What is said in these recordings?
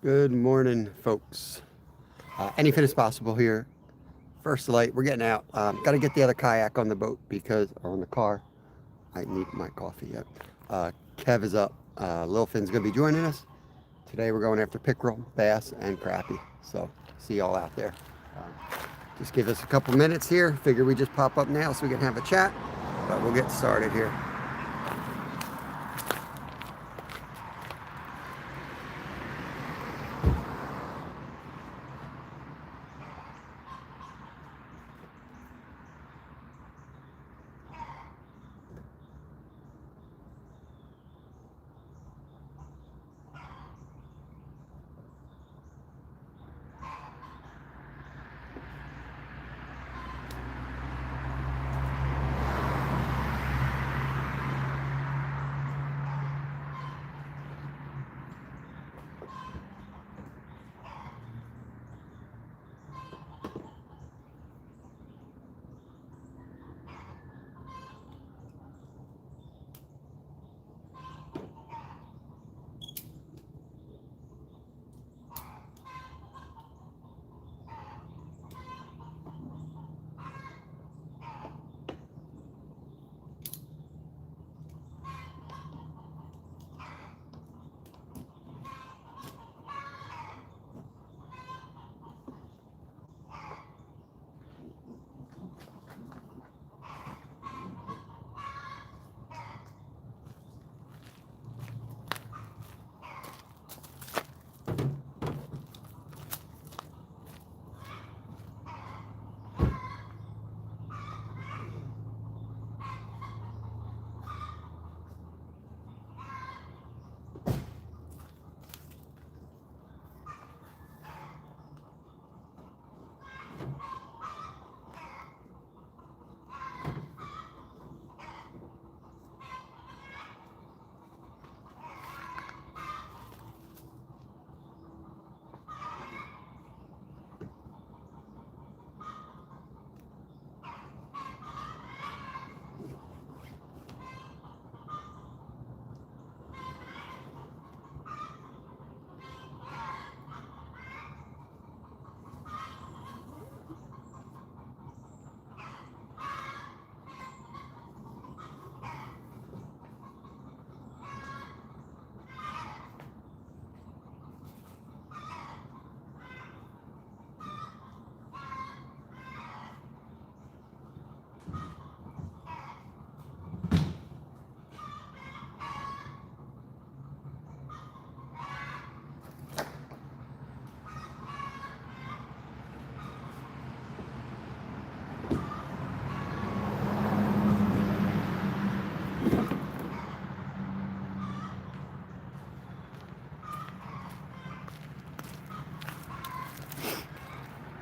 Good morning, folks. Anything is possible here. First light, we're getting out. Got to get the other kayak on the boat or on the car. I need my coffee yet. Kev is up. Lil Finn's going to be joining us. Today we're going after pickerel, bass, and crappie. So, see y'all out there. Um, just give us a couple minutes here. Figure we just pop up now so we can have a chat. But we'll get started here.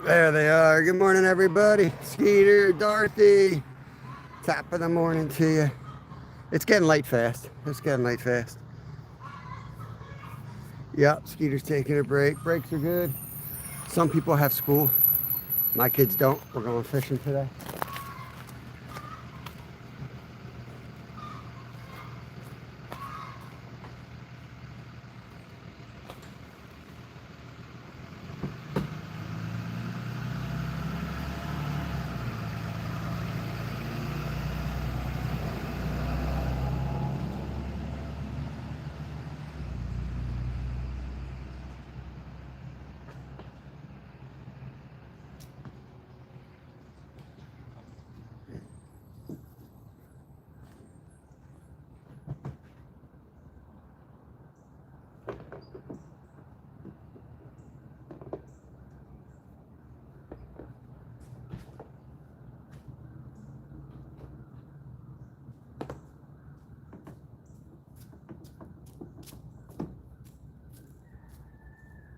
There they are. Good morning, everybody. Skeeter, Dorothy. Top of the morning to you. It's getting late fast. It's getting late fast. Yep, Skeeter's taking a break. Breaks are good. Some people have school. My kids don't. We're going fishing today.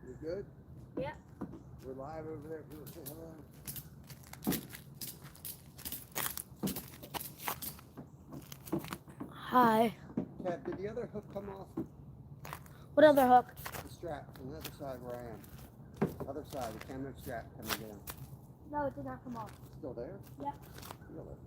You good? Yep. We're live over there. People say hello. Hi. Cat, did the other hook come off? What other hook? The strap on the other side where I am. Other side, the camera strap coming down. No, it did not come off. Still there? Yep. Really?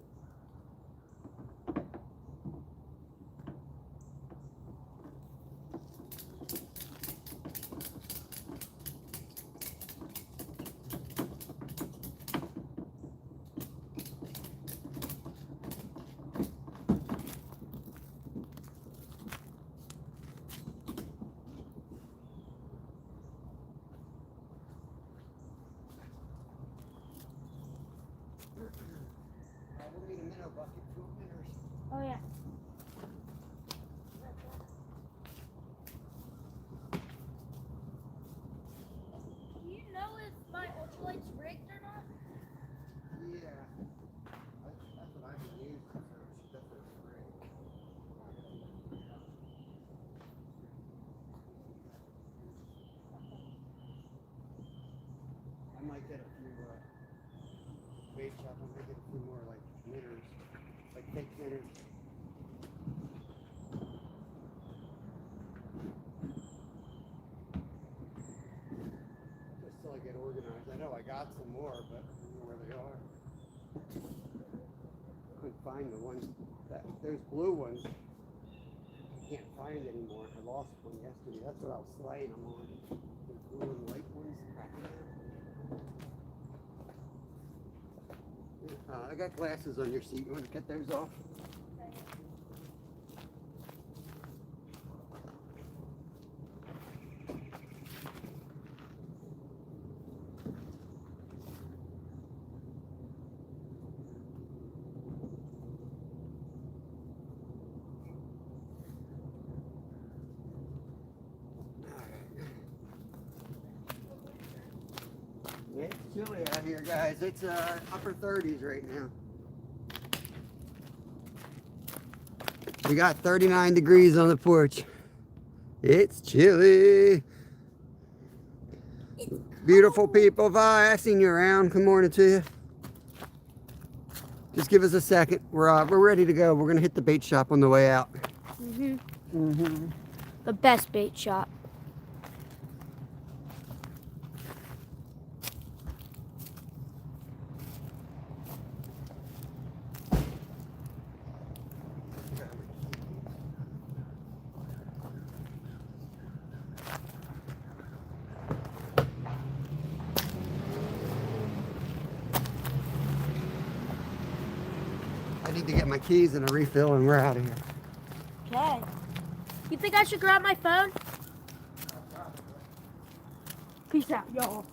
Oh yeah. Do you know if my ultralight's rigged or not? Yeah. That's what I've been using, so it's definitely great. I might get a few bait shop. I might get a few more like knitters, like fake knitters. Just till I get organized. I know I got some more, but I don't know where they are. Couldn't find the ones those blue ones. I can't find anymore. I lost one yesterday. That's what I was slaying them on. The blue and white ones. I got glasses on your seat. You want to get those off? It's chilly out here, guys. It's upper 30s right now. We got 39 degrees on the porch. It's chilly. Beautiful people. Vi, I seen you around. Good morning to you. Just give us a second. We're ready to go. We're gonna hit the bait shop on the way out. The best bait shop. I need to get my keys and a refill, and we're out of here. Okay. You think I should grab my phone? Peace out, y'all.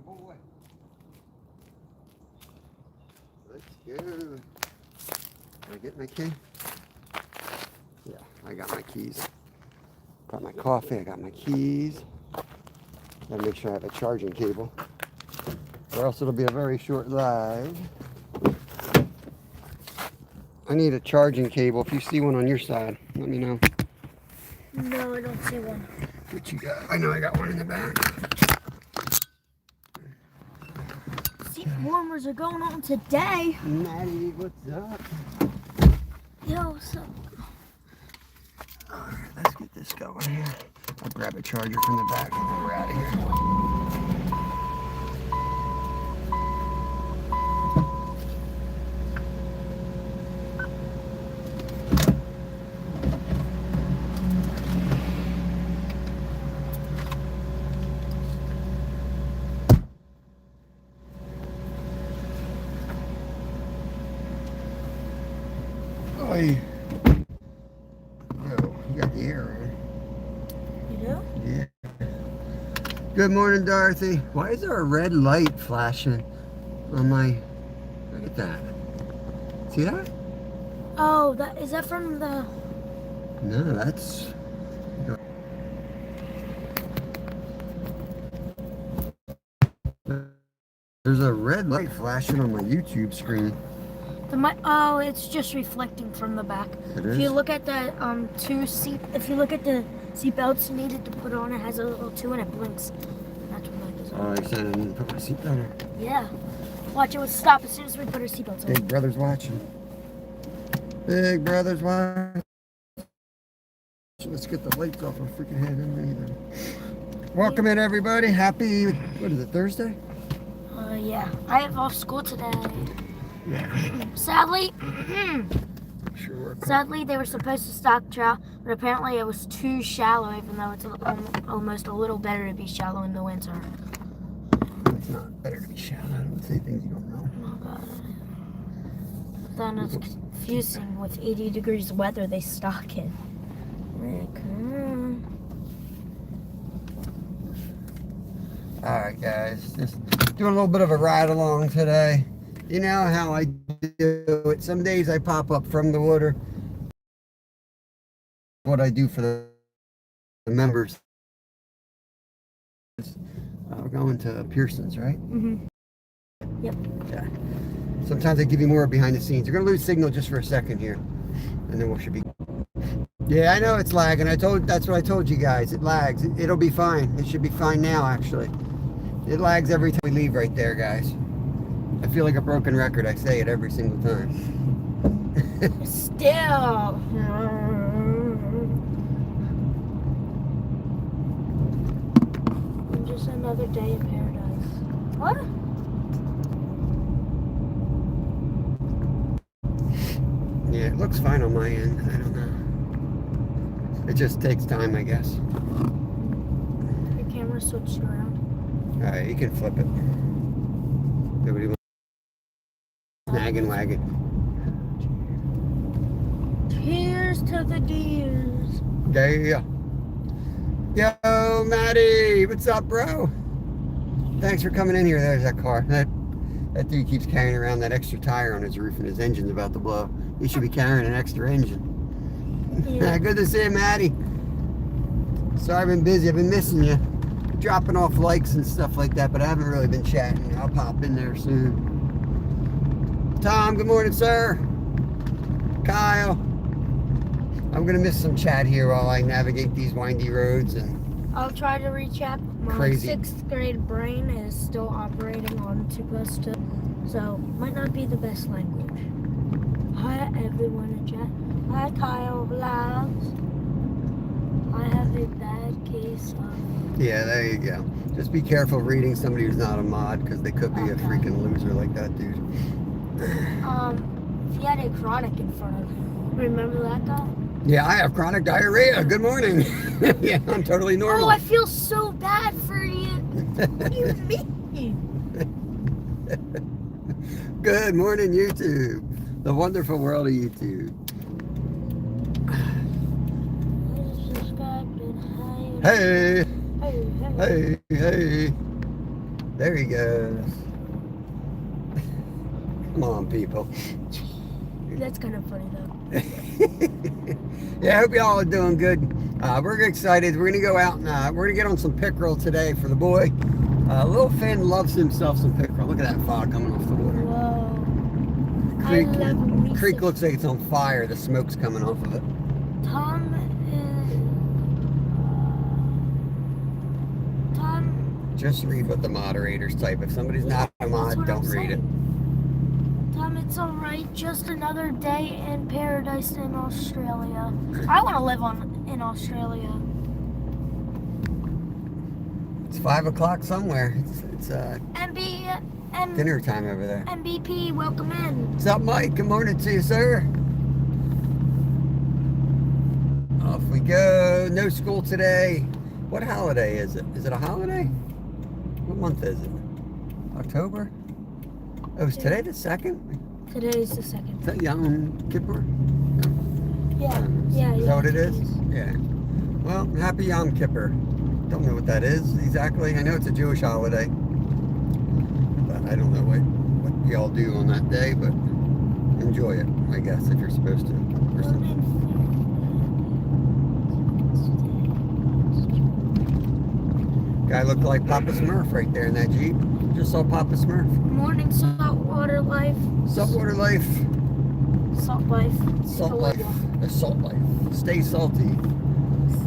Boy. Let's go. Did I get my key? Yeah, I got my keys. Got my coffee, I got my keys. Gotta make sure I have a charging cable, or else it'll be a very short live. I need a charging cable. If you see one on your side, let me know. No, I don't see one. What you got? I know I got one in the back. Seat warmers are going on today. Maddie, what's up? Yo, what's up? Alright, let's get this going here. I'll grab a charger from the back and then we're out of here. Oi. Yo, you got the air on. You do? Yeah. Good morning, Dorothy. Why is there a red light flashing on my... Look at that. See that? Oh, is that from the... No, that's... There's a red light flashing on my YouTube screen. Oh, it's just reflecting from the back. It If you is? look at the if you look at the seat belts needed to put on, it has a little 2 and it blinks. That's what that is. Oh, I said I didn't put my seatbelt on. Yeah. Watch, it would stop as soon as we put our seatbelts on. Big brother's watching. Big brother's watching. Let's get the lights off our freaking head underneath them. Welcome in, everybody. Happy, what is it, Thursday? Yeah. I have off school today. Sadly, Sure. sadly, they were supposed to stock trout, but apparently it was too shallow, even though it's almost a little better to be shallow in the winter. It's not better to be shallow. Don't say things you don't know. Oh god. Then it's confusing with 80 degrees weather they stock in. Like, Alright guys, just doing a little bit of a ride along today. You know how I do it. Some days I pop up from the water. What I do for the members. We're going to Pearson's, right? mm-hmm. Yep. Yeah. Sometimes I give you more behind the scenes. We're going to lose signal just for a second here. And then we should be... Yeah, I know it's lagging. That's what I told you guys. It lags. It'll be fine. It should be fine now, actually. It lags every time we leave right there, guys. I feel like a broken record. I say it every single time. Still. Just another day in paradise. What? Yeah, it looks fine on my end. I don't know. It just takes time, I guess. Your camera switched around. Alright, you can flip it. Nobody wants nagging wagon. Cheers to the deers. Yeah. Yo, Matty, what's up, bro? Thanks for coming in here. There's that car. That dude keeps carrying around that extra tire on his roof and his engine's about to blow. He should be carrying an extra engine. Yeah. Good to see you, Matty. Sorry I've been busy. I've been missing you. Dropping off likes and stuff like that, but I haven't really been chatting. I'll pop in there soon. Tom, good morning, sir. Kyle. I'm going to miss some chat here while I navigate these windy roads and I'll try to recap. My crazy. 6th grade brain is still operating on 2+2, so might not be the best language. Hi everyone in chat. Hi Kyle Vlogs. I have a bad case of... Yeah, there you go. Just be careful reading somebody who's not a mod because they could be a freaking loser like that dude. If he had a chronic in front of him. Remember that guy? Yeah, I have chronic diarrhea. Good morning. Yeah, I'm totally normal. Oh, I feel so bad for you. What do you mean? Good morning, YouTube. The wonderful world of YouTube. Hey. Hey. There he goes. Come on, people. That's kind of funny, though. Yeah, I hope y'all are doing good. We're excited. We're going to go out and we're going to get on some pickerel today for the boy. Little Finn loves himself some pickerel. Look at that fog coming off the water. Whoa. Creek looks like it's on fire. The smoke's coming off of it. Tom. Just read what the moderators type. If somebody's not a mod, don't read it. Tom, it's alright. Just another day in paradise in Australia. I want to live in Australia. It's 5 o'clock somewhere. It's dinner time over there. MVP, welcome in. What's up, Mike? Good morning to you, sir. Off we go. No school today. What holiday is it? Is it a holiday? What month is it? October? Oh, is today the 2nd? Today is the 2nd. Is that Yom Kippur? Yeah. Is that what it is? Yeah. Well, happy Yom Kippur. Don't know what that is exactly. I know it's a Jewish holiday. But I don't know what y'all do on that day, but enjoy it, I guess, if you're supposed to. Or something. Guy looked like Papa Smurf right there in that Jeep. Just saw Papa Smurf. Morning saltwater life. Saltwater life. Salt life. Salt life. The salt life. Stay salty.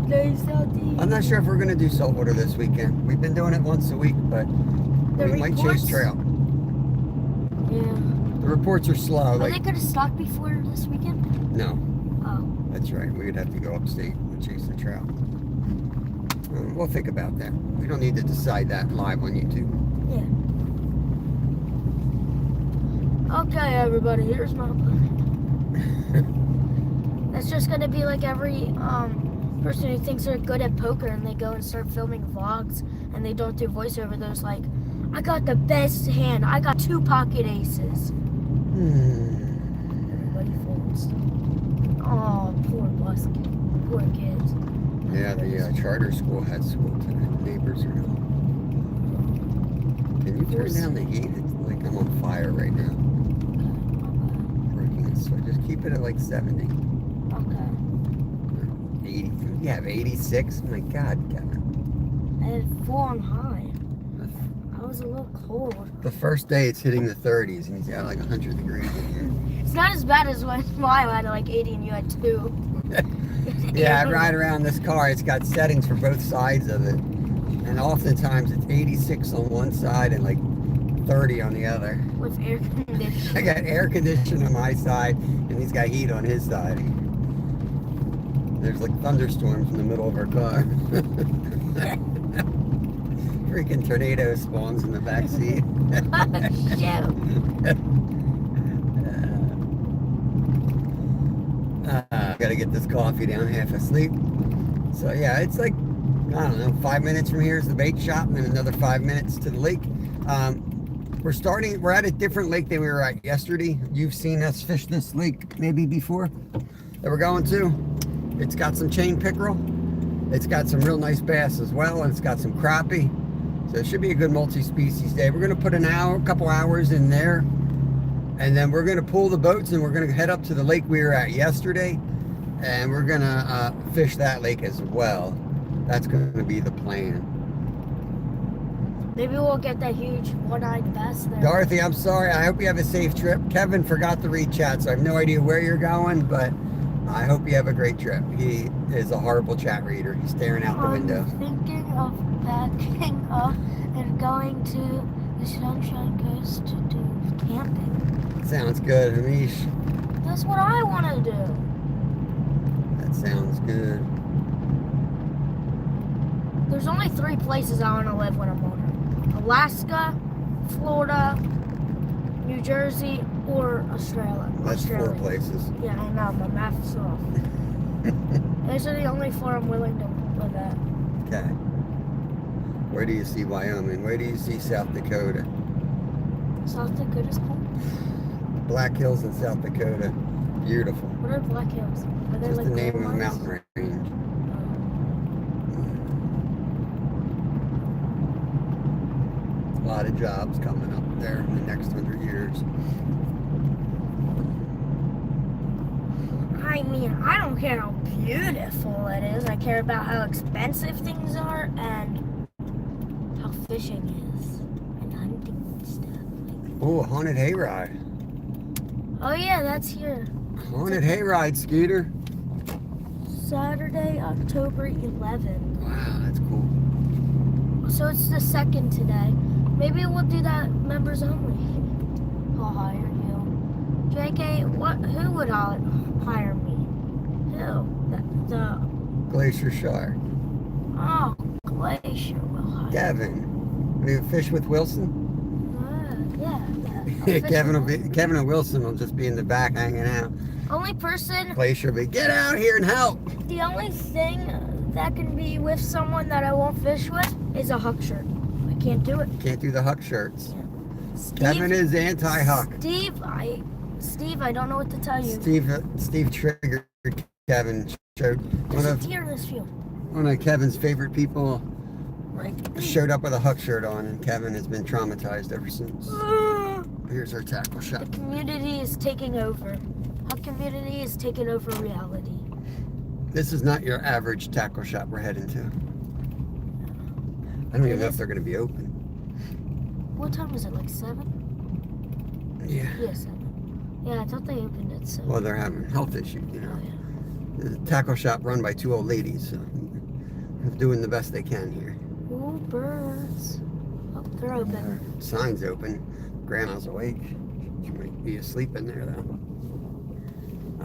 Stay salty. I'm not sure if we're going to do saltwater this weekend. We've been doing it once a week, but we might chase trout. Yeah. The reports are slow. Are they going to stock before this weekend? No. Oh. That's right. We would have to go upstate and chase the trout. We'll think about that. We don't need to decide that live on YouTube. Yeah. Okay, everybody, here's my plan. That's just gonna be like every person who thinks they're good at poker and they go and start filming vlogs and they don't do voiceover. There's like, I got the best hand. I got 2 pocket aces. Everybody folds. Oh, poor bus kid. Poor kids. Yeah, the charter school had school tonight. The neighbors are not. Can you turn down the heat? It's like I'm on fire right now. Working this, so just keep it at like 70. Okay. 80. You have 86? My God, Kevin. I had 4 on high. I was a little cold. The first day it's hitting the 30s and he's got like 100 degrees in here. It's not as bad as when I had like 80 and you had 2. Yeah, I ride around this car. It's got settings for both sides of it. And oftentimes it's 86 on one side and like 30 on the other. With air conditioning. I got air conditioning on my side and he's got heat on his side. There's like thunderstorms in the middle of our car. Freaking tornado spawns in the back seat. Gotta get this coffee down, half asleep. So yeah, it's like, I don't know, 5 minutes from here is the bait shop and then another 5 minutes to the lake. We're at a different lake than we were at yesterday. You've seen us fish this lake maybe before that we're going to. It's got some chain pickerel. It's got some real nice bass as well, and it's got some crappie. So it should be a good multi-species day. We're gonna put a couple hours in there, and then we're gonna pull the boats and we're gonna head up to the lake we were at yesterday, and we're gonna fish that lake as well. That's gonna be the plan. Maybe we'll get that huge one-eyed bass there. Dorothy, I'm sorry. I hope you have a safe trip. Kevin forgot to read chat, so I have no idea where you're going, but I hope you have a great trip. He is a horrible chat reader. He's staring out the window. I'm thinking of packing up and going to the Sunshine Coast to do camping. Sounds good, Hamish. That's what I want to do. That sounds good. There's only 3 places I want to live when I'm older. Alaska, Florida, New Jersey, or Australia. That's 4 places. Yeah, I know. My math's off. Those are the only 4 I'm willing to live at. Okay. Where do you see Wyoming? Where do you see South Dakota? South Dakota's cool. Black Hills in South Dakota. Beautiful. What are Black Hills? Are they Just like the name of a gold mountain mines? range. A lot of jobs coming up there in the next 100 years. I mean, I don't care how beautiful it is. I care about how expensive things are and how fishing is and hunting and stuff. Oh, a haunted hayride. Oh yeah, that's here. Haunted hayride, Scooter. Saturday, October 11th. Wow, that's cool. So it's the 2nd today. Maybe we'll do that members only. I'll hire you. JK, who would hire me? Who? The Glacier Shark. Oh, Glacier will hire. Kevin. Will you fish with Wilson? Yeah. Kevin and Wilson will just be in the back hanging out. Only person. Glacier will be, get out here and help. The only thing that can be with someone that I won't fish with is a huck shirt. I can't do it. Can't do the huck shirts. Yeah. Kevin is anti-huck. Steve, I don't know what to tell you. Steve triggered Kevin. Showed There's a deer in this field. one of Kevin's favorite people Right. showed up with a huck shirt on, and Kevin has been traumatized ever since. Here's our tackle shop. The community is taking over. Huck community is taking over reality. This is not your average tackle shop we're heading to. I don't even know if they're going to be open. What time is it? Like 7? Yeah. Yeah, 7. Yeah, I thought they opened at 7. Well, they're having health issues, you know. Oh, yeah. The tackle shop run by 2 old ladies, so they're doing the best they can here. Ooh, birds. Oh, they're open. Sign's open. Grandma's awake. She might be asleep in there, though.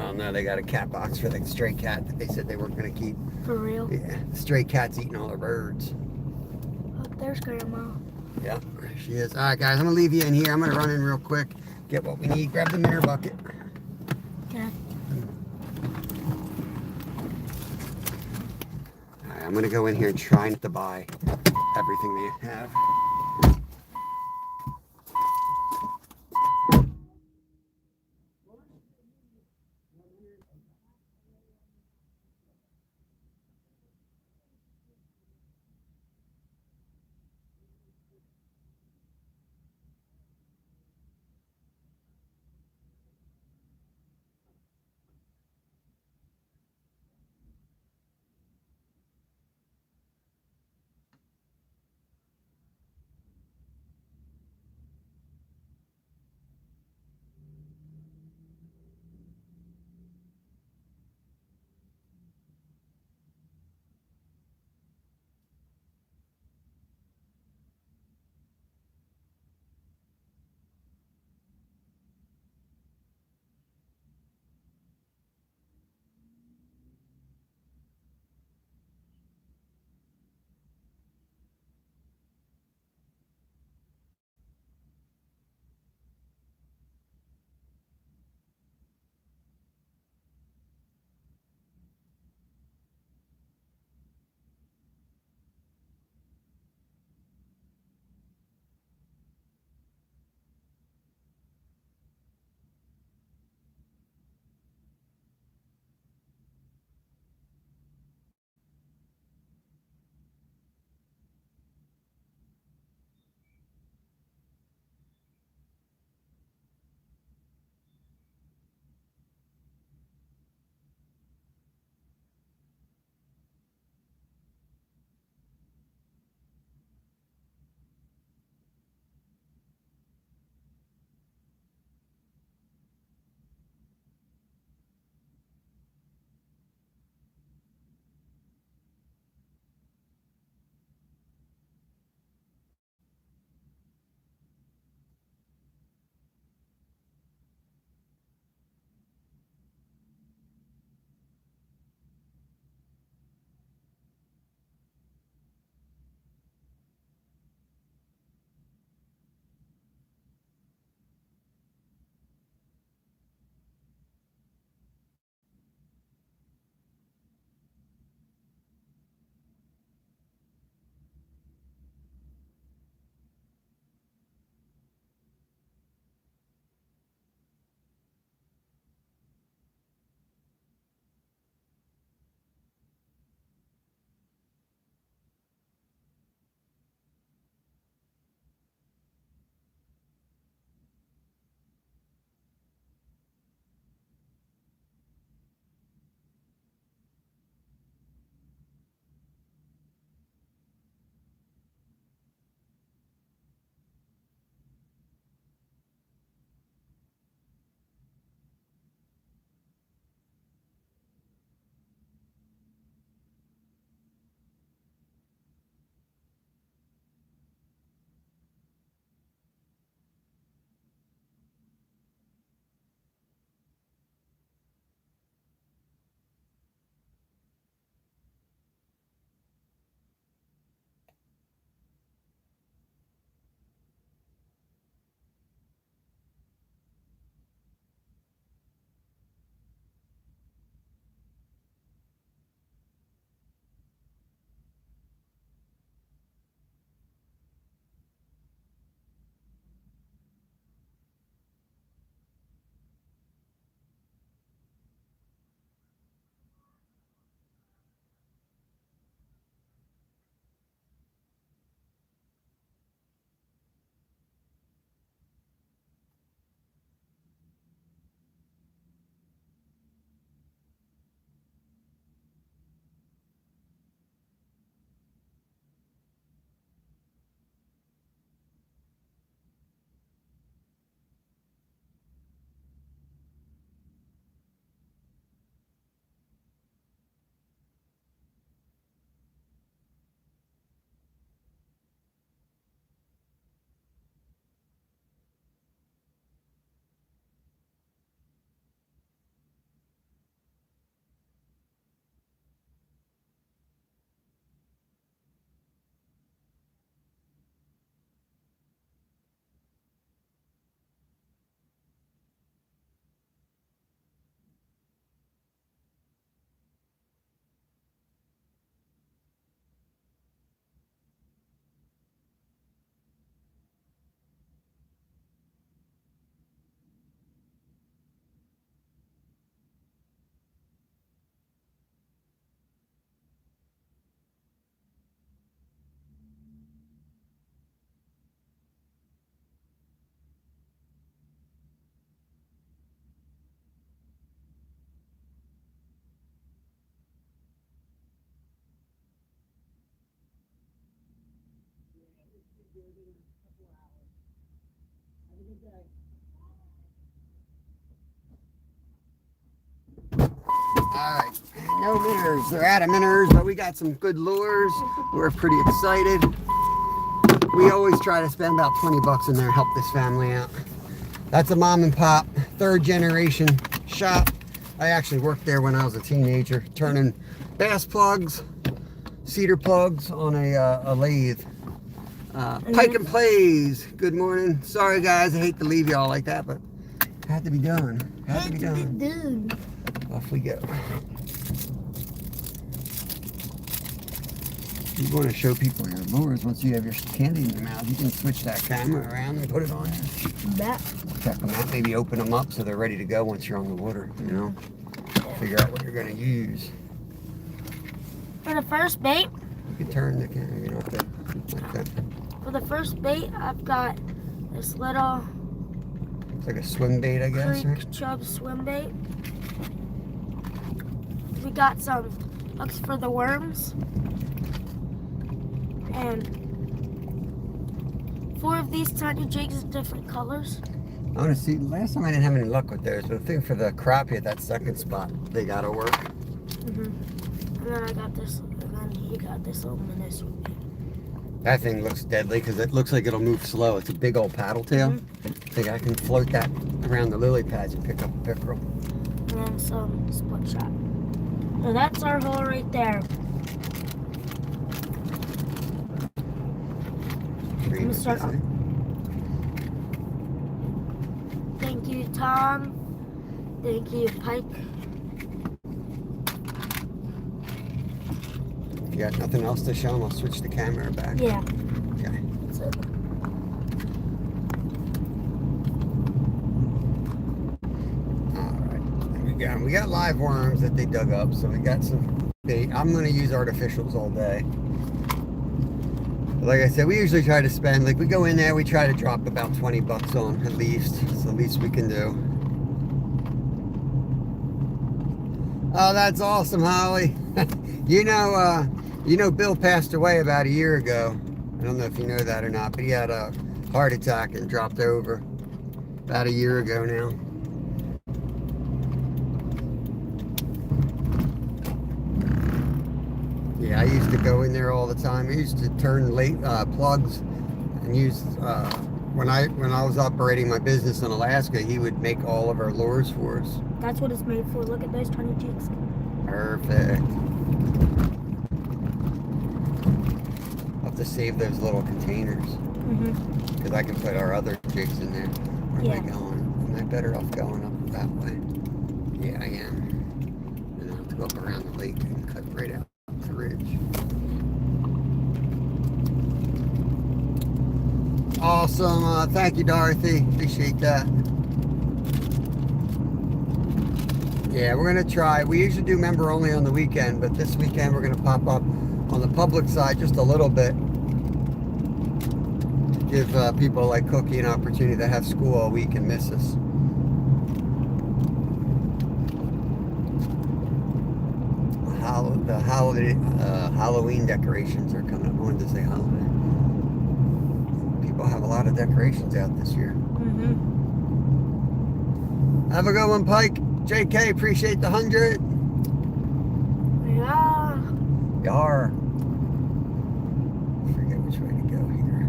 Oh, no, they got a cat box for the stray cat that they said they weren't going to keep. For real? Yeah, the stray cat's eating all the birds. Oh, there's Grandma. Yeah, there she is. All right, guys, I'm going to leave you in here. I'm going to run in real quick, get what we need. Grab the minnow bucket. Okay. All right, I'm gonna go in here and try not to buy everything they have. Alright, no minnows. They're out of minnows, but we got some good lures. We're pretty excited. We always try to spend about 20 bucks in there, help this family out. That's a mom and pop, third generation shop. I actually worked there when I was a teenager, turning bass plugs, cedar plugs on a lathe. Pike and Plays, good morning. Sorry guys, I hate to leave y'all like that, but had to be done. Had to be done. Off we go. You want to show people your lures once you have your candy in your mouth. You can switch that camera around and put it on you. That. Check them out, maybe open them up so they're ready to go once you're on the water, you know? Figure out what you're going to use. For the first bait, You can turn the camera, you know, like that. for the first bait, I've got this little It's like a swim bait, I guess, creek right? chub swim bait. We got some hooks for the worms. And 4 of these tiny jigs in different colors. I want to see, last time I didn't have any luck with those, but the thing for the crappie at that second spot, they got to work. And then I got this, and then he got this little minnow swim bait. That thing looks deadly because it looks like it'll move slow. It's a big old paddle tail. I think I can float that around the lily pads and pick up a pickerel. And then some split shot. So that's our hole right there. I'm gonna start off. Thank you, Tom. Thank you, Pike. If you got nothing else to show them, I'll switch the camera back. Yeah. Okay. That's it. Alright. We got live worms that they dug up, so we got some bait. I'm going to use artificials all day. Like I said, we usually try to spend, like we go in there, we try to drop about 20 bucks on at least. It's the least we can do. Oh, that's awesome, Holly. you know Bill passed away about a year ago. I don't know if you know that or not, but he had a heart attack and dropped over about a year ago now. Yeah, I used to go in there all the time. I used to turn late plugs and use when I was operating my business in Alaska. He would make all of our lures for us. That's what it's made for. Look at those tiny jigs. Perfect. I'll have to save those little containers because I can put our other jigs in there. Where am I going? Am I better off going up that way? Yeah, I am. And I'll have to go up around the lake and cut right out the ridge. Awesome. Thank you, Dorothy. Appreciate that. Yeah, we're going to try. We usually do member only on the weekend, but this weekend we're going to pop up on the public side just a little bit to give people like Cookie an opportunity that have school all week and miss us. The Halloween decorations are coming up. I wanted to say holiday. People have a lot of decorations out this year. Have a good one, Pike. JK, appreciate the 100. Yeah. Yar. I forget which way to go here.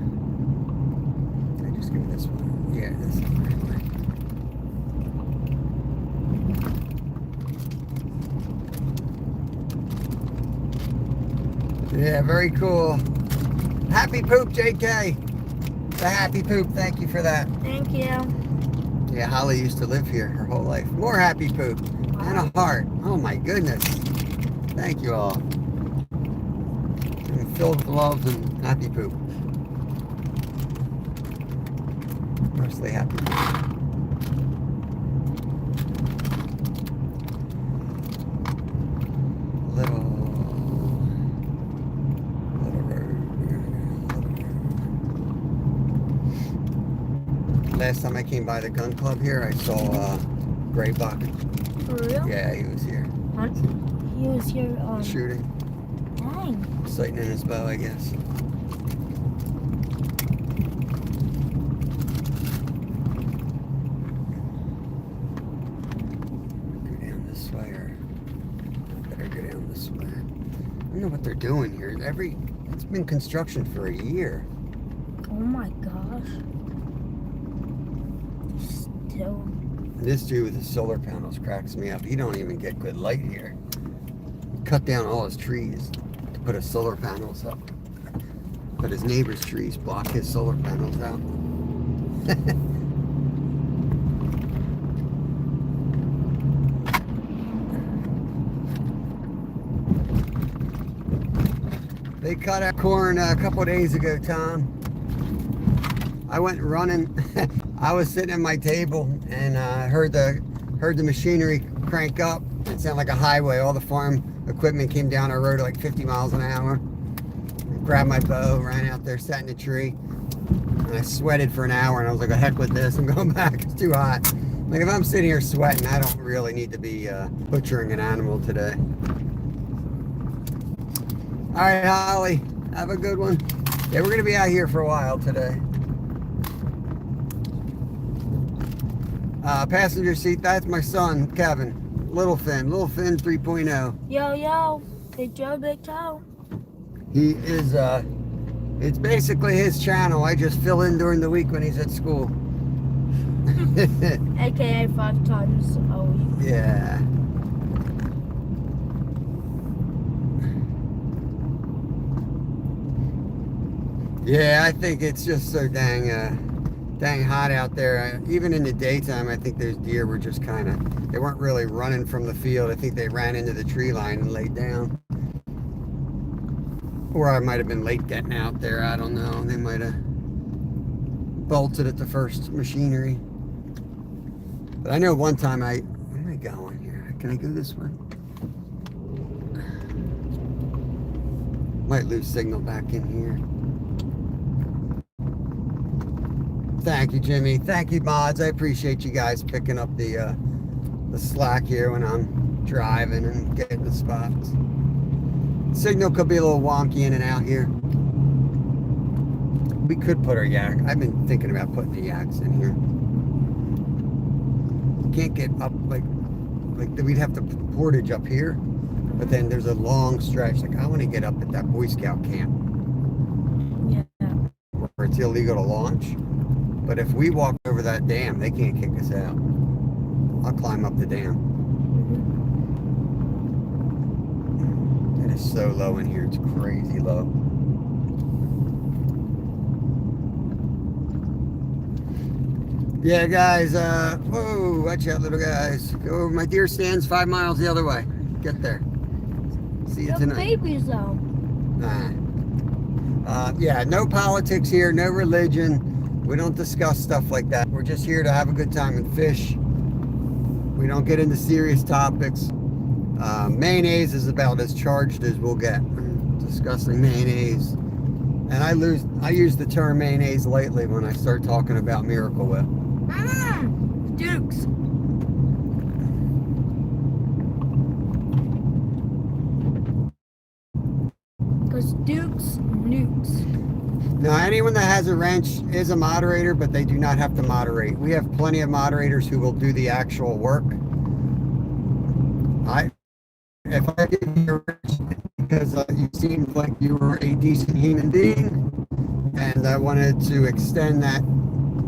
Can I just go this one? Yeah, this is the right way. Yeah, very cool. Happy poop, JK. The happy poop, thank you for that. Thank you. Yeah, Holly used to live here her whole life. More happy poop and a heart. Oh my goodness. Thank you all. I'm filled with love and happy poop. Mostly happy poop. Little Last time I came by the gun club here, I saw Gray Buck. For real? Yeah, he was here. What? He was here on Shooting. Dang. Sighting in his bow, I guess. don't know what they're doing here. It's been construction for a year. Oh my gosh. Still. This dude with the solar panels cracks me up. He don't even get good light here. He cut down all his trees to put his solar panels up. But his neighbor's trees block his solar panels out. They cut our corn a couple of days ago, Tom. I went running. I was sitting at my table and heard the machinery crank up. It sounded like a highway. All the farm equipment came down our road at like 50 miles an hour. I grabbed my bow, ran out there, sat in a tree, and I sweated for an hour. And I was like, "The heck with this! I'm going back. It's too hot." Like if I'm sitting here sweating, I don't really need to be butchering an animal today. All right, Holly, have a good one. Yeah, we're gonna be out here for a while today. Passenger seat, that's my son, Kevin. Little Finn 3.0. Yo, Big Joe, Big Toe. He is, it's basically his channel. I just fill in during the week when he's at school. AKA 5 times a week. Yeah. Yeah, I think it's just so dang hot out there. Even in the daytime, I think those deer were just they weren't really running from the field. I think they ran into the tree line and laid down. Or I might have been late getting out there. I don't know. They might have bolted at the first machinery. But I know one time where am I going here? Can I go this way? Might lose signal back in here. Thank you, Jimmy. Thank you, mods. I appreciate you guys picking up the slack here when I'm driving and getting the spots. Signal could be a little wonky in and out here. We could put our yak. I've been thinking about putting the yaks in here. Can't get up like we'd have to portage up here, but then there's a long stretch. Like I want to get up at that Boy Scout camp. Yeah. Where it's illegal to launch. But if we walk over that dam, they can't kick us out. I'll climb up the dam. It is so low in here. It's crazy low. Yeah, guys. Whoa, watch out, little guys. Go over my deer stands 5 miles the other way. Get there. See you tonight. Babies, though. Nah. Yeah, no politics here, no religion. We don't discuss stuff like that. We're just here to have a good time and fish. We don't get into serious topics. Mayonnaise is about as charged as we'll get. Discussing mayonnaise. And I use the term mayonnaise lightly when I start talking about Miracle Whip. Dukes. Because Dukes nukes. Now, anyone that has a wrench is a moderator, but they do not have to moderate. We have plenty of moderators who will do the actual work. If I give you a wrench because you seemed like you were a decent human being, and I wanted to extend that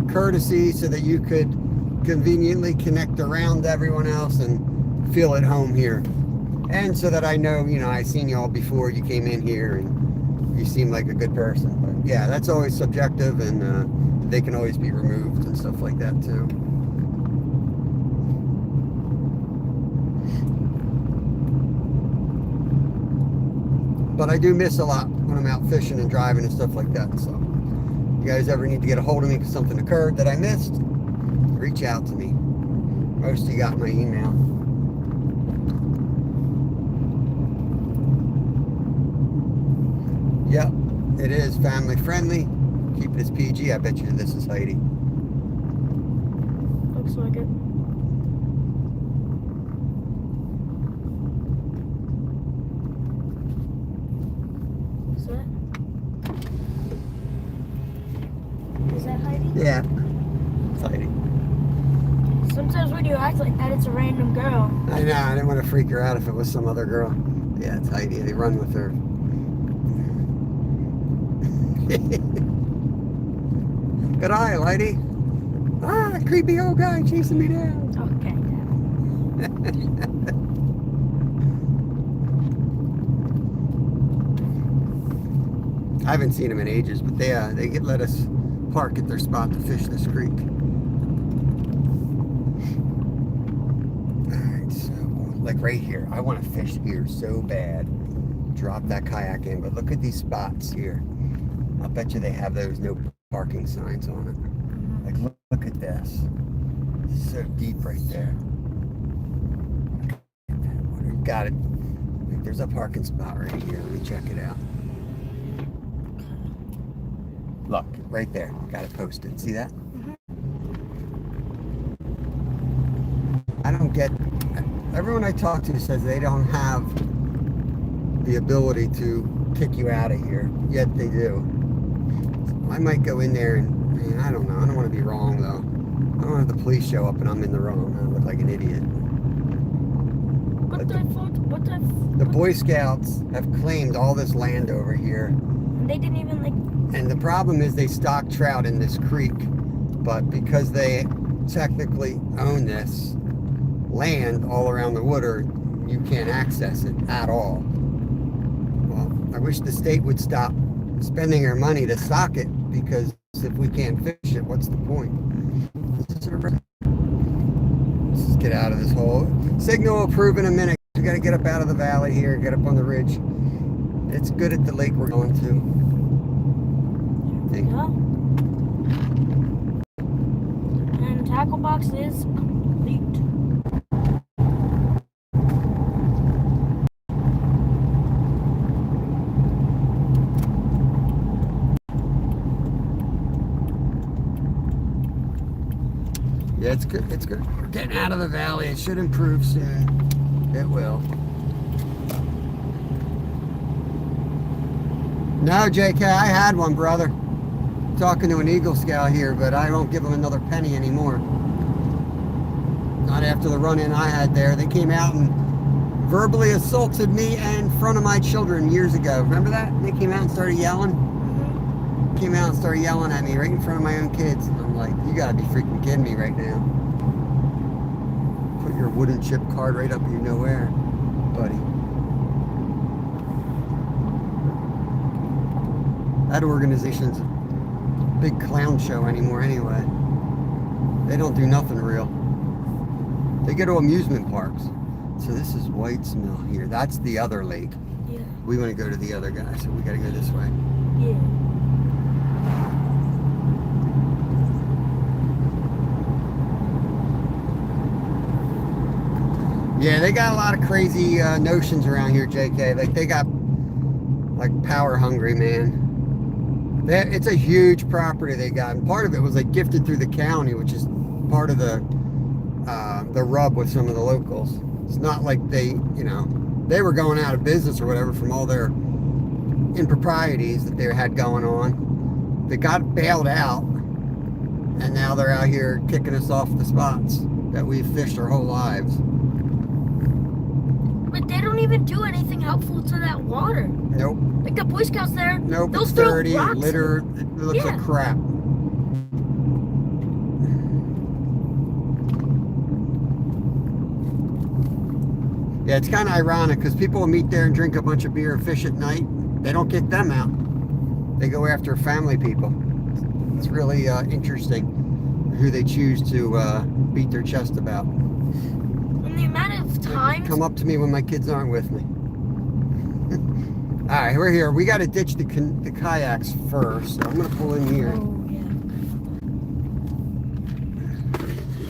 courtesy so that you could conveniently connect around everyone else and feel at home here. And so that I know, I've seen you all before you came in here and you seem like a good person. But yeah, that's always subjective, and they can always be removed and stuff like that too. But I do miss a lot when I'm out fishing and driving and stuff like that. So if you guys ever need to get a hold of me because something occurred that I missed, reach out to me. Most of you got my email. Yep, it is family friendly. Keep it as PG. I bet you this is Heidi. Looks like it. Is that Heidi? Yeah, it's Heidi. Sometimes when you act like that, it's a random girl. I know. I didn't want to freak her out if it was some other girl. Yeah, it's Heidi. They run with her. Good eye, Heidi. Ah, creepy old guy chasing me down. Okay. I haven't seen them in ages, but they let us park at their spot to fish this creek. Alright, so like right here, I want to fish here so bad. Drop that kayak in, but look at these spots here. I'll bet you they have those no parking signs on it. Like look at this. So deep right there. We've got it. There's a parking spot right here. Let me check it out. Look, right there. Got it posted. See that? I don't get... Everyone I talk to says they don't have the ability to kick you out of here. Yet they do. So I might go in there and... I don't know. I don't want to be wrong, though. I don't want the police show up and I'm in the wrong. I look like an idiot. The Boy Scouts have claimed all this land over here. They didn't even like... And the problem is they stock trout in this creek, but because they technically own this land all around the water, you can't access it at all. Well, I wish the state would stop spending our money to stock it, because if we can't fish it, what's the point? Let's just get out of this hole. Signal will prove in a minute. We got to get up out of the valley here, get up on the ridge. It's good at the lake we're going to. Yeah. And tackle box is complete. Yeah, it's good. It's good. We're getting out of the valley. It should improve soon. It will. No, JK, I had one, brother. Talking to an Eagle Scout here, but I won't give them another penny anymore. Not after the run-in I had there. They came out and verbally assaulted me in front of my children years ago. Remember that? They came out and started yelling. Came out and started yelling at me right in front of my own kids. I'm like, you gotta be freaking kidding me right now. Put your wooden chip card right up your nowhere, buddy. That organization's a big clown show anymore anyway. They don't do nothing real. They go to amusement parks. So this is White's Mill here. That's the other lake. Yeah. We want to go to the other guy, so we got to go this way. Yeah. Yeah, they got a lot of crazy notions around here, JK. Like they got like power hungry, man. It's a huge property they got, and part of it was like gifted through the county, which is part of the rub with some of the locals. It's not like they were going out of business or whatever from all their improprieties that they had going on. They got bailed out, and now they're out here kicking us off the spots that we've fished our whole lives. But they don't even do anything helpful to that water. Nope. Like the Boy Scouts there. Nope. They'll It's throw dirty, rocks littered. It looks like crap. Yeah, it's kind of ironic because people will meet there and drink a bunch of beer and fish at night. They don't get them out. They go after family people. It's really interesting who they choose to beat their chest about. And the amount of times... Come up to me when my kids aren't with me. All right, we're here. We got to ditch the kayaks first. So I'm going to pull in here. Oh,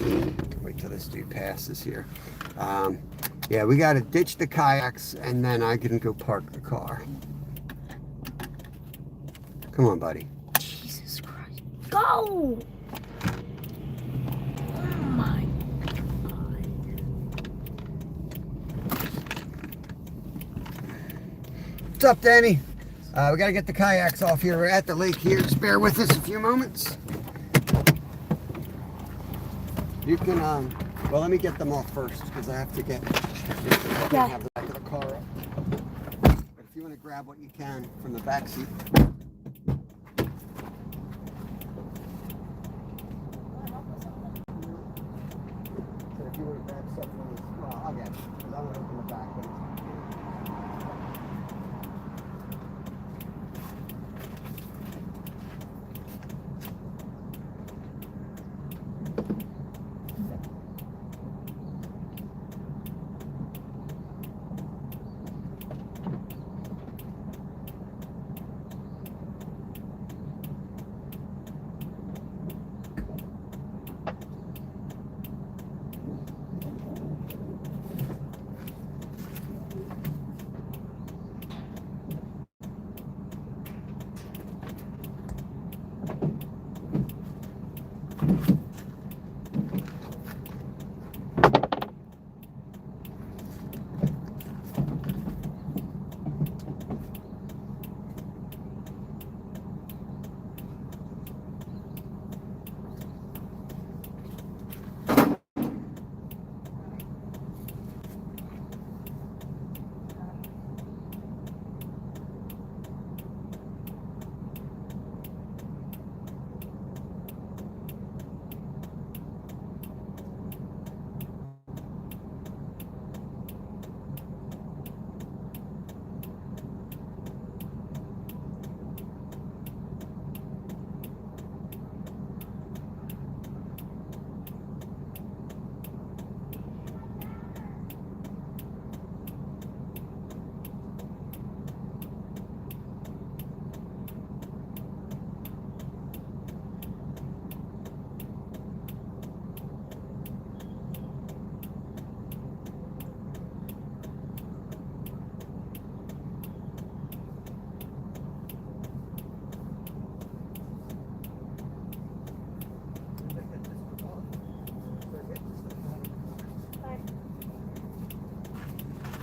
yeah. Wait till this dude passes here. Yeah, we got to ditch the kayaks, and then I can go park the car. Come on, buddy. Jesus Christ. Go! Oh, my God. What's up, Danny? We got to get the kayaks off here. We're at the lake here. Just bear with us a few moments. You can, well, let me get them off first because I have to have the back of the car up. you want to grab what you can from the back seat. So if you want to grab stuff from this, well, I'll get it, because I want to open the back one.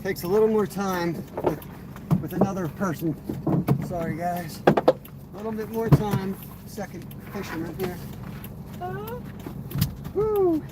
Takes a little more time with another person. Sorry guys. A little bit more time. Second fisherman here. Woo!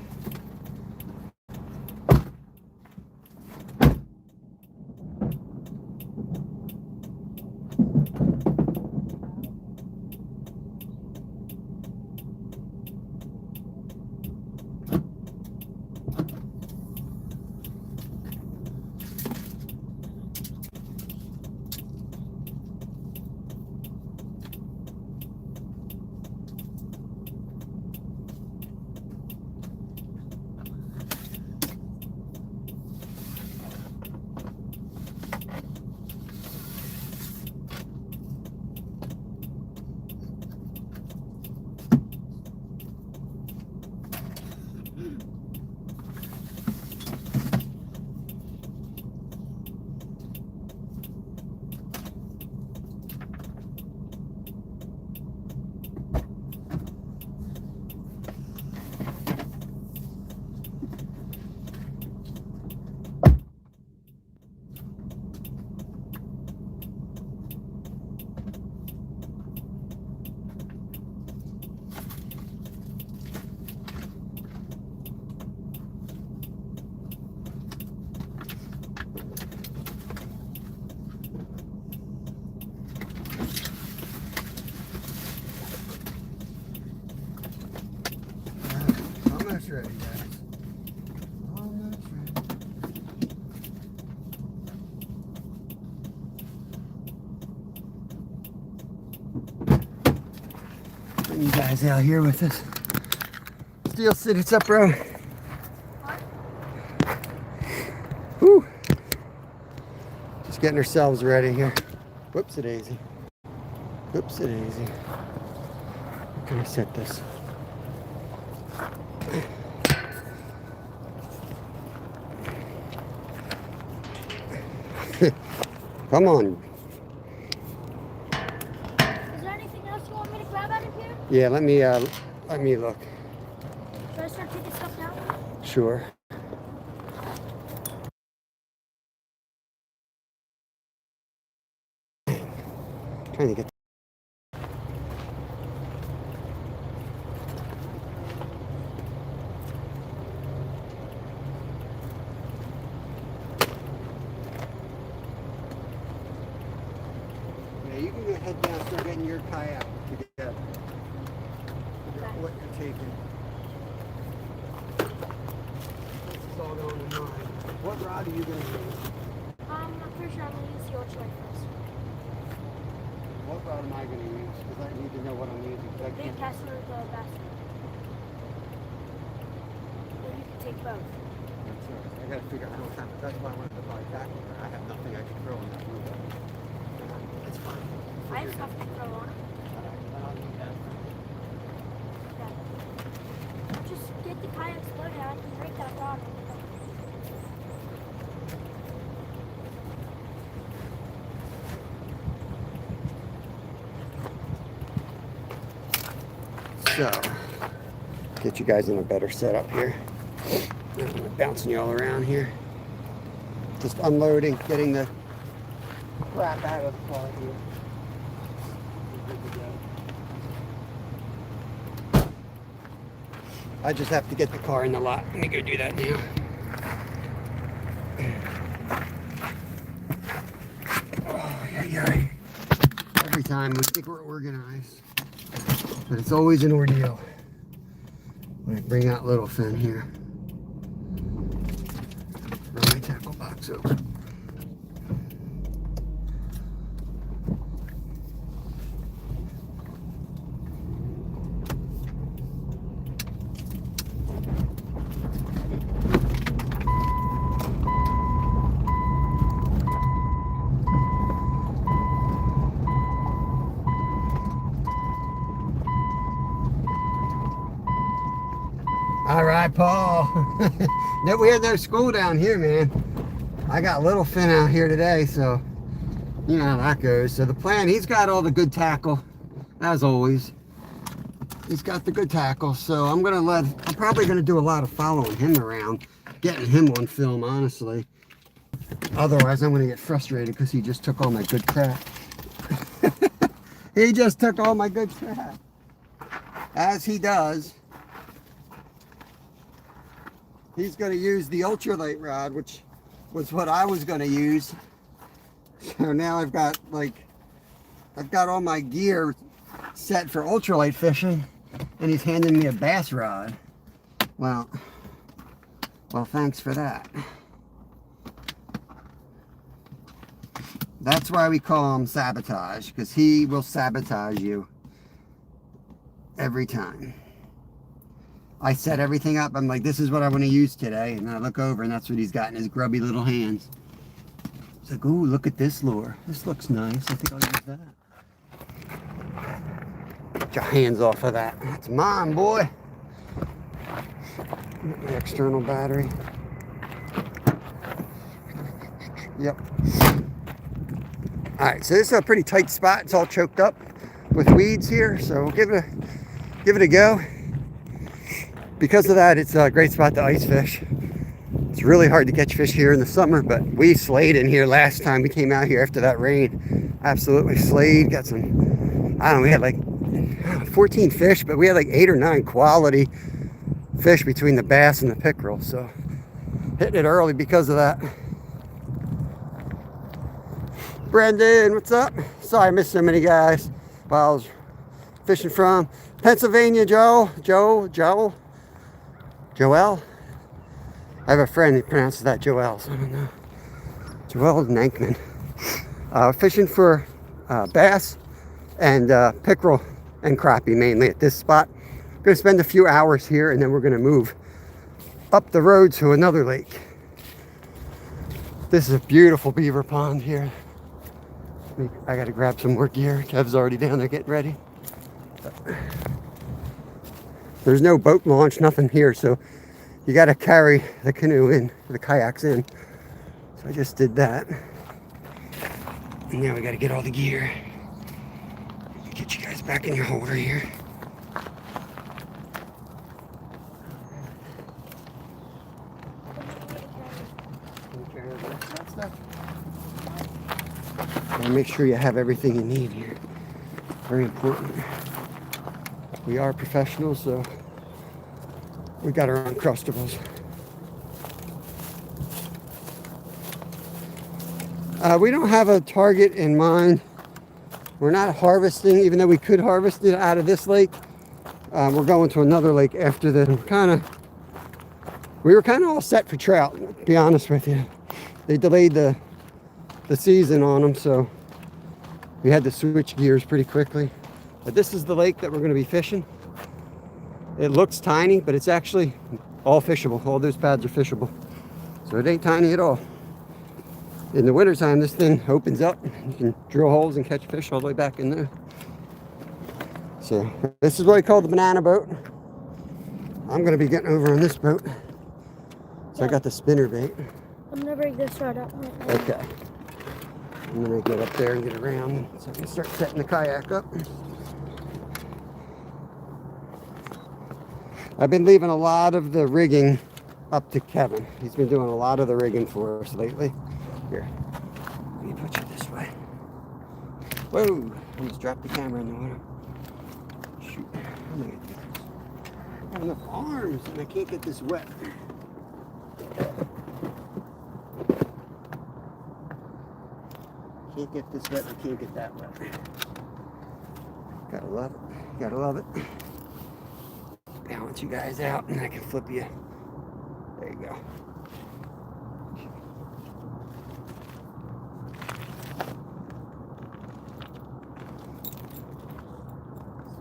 Almost ready, guys. Almost ready. Bring you guys out here with us. Steel City, it's up, bro. Whew. Just getting ourselves ready here. Whoops-a-daisy. Whoops-a-daisy. How can I set this? Come on. Is there anything else you want me to grab out of here? Yeah, let me look. Should I start taking stuff down? Sure. Trying to get. Yeah, you can go head down, start getting your kayak together. Figure out what you're taking. This is all going in mine. What rod are you going to use? I'm pretty sure I'm going to use the ultralight first. What rod am I going to use? Because I need to know what I'm using. I Big can't. cast or the basket. Or you can take both. That's right. I got to figure out. I don't have. That's why I wanted to buy a tackle. I have nothing I can throw in that blue bag. That's fine. I have stuff to throw on it. I don't need that. Yeah. Just get the kayak slow down and break that rod. So, get you guys in a better setup here. I'm bouncing you all around here. Just unloading, getting the crap out of the car here. I just have to get the car in the lot. Let me go do that now. Oh, yeah. Every time we think we're organized, but it's always an ordeal. When I bring out little Finn here. Throw my tackle box over. All right, Paul. No, we had no school down here, man. I got little Finn out here today, so you know how that goes. So the plan, he's got all the good tackle, as always. He's got the good tackle, so I'm probably gonna do a lot of following him around, getting him on film, honestly. Otherwise, I'm gonna get frustrated because he just took all my good crap. He just took all my good crap, as he does. He's going to use the ultralight rod, which was what I was going to use. So now I've got all my gear set for ultralight fishing, and he's handing me a bass rod. Well, thanks for that. That's why we call him sabotage, because he will sabotage you every time. I set everything up. I'm like, this is what I want to use today. And I look over, and that's what he's got in his grubby little hands. It's like, ooh, look at this lure. This looks nice. I think I'll use that. Get your hands off of that. That's mine, boy. Get my external battery. Yep. All right, so this is a pretty tight spot. It's all choked up with weeds here. So we'll give it a go. Because of that, it's a great spot to ice fish. It's really hard to catch fish here in the summer, but we slayed in here last time we came out here after that rain. Absolutely slayed. Got some, I don't know, we had like 14 fish, but we had like 8 or 9 quality fish between the bass and the pickerel. So hitting it early because of that. Brendan, what's up? Sorry I missed so many guys while I was fishing from Pennsylvania. Joel. I have a friend who pronounces that Joel, so I don't know. Joel Nankman. Fishing for bass and pickerel and crappie mainly at this spot. I'm going to spend a few hours here, and then we're going to move up the road to another lake. This is a beautiful beaver pond here. I got to grab some more gear. Kev's already down there getting ready. There's no boat launch, nothing here, so you got to carry the canoe in, the kayaks in. So I just did that. And now we got to get all the gear. Get you guys back in your holder here. And make sure you have everything you need here. Very important. We are professionals, so we got our Uncrustables. We don't have a target in mind We're not harvesting, even though we could harvest it out of this lake. We're going to another lake after the we were kind of all set for trout, to be honest with you. They delayed the season on them, so we had to switch gears pretty quickly. But this is the lake that we're going to be fishing. It looks tiny, but it's actually all fishable. All those pads are fishable. So it ain't tiny at all. In the wintertime, this thing opens up. You can drill holes and catch fish all the way back in there. So this is what we call the banana boat. I'm going to be getting over on this boat. So I got the spinner bait. I'm gonna bring this rod up right now. Okay. I'm going to get up there and get around so I can start setting the kayak up. I've been leaving a lot of the rigging up to Kevin. He's been doing a lot of the rigging for us lately. Here, let me put you this way. Whoa, I just dropped the camera in the water. Shoot, how am I gonna do this? I have enough arms and I can't get this wet. Can't get this wet, I can't get that wet. Gotta love it, gotta love it. Balance you guys out and I can flip you. There you go.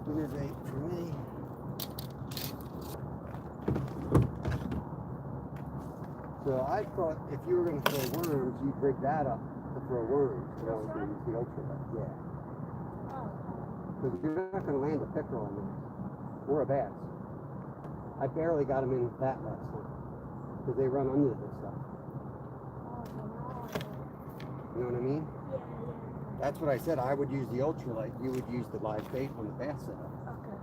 Spinner bait for me. So I thought if you were going to throw worms, you'd rig that up to throw worms. You know, you use the ultralight. Yeah. Because you're not going to land a pickerel on this. Or a bass. I barely got them in that last time. Because they run under this stuff. You know what I mean? Yeah. That's what I said. I would use the ultralight. You would use the live bait on the bass setup. Okay.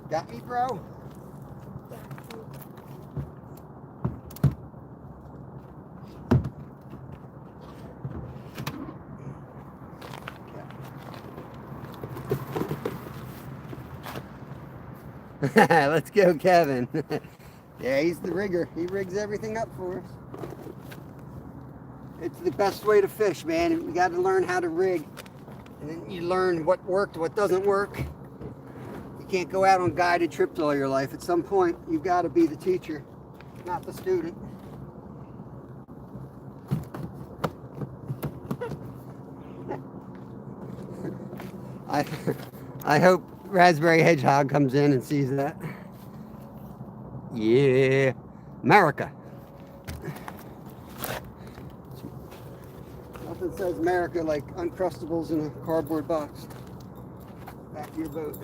Got me, bro? Let's go, Kevin. Yeah, he's the rigger. He rigs everything up for us. It's the best way to fish, man. You got to learn how to rig. And then you learn what worked, what doesn't work. You can't go out on guided trips all your life. At some point, you've got to be the teacher, not the student. I hope Raspberry Hedgehog comes in and sees that. Yeah, America. Nothing says America like Uncrustables in a cardboard box. Back to your boat.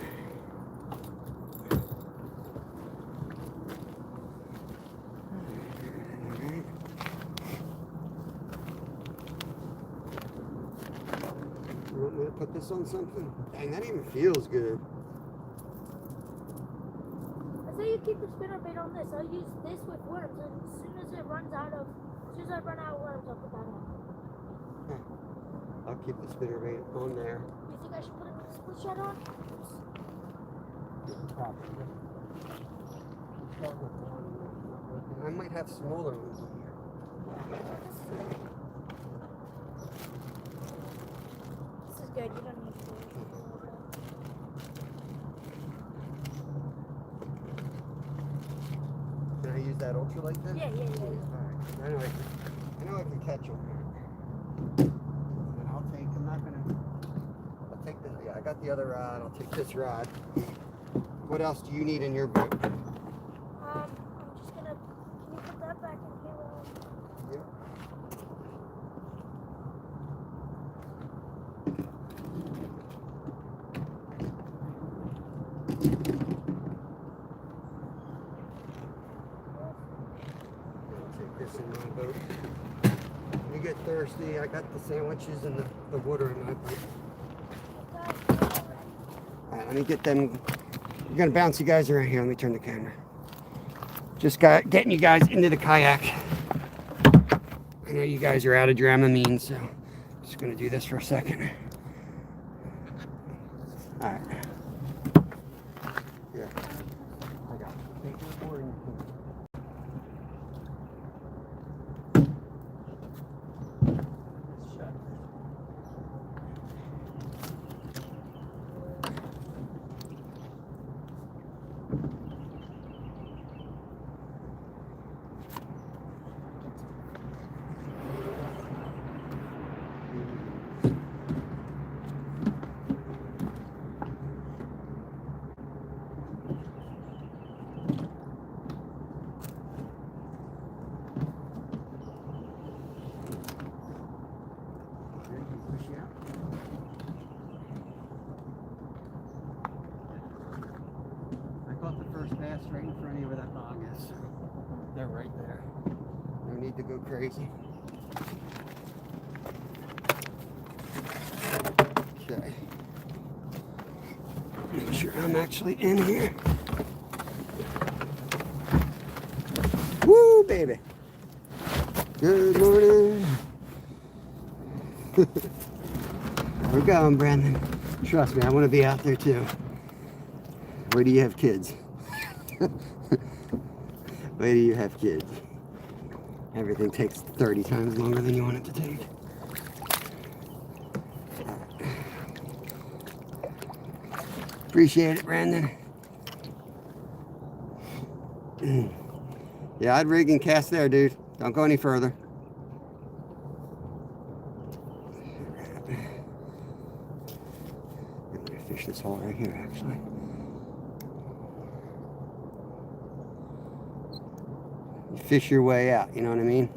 You want me to put this on something? Dang, that even feels good. I say you keep the spinner bait on this. I'll use this with worms, and as soon as I run out of worms, I'll put that on. I'll keep the spinner bait on there. You think I should put a split shot on? Probably. Start with one. I might have smaller ones in here. This is good. You don't need to. Can I use that ultralight then? Yeah. Alright. I know I can catch them. I'll take the, yeah, I got the other rod. I'll take this rod. What else do you need in your boat? I'm just gonna, can you put that back in here? Yep. I'll take this in my boat. When you get thirsty, I got the sandwiches and the water in my boat. Alright, let me get them. I'm gonna bounce you guys around here. Let me turn the camera. Just getting you guys into the kayak. I know you guys are out of Dramamine, so I'm just gonna do this for a second. Alright. Here. I got it. Take your board and is. They're right there. No need to go crazy. Okay. Make sure I'm actually in here. Woo, baby. Good morning. We're going, Brandon. Trust me, I want to be out there too. Where do you have kids? Where do you have kids? Everything takes 30 times longer than you want it to take. Appreciate it, Brandon. Yeah, I'd rig and cast there, dude. Don't go any further. I'm gonna fish this hole right here, actually. You fish your way out, you know what I mean?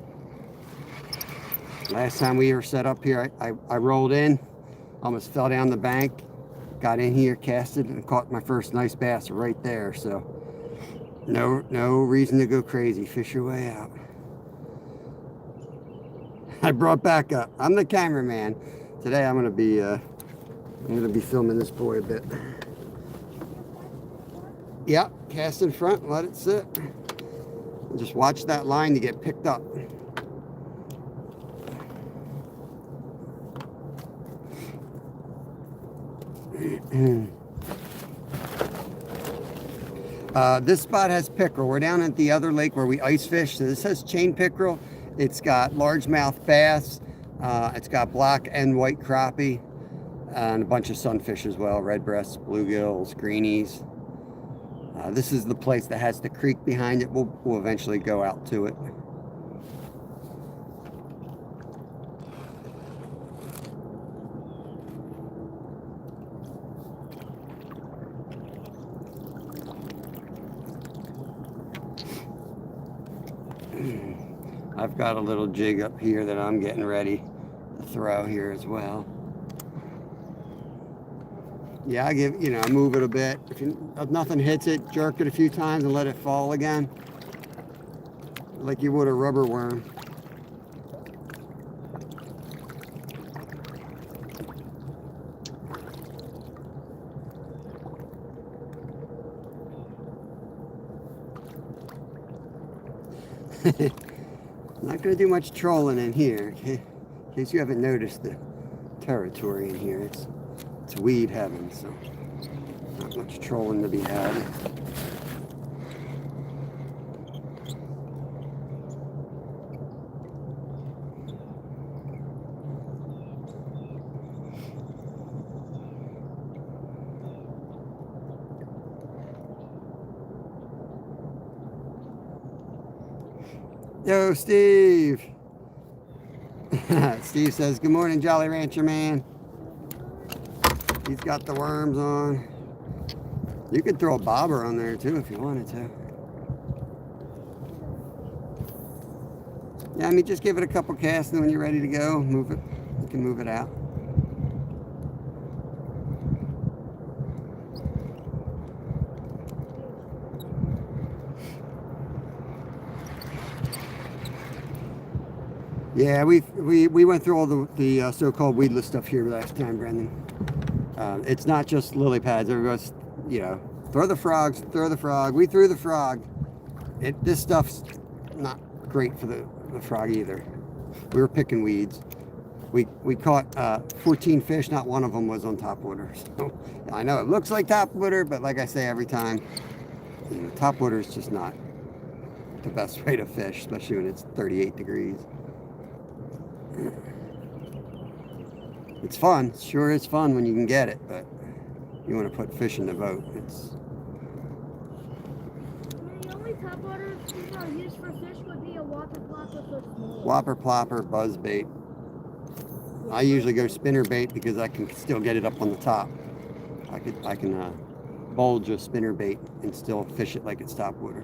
Last time we were set up here, I rolled in, almost fell down the bank, got in here, casted, and caught my first nice bass right there. So no reason to go crazy. Fish your way out. I brought back up. I'm the cameraman. Today I'm gonna be filming this boy a bit. Yep, cast in front, let it sit. And just watch that line to get picked up. This spot has pickerel. We're down at the other lake where we ice fish. So this has chain pickerel. It's got largemouth bass. It's got black and white crappie, and a bunch of sunfish as well. Red breasts, bluegills, greenies. This is the place that has the creek behind it. We'll eventually go out to it. I've got a little jig up here that I'm getting ready to throw here as well. Yeah, I give, move it a bit. If nothing hits it, jerk it a few times and let it fall again. Like you would a rubber worm. I'm not going to do much trolling in here, okay? In case you haven't noticed the territory in here. It's weed heaven, so not much trolling to be had. Yo, Steve. Steve says, good morning, Jolly Rancher man. He's got the worms on. You could throw a bobber on there too if you wanted to. Yeah, I mean, just give it a couple casts, and when you're ready to go, move it. You can move it out. Yeah, we went through all the so-called weedless stuff here last time, Brandon. It's not just lily pads. Everybody's, throw the frogs, throw the frog. We threw the frog. This stuff's not great for the frog either. We were picking weeds. We caught 14 fish. Not one of them was on topwater. So I know it looks like topwater, but like I say every time, topwater is just not the best way to fish, especially when it's 38 degrees. It's fun. Sure is fun when you can get it, but you want to put fish in the boat. The only topwater used for fish would be a whopper plopper for small. Whopper plopper, buzz bait. I usually go spinner bait because I can still get it up on the top. I can bulge a spinner bait and still fish it like it's topwater.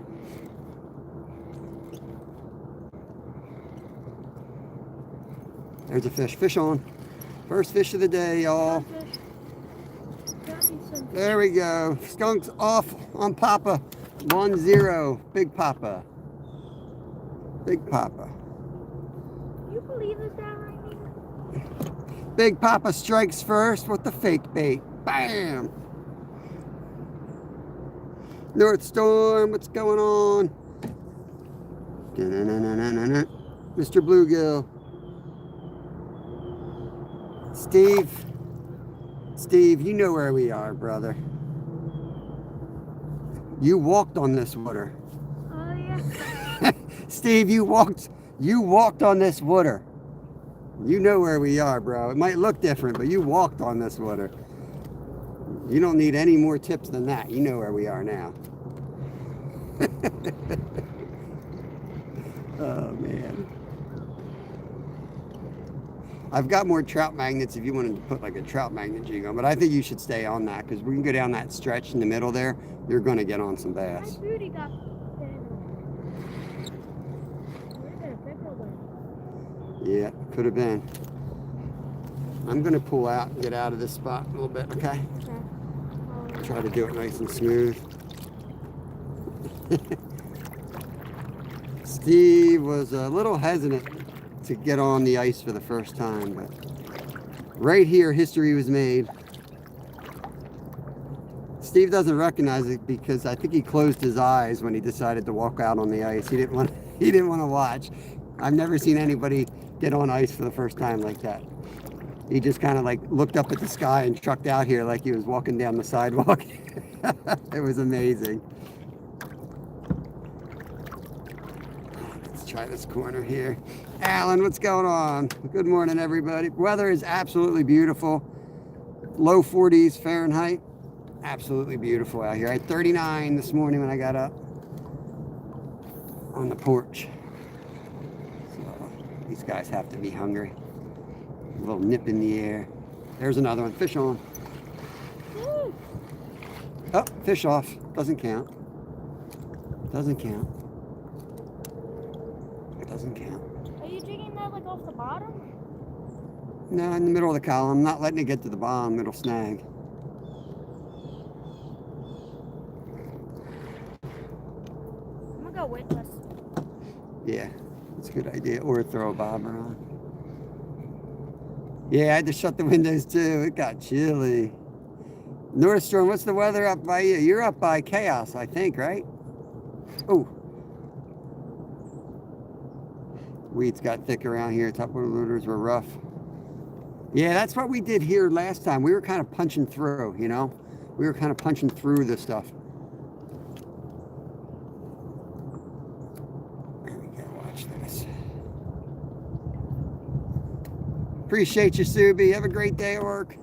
There's a fish. Fish on. First fish of the day, y'all. There we go. Skunk's off on Papa. 1-0. Big Papa. Big Papa. You believe this guy right here? Big Papa strikes first with the fake bait. Bam! North Storm, what's going on? Da-na-na-na-na-na. Mr. Bluegill. Steve, you know where we are, brother. You walked on this water. Oh yeah. Steve, you walked on this water. You know where we are, bro. It might look different, but you walked on this water. You don't need any more tips than that. You know where we are now. Oh, man. I've got more trout magnets if you wanted to put like a trout magnet jig on, but I think you should stay on that because we can go down that stretch in the middle there. You're going to get on some bass. My booty got Yeah, could have been. I'm going to pull out and get out of this spot a little bit, okay? Try to do it nice and smooth. Steve was a little hesitant to get on the ice for the first time, but right here, history was made. Steve doesn't recognize it because I think he closed his eyes when he decided to walk out on the ice. He didn't want to watch. I've never seen anybody get on ice for the first time like that. He just kind of like looked up at the sky and trucked out here like he was walking down the sidewalk. It was amazing. Let's try this corner here. Alan, what's going on? Good morning, everybody. Weather is absolutely beautiful. Low 40s Fahrenheit. Absolutely beautiful out here. I had 39 this morning when I got up on the porch. So these guys have to be hungry. A little nip in the air. There's another one. Fish on. Oh, fish off. Doesn't count. Doesn't count. Doesn't count. Are you jigging that like off the bottom? No, in the middle of the column. I'm not letting it get to the bottom. It'll snag. I'm gonna go weightless. Yeah, that's a good idea. Or throw a bobber on. Yeah, I had to shut the windows too. It got chilly. North Storm, what's the weather up by you? You're up by Chaos, I think, right? Oh. Weeds got thick around here. Top water loaders were rough. Yeah, that's what we did here last time. We were kind of punching through, you know? We were kind of punching through this stuff. There we go. Watch this. Appreciate you, Subi. Have a great day at work.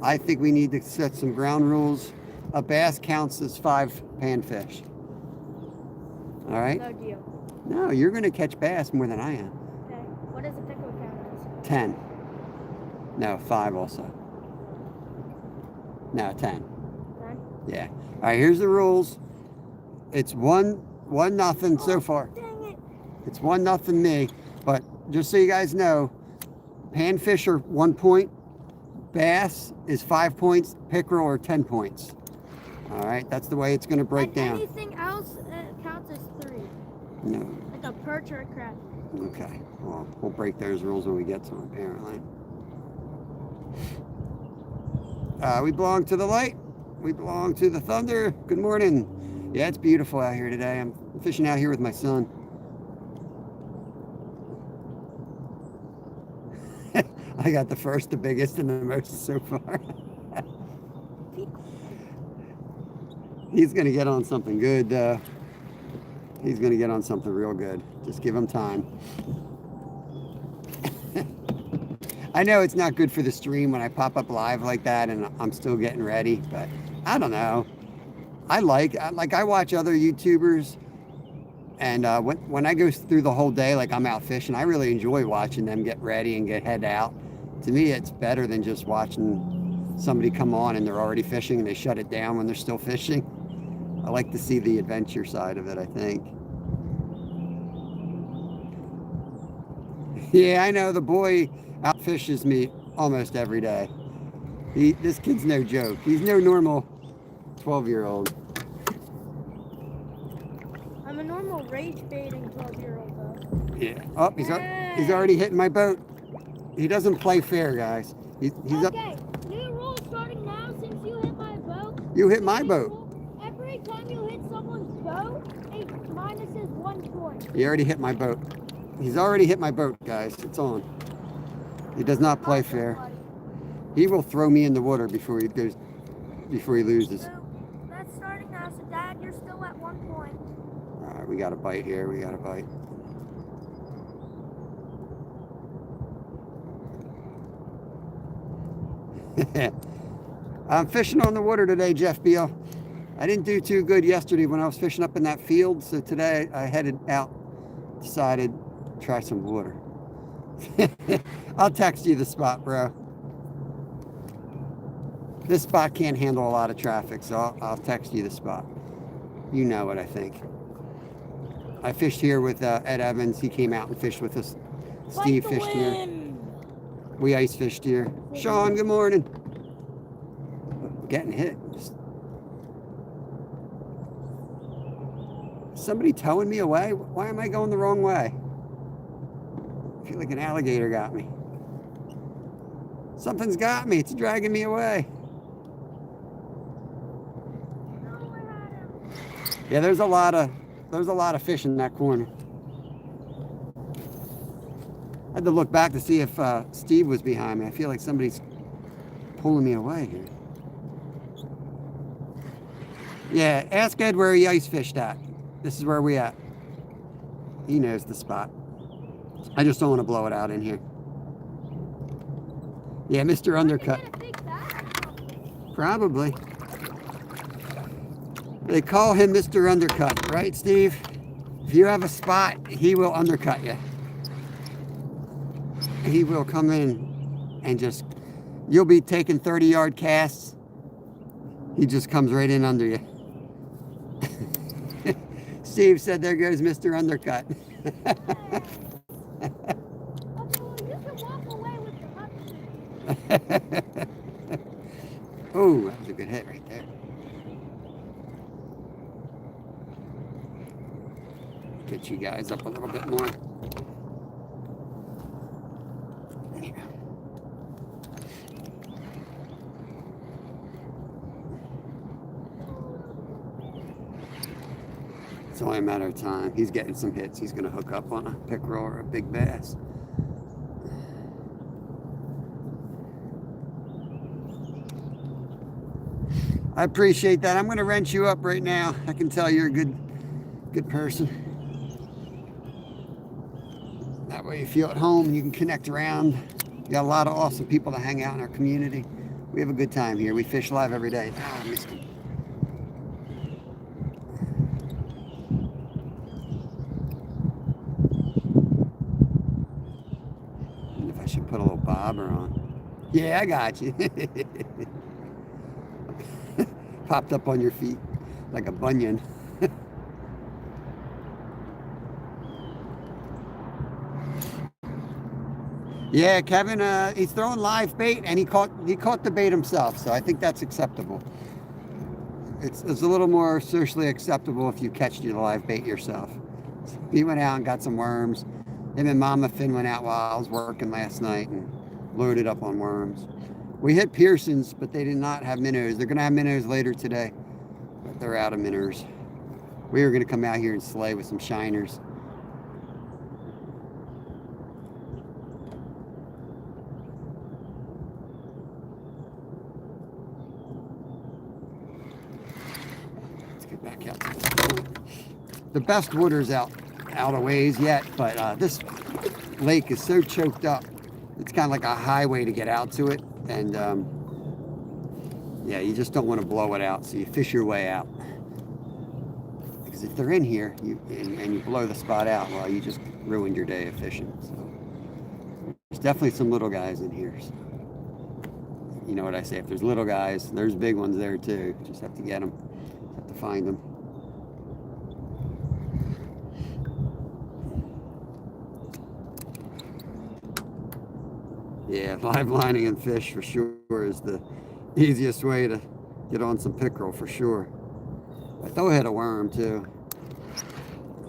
I think we need to set some ground rules. A bass counts as 5 panfish. All right? No deal. No, you're going to catch bass more than I am. Okay. What does a pickle count as? 10. No, 5 also. No, 10. 10? Yeah. All right, here's the rules. It's 1-0 so far. Dang it. It's 1-0 me. But just so you guys know, panfish are 1 point. Bass is 5 points. Pickerel are 10 points. All right, that's the way it's going to break down. Anything else counts as 3. No. Like a perch or a crab. Okay. Well, we'll break those rules when we get to them, apparently. We belong to the light. We belong to the thunder. Good morning. Yeah, it's beautiful out here today. I'm fishing out here with my son. I got the first, the biggest, and the most so far. He's going to get on something good. He's going to get on something real good. Just give him time. I know it's not good for the stream when I pop up live like that and I'm still getting ready, but I don't know. I watch other YouTubers, and when I go through the whole day, like I'm out fishing, I really enjoy watching them get ready and head out. To me, it's better than just watching somebody come on and they're already fishing and they shut it down when they're still fishing. I like to see the adventure side of it, I think. Yeah, I know the boy outfishes me almost every day. This kid's no joke. He's no normal 12-year-old. I'm a normal rage baiting 12-year-old though. Yeah. Oh, he's already hitting my boat. He doesn't play fair, guys. He's okay, new rule starting now since you hit my boat. You hit my boat. Every time you hit someone's boat, it minuses 1 point. He already hit my boat. He's already hit my boat, guys. It's on. He does not play fair. He will throw me in the water before he loses. So, that's starting now. So, Dad, you're still at 1 point. All right, we got a bite here. We got a bite. I'm fishing on the water today, Jeff Beal. I didn't do too good yesterday when I was fishing up in that field, so today I headed out, decided to try some water. I'll text you the spot, bro. This spot can't handle a lot of traffic, so I'll text you the spot. You know what I think. I fished here with Ed Evans. He came out and fished with us. Steve fished here. We ice fished here. Sean, good morning. Getting hit. Somebody towing me away? Why am I going the wrong way? I feel like an alligator got me. Something's got me. It's dragging me away. Yeah, there's a lot of fish in that corner. I had to look back to see if Steve was behind me. I feel like somebody's pulling me away here. Yeah, ask Ed where he ice fished at. This is where we at. He knows the spot. I just don't want to blow it out in here. Yeah, Mr. Undercut. Probably. They call him Mr. Undercut, right, Steve? If you have a spot, he will undercut you. He will come in and just, you'll be taking 30-yard casts. He just comes right in under you. Steve said, there goes Mr. Undercut. Oh, that was a good hit right there. Get you guys up a little bit more. There you go. It's only a matter of time. He's getting some hits. He's going to hook up on a pickerel or a big bass. I appreciate that. I'm going to wrench you up right now. I can tell you're a good person. That way you feel at home. You can connect around. You got a lot of awesome people that hang out in our community. We have a good time here. We fish live every day. Ah, I missed him. If I should put a little bobber on. Yeah, I got you. Popped up on your feet like a bunion. Yeah, Kevin, he's throwing live bait, and he caught the bait himself, so I think that's acceptable. It's a little more socially acceptable if you catch the live bait yourself. He went out and got some worms. Him and Mama Finn went out while I was working last night and loaded up on worms. We hit Pearsons, but they did not have minnows. They're going to have minnows later today, but they're out of minnows. We were going to come out here and slay with some shiners. Let's get back out to this point. The best water's out a ways yet, but this lake is so choked up. It's kind of like a highway to get out to it. And yeah, you just don't want to blow it out, so you fish your way out. Because if they're in here and you blow the spot out, well, you just ruined your day of fishing. So there's definitely some little guys in here. So, you know what I say, if there's little guys, there's big ones there too. Just have to get them, have to find them. Yeah, live lining and fish for sure is the easiest way to get on some pickerel for sure. I thought I hit a worm too.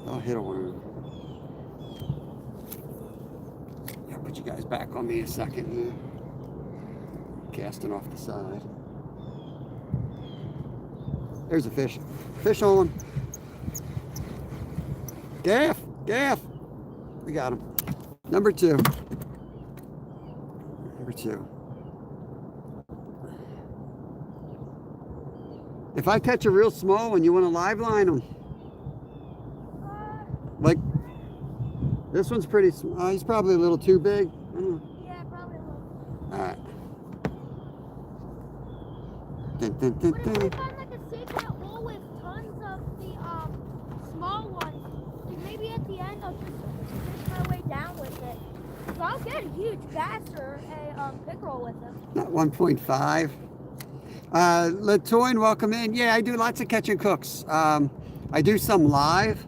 I'll hit a worm. Yeah, put you guys back on me a second here. Casting off the side. There's a fish. Fish on. Gaff! Gaff! We got him. Number 2. Number 2. If I catch a real small one, you want to live line them? Like, this one's pretty small. He's probably a little too big. Yeah, probably a little. Alright. What if we find like a secret hole with tons of the small ones? And maybe at the end I'll just fish my way down with it. So I'll get a huge bass or a pickerel with them. Not 1.5. Latoin, welcome in. Yeah, I do lots of catch and cooks. I do some live.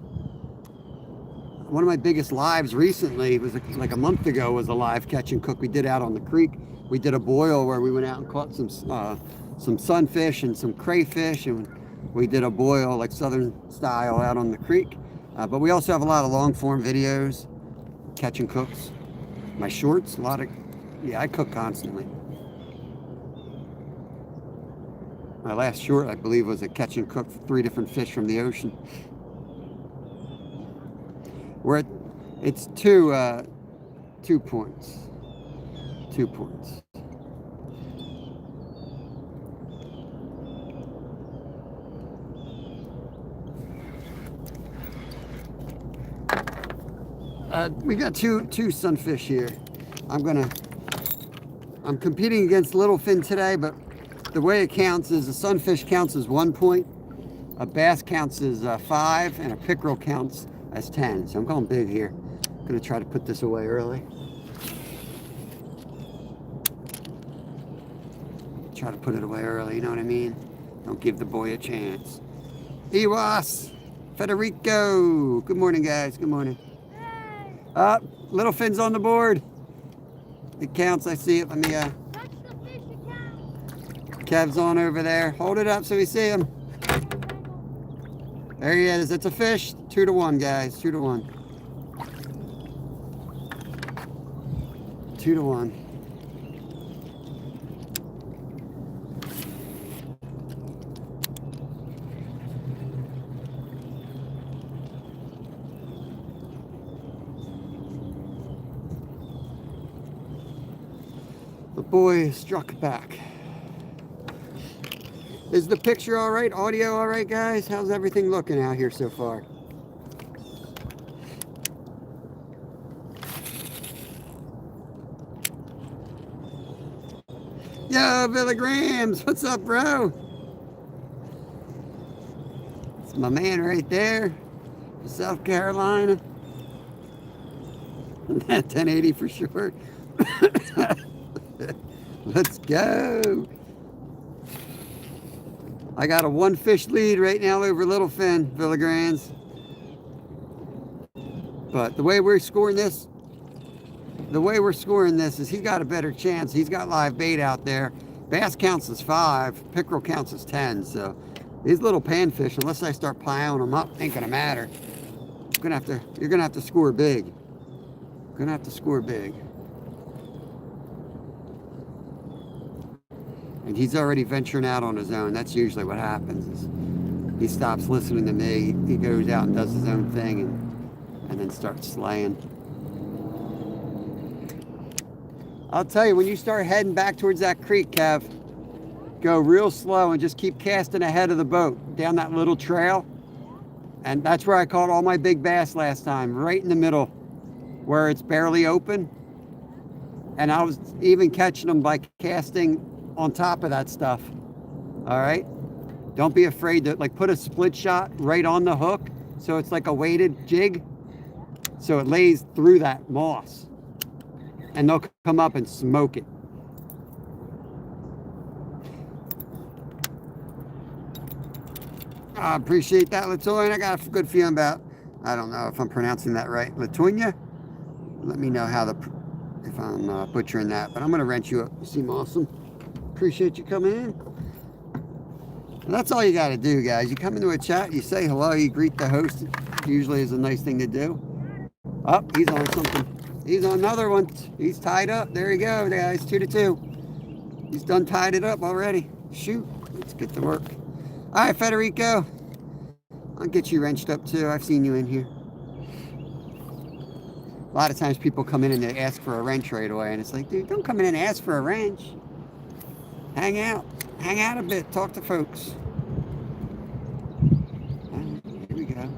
One of my biggest lives recently was like a month ago was a live catch and cook we did out on the creek. We did a boil where we went out and caught some sunfish and some crayfish, and we did a boil like southern style out on the creek. But we also have a lot of long form videos, catch and cooks. My shorts, I cook constantly. My last short, I believe, was a catch and cook for 3 different fish from the ocean. It's 2 points. 2 points. We got two sunfish here. I'm competing against little fin today, but the way it counts is a sunfish counts as 1 point, a bass counts as 5, and a pickerel counts as 10. So I'm going big here. I'm gonna try to put this away early. Try to put it away early, you know what I mean? Don't give the boy a chance. Iwas, Federico. Good morning, guys. Good morning. Little fin's on the board. It counts. I see it. Let me. Touch the fish account. Kev's on over there. Hold it up so we see him. There he is. It's a fish. 2 to 1, guys. 2 to 1. 2 to 1. The boy struck back. Is the picture all right? Audio all right, guys? How's everything looking out here so far? Yo, Billy Grams, what's up, bro? It's my man right there, South Carolina. 1080 for sure. Let's go. I got a 1 fish lead right now over Littlefin, Villigrands. But the way we're scoring this is he's got a better chance. He's got live bait out there. Bass counts as 5, pickerel counts as 10. So these little panfish, unless I start piling them up, ain't gonna matter. You're gonna have to score big. Gonna have to score big. And he's already venturing out on his own. That's usually what happens. Is he stops listening to me. He goes out and does his own thing, and then starts slaying. I'll tell you, when you start heading back towards that creek, Kev, go real slow and just keep casting ahead of the boat down that little trail. And that's where I caught all my big bass last time, right in the middle where it's barely open. And I was even catching them by casting on top of that stuff. All right, don't be afraid to put a split shot right on the hook so it's like a weighted jig, so it lays through that moss and they'll come up and smoke it. I appreciate that, Latoya. I got a good feeling about, I don't know if I'm pronouncing that right, Latoya. Let me know how if I'm butchering that, but I'm gonna wrench you up. You seem awesome. Appreciate you coming in. And that's all you got to do, guys. You come into a chat, you say hello, you greet the host. Usually is a nice thing to do. Oh, he's on something. He's on another one. He's tied up. There you go, guys. 2-2. He's done tied it up already. Shoot. Let's get to work. All right, Federico. I'll get you wrenched up too. I've seen you in here. A lot of times people come in and they ask for a wrench right away, and it's like, dude, don't come in and ask for a wrench. Hang out. Hang out a bit. Talk to folks. Here we go.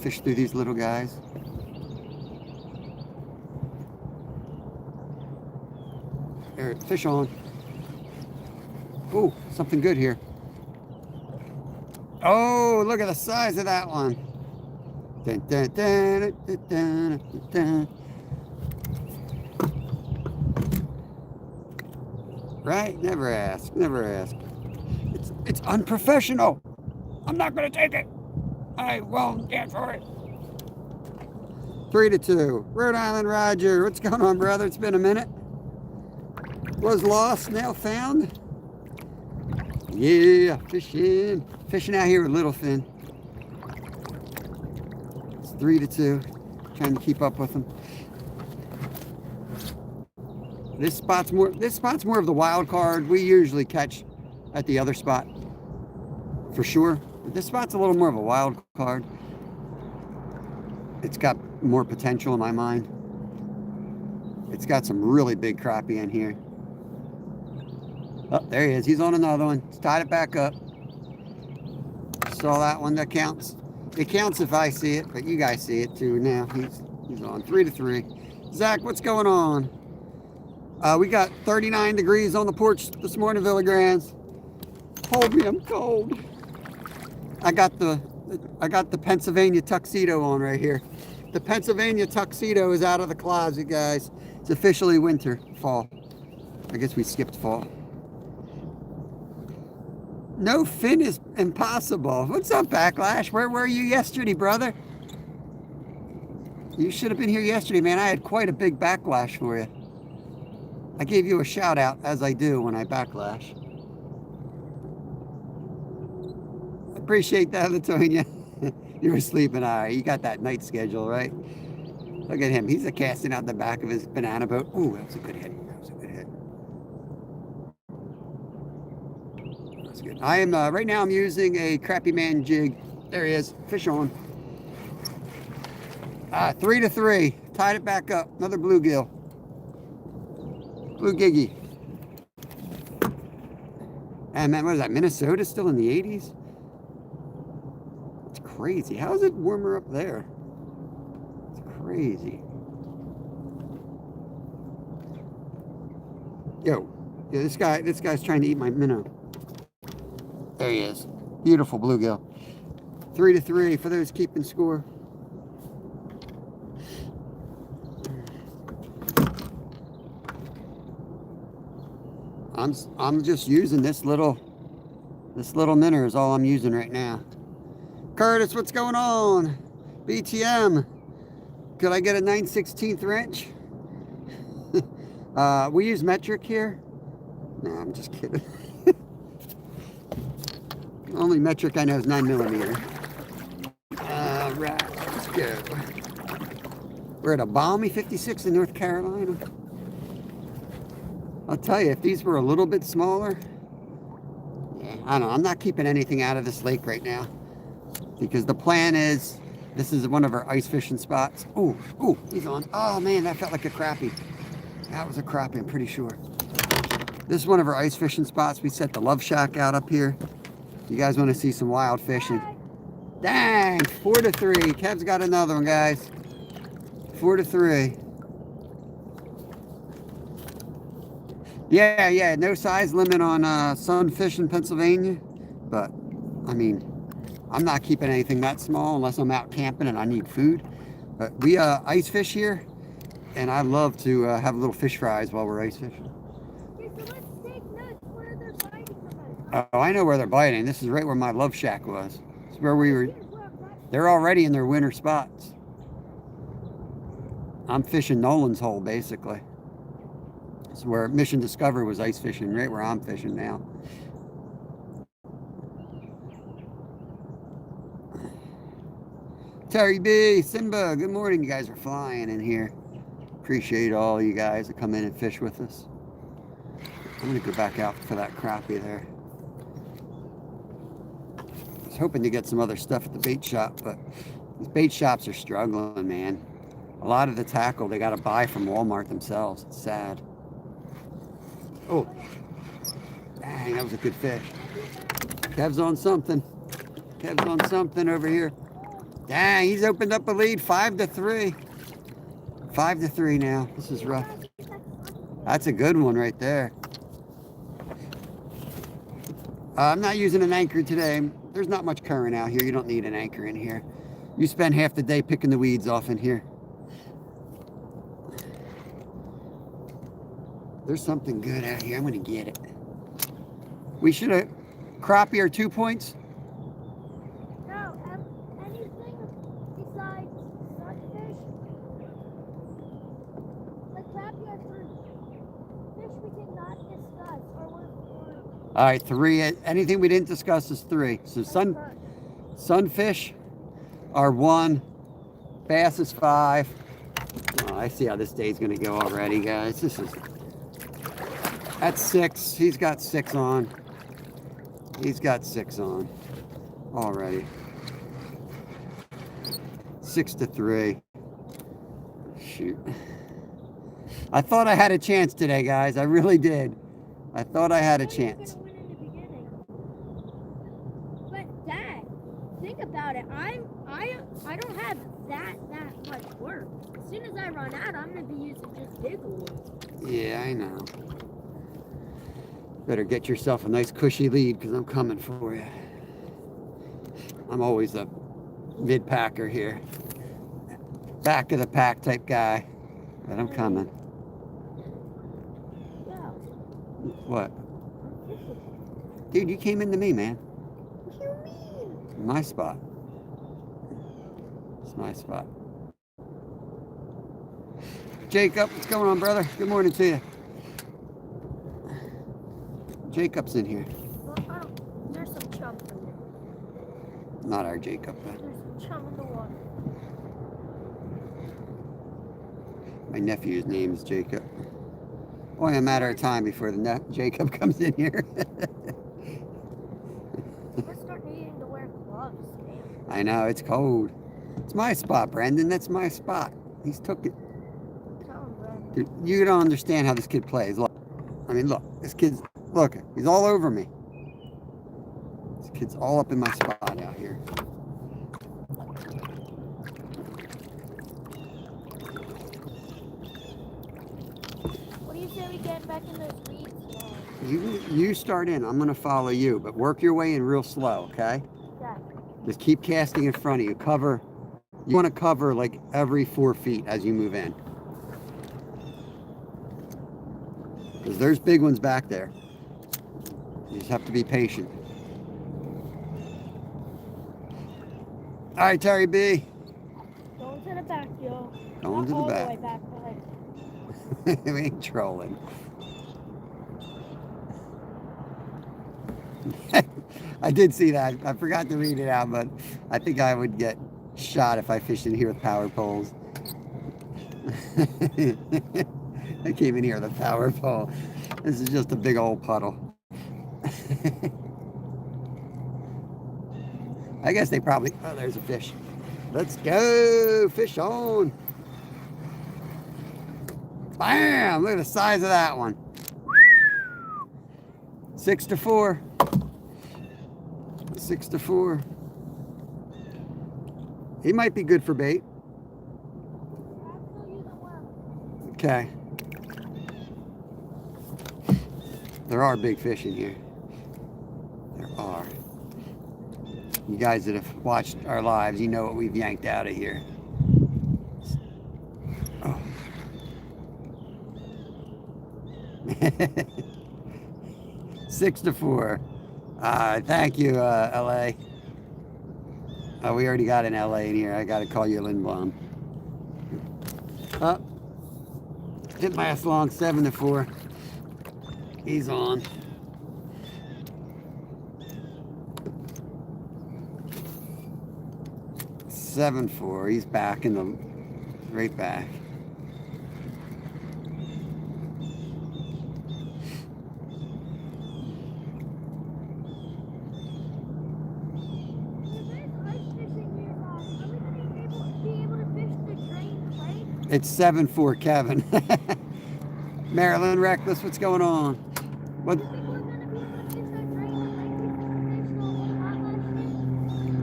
Fish through these little guys. There, fish on. Ooh, something good here. Oh, look at the size of that one. Dun, dun, dun, dun, dun, dun, dun. Right? Never ask. Never ask. It's unprofessional. I'm not going to take it. I won't get for it. 3-2. Rhode Island Roger. What's going on, brother? It's been a minute. Was lost, now found. Yeah, fishing. Fishing out here with little fin. It's 3-2. Trying to keep up with them. This spot's more of the wild card. We usually catch at the other spot for sure. But this spot's a little more of a wild card. It's got more potential in my mind. It's got some really big crappie in here. Oh, there he is. He's on another one. He's tied it back up. Saw that one. That counts. It counts if I see it, but you guys see it too now. He's on 3-3. Zach, what's going on? We got 39 degrees on the porch this morning, Villagrands. Hold me, I'm cold. I got the Pennsylvania tuxedo on right here. The Pennsylvania tuxedo is out of the closet, guys. It's officially winter, fall. I guess we skipped fall. No fin is impossible. What's up, Backlash? Where were you yesterday, brother? You should have been here yesterday, man. I had quite a big backlash for you. I gave you a shout out, as I do when I backlash. Appreciate that, Latonia. You were sleeping, all right. You got that night schedule, right? Look at him. He's casting out the back of his banana boat. Ooh, that was a good hit. That was a good hit. That's good. I am, right now I'm using a Crappie Man jig. There he is. Fish on. 3-3. Tied it back up. Another bluegill. Blue Giggy. And man, what is that? Minnesota still in the 80s? It's crazy. How is it warmer up there? It's crazy. Yo, this guy's trying to eat my minnow. There he is. Beautiful bluegill. 3-3 for those keeping score. I'm just using this little minnow is all I'm using right now. Curtis, what's going on? BTM. Could I get a 9/16 wrench? We use metric here. No, I'm just kidding. Only metric I know is 9mm. All right, let's go. We're at a balmy 56 in North Carolina. I'll tell you, if these were a little bit smaller, yeah, I don't know. I'm not keeping anything out of this lake right now because the plan is, this is one of our ice fishing spots. Ooh, he's on. Oh man, that felt like a crappie. That was a crappie, I'm pretty sure. This is one of our ice fishing spots. We set the Love Shack out up here. You guys want to see some wild fishing? Dang, 4-3. Kev's got another one, guys. 4-3. Yeah, no size limit on sunfish in Pennsylvania, but I mean, I'm not keeping anything that small unless I'm out camping and I need food. But we ice fish here, and I love to have little fish fries while we're ice fishing. Okay, so let's take notes where they're biting from. Oh, I know where they're biting. This is right where my Love Shack was. It's where we were. They're already in their winter spots. I'm fishing Nolan's hole, basically. It's where Mission Discovery was ice fishing, right where I'm fishing now. Terry B, Simba, good morning. You guys are flying in here. Appreciate all you guys that come in and fish with us. I'm gonna go back out for that crappie there. I was hoping to get some other stuff at the bait shop, but these bait shops are struggling, man. A lot of the tackle they gotta buy from Walmart themselves. It's sad. Oh, dang, that was a good fish. Kev's on something. Kev's on something over here. Dang, he's opened up a lead, 5-3. 5-3 now. This is rough. That's a good one right there. I'm not using an anchor today. There's not much current out here. You don't need an anchor in here. You spend half the day picking the weeds off in here. There's something good out here. I'm going to get it. We should have... Crappie or 2 points? No, anything besides sunfish? Like crappie or fruit? Fish we did not discuss, or we're All right, 3. Anything we didn't discuss is 3. So sunfish are 1. Bass is 5. Oh, I see how this day's going to go already, guys. That's 6. He's got 6 on. He's got 6 on already. 6-3. Shoot. I thought I had a chance today, guys. I really did. I thought I had a chance. But Dad, think about it. I don't have that much work. As soon as I run out, I'm gonna be using just big ones. Yeah, I know. Better get yourself a nice cushy lead because I'm coming for you. I'm always a mid-packer here. Back of the pack type guy. But I'm coming. Yeah. What? Dude, you came into me, man. What do you mean? My spot. It's my spot. Jacob, what's going on, brother? Good morning to you. Jacob's in here. Well, there's some chum in there. Not our Jacob, but There's some chum in the water. my nephew's name is Jacob. Only a matter of time before the Jacob comes in here. We're starting needing to wear gloves, man. I know, it's cold. It's my spot, Brendan. That's my spot. He's took it. Tell him, Brad. Dude, you don't understand how this kid plays. Look. I mean, look. This kid's... Look, he's all over me. This kid's all up in my spot out here. What do you say we get back in those weeds now? You start in. I'm going to follow you, but work your way in real slow, okay? Yeah. Just keep casting in front of you. Cover. You want to cover like every 4 feet as you move in. Because there's big ones back there. You just have to be patient. All right, Terry B. Going to the back, yo. Going to the All back. the way back, but We ain't trolling. I did see that. I forgot to read it out, but I think I would get shot if I fished in here with power poles. I came in here with a power pole. This is just a big old puddle. I guess they probably... Oh, there's a fish. Let's go. Fish on. Bam! Look at the size of that one. 6-4. 6-4. He might be good for bait. Okay. There are big fish in here. There are. You guys that have watched our lives, you know what we've yanked out of here. Oh. 6-4. Thank you, LA. Oh, we already got an LA in here. I got to call you Lindblom. Oh, didn't last long, 7-4. He's on. Seven four. He's back in the right back. It's 7-4, Kevin. Maryland Reckless, what's going on? What?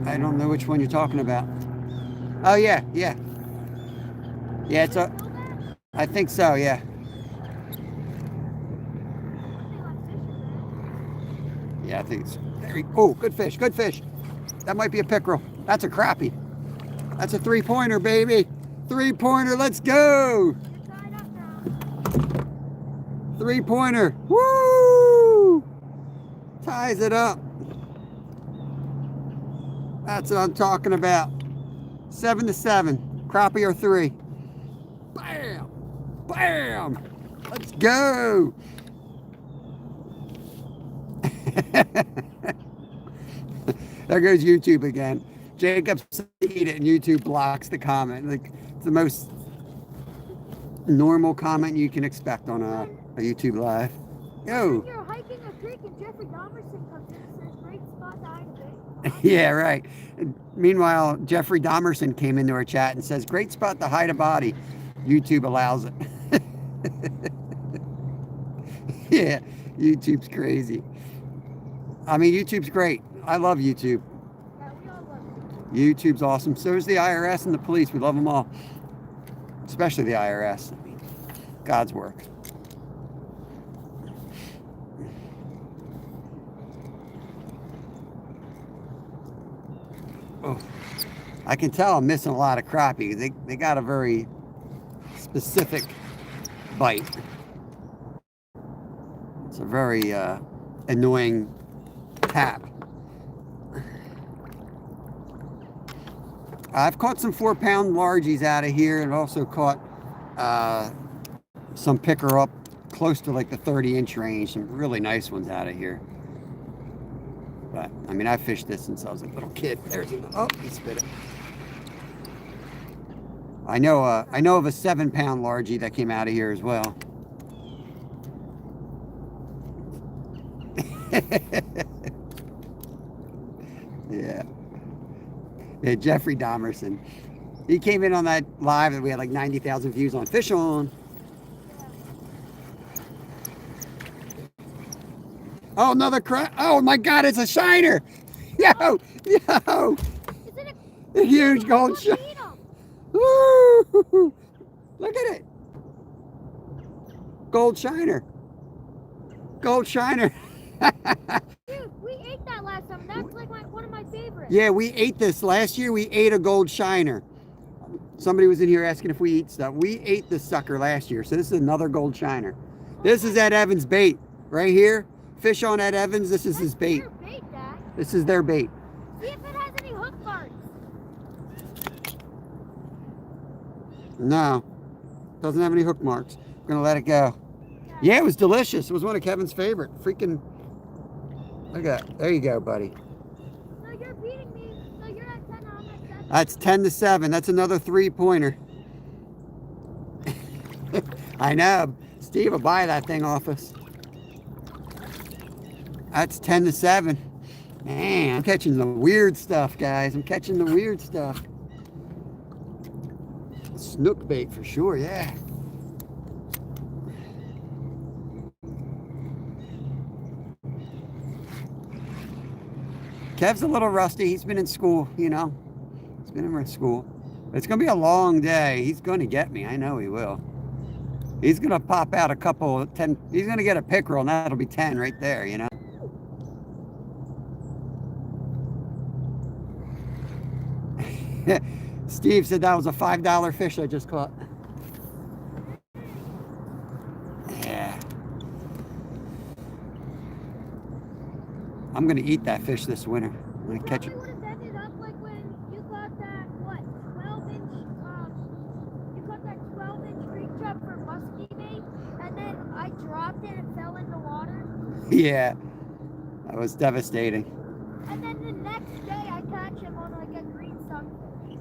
I don't know which one you're talking about. Oh yeah, yeah. Yeah, it's a. I think so, yeah. Yeah, I think it's. Oh, good fish, good fish. That might be a pickerel. That's a crappie. That's a 3-pointer, baby. 3-pointer, let's go. 3-pointer. Woo! Ties it up. That's what I'm talking about. 7-7. Crappie or 3. Bam! Bam! Let's go! There goes YouTube again. Jacob's eat it and YouTube blocks the comment. Like, it's the most normal comment you can expect on a YouTube live. Yo. You're hiking a creek and Jeffrey Dahmerson comes in and says, great spot to hide a fish. Yeah, right. Meanwhile, Jeffrey Dahmerson came into our chat and says, great spot to hide a body. YouTube allows it. Yeah, YouTube's crazy. I mean, YouTube's great. I love YouTube. Yeah, we all love it. YouTube's awesome. So is the IRS and the police. We love them all. Especially the IRS. I mean, God's work. Oh, I can tell I'm missing a lot of crappie. They got a very specific bite. It's a very annoying tap. I've caught some 4-pound largies out of here, and also caught some picker up close to like the 30-inch range. Some really nice ones out of here. But I mean, I fished this since I was a little kid. There's he spit it. I know of a 7-pound largie that came out of here as well. Yeah. Yeah, Jeffrey Dahmerson. He came in on that live that we had like 90,000 views on. Fish on. Oh, another crap. Oh my God, it's a shiner. Yo, yo. A huge gold shiner. Woo! Look at it. Gold shiner. Gold shiner. Dude, we ate that last time. That's like one of my favorites. Yeah, we ate this last year. We ate a gold shiner. Somebody was in here asking if we eat stuff. We ate this sucker last year. So this is another gold shiner. This is Ed Evans' bait right here. Fish on Ed Evans. This is his bait. Their bait, Dad. This is their bait. See if it has any hook marks. No, doesn't have any hook marks. I'm gonna let it go. Yeah, it was delicious. It was one of Kevin's favorite. Freaking, look at that. There you go, buddy. So you're beating me. So you're at 10, I'm at 7. That's 10-7. That's another 3-pointer. I know. Steve will buy that thing off us. That's 10-7. Man, I'm catching the weird stuff, guys. I'm catching the weird stuff. Snook bait for sure, yeah. Kev's a little rusty. He's been in school, you know. He's been in school. It's going to be a long day. He's going to get me. I know he will. He's going to pop out a couple of 10. He's going to get a pickerel, and that'll be 10 right there, you know. Steve said that was a $5 fish I just caught. Yeah. I'm going to eat that fish this winter. I'm going to catch it. Would have ended up like when you caught that, what, 12-inch, you caught that 12-inch I dropped it and fell in the water. Yeah, that was devastating. And then the next day I catch him on like a green sunfish.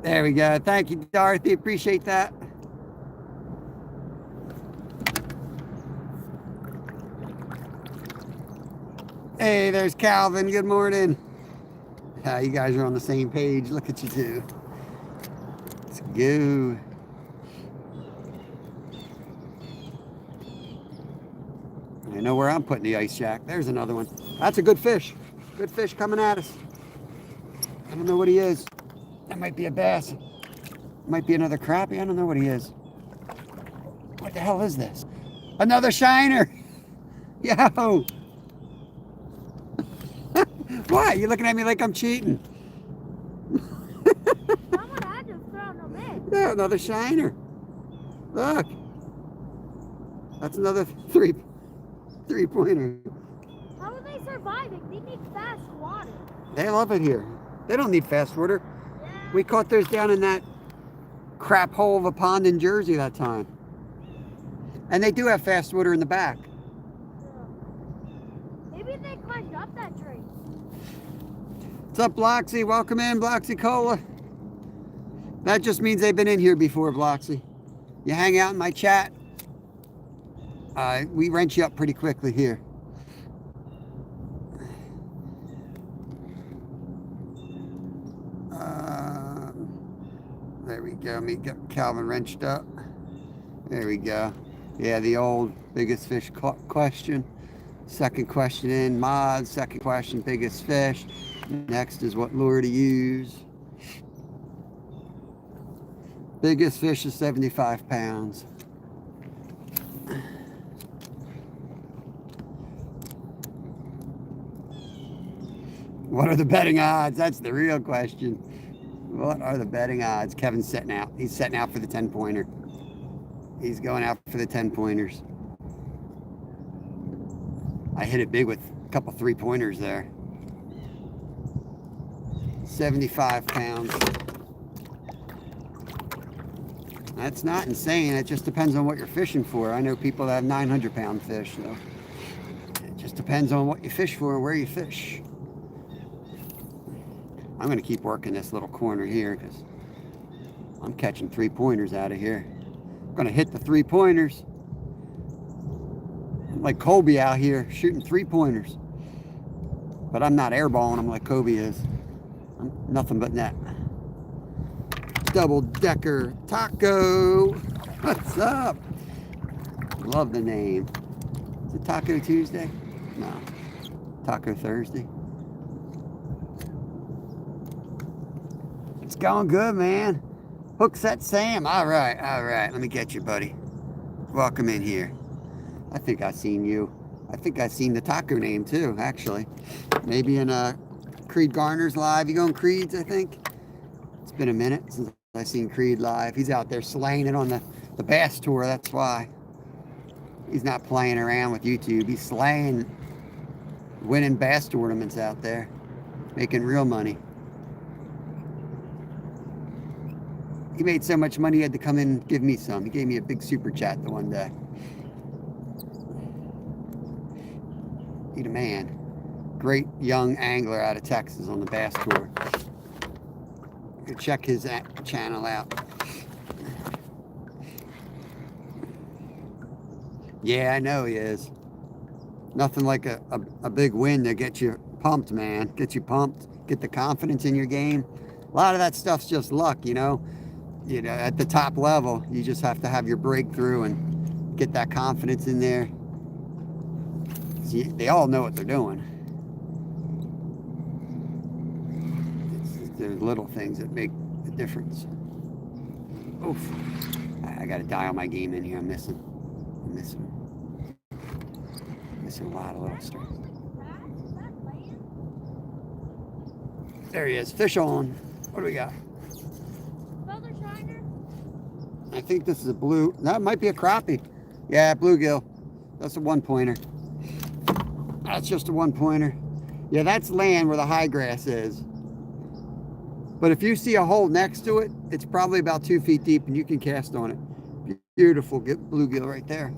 There we go. Thank you, Dorothy. Appreciate that. Hey, there's Calvin. Good morning. You guys are on the same page. Look at you two. Let's go. I know where I'm putting the ice jack. There's another one. That's a good fish. Good fish coming at us. I don't know what he is. That might be a bass. Might be another crappie. I don't know what he is. What the hell is this? Another shiner. Yo. Why? You're looking at me like I'm cheating. Someone had to have thrown them in. Yeah, another shiner. Look. That's another three-pointer. How are they surviving? They need fast water. They love it here. They don't need fast water. Yeah. We caught those down in that crap hole of a pond in Jersey that time. And they do have fast water in the back. Maybe they climbed up that tree. What's up, Bloxy? Welcome in, Bloxy Cola. That just means they've been in here before, Bloxy. You hang out in my chat. We wrench you up pretty quickly here. There we go. Let me get Calvin wrenched up. There we go. Yeah, the old biggest fish question. Second question in, mods. Second question, biggest fish. Next is what lure to use. Biggest fish is 75 pounds. What are the betting odds? That's the real question. What are the betting odds? Kevin's setting out. He's setting out for the 10-pointer. He's going out for the 10-pointers. I hit it big with a couple 3-pointers there. 75 pounds. That's not insane. It just depends on what you're fishing for. I know people that have 900-pound fish, so it just depends on what you fish for and where you fish. I'm going to keep working this little corner here because I'm catching 3-pointers out of here. I'm going to hit the 3-pointers. I'm like Kobe out here shooting 3-pointers. But I'm not airballing them like Kobe is. I'm nothing but net. Double-decker taco. What's up? Love the name. Is it Taco Tuesday? No. Taco Thursday. It's going good, man. Hook set Sam. All right. Let me get you, buddy. Welcome in here. I think I've seen you. I think I've seen the taco name too, actually. Maybe in Creed Garner's live. You going Creed's, I think? It's been a minute since I've seen Creed live. He's out there slaying it on the bass tour, that's why. He's not playing around with YouTube. He's slaying, winning bass tournaments out there, making real money. He made so much money he had to come in and give me some. He gave me a big super chat the one day. He's a man. Great young angler out of Texas on the bass tour. You can check his channel out. Yeah, I know he is. Nothing like a big win to get you pumped, man. Get you pumped. Get the confidence in your game. A lot of that stuff's just luck, you know. You know, at the top level, you just have to have your breakthrough and get that confidence in there. See, they all know what they're doing. It's the little things that make the difference. Oof. I got to dial my game in here. I'm missing a lot of little strings. There he is. Fish on. What do we got? I think this is a blue. That might be a crappie. Yeah, bluegill. That's a 1-pointer. That's just a 1-pointer. Yeah, that's land where the high grass is. But if you see a hole next to it, it's probably about 2 feet deep and you can cast on it. Beautiful bluegill right there.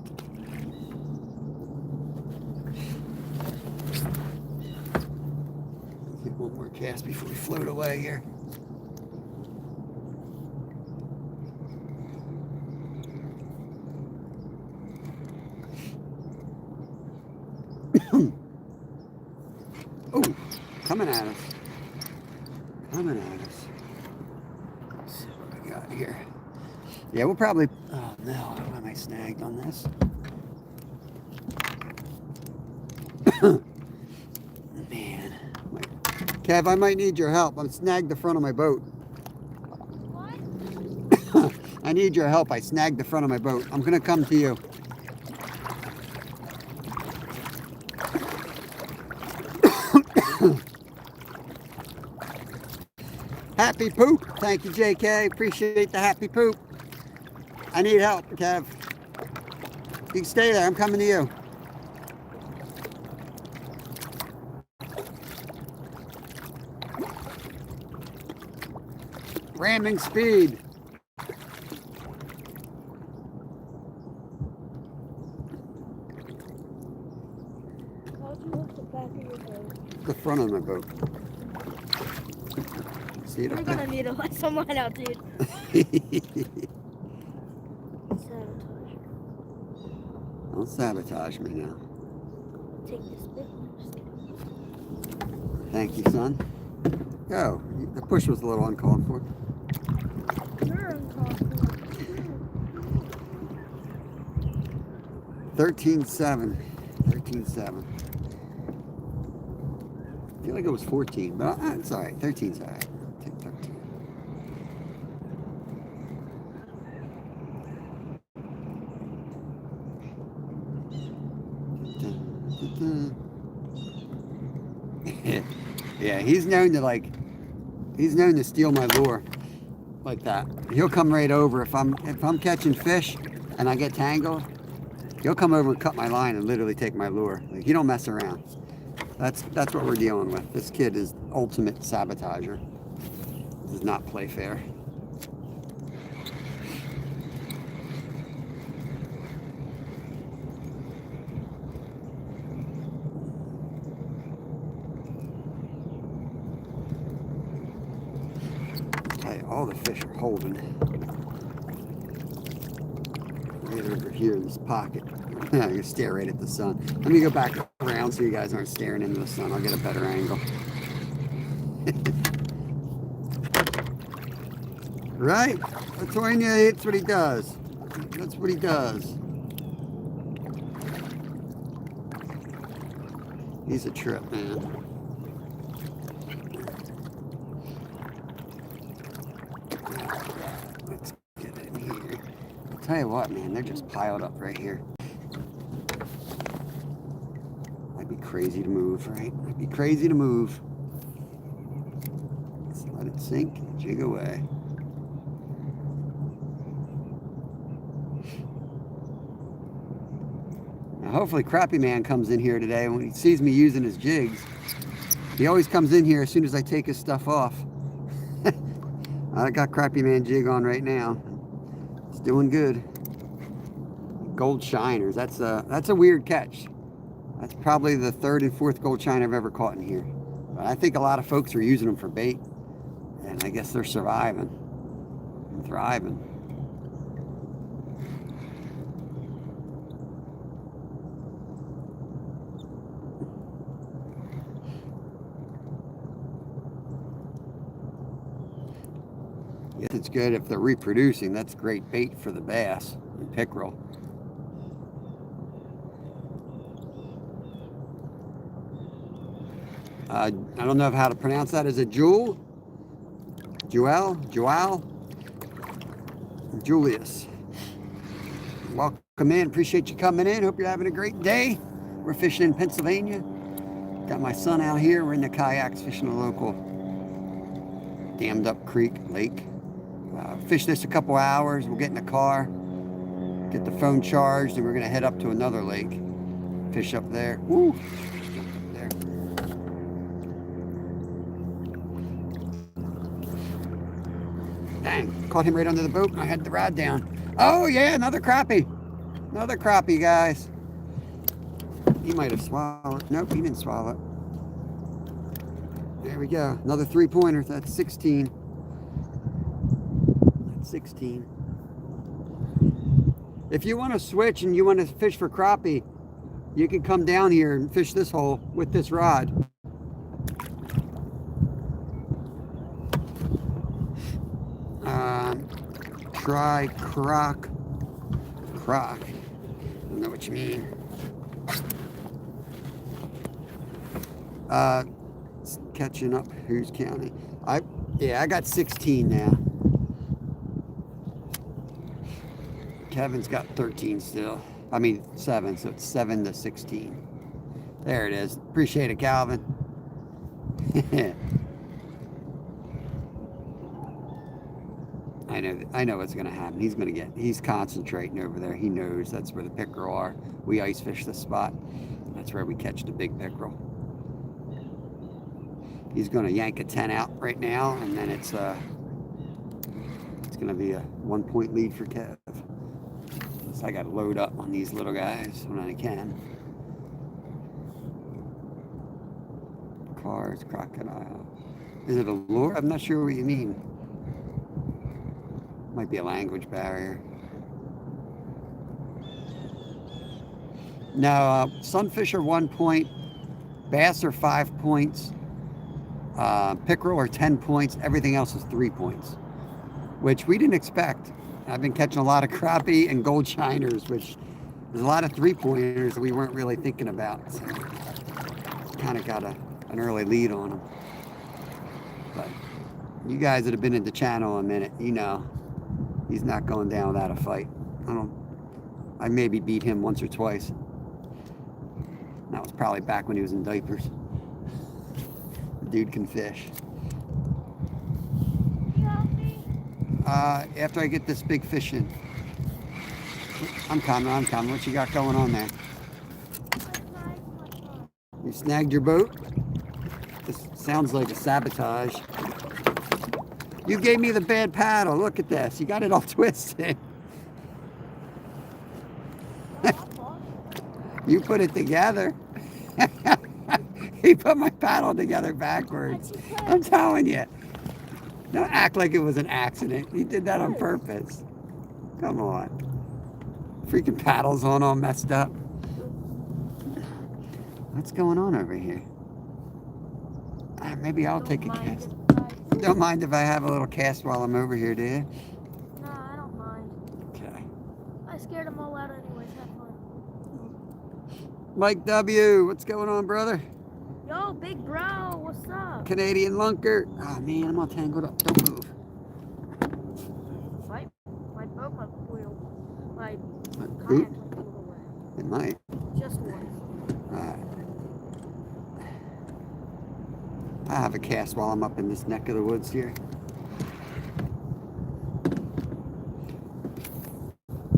Get one more cast before we float away here. Oh, coming at us. Coming at us. Let's see what we got here. Yeah, we'll probably. Oh no, why am I snagged on this? Man. Kev, I might need your help. I'm snagged the front of my boat. What? I need your help. I snagged the front of my boat. I'm going to come to you. Happy poop. Thank you, JK. Appreciate the happy poop. I need help, Kev. You can stay there. I'm coming to you. Ramming speed. How'd you hook the back of your boat? The front of my boat. See it We're up gonna there? need to let someone out, dude. Sabotage. Don't sabotage me now. Take this bit. Just kidding. Thank you, son. Go. The push was a little uncalled for. You're uncalled for. 13.7. 13.7. I feel like it was 14, but it's all right. 13's all right. Take 13. Yeah, he's known to steal my lure like that. He'll come right over if I'm catching fish and I get tangled. He'll come over and cut my line and literally take my lure. Like, he don't mess around. That's what we're dealing with. This kid is ultimate sabotager. Does not play fair. Hey, all the fish are holding. Right over here in this pocket. I'm gonna stare right at the sun. Let me go back around so you guys aren't staring into the sun. I'll get a better angle. Right? Latonia, that's what he does. That's what he does. He's a trip, man. Let's get in here. I'll tell you what, man, they're just piled up right here. I'd be crazy to move, right? I'd be crazy to move. Let's let it sink and jig away. Now, hopefully Crappie Man comes in here today. When he sees me using his jigs, he always comes in here as soon as I take his stuff off. I got Crappie Man jig on right now. It's doing good. Gold shiners. That's a weird catch. That's probably the third and fourth gold shiner I've ever caught in here. But I think a lot of folks are using them for bait, and I guess they're surviving and thriving. Yes, it's good if they're reproducing. That's great bait for the bass and pickerel. I don't know how to pronounce that. Is it Jewel? Joel? Julius. Welcome in. Appreciate you coming in. Hope you're having a great day. We're fishing in Pennsylvania. Got my son out here. We're in the kayaks fishing a local dammed up creek, lake. Fish this a couple hours. We'll get in the car, get the phone charged, and we're going to head up to another lake. Fish up there. Woo! Jumped up there. Dang, caught him right under the boat and I had the rod down. Oh yeah, another crappie. Another crappie, guys. He might have swallowed. Nope, he didn't swallow it. There we go. Another 3-pointer. That's 16. That's 16. If you want to switch and you want to fish for crappie, you can come down here and fish this hole with this rod. Try croc. I don't know what you mean. Catching up. Who's counting? I got 16 now. Kevin's got 13 still. I mean 7, so it's 7 to 16. There it is. Appreciate it, Calvin. I know what's gonna happen. He's concentrating over there. He knows that's where the pickerel are. We ice fish this spot. That's where we catch the big pickerel. He's gonna yank a 10 out right now, and then it's gonna be a 1-point lead for Kev. So I gotta load up on these little guys when I can. Cars, crocodile. Is it a lure? I'm not sure what you mean. Might be a language barrier. No, sunfish are 1 point, bass are 5 points, pickerel are 10 points, everything else is 3 points, which we didn't expect. I've been catching a lot of crappie and gold shiners, which there's a lot of 3-pointers that we weren't really thinking about. So kind of got an early lead on them. But you guys that have been in the channel a minute, you know. He's not going down without a fight. I maybe beat him once or twice. That was probably back when he was in diapers. The dude can fish. After I get this big fish in. I'm coming. What you got going on there? You snagged your boat? This sounds like a sabotage. You gave me the bad paddle. Look at this. You got it all twisted. You put it together. He put my paddle together backwards. I'm telling you. Don't act like it was an accident. He did that on purpose. Come on. Freaking paddle's all messed up. What's going on over here? Maybe I'll take a cast. Don't mind if I have a little cast while I'm over here, do you? No, I don't mind. Okay. I scared them all out anyways. Have fun. Mike W., what's going on, brother? Yo, big bro, what's up? Canadian Lunker. Oh man, I'm all tangled up. Don't move. My boat might wheel. My kayak Oop, might wheel away. it might. Just once. Alright. I have a cast while I'm up in this neck of the woods here.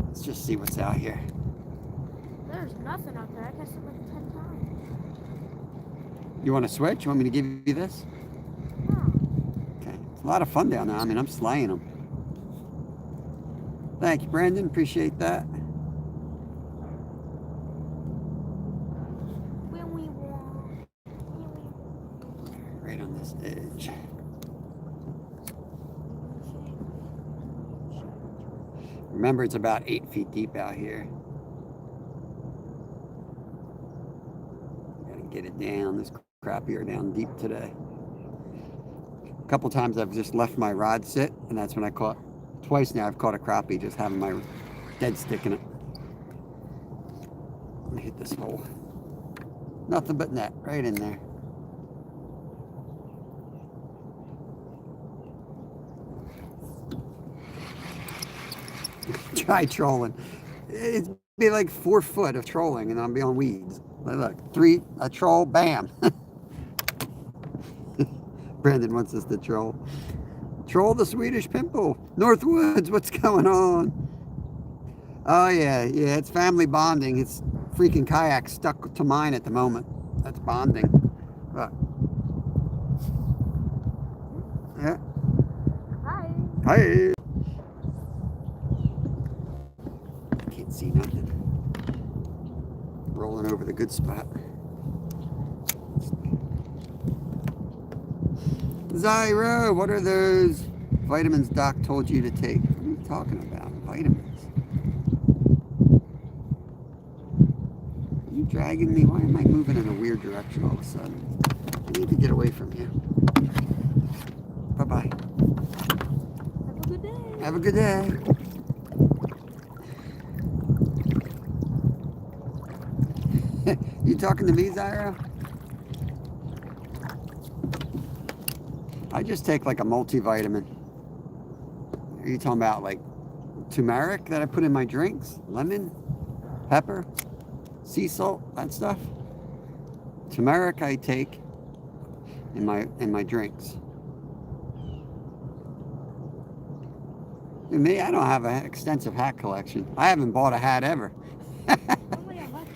Let's just see what's out here. There's nothing out there. I guess it like 10 times. You want to switch? You want me to give you this? No. Okay. It's a lot of fun down there. I mean, I'm slaying them. Thank you, Brandon. Appreciate that. When we want. Right on this edge. Remember, it's about 8 feet deep out here. Gotta get it down. This crappie are down deep today. A couple times I've just left my rod sit, and that's when I caught. Twice now I've caught a crappie just having my dead stick in it. Let me hit this hole. Nothing but net right in there. Try trolling. It'd be like 4 foot of trolling and I'll be on weeds. Look, a troll, bam. Brandon wants us to troll. Troll the Swedish pimple. Northwoods, what's going on? Oh yeah, it's family bonding. It's freaking kayak stuck to mine at the moment. That's bonding. Look. Yeah. Hi. Hi. Can't see nothing. Rolling over the good spot. Zyro, what are those vitamins Doc told you to take? What are you talking about? Vitamins? Are you dragging me? Why am I moving in a weird direction all of a sudden? I need to get away from you. Bye-bye. Have a good day. Have a good day. You talking to me, Zyro? I just take like a multivitamin. Are you talking about like turmeric that I put in my drinks? Lemon? Pepper? Sea salt? That stuff? Turmeric I take in my drinks. And me, I don't have an extensive hat collection. I haven't bought a hat ever. Only a hot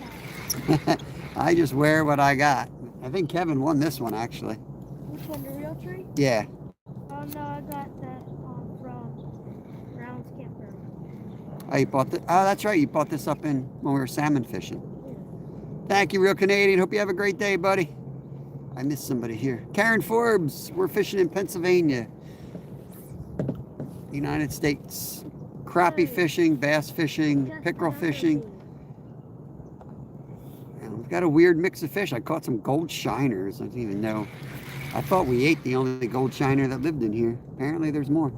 hat. I just wear what I got. I think Kevin won this one actually. Which one, the real tree? Yeah. Oh no, I got that from Brown's Campground. Oh, you bought oh, that's right. You bought this up in when we were salmon fishing. Thank you, Real Canadian. Hope you have a great day, buddy. I missed somebody here. Karen Forbes. We're fishing in Pennsylvania, United States. Crappie fishing, bass fishing, pickerel fishing. And we've got a weird mix of fish. I caught some gold shiners. I didn't even know. I thought we ate the only gold shiner that lived in here. Apparently there's more.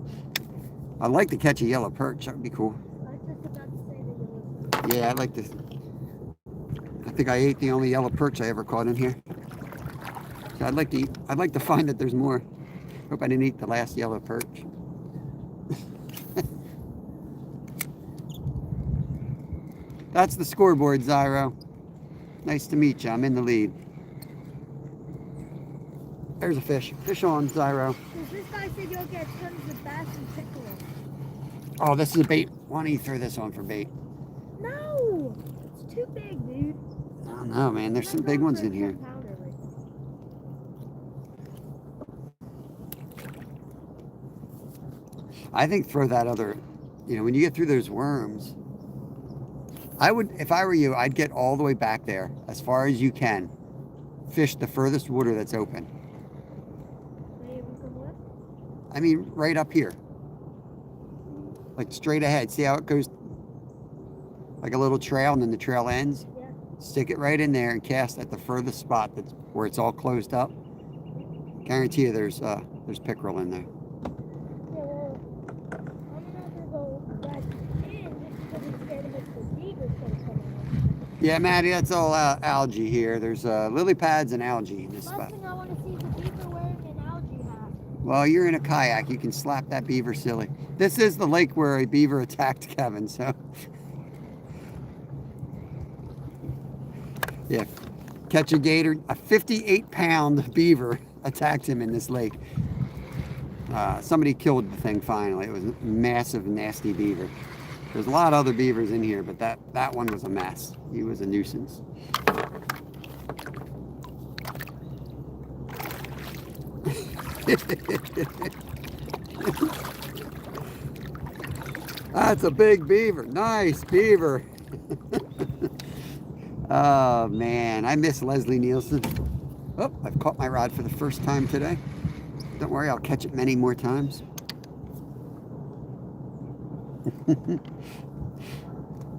I'd like to catch a yellow perch. That would be cool. I was just about to say that you Yeah, I'd like to. I think I ate the only yellow perch I ever caught in here. So I'd like to eat. I'd like to find that there's more. Hope I didn't eat the last yellow perch. That's the scoreboard, Zyro. Nice to meet you. I'm in the lead. There's a fish. Fish on, Zyro. Because this guy said you'll get tons of bass and pickerel. Oh, this is a bait. Why don't you throw this on for bait? No! It's too big, dude. I don't know, man. There's some big ones in here. I think throw that other, when you get through those worms, I would, if I were you, I'd get all the way back there, as far as you can. Fish the furthest water that's open. I mean, right up here. Like straight ahead. See how it goes? Like a little trail, and then the trail ends? Yeah. Stick it right in there and cast at the furthest spot that's where it's all closed up. Guarantee you there's pickerel in there. Yeah, Maddie, that's all algae here. There's lily pads and algae in this spot. Last thing I want to see is a beaver wearing an algae hat. Well, you're in a kayak. You can slap that beaver silly. This is the lake where a beaver attacked Kevin, so. Yeah, catch a gator. A 58-pound beaver attacked him in this lake. Somebody killed the thing finally. It was a massive, nasty beaver. There's a lot of other beavers in here, but that one was a mess. He was a nuisance. That's a big beaver. Nice beaver. Oh, man. I miss Leslie Nielsen. Oh, I've caught my rod for the first time today. Don't worry, I'll catch it many more times.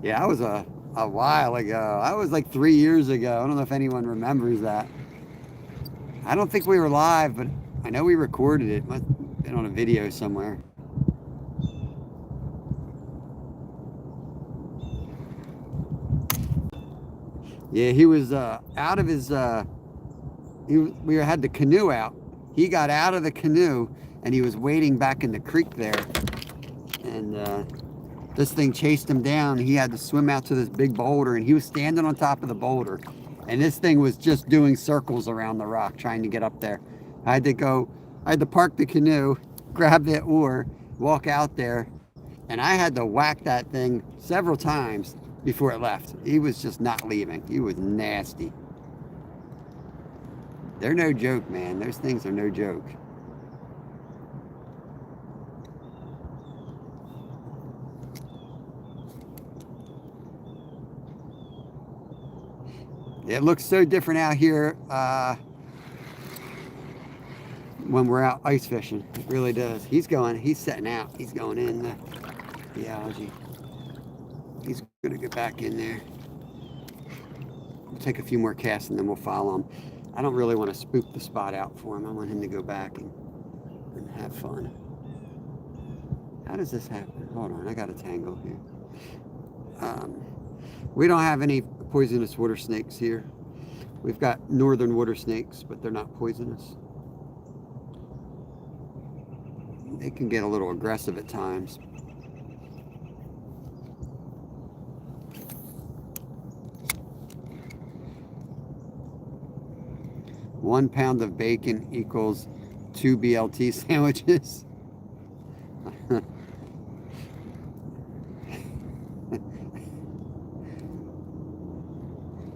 Yeah, that was a while ago. That was like 3 years ago. I don't know if anyone remembers that. I don't think we were live, but I know we recorded it. Must have been on a video somewhere. Yeah, he was out of his. We had the canoe out. He got out of the canoe and he was wading back in the creek there, and this thing chased him down. He had to swim out to this big boulder, and he was standing on top of the boulder, and this thing was just doing circles around the rock trying to get up there. I had to park the canoe, grab that oar, walk out there, and I had to whack that thing several times before it left. He was just not leaving. He was nasty. They're no joke, man. Those things are no joke. It looks so different out here when we're out ice fishing. It really does. He's setting out. He's going in the algae. He's going to get back in there. We'll take a few more casts and then we'll follow him. I don't really want to spook the spot out for him. I want him to go back and have fun. How does this happen? Hold on, I got a tangle here. We don't have any poisonous water snakes here. We've got northern water snakes, but they're not poisonous. They can get a little aggressive at times. One pound of bacon equals 2 BLT sandwiches.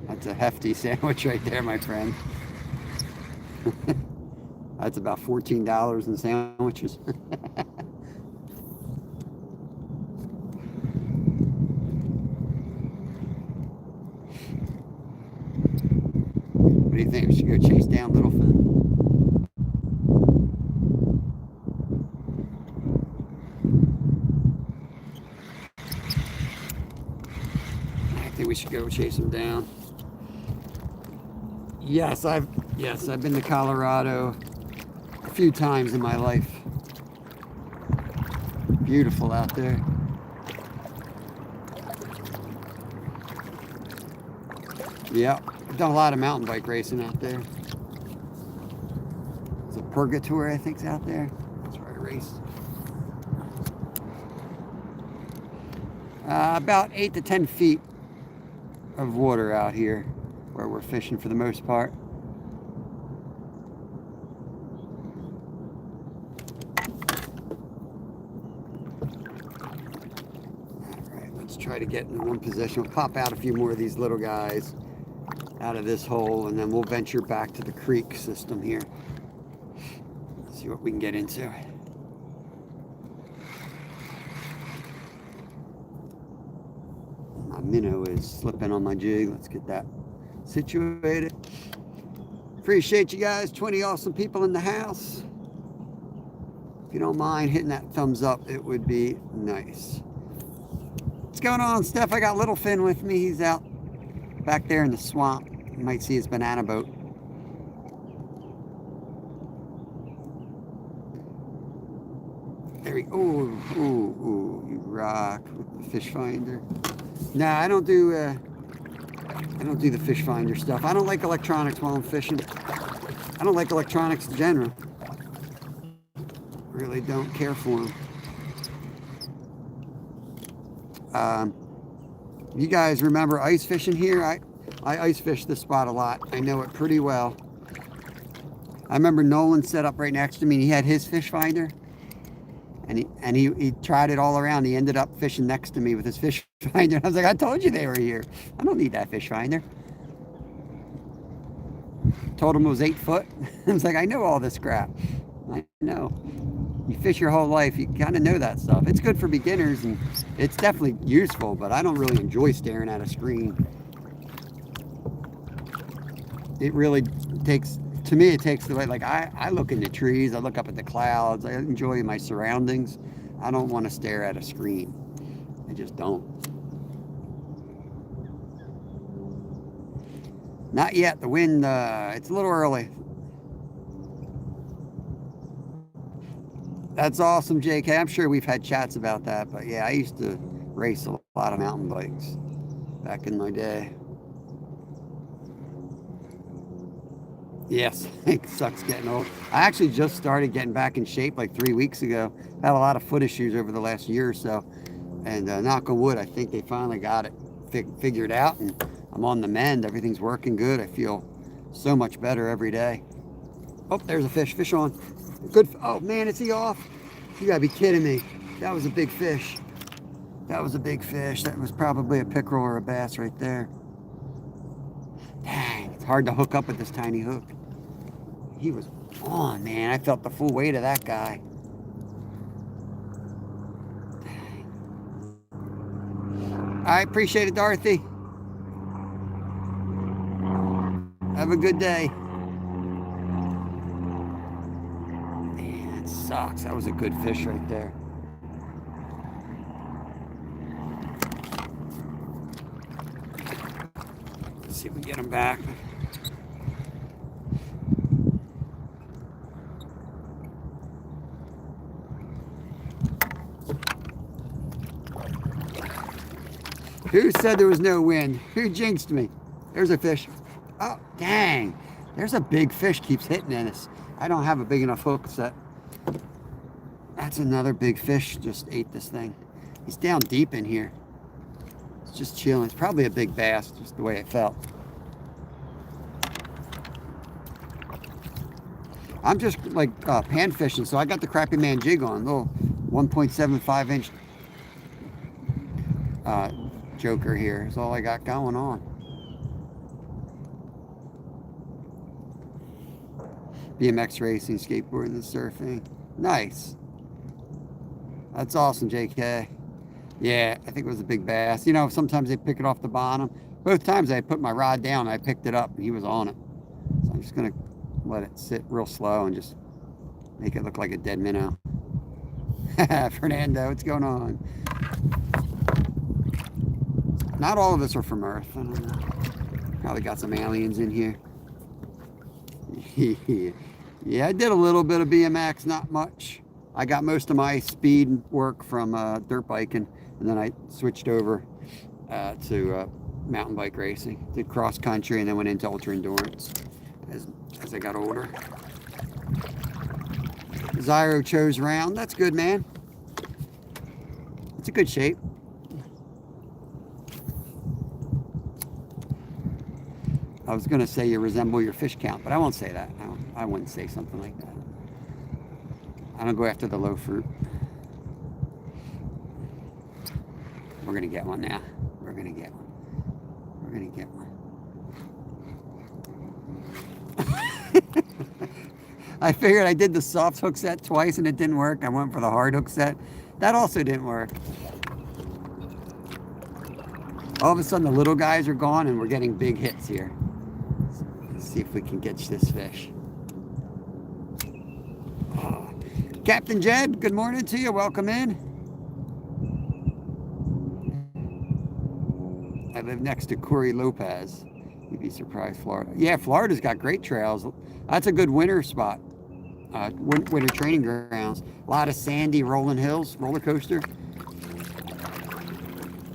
That's a hefty sandwich right there, my friend. That's about $14 in sandwiches. What do you think? We should go chase down Littlefin? I think we should go chase him down. Yes, I've been to Colorado a few times in my life. Beautiful out there. Yep, I've done a lot of mountain bike racing out there. There's a Purgatory, I think, is out there. That's where I race. About 8 to 10 feet of water out here where we're fishing for the most part. Alright, let's try to get in one position. We'll pop out a few more of these little guys out of this hole, and then we'll venture back to the creek system here. Let's see what we can get into. My minnow is slipping on my jig. Let's get that situated. Appreciate you guys. 20 awesome people in the house. If you don't mind hitting that thumbs up, it would be nice. What's going on, Steph? I got Littlefin with me. He's out back there in the swamp. You might see his banana boat. There we go. Ooh, you rock with the fish finder. Nah, I don't do the fish finder stuff. I don't like electronics while I'm fishing. I don't like electronics in general. Really don't care for them. You guys remember ice fishing here? I ice fish this spot a lot. I know it pretty well. I remember Nolan set up right next to me and he had his fish finder. And he tried it all around. He ended up fishing next to me with his fish finder. I was like, I told you they were here. I don't need that fish finder. Told him it was 8 foot. I was like, I know all this crap. I know. You fish your whole life, you kind of know that stuff. It's good for beginners and it's definitely useful, but I don't really enjoy staring at a screen. It really takes, to me, it takes the way, like I look in the trees, I look up at the clouds, I enjoy my surroundings. I don't want to stare at a screen. I just don't. Not yet, the wind, it's a little early. That's awesome, JK. I'm sure we've had chats about that, but yeah, I used to race a lot of mountain bikes back in my day. Yes, it sucks getting old. I actually just started getting back in shape like 3 weeks ago. Had a lot of foot issues over the last year or so. And knock on wood, I think they finally got it figured out. And I'm on the mend. Everything's working good. I feel so much better every day. Oh, there's a fish. Fish on. Good. Oh, man, is he off? You gotta be kidding me. That was a big fish. That was a big fish. That was probably a pickerel or a bass right there. Dang, it's hard to hook up with this tiny hook. He was on, man. I felt the full weight of that guy. Dang. I appreciate it, Dorothy. Have a good day. Man, it sucks. That was a good fish right there. Let's see if we get him back. Who said there was no wind? Who jinxed me? There's a fish. Oh, dang. There's a big fish keeps hitting at us. I don't have a big enough hook set. That's another big fish just ate this thing. He's down deep in here. It's just chilling. It's probably a big bass, just the way it felt. I'm just like pan fishing, so I got the Crappie Man jig on, little 1.75 inch joker here is all I got going on. BMX racing, skateboarding, and surfing. Nice. That's awesome, JK. Yeah, I think it was a big bass. You know, sometimes they pick it off the bottom. Both times I put my rod down, I picked it up, and he was on it. So I'm just gonna let it sit real slow and just make it look like a dead minnow. Fernando, what's going on? Not all of us are from Earth. I don't know. Probably got some aliens in here. Yeah, I did a little bit of BMX, not much. I got most of my speed work from dirt biking, and then I switched over to mountain bike racing. Did cross country, and then went into ultra endurance as I got older. Zyro chose round. That's good, man. It's a good shape. I was going to say you resemble your fish count, but I won't say that. I wouldn't say something like that. I don't go after the low fruit. We're going to get one now. We're going to get one. We're going to get one. I figured I did the soft hook set twice and it didn't work. I went for the hard hook set. That also didn't work. All of a sudden the little guys are gone and we're getting big hits here. Let's see if we can catch this fish. Oh. Captain Jed, good morning to you. Welcome in. I live next to Corey Lopez. You'd be surprised, Florida. Yeah, Florida's got great trails. That's a good winter spot. Winter training grounds. A lot of sandy rolling hills, roller coaster.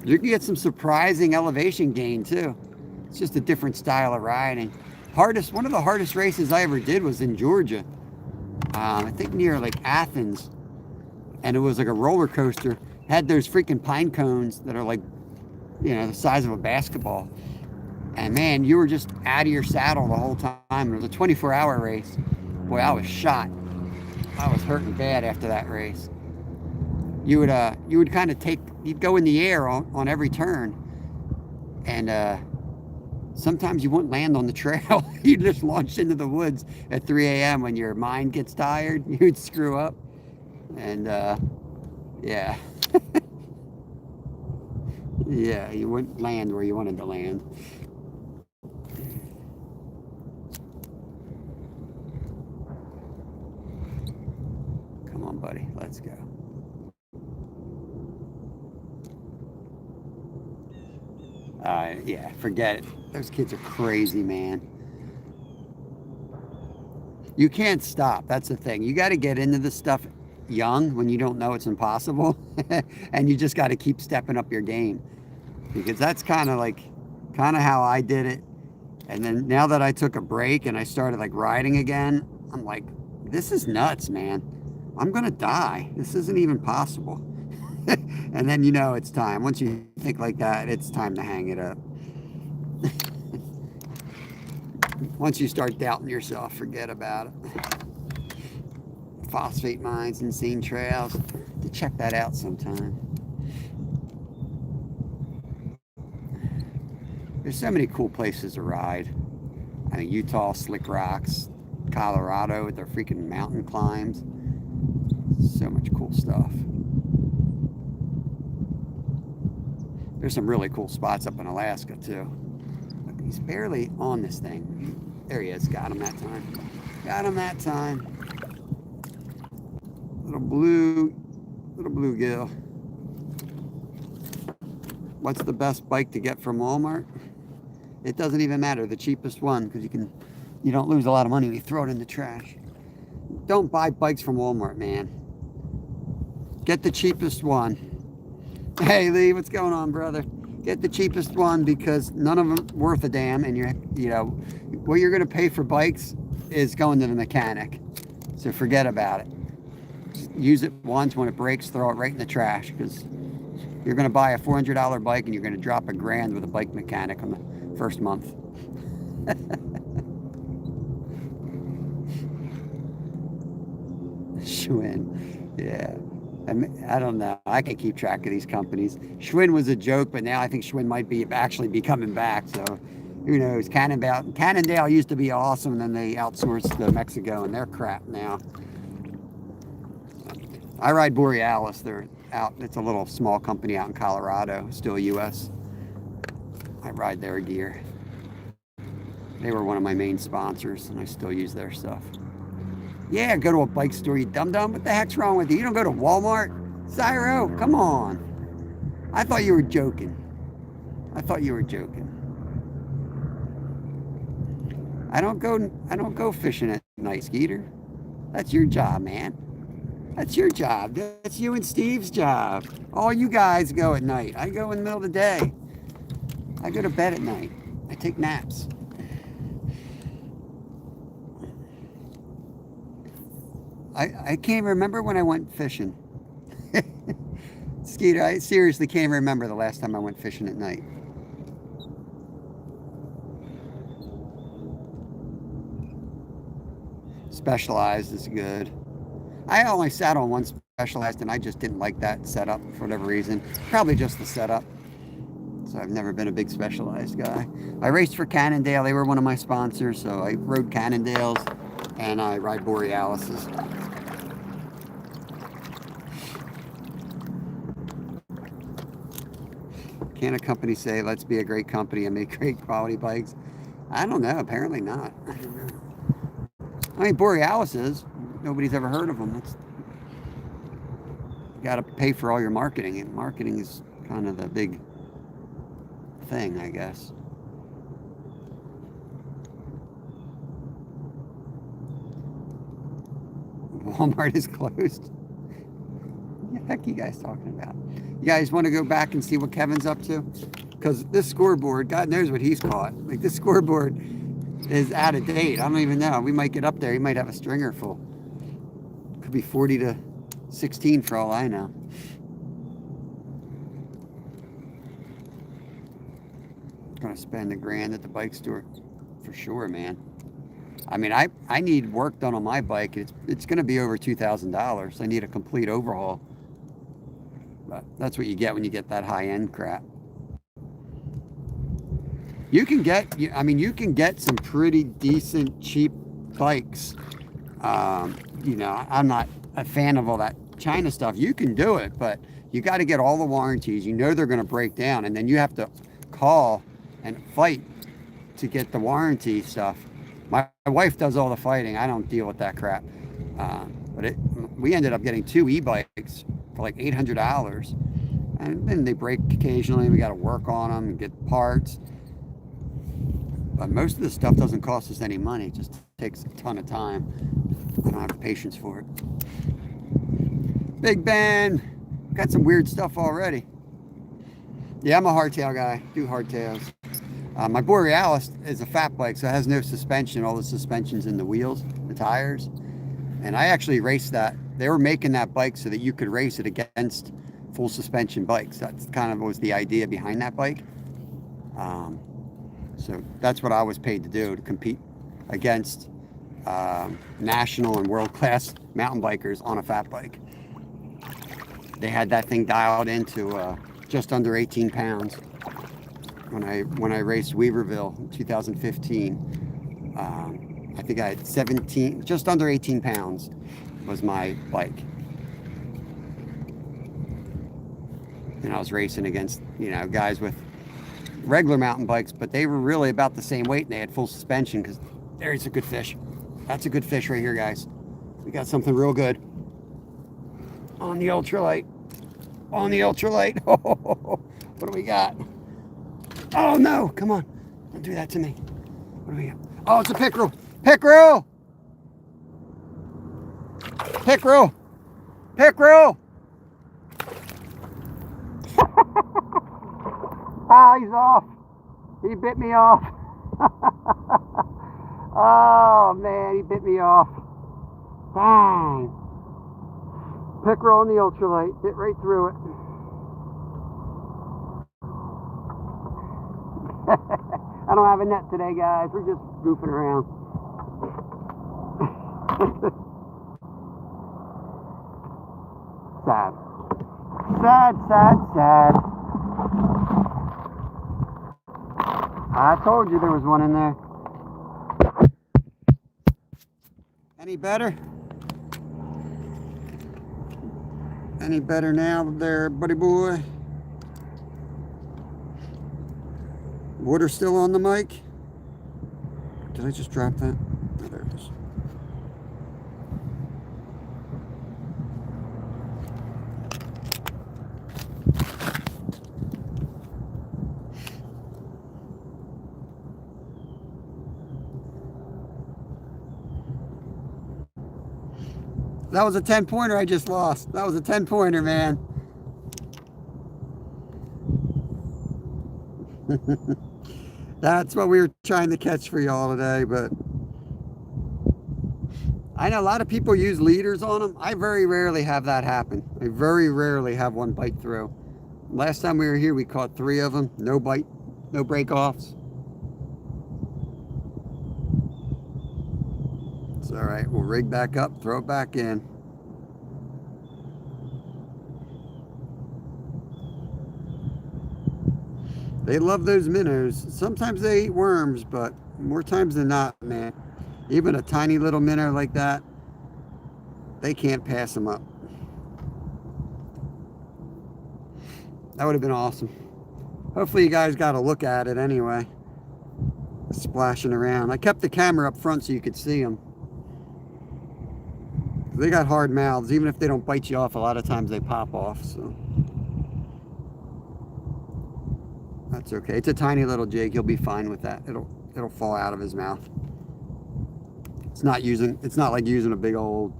You can get some surprising elevation gain too. It's just a different style of riding. One of the hardest races I ever did was in Georgia. I think near like Athens. And it was like a roller coaster. Had those freaking pine cones that are like, you know, the size of a basketball. And man, you were just out of your saddle the whole time. It was a 24-hour race. Boy, I was shot. I was hurting bad after that race. You would kind of you'd go in the air on every turn. And sometimes you wouldn't land on the trail. You'd just launch into the woods at 3 a.m. when your mind gets tired. You'd screw up. And yeah. Yeah, you wouldn't land where you wanted to land. Come on, buddy. Let's go. Yeah, forget it. Those kids are crazy, man. You can't stop. That's the thing. You got to get into this stuff young when you don't know it's impossible. And you just got to keep stepping up your game. Because that's kind of how I did it. And then now that I took a break and I started like riding again, I'm like, this is nuts, man. I'm going to die. This isn't even possible. And then you know it's time. Once you think like that, it's time to hang it up. Once you start doubting yourself, forget about it. Phosphate mines, insane trails. To check that out sometime. There's so many cool places to ride. I mean, Utah, Slick Rocks, Colorado with their freaking mountain climbs. So much cool stuff. There's some really cool spots up in Alaska too. Look, he's barely on this thing. There he is. Got him that time. Got him that time. Little bluegill. What's the best bike to get from Walmart? It doesn't even matter. The cheapest one, because you don't lose a lot of money when you throw it in the trash. Don't buy bikes from Walmart, man. Get the cheapest one. Hey Lee, what's going on, brother? Get the cheapest one, because none of them worth a damn, and what you're gonna pay for bikes is going to the mechanic. So forget about it. Just use it once. When it breaks, throw it right in the trash, because you're gonna buy a $400 bike and you're gonna drop $1,000 with a bike mechanic on the first month. Schwinn, yeah. I don't know. I can keep track of these companies. Schwinn was a joke, but now I think Schwinn might actually be coming back. So who knows? Cannondale used to be awesome, and then they outsourced to Mexico, and they're crap now. I ride Borealis. They're out. It's a little small company out in Colorado, still U.S. I ride their gear. They were one of my main sponsors, and I still use their stuff. Yeah, go to a bike store, you dum-dum. What the heck's wrong with you? You don't go to Walmart? Zyro, come on. I thought you were joking. I don't go fishing at night, Skeeter. That's your job, man. That's your job. That's you and Steve's job. All you guys go at night. I go in the middle of the day. I go to bed at night. I take naps. I can't remember when I went fishing. Skeeter, I seriously can't remember the last time I went fishing at night. Specialized is good. I only sat on one Specialized, and I just didn't like that setup for whatever reason. Probably just the setup. So I've never been a big Specialized guy. I raced for Cannondale. They were one of my sponsors, so I rode Cannondales, and I ride Borealises. Can a company say, let's be a great company and make great quality bikes? I don't know. Apparently not. I don't know. I mean, Borealis is. Nobody's ever heard of them. You got to pay for all your marketing, and marketing is kind of the big thing, I guess. Walmart is closed. What the heck are you guys talking about? You guys want to go back and see what Kevin's up to? Because this scoreboard, God knows what he's caught. Like, this scoreboard is out of date. I don't even know. We might get up there. He might have a stringer full. Could be 40 to 16 for all I know. Gonna spend $1,000 at the bike store for sure, man. I mean, I need work done on my bike. It's gonna be over $2,000. I need a complete overhaul. But that's what you get when you get that high-end crap. You can get some pretty decent cheap bikes. I'm not a fan of all that China stuff. You can do it, but you got to get all the warranties. You know they're going to break down, and then you have to call and fight to get the warranty stuff. My wife does all the fighting. I don't deal with that crap. We ended up getting 2 e-bikes for like $800, and then they break occasionally. We got to work on them and get parts. But most of this stuff doesn't cost us any money. It just takes a ton of time. I don't have the patience for it. Big Ben, got some weird stuff already. Yeah, I'm a hardtail guy. Do hardtails. My Borealis is a fat bike, so it has no suspension. All the suspension's in the wheels, the tires. And I actually raced that. They were making that bike so that you could race it against full suspension bikes. That's kind of was the idea behind that bike. So that's what I was paid to do, to compete against national and world-class mountain bikers on a fat bike. They had that thing dialed into just under 18 pounds. When I raced Weaverville in 2015, I think I had just under 18 pounds was my bike. And I was racing against, guys with regular mountain bikes, but they were really about the same weight, and they had full suspension because There's a good fish. That's a good fish right here, guys. We got something real good. On the ultralight. On the ultralight. What do we got? Oh no, come on. Don't do that to me. What do we got? Oh, it's a pickerel. Pickerel! Pickerel! Pickerel! Ah, he's off. He bit me off. Oh man, he bit me off. Dang. Pickerel on the ultralight. Bit right through it. I don't have a net today, guys. We're just goofing around. Sad. Sad, sad, sad. I told you there was one in there. Any better? Any better now there, buddy boy? Water still on the mic? Did I just drop that? Oh, there it is. That was a 10-pointer I just lost. That was a 10-pointer, man. That's what we were trying to catch for y'all today, but I know a lot of people use leaders on them. I very rarely have that happen. I very rarely have one bite through. Last time we were here, we caught 3 of them. No bite, no break-offs. It's all right. We'll rig back up, throw it back in. They love those minnows. Sometimes they eat worms, but more times than not, man, even a tiny little minnow like that, they can't pass them up. That would have been awesome. Hopefully you guys got a look at it anyway. Splashing around. I kept the camera up front so you could see them. They got hard mouths. Even if they don't bite you off, a lot of times they pop off. So that's okay. It's a tiny little jig. He'll be fine with that. It'll fall out of his mouth. It's not like using a big old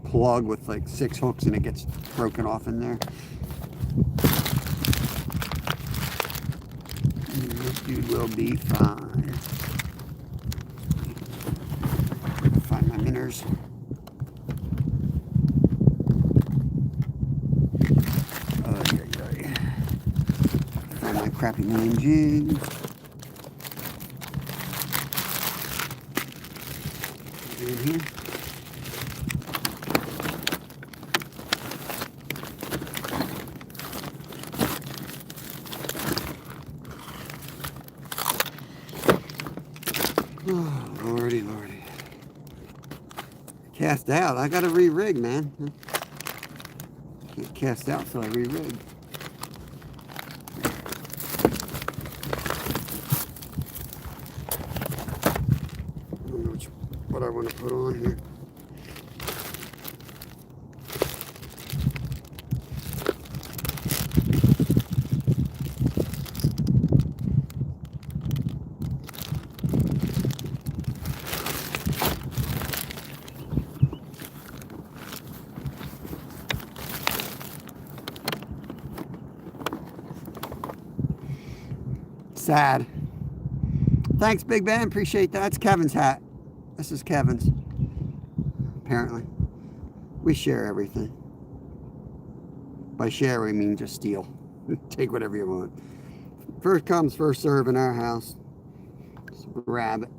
plug with like 6 hooks and it gets broken off in there. This dude will be fine. Find my minnows. Find my crappie milling jig. In here. Oh, lordy, lordy. Cast out. I gotta re-rig, man. Can't cast out till I re-rig. I don't know what I want to put on here. Sad. Thanks, Big Ben. Appreciate that. That's Kevin's hat. This is Kevin's. Apparently. We share everything. By share, we mean just steal. Take whatever you want. First comes, first serve in our house. Just grab it.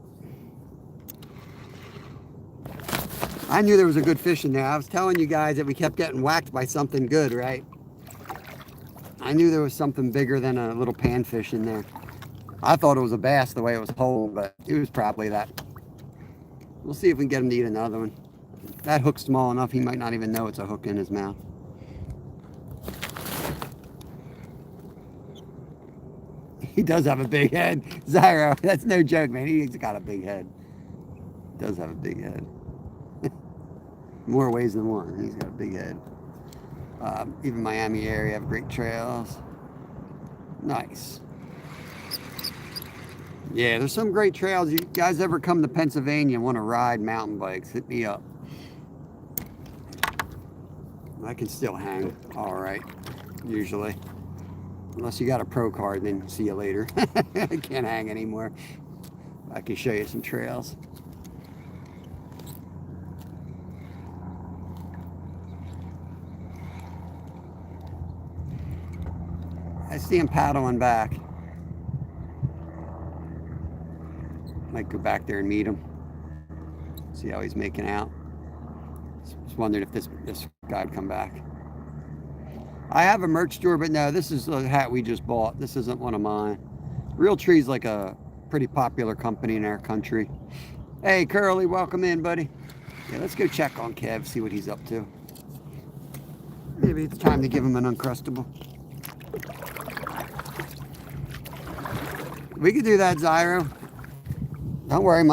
I knew there was a good fish in there. I was telling you guys that we kept getting whacked by something good, right? I knew there was something bigger than a little panfish in there. I thought it was a bass the way it was holding, but it was probably that. We'll see if we can get him to eat another one. That hook's small enough, he might not even know it's a hook in his mouth. He does have a big head. Zyro, that's no joke, man. He's got a big head. Does have a big head. More ways than one. He's got a big head. Even Miami area have great trails. Nice. Yeah, there's some great trails. You guys ever come to Pennsylvania and want to ride mountain bikes, hit me up. I can still hang all right, usually. Unless you got a pro card, then see you later. I can't hang anymore. I can show you some trails. I see him paddling back. Might go back there and meet him. See how he's making out. Just wondered if this guy would come back. I have a merch store, but no, this is a hat we just bought. This isn't one of mine. Realtree's like a pretty popular company in our country. Hey, Curly, welcome in, buddy. Yeah, let's go check on Kev, see what he's up to. Maybe it's time to give him an Uncrustable. We could do that, Zyro. Don't worry,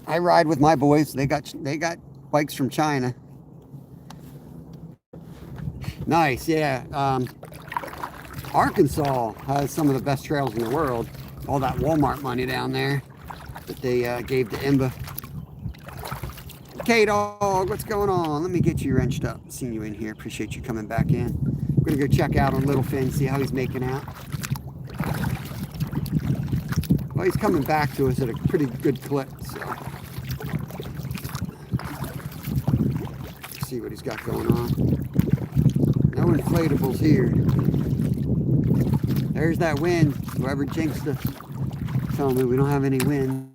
I ride with my boys. They got bikes from China. Nice, yeah. Arkansas has some of the best trails in the world. All that Walmart money down there that they gave to IMBA. K-Dog, what's going on? Let me get you wrenched up. Seeing you in here. Appreciate you coming back in. We're going to go check out on Little Finn, see how he's making out. Well, he's coming back to us at a pretty good clip, so. See what he's got going on. No inflatables here. There's that wind. Whoever jinxed us. Telling me we don't have any wind.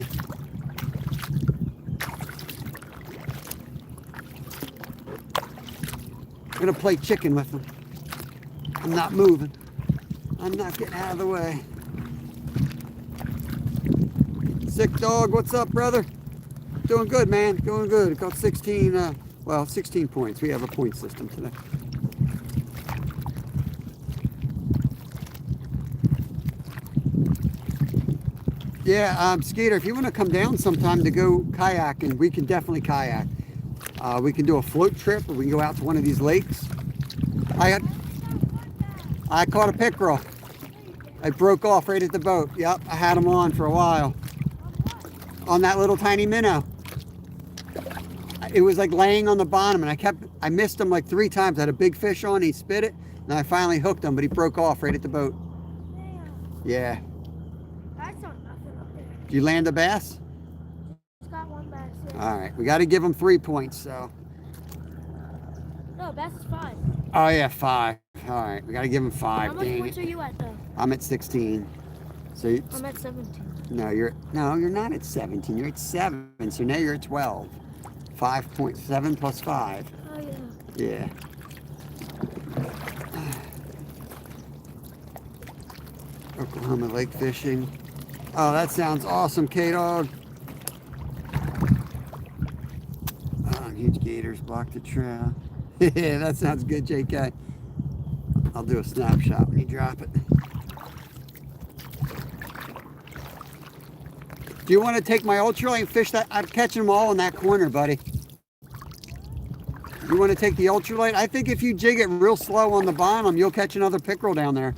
I'm gonna play chicken with them. I'm not moving. I'm not getting out of the way. Sick dog, what's up, brother? Doing good, man. Doing good. Got 16, 16 points. We have a point system today. Yeah, Skeeter, if you want to come down sometime to go kayaking, we can definitely kayak. We can do a float trip, or we can go out to one of these lakes. I caught a pickerel. I broke off right at the boat. Yep, I had him on for a while. On that little tiny minnow. It was like laying on the bottom, and I missed him like 3 times. I had a big fish on, he spit it, and I finally hooked him, but he broke off right at the boat. Yeah. That's not nothing up there. Did you land a bass? It's got one bass, yeah. All right, we got to give him 3 points, so. No, bass is 5. Oh yeah, 5. All right, we got to give him 5. How much points are you at, though? I'm at 16. So I'm at 17. No, you're not at 17. You're at 7. So now you're at 12. 5.7 plus 5. Oh yeah. Yeah. Oklahoma lake fishing. Oh, that sounds awesome, K-Dog. Oh, huge gators block the trail. Yeah, that sounds good, JK. I'll do a snapshot when you drop it. Do you want to take my ultralight and fish that? I'm catching them all in that corner, buddy. You want to take the ultralight? I think if you jig it real slow on the bottom, you'll catch another pickerel down there.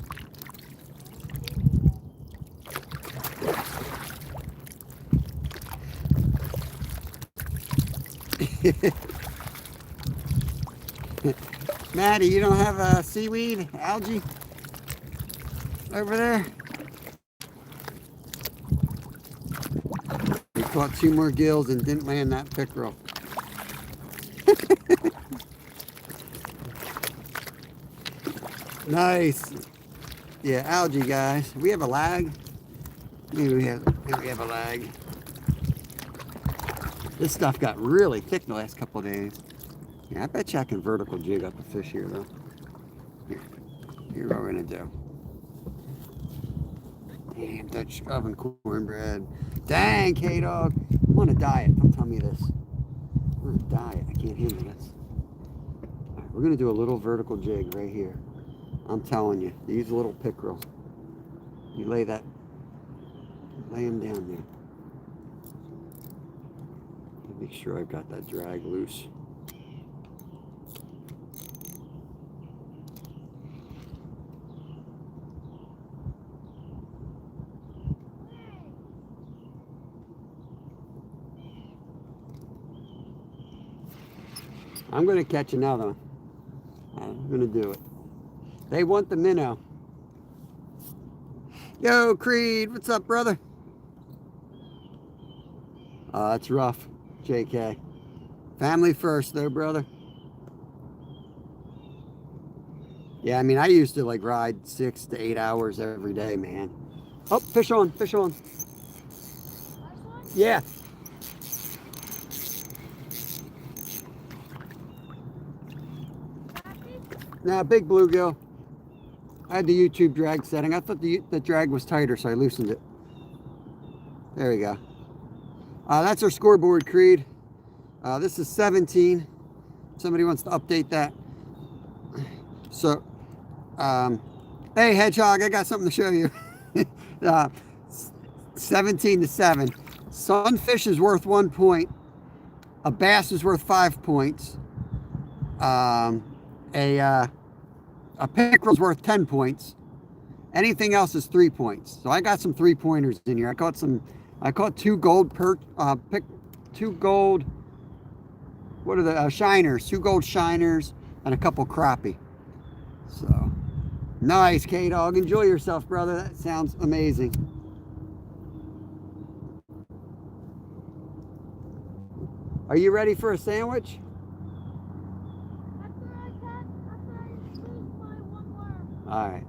Maddie, you don't have seaweed, algae over there? We caught 2 more gills and didn't land that pickerel. Nice. Yeah, algae, guys. We have a lag. Maybe we have a lag. This stuff got really thick the last couple of days. Yeah, I bet you I can vertical jig up a fish here, though. Here's what we're gonna do. Damn, Dutch oven cornbread. Dang, K-Dog. I'm on a diet. Don't tell me this. I'm on a diet. I can't handle this. All right, we're gonna do a little vertical jig right here. I'm telling you, these little pickerel. You lay him down there. Make sure I've got that drag loose. I'm going to catch another one. I'm going to do it. They want the minnow. Yo, Creed, what's up, brother? That's rough, JK. Family first, though, brother. Yeah, I mean, I used to like ride 6 to 8 hours every day, man. Oh, fish on, fish on. Yeah. Nah, big bluegill. I had the YouTube drag setting. I thought the drag was tighter, so I loosened it. There we go. That's our scoreboard, Creed. This is 17. Somebody wants to update that. So, hey, Hedgehog, I got something to show you. 17 to 7. Sunfish is worth 1 point. A bass is worth 5 points. A pickerel's worth 10 points. Anything else is 3 points. So I got some 3-pointers in here. I caught 2 gold what are the shiners? 2 gold shiners and a couple crappie. So nice, K-Dog. Enjoy yourself, brother. That sounds amazing. Are you ready for a sandwich? All right.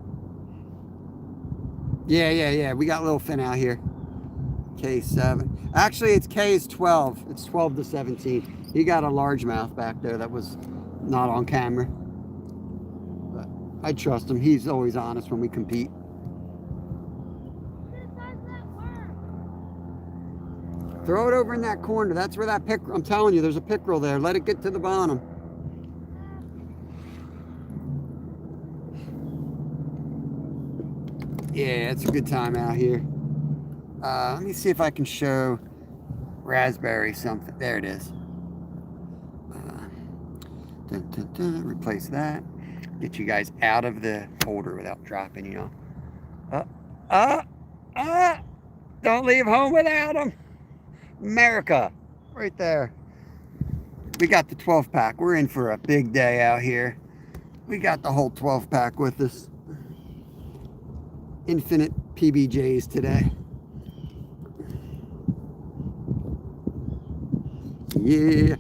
Yeah. We got little fin out here. K7. Actually, K is 12. It's 12 to 17. He got a largemouth back there that was not on camera. But I trust him. He's always honest when we compete. Throw it over in that corner. That's where that pickerel, I'm telling you, there's a pickerel there. Let it get to the bottom. Yeah, it's a good time out here. Let me see if I can show raspberry something. There it is. Replace that. Get you guys out of the holder without dropping you off. Don't leave home without them. America, right there. We got the 12-pack. We're in for a big day out here. We got the whole 12-pack with us. Infinite PBJs today. Yeah.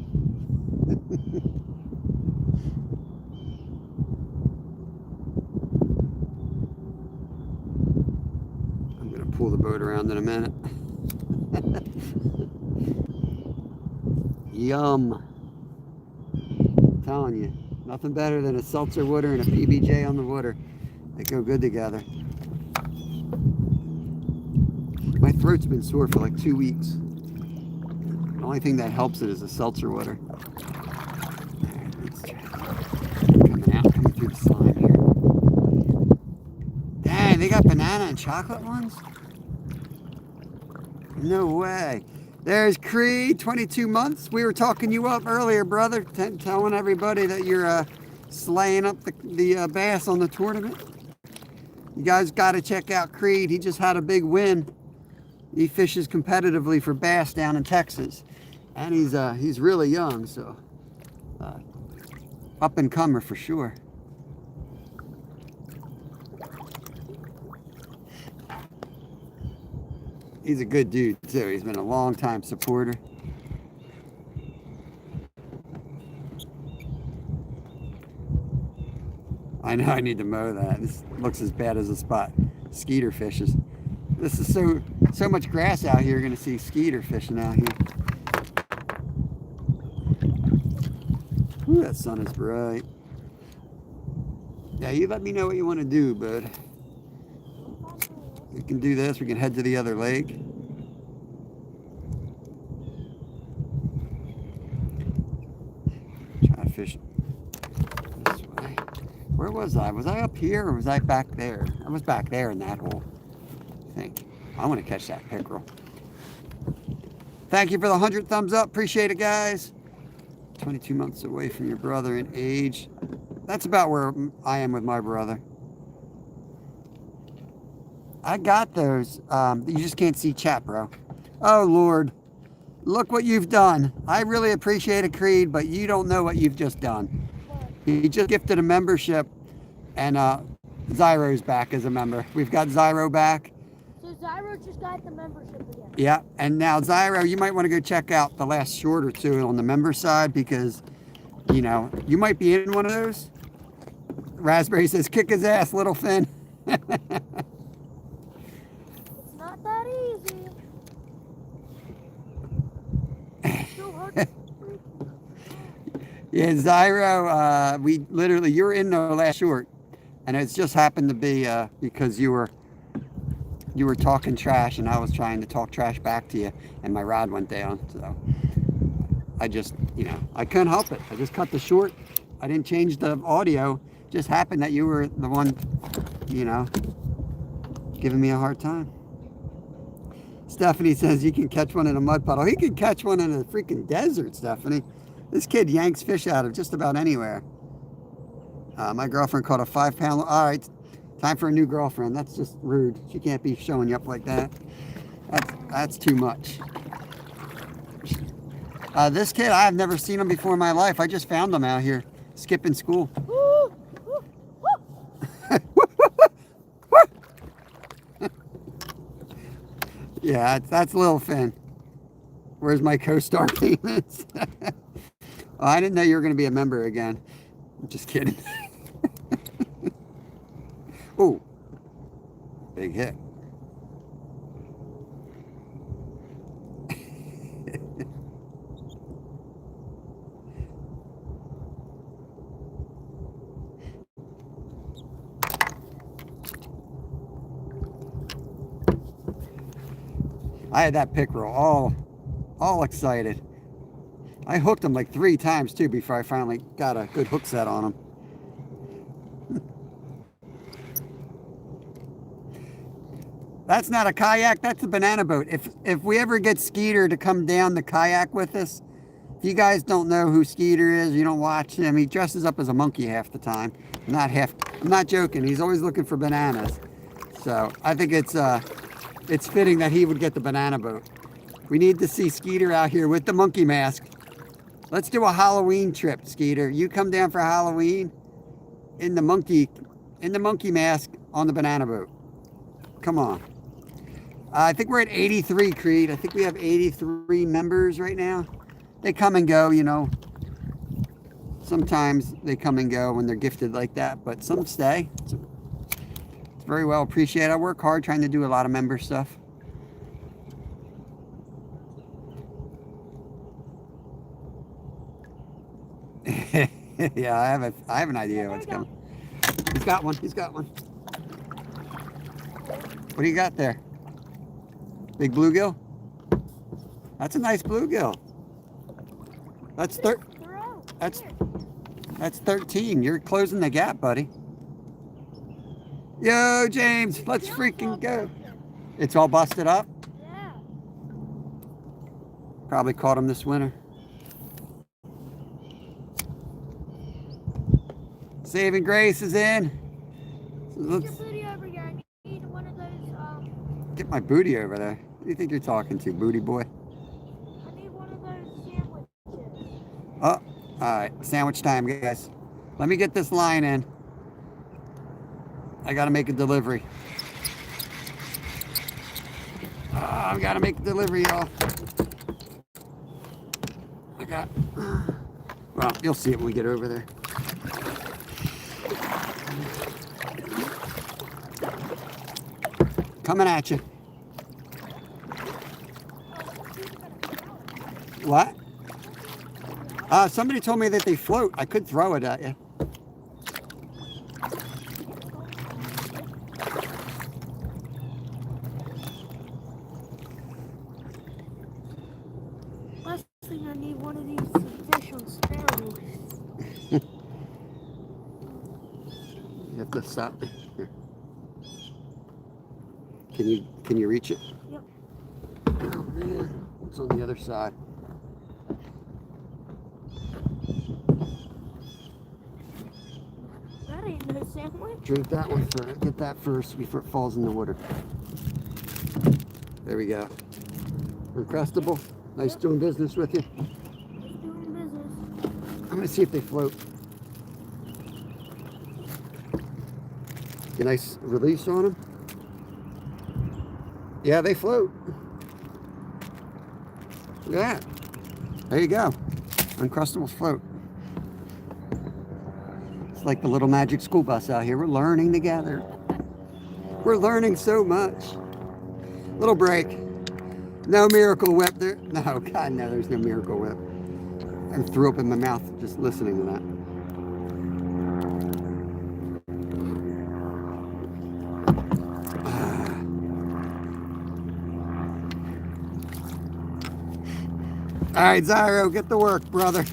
I'm going to pull the boat around in a minute. Yum. I'm telling you, nothing better than a seltzer water and a PBJ on the water. They go good together. My throat's been sore for like 2 weeks. The only thing that helps it is the seltzer water. It's coming through the slime here. Dang, they got banana and chocolate ones? No way. There's Creed, 22 months. We were talking you up earlier, brother, telling everybody that you're slaying up the bass on the tournament. You guys got to check out Creed. He just had a big win. He fishes competitively for bass down in Texas, and he's really young, so up and comer for sure. He's a good dude too. He's been a long time supporter. I know I need to mow that. This looks as bad as a spot skeeter fishes. This is so much grass out here. You're gonna see skeeter fishing out here. Ooh, that sun is bright. Yeah, you let me know what you want to do, bud. We can do this. We can head to the other lake. Try to fish this way. Where was I? Was I up here or was I back there? I was back there in that hole, I think. I want to catch that pickerel. Thank you for the 100 thumbs up. Appreciate it, guys. 22 months away from your brother in age. That's about where I am with my brother. I got those. You just can't see chat, bro. Oh, Lord. Look what you've done. I really appreciate it, Creed, but you don't know what you've just done. He just gifted a membership, and Zyro's back as a member. We've got Zyro back. So Zyro just got the membership again. Yeah, and now Zyro, you might want to go check out the last short or two on the member side because, you know, you might be in one of those. Raspberry says, kick his ass, little Finn. It's not that easy. It's so hard to Yeah, Zyro, you're in the last short, and it's just happened to be because you were talking trash, and I was trying to talk trash back to you, and my rod went down. So I just, you know, I couldn't help it. I just cut the short. I didn't change the audio. Just happened that you were the one, you know, giving me a hard time. Stephanie says you can catch one in a mud puddle. He can catch one in a freaking desert, Stephanie. This kid yanks fish out of just about anywhere. My girlfriend caught a 5-pound. All right, time for a new girlfriend. That's just rude. She can't be showing you up like that. That's too much. This kid, I've never seen him before in my life. I just found him out here, skipping school. Yeah, that's Lil Finn. Where's my co-star payments? Oh, I didn't know you were going to be a member again. I'm just kidding. Oh, big hit. I had that pickerel all excited. I hooked him like 3 times too before I finally got a good hook set on him. That's not a kayak, that's a banana boat. If we ever get Skeeter to come down the kayak with us, if you guys don't know who Skeeter is, you don't watch him, he dresses up as a monkey half the time. I'm not joking, he's always looking for bananas. So I think it's fitting that he would get the banana boat. We need to see Skeeter out here with the monkey mask. Let's do a Halloween trip, Skeeter. You come down for Halloween in the monkey mask on the banana boat. Come on. I think we're at 83, Creed. I think we have 83 members right now. They come and go, you know. Sometimes they come and go when they're gifted like that, but some stay. It's very well appreciated. I work hard trying to do a lot of member stuff. Yeah, I have an idea what's coming. He's got one. What do you got there? Big bluegill? That's a nice bluegill. That's 13. You're closing the gap, buddy. Yo, James, let's freaking go. It's all busted up? Yeah. Probably caught him this winter. Saving Grace is in. So Get your booty over here. I need one of those, get my booty over there. Who do you think you're talking to, booty boy? I need one of those sandwiches. Oh, all right. Sandwich time, guys. Let me get this line in. I got to make a delivery. I got to make a delivery, y'all. Well, you'll see it when we get over there. Coming at you. What? Somebody told me that they float. I could throw it at you. Last thing I need one of these fish on sparrows. You have to stop. Here. Can you reach it? Yep. Oh man. What's on the other side? That ain't no sandwich. Drink that one first. Get that first before it falls in the water. There we go. Uncrustable. Nice doing business with you. Just doing business. I'm gonna see if they float. Get a nice release on them. Yeah, they float. Look at that. There you go. Uncrustables float. It's like the little magic school bus out here. We're learning together. We're learning so much. Little break. No Miracle Whip there. No, God, no, there's no Miracle Whip. I threw up in my mouth just listening to that. All right, Zyro, get to work, brother.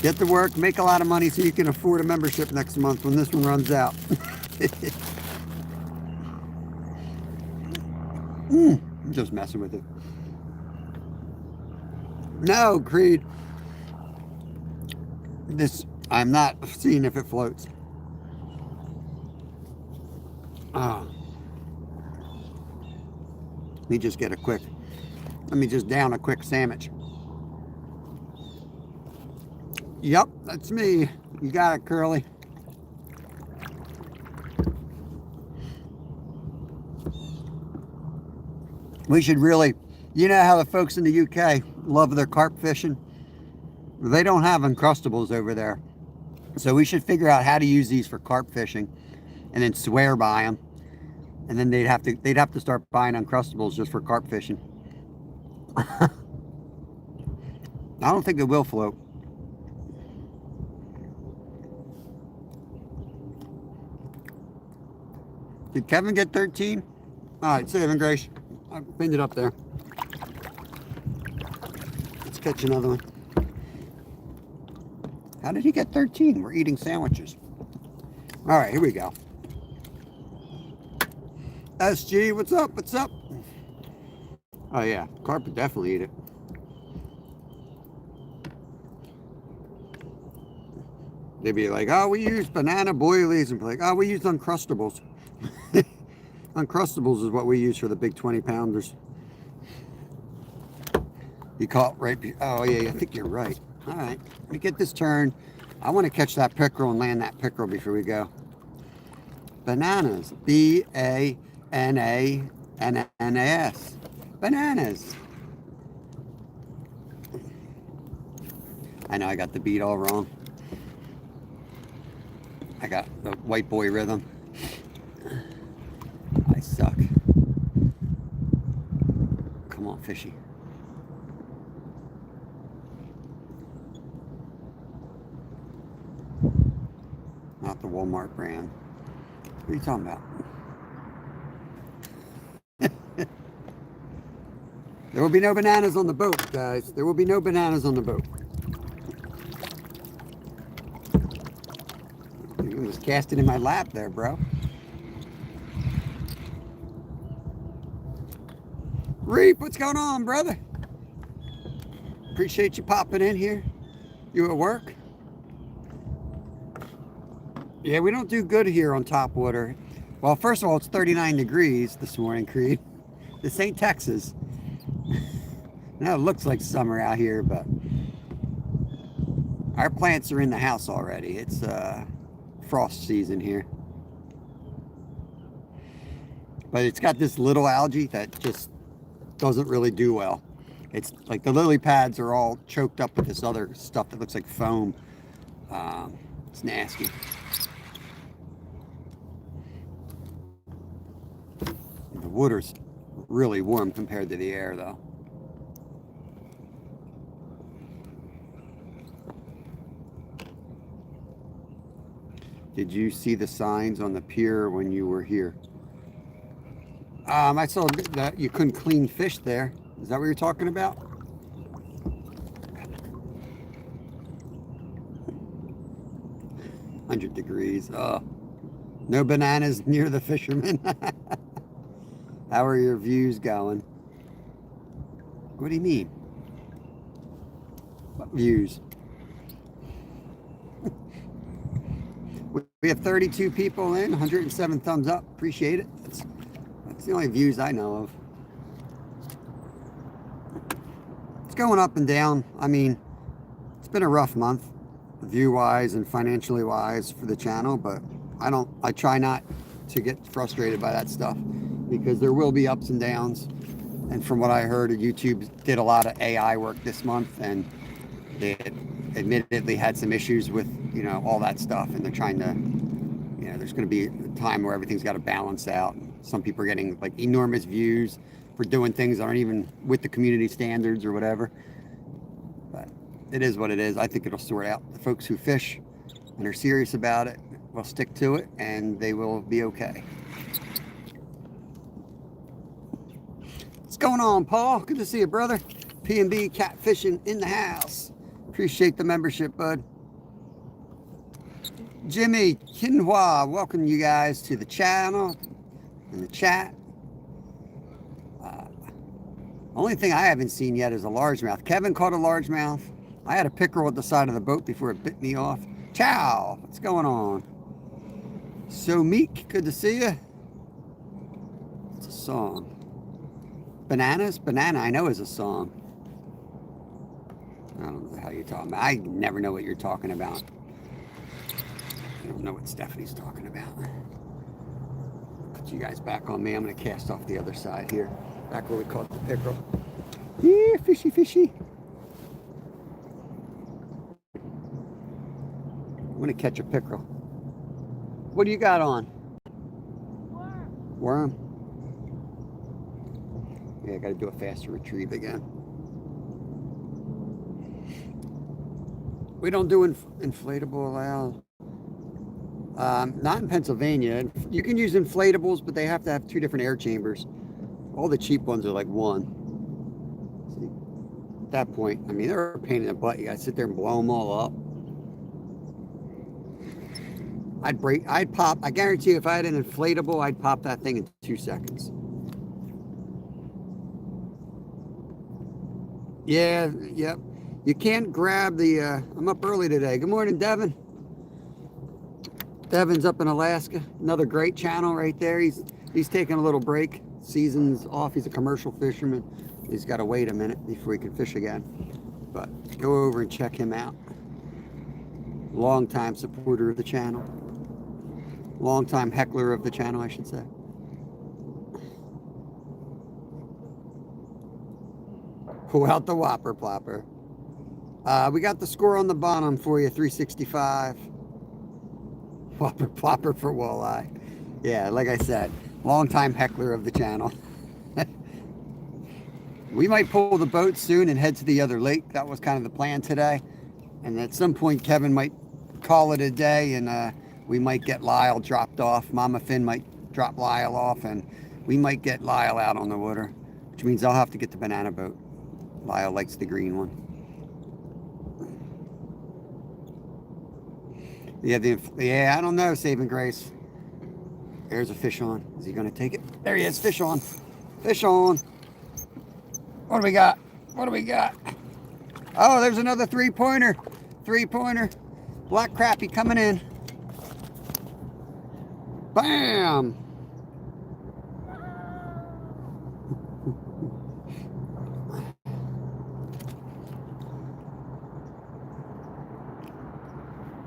Get to work, make a lot of money so you can afford a membership next month when this one runs out. I'm just messing with it. No, Creed. I'm not seeing if it floats. Let me just down a quick sandwich. Yep, that's me. You got it, Curly. We should really, you know how the folks in the UK love their carp fishing? They don't have Uncrustables over there. So we should figure out how to use these for carp fishing and then swear by them. And then they'd have to start buying Uncrustables just for carp fishing. I don't think it will float. Did Kevin get 13? All right, saving grace. I pinned it up there. Let's catch another one. How did he get 13? We're eating sandwiches. All right, here we go. SG, what's up? What's up? Oh yeah, carp would definitely eat it. They'd be like, oh, we use banana boilies, and be like, oh, we use Uncrustables. Uncrustables is what we use for the big 20-pounders. You caught right. Oh yeah, I think you're right. All right, let me get this turned. I want to catch that pickerel and land that pickerel before we go. Bananas. B-A-N-A-N-N-A-S. Bananas. I know I got the beat all wrong. I got the white boy rhythm. I suck. Come on, fishy. Not the Walmart brand. What are you talking about? There will be no bananas on the boat, guys. There will be no bananas on the boat. You was casting in my lap there, bro. Reap, what's going on, brother? Appreciate you popping in here. You at work? Yeah, we don't do good here on top water. Well, first of all, it's 39 degrees this morning, Creed. This ain't Texas. Now it looks like summer out here, but our plants are in the house already. It's frost season here. But it's got this little algae that just doesn't really do well. It's like the lily pads are all choked up with this other stuff that looks like foam. It's nasty. The water's really warm compared to the air, though. Did you see the signs on the pier when you were here? I saw that you couldn't clean fish there. Is that what you're talking about? 100 degrees. Oh, no bananas near the fishermen. How are your views going? What do you mean? What views? We have 32 people in, 107 thumbs up. Appreciate it. That's the only views I know of. It's going up and down. I mean, it's been a rough month, view-wise and financially wise for the channel, but I try not to get frustrated by that stuff because there will be ups and downs. And from what I heard, YouTube did a lot of AI work this month, and they admittedly had some issues with, you know, all that stuff, and they're trying to, you know, there's going to be a time where everything's got to balance out. Some people are getting like enormous views for doing things that aren't even with the community standards or whatever. But it is what it is. I think it'll sort out. The folks who fish and are serious about it will stick to it, and they will be okay. What's going on, Paul? Good to see you, brother. P&B Catfishing in the house. Appreciate the membership, bud. Jimmy Kinhua, welcome you guys to the channel and the chat. Only thing I haven't seen yet is a largemouth. Kevin caught a largemouth. I had a pickerel at the side of the boat before it bit me off. Ciao, what's going on? So Meek, good to see you. It's a song. Bananas? Banana, I know is a song. I don't know how you're talking about. I never know what you're talking about. I don't know what Stephanie's talking about. Put you guys back on me. I'm going to cast off the other side here. Back where we caught the pickerel. Yeah, fishy, fishy. I'm going to catch a pickerel. What do you got on? Worm. Yeah, I got to do a faster retrieve again. We don't do inflatable allowed. Not in Pennsylvania. You can use inflatables, but they have to have 2 different air chambers. All the cheap ones are like 1. See, at that point, I mean, they're a pain in the butt. You gotta sit there and blow them all up. I'd pop, I guarantee you, if I had an inflatable, I'd pop that thing in 2 seconds. Yeah, yep. You can't grab the, I'm up early today. Good morning, Devin. Devin's up in Alaska. Another great channel right there. He's taking a little break. Season's off. He's a commercial fisherman. He's got to wait a minute before he can fish again. But go over and check him out. Long-time supporter of the channel. Long-time heckler of the channel, I should say. Pull out the whopper plopper. We got the score on the bottom for you, 365. Whopper plopper for walleye. Yeah, like I said, long-time heckler of the channel. We might pull the boat soon and head to the other lake. That was kind of the plan today. And at some point, Kevin might call it a day, and we might get Lyle dropped off. Mama Finn might drop Lyle off, and we might get Lyle out on the water, which means I'll have to get the banana boat. Lyle likes the green one. Yeah, I don't know, Saving Grace. There's a fish on. Is he going to take it? There he is, fish on. Fish on. What do we got? What do we got? Oh, there's another 3-pointer. 3-pointer. Black crappie coming in. Bam!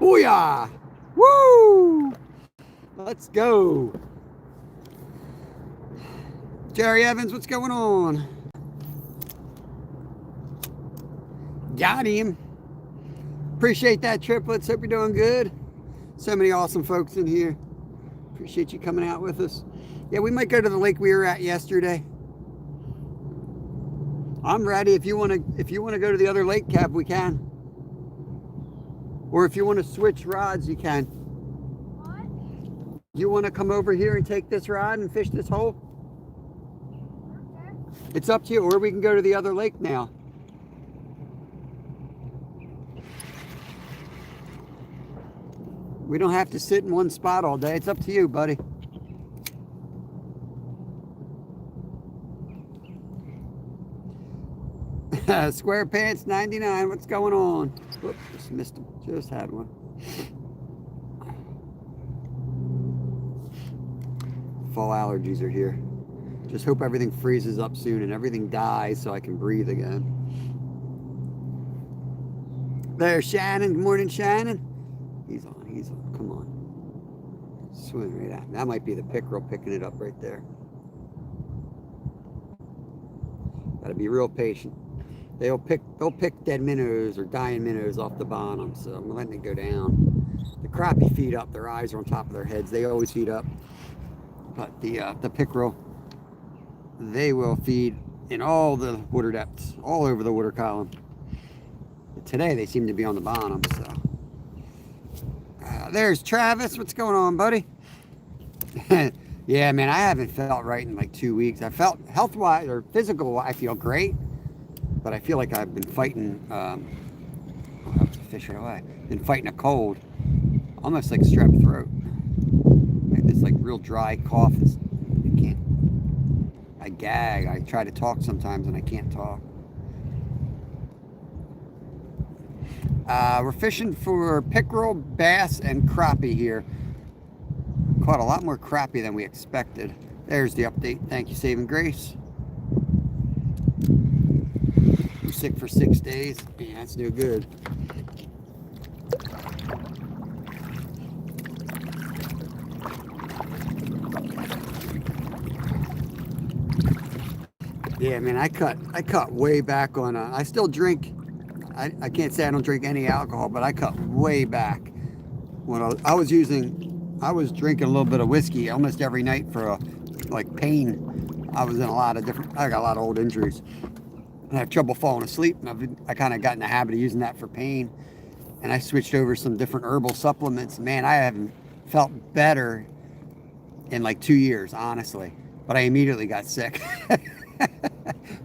Booyah! Woo! Let's go. Jerry Evans, what's going on? Got him. Appreciate that, triplets. Hope you're doing good. So many awesome folks in here. Appreciate you coming out with us. Yeah, we might go to the lake we were at yesterday. I'm ready. If you want to go to the other lake, Kev, we can. Or if you want to switch rods, you can. What? You want to come over here and take this rod and fish this hole? Okay. It's up to you. Or we can go to the other lake now. We don't have to sit in one spot all day. It's up to you, buddy. SquarePants 99. What's going on? Whoops, just missed him. Just had one. Fall allergies are here. Just hope everything freezes up soon and everything dies so I can breathe again. There's Shannon. Good morning, Shannon. He's on. Come on. Swim right out. That might be the pickerel picking it up right there. Gotta be real patient. They'll pick dead minnows or dying minnows off the bottom, so I'm letting it go down. The crappie feed up. Their eyes are on top of their heads. They always feed up. But the pickerel, they will feed in all the water depths, all over the water column. But today they seem to be on the bottom, so. There's Travis. What's going on, buddy? Yeah, man, I haven't felt right in like 2 weeks. I felt health-wise or physical, I feel great. But I feel like I've been fighting, oh, that was a fish right away. Been fighting a cold, almost like strep throat. Like this like real dry cough. I gag. I try to talk sometimes and I can't talk. We're fishing for pickerel, bass, and crappie here. Caught a lot more crappie than we expected. There's the update. Thank you, Saving Grace. I'm sick for 6 days. Yeah, that's no good. Yeah, man, I cut way back on. I still drink. I can't say I don't drink any alcohol, but I cut way back. When I was drinking a little bit of whiskey almost every night for like pain. I was in a lot of different. I got a lot of old injuries. I have trouble falling asleep, and I kind of got in the habit of using that for pain. And I switched over some different herbal supplements. Man, I haven't felt better in like 2 years, honestly. But I immediately got sick.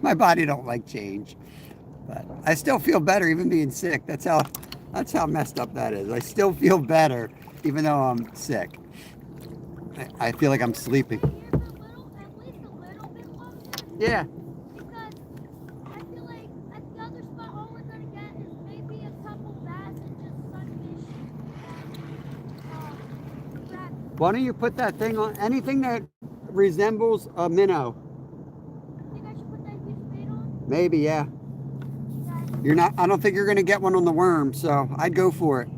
My body don't like change. But I still feel better even being sick. That's how messed up that is. I still feel better even though I'm sick. I feel like I'm sleeping. At least a little bit longer. Yeah. Because I feel like at the other spot, all we're gonna get is maybe a couple bass and just sunfish and crab. Why don't you put that thing on anything that resembles a minnow? Think I should put that fish bait on? Maybe, yeah. Okay. I don't think you're gonna get one on the worm, so I'd go for it.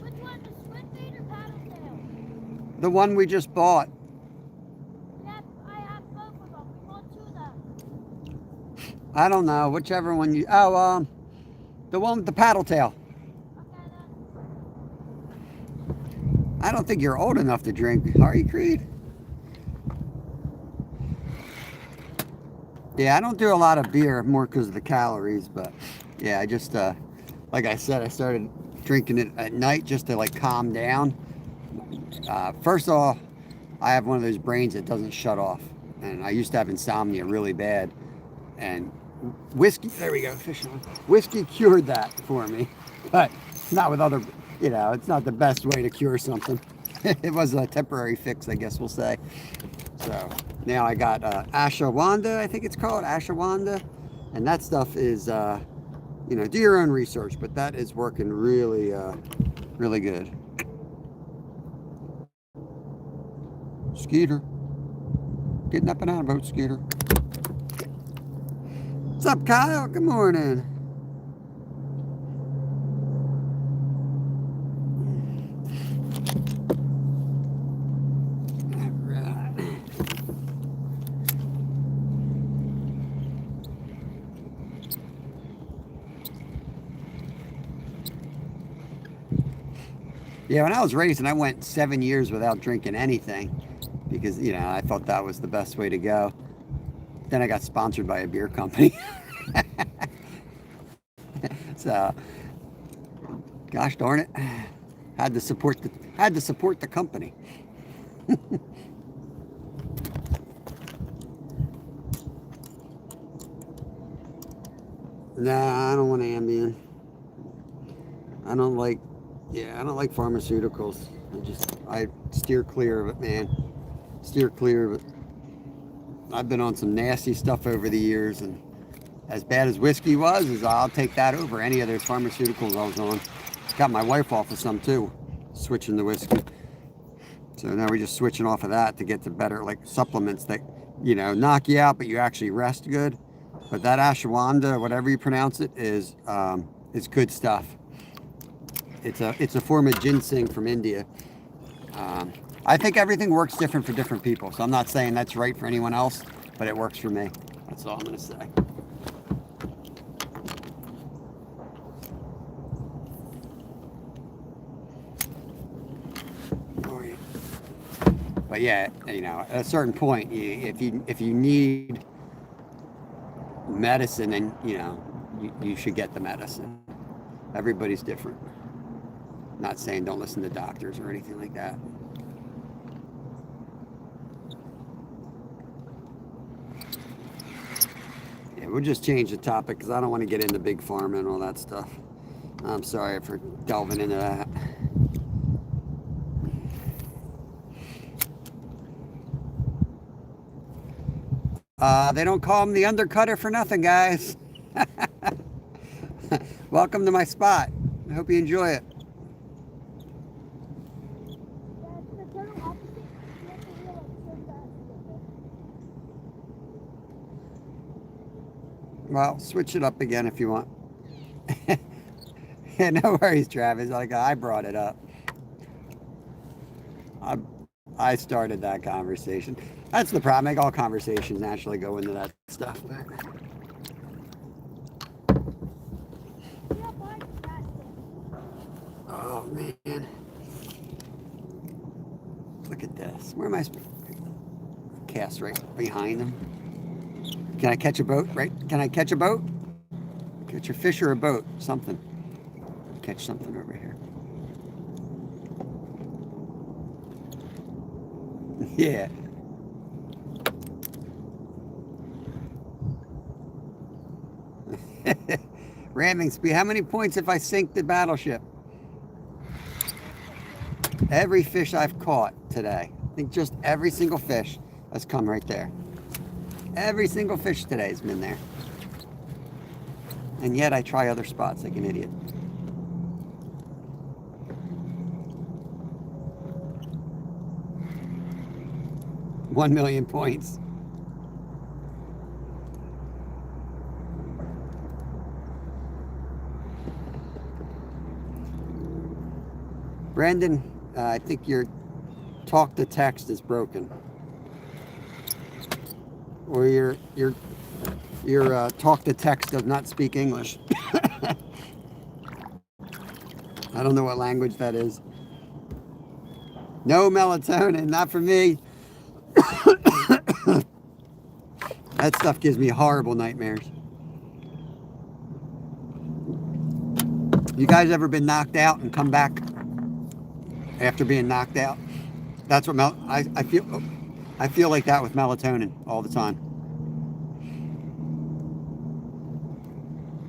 Which one, the squid bait or paddle tail? The one we just bought. Yeah, I have both of them. We bought 2 of them. I don't know, whichever one you, the one with the paddle tail. Okay then. I don't think you're old enough to drink, are you, Creed? Yeah, I don't do a lot of beer, more because of the calories, but yeah, I just, like I said, I started drinking it at night just to like calm down. First of all, I have one of those brains that doesn't shut off, and I used to have insomnia really bad, and whiskey, there we go, fish on. Whiskey cured that for me, but not with other, it's not the best way to cure something. It was a temporary fix, I guess we'll say. So now I got ashwagandha, I think it's called, ashwagandha, and that stuff is, do your own research, but that is working really, really good. Skeeter, getting up and out of boat, Skeeter. What's up, Kyle? Good morning. Yeah, when I was racing, I went 7 years without drinking anything because, I thought that was the best way to go. Then I got sponsored by a beer company. So, gosh darn it, had to support the company. Nah, I don't want Ambien. I don't like pharmaceuticals. I steer clear of it, man. Steer clear of it. I've been on some nasty stuff over the years, and as bad as whiskey was, is I'll take that over any of those pharmaceuticals I was on. Got my wife off of some too, switching the whiskey. So now we're just switching off of that to get to better like supplements that, you know, knock you out, but you actually rest good. But that ashwagandha, whatever you pronounce it, is good stuff. It's a form of ginseng from India. I think everything works different for different people, so I'm not saying that's right for anyone else, but it works for me. That's all I'm gonna say. But yeah, you know, at a certain point, if you need medicine, then you know you should get the medicine. Everybody's different. Not saying don't listen to doctors or anything like that. Yeah, we'll just change the topic because I don't want to get into big pharma and all that stuff. I'm sorry for delving into that. They don't call him the undercutter for nothing, guys. Welcome to my spot. I hope you enjoy it. Well, switch it up again if you want. Yeah, no worries, Travis. Like I brought it up. I started that conversation. That's the problem. Like all conversations naturally go into that stuff. Oh man. Look at this. Where am I? Cast right behind them. Can I catch a boat? Right? Can I catch a boat? Catch a fish or a boat? Something. Catch something over here. Yeah. Ramming speed. How many points if I sink the battleship? Every fish I've caught today. I think just every single fish has come right there. Every single fish today has been there. And yet I try other spots like an idiot. $1 million points. Brandon, I think your talk to text is broken. Or your talk to text does not speak English. I don't know what language that is. No melatonin, not for me. That stuff gives me horrible nightmares. You guys ever been knocked out and come back after being knocked out? That's what I feel like that with melatonin all the time.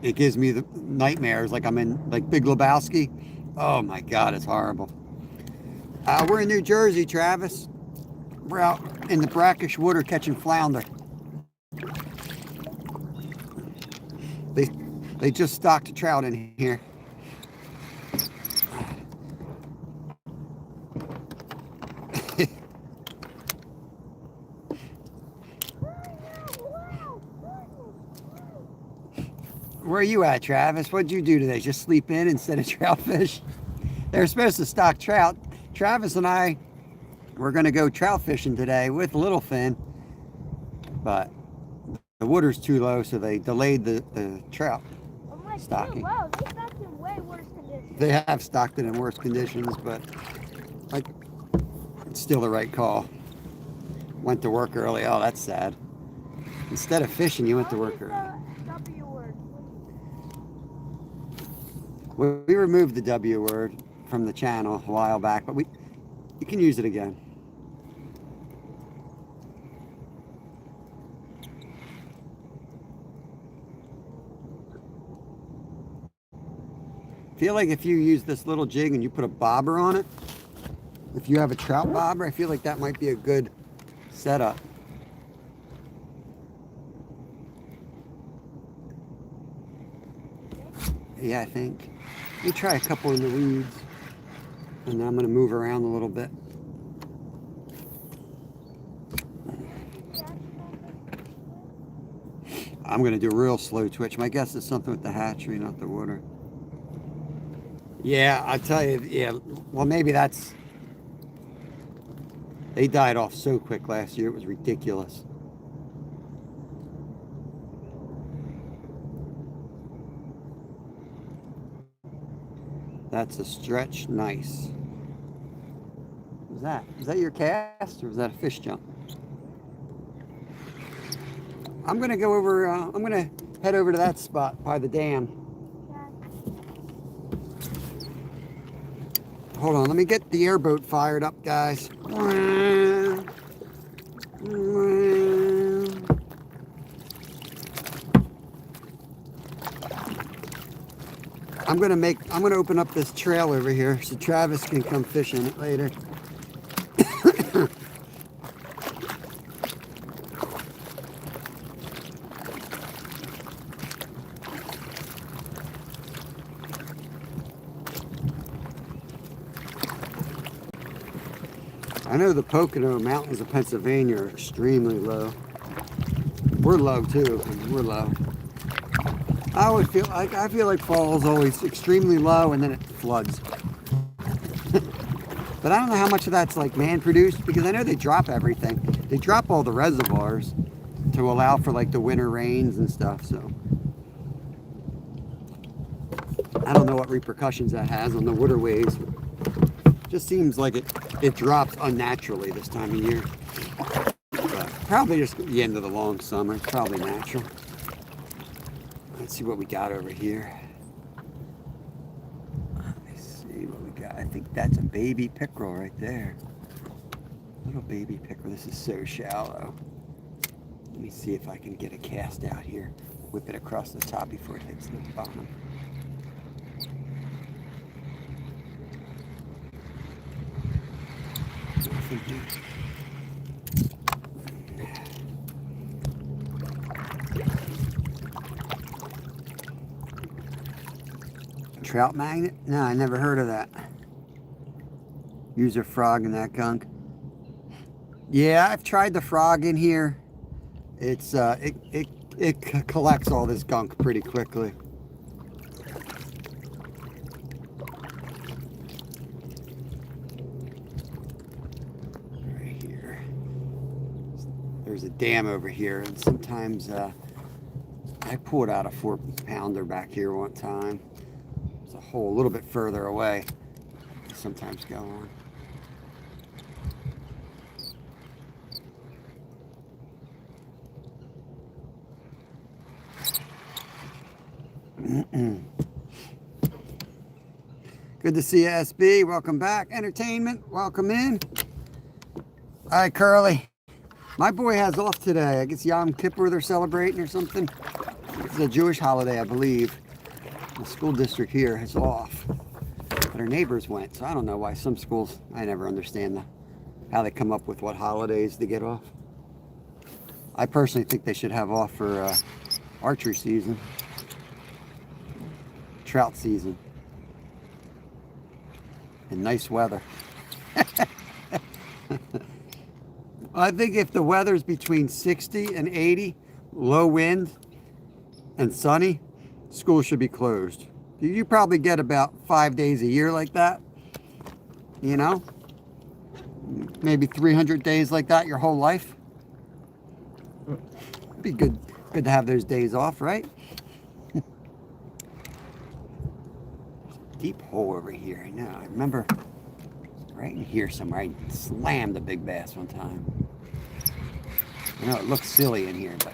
It gives me the nightmares like I'm in like Big Lebowski. Oh my God, it's horrible. We're in New Jersey, Travis. We're out in the brackish water catching flounder. They just stocked a trout in here. Where are you at, Travis? What'd you do today? Just sleep in instead of trout fish? They're supposed to stock trout. Travis and I were going to go trout fishing today with Littlefin, but the water's too low, so they delayed the trout stocking. Wow, they stocked in way worse conditions. They have stocked it in worse conditions, but like it's still the right call. Went to work early. Oh, that's sad. Instead of fishing, you went to work early. W word. We removed the W word from the channel a while back, but you can use it again. I feel like if you use this little jig and you put a bobber on it, if you have a trout bobber, I feel like that might be a good setup. Yeah, I think. Let me try a couple in the weeds. And then I'm going to move around a little bit. I'm going to do a real slow twitch. My guess is something with the hatchery, not the water. Yeah, I tell you, yeah. Well, maybe that's... They died off so quick last year. It was ridiculous. That's a stretch. Nice. What was that? Is that your cast or was that a fish jump? I'm going to go over, I'm going to head over to that spot by the dam. Hold on, let me get the airboat fired up, guys. I'm gonna open up this trail over here so Travis can come fish in it later. I know the Pocono Mountains of Pennsylvania are extremely low. We're low too, we're low. I feel like fall is always extremely low and then it floods. But I don't know how much of that's like man-produced because I know they drop everything. They drop all the reservoirs to allow for like the winter rains and stuff, so. I don't know what repercussions that has on the waterways. Just seems like it drops unnaturally this time of year. But probably just the end of the long summer. It's probably natural. Let's see what we got over here. Let's see what we got. I think that's a baby pickerel right there. Little baby pickerel. This is so shallow. Let me see if I can get a cast out here. Whip it across the top before it hits the bottom. Trout magnet? No, I never heard of that. Use a frog in that gunk. Yeah, I've tried the frog in here. It's it collects all this gunk pretty quickly. Right here. There's a dam over here, and sometimes I pulled out a 4-pounder back here one time. There's a hole a little bit further away. I sometimes go on. Good to see you, SB. Welcome back. Entertainment, welcome in. All right, Curly. My boy has off today. I guess Yom Kippur they're celebrating or something. It's a Jewish holiday, I believe. The school district here is off. But our neighbors went, so I don't know why some schools, I never understand how they come up with what holidays to get off. I personally think they should have off for archery season. Trout season. And nice weather. I think if the weather's between 60 and 80, low wind and sunny, school should be closed. You probably get about 5 days a year like that. You know? Maybe 300 days like that your whole life. It'd be good to have those days off, right? Deep hole over here. I know. I remember right in here somewhere. I slammed a big bass one time. I know it looks silly in here, but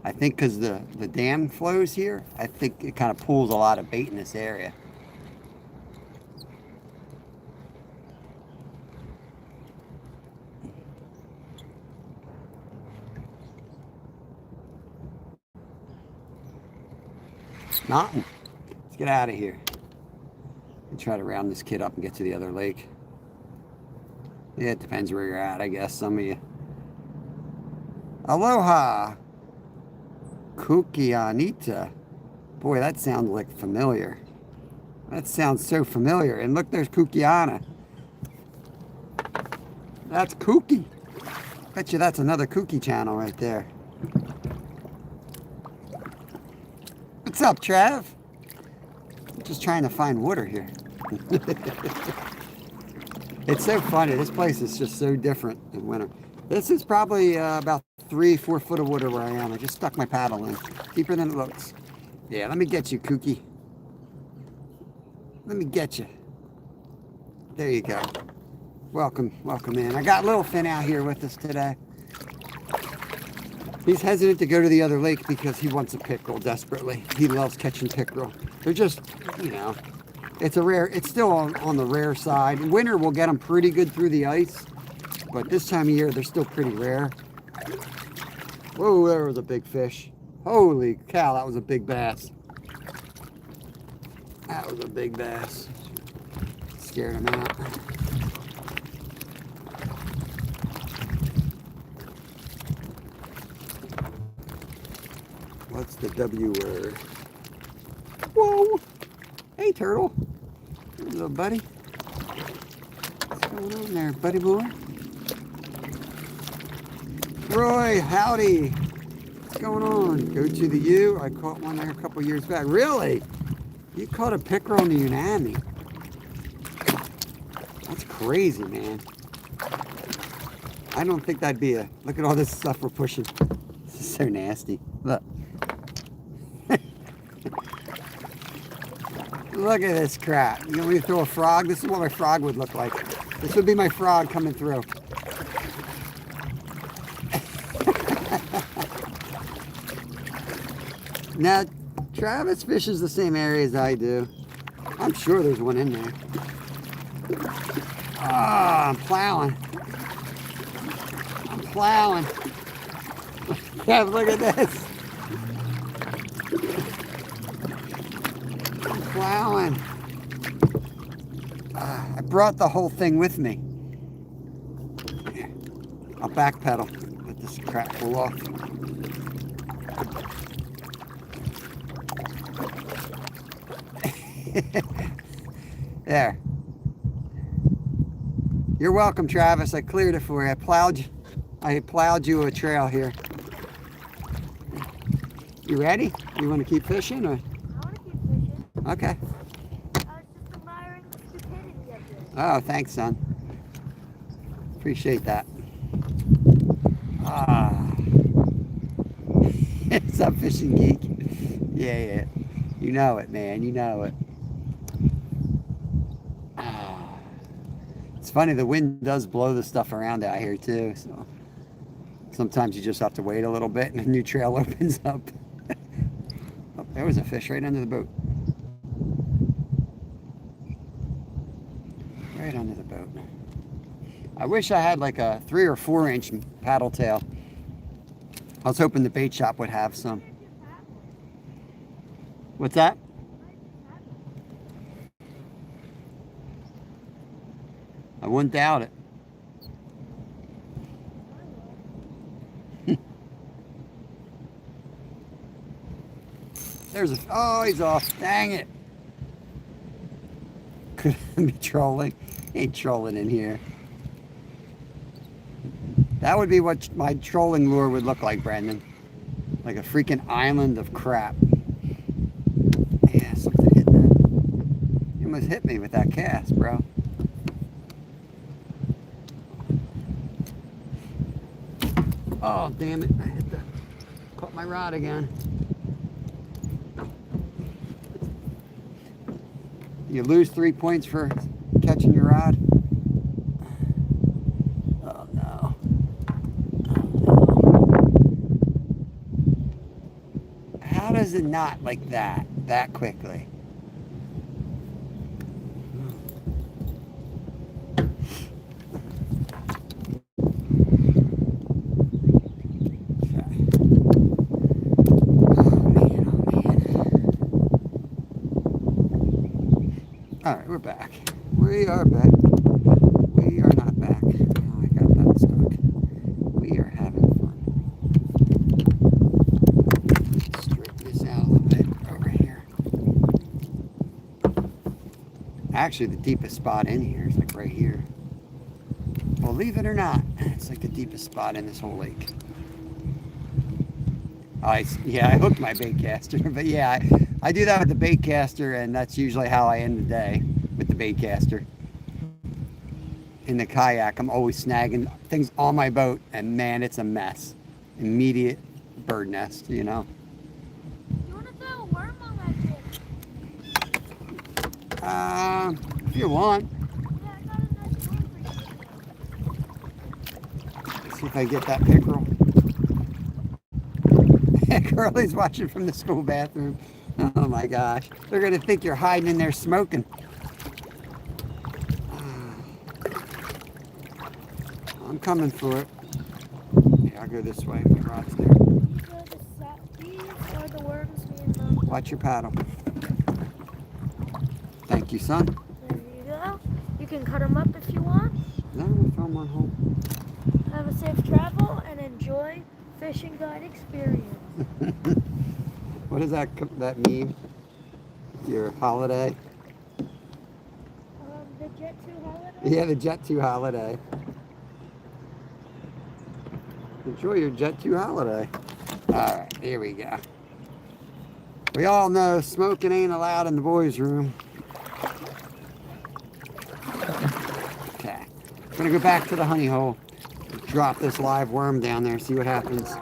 I think because the dam flows here, I think it kind of pulls a lot of bait in this area. Mountain. Let's get out of here. And try to round this kid up and get to the other lake. Yeah, it depends where you're at, I guess. Some of you. Aloha. Kukianita. Boy, that sounds like familiar. That sounds so familiar. And look, there's Kukiana. That's Kooky. Bet you that's another Kooky channel right there. What's up, Trav? I'm just trying to find water here. It's so funny. This place is just so different in winter. This is probably about 3-4 foot of water where I am. I just stuck my paddle in. Deeper than it looks. Yeah, let me get you, Kooky. Let me get you. There you go. Welcome, welcome in. I got Little Finn out here with us today. He's hesitant to go to the other lake because he wants a pickerel desperately. He loves catching pickerel. They're just, you know, it's still on the rare side. In winter, we'll get them pretty good through the ice. But this time of year, they're still pretty rare. Whoa, there was a big fish. Holy cow, that was a big bass. That was a big bass. Scared him out. What's the W word? Whoa! Hey, turtle. Hey, little buddy. What's going on there, buddy boy? Roy, howdy. What's going on? Go to the U. I caught one there a couple years back. Really? You caught a pickerel in the Unami? That's crazy, man. I don't think that'd be a... Look at all this stuff we're pushing. This is so nasty. Look. Look at this crap. You want me to throw a frog? This is what my frog would look like. This would be my frog coming through. Now, Travis fishes the same area as I do. I'm sure there's one in there. Ah, I'm plowing. I'm plowing. Yeah, look at this. I'm plowing. I brought the whole thing with me. Here, I'll backpedal. Let this crap pull off. There. You're welcome, Travis. I cleared it for you. I plowed you a trail here. You ready? You want to keep fishing, or? I want to keep fishing. Okay. I was just admiring the stupidity of this. Oh, thanks, son. Appreciate that. Ah. What's up, fishing geek? Yeah. You know it, man. You know it. It's funny, the wind does blow the stuff around out here too, so sometimes you just have to wait a little bit and a new trail opens up. Oh, there was a fish right under the boat. Right under the boat. I wish I had like a 3 or 4 inch paddle tail. I was hoping the bait shop would have some. What's that? I wouldn't doubt it. There's a... Oh, he's off. Dang it. Could be trolling. He ain't trolling in here. That would be what my trolling lure would look like, Brandon. Like a freaking island of crap. Yeah, something hit that. You almost hit me with that cast, bro. Oh, damn it. Caught my rod again. You lose 3 points for catching your rod. Oh, no. How does it not like that quickly? All right, we're back. We are back. We are not back. Oh, I got that stuck. We are having fun. Straighten this out a little bit over here. actually the deepest spot in here. It's like right here. Believe it or not, it's like the deepest spot in this whole lake. Yeah, I hooked my bait caster, but yeah, I do that with the bait caster, and that's usually how I end the day with the bait caster. In the kayak, I'm always snagging things on my boat, and man, it's a mess. Immediate bird nest, you know. You want to throw a worm on that jig? If you want. Yeah, I got a nice worm for you. See if I get that pickerel. Curly's watching from the school bathroom. Oh my gosh. They're going to think you're hiding in there smoking. I'm coming for it. Yeah, I'll go this way. The rod's there. These are the worms me and Mom. Watch your paddle. Thank you, son. There you go. You can cut them up if you want. No, we'll throw them on home. Have a safe travel and enjoy fishing guide experience. What is that meme? Your holiday? The Jet 2 holiday? Yeah, the Jet 2 holiday. Enjoy your Jet 2 holiday. Alright, here we go. We all know smoking ain't allowed in the boys' room. Okay. I'm gonna go back to the honey hole. Drop this live worm down there, see what happens.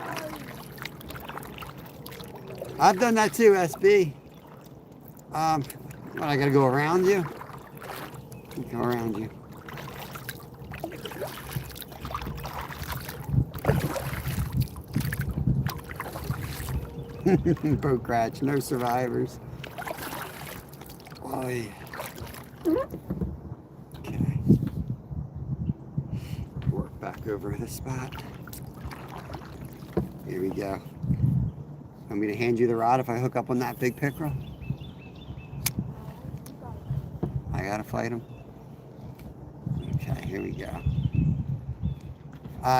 I've done that too, SB. What, I gotta go around you? Go around you. Boat crash, no survivors. Oh yeah. Okay. Work back over this spot. Here we go. Want me to hand you the rod if I hook up on that big pickerel? I gotta fight him. Okay, here we go.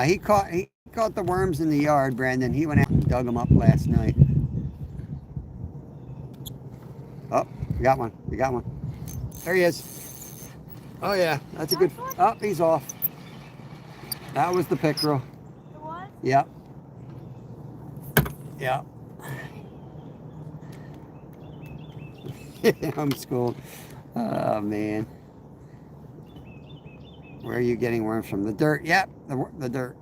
He caught the worms in the yard, Brandon. He went out and dug them up last night. Oh, we got one. We got one. There he is. Oh yeah, that's a good. Oh, he's off. That was the pickerel. It was? Yep. Yep. Homeschooled. Oh man. Where are you getting worms from? The dirt. Yep, the dirt.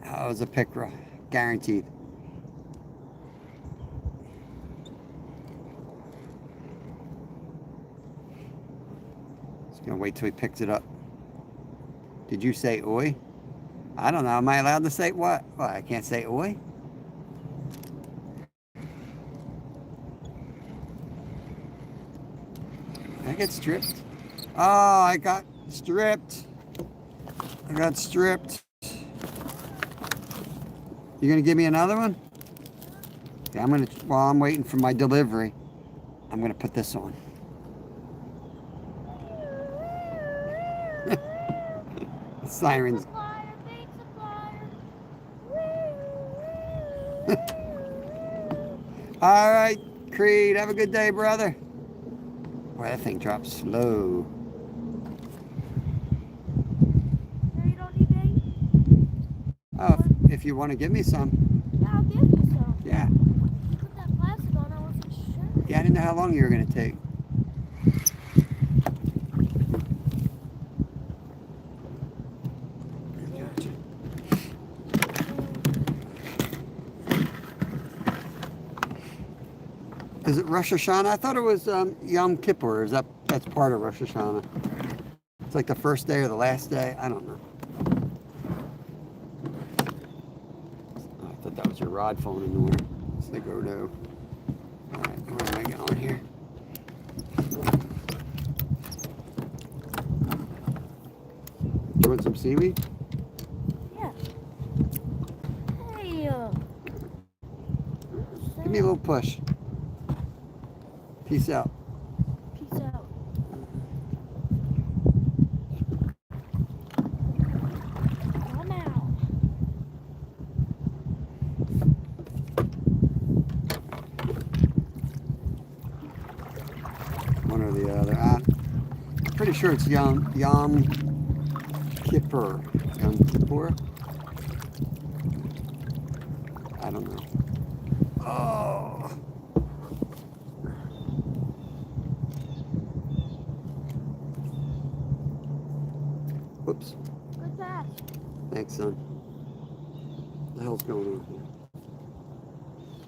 Oh, it was a pickerel. Guaranteed. Just gonna wait till he picks it up. Did you say oi? I don't know. Am I allowed to say what? Well, I can't say oi. I get stripped. Oh, I got stripped. I got stripped. You gonna give me another one? Okay, while I'm waiting for my delivery, I'm gonna put this on. Sirens. Supplier, bait supplier. All right, Creed, have a good day, brother. Boy, that thing drops slow. No, you don't need bait? Oh, if you want to give me some. Yeah, I'll give you some. Yeah. You put that plastic on, I wasn't sure. Yeah, I didn't know how long you were going to take. Gotcha. Is it Rosh Hashanah? I thought it was Yom Kippur. That's part of Rosh Hashanah? It's like the first day or the last day. I don't know. Oh, I thought that was your rod falling in the water. It's the Godo. All right, where am I going here? You want some seaweed? Yeah. Hey, Give me a little push. Peace out. peace out. Come out. One of Pretty sure it's Yom Kippur. Yom Kippur? I don't know. Oh. Whoops. Good catch. Thanks, son. What the hell's going on here?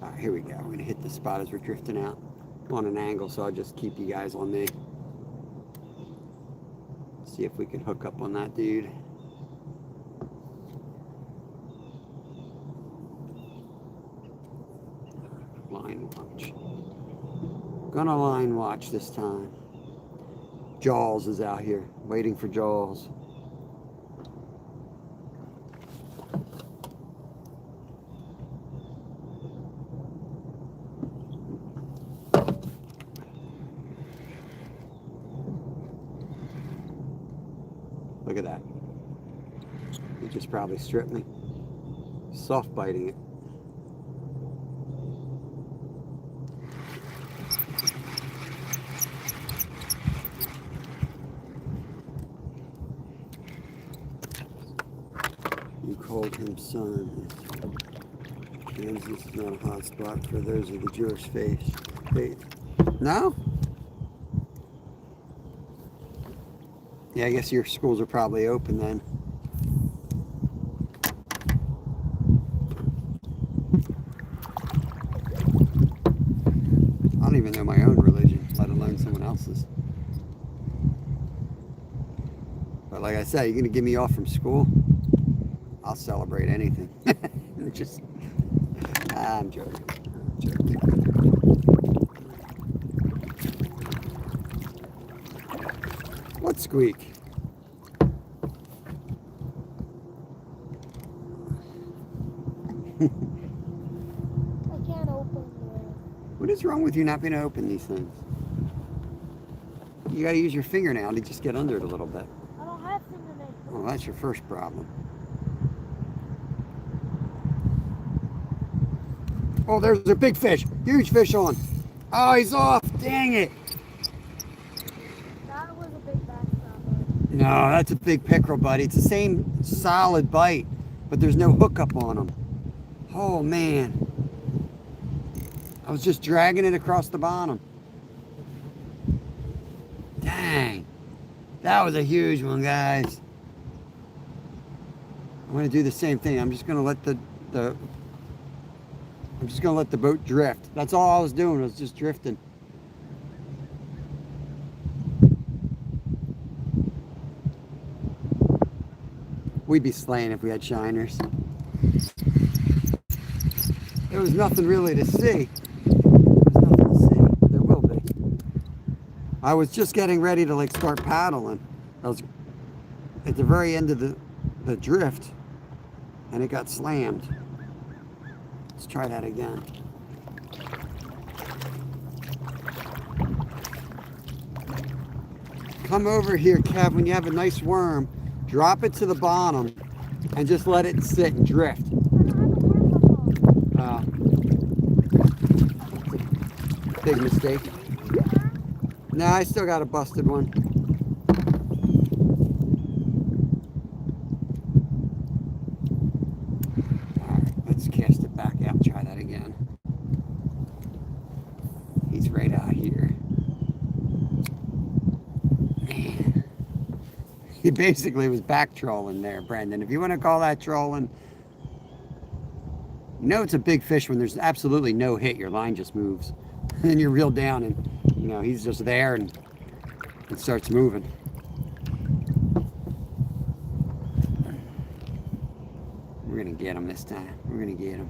Alright, here we go. We're going to hit the spot as we're drifting out. I'm on an angle, so I'll just keep you guys on me. See if we can hook up on that dude. Line watch. Gonna line watch this time. Jaws is out here, waiting for Jaws. Look at that. He just probably stripped me. Soft biting it. You called him son. Kansas is not a hot spot for those of the Jewish faith. No? Yeah, I guess your schools are probably open then. I don't even know my own religion, let alone someone else's. But like I said, you're going to give me off from school? I'll celebrate anything. Just, I'm joking. What squeak? I can't open it. What is wrong with you not being able to open these things? You got to use your fingernail to just get under it a little bit. I don't have fingernails. Well, that's your first problem. Oh, there's a big fish. Huge fish on. Oh, he's off. Dang it. That was a big backstop. No, that's a big pickerel, buddy. It's the same solid bite, but there's no hookup on them. Oh, man. I was just dragging it across the bottom. Dang. That was a huge one, guys. I'm going to do the same thing. I'm just going to let the boat drift. That's all I was doing, was just drifting. We'd be slaying if we had shiners. There was nothing really to see. There will be. I was just getting ready to like start paddling. I was at the very end of the drift, and it got slammed. Let's try that again. Come over here, Kev, when you have a nice worm, drop it to the bottom and just let it sit and drift. Big mistake. No, I still got a busted one. Alright, let's cast it back out. Try that again. He's right out here. Man. He basically was back trolling there, Brendan. If you want to call that trolling, you know it's a big fish when there's absolutely no hit. Your line just moves. And you're reeled down, and you know he's just there, and it starts moving. We're gonna get him this time. We're gonna get him.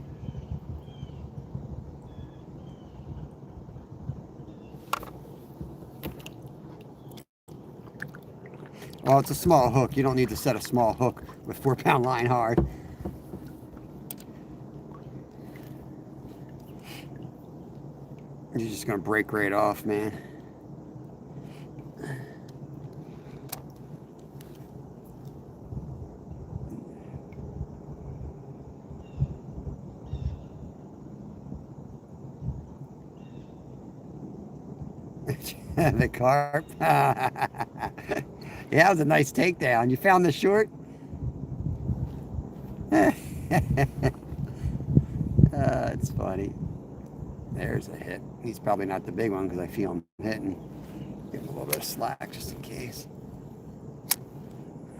Well, it's a small hook. You don't need to set a small hook with 4-pound line hard. You're just gonna break right off, man. The carp. Yeah, that was a nice takedown. You found the short? It's funny. There's a hit. He's probably not the big one because I feel him hitting. Give him a little bit of slack just in case.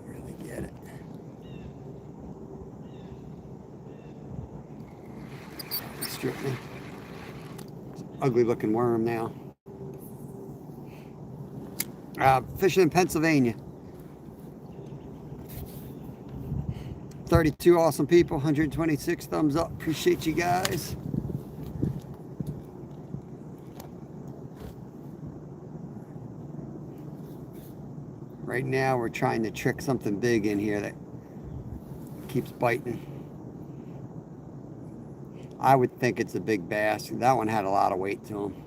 Really get it. Strip me. It's an ugly looking worm now. Fishing in Pennsylvania. 32 awesome people, 126 thumbs up. Appreciate you guys. Right now we're trying to trick something big in here that keeps biting. I would think it's a big bass. That one had a lot of weight to him.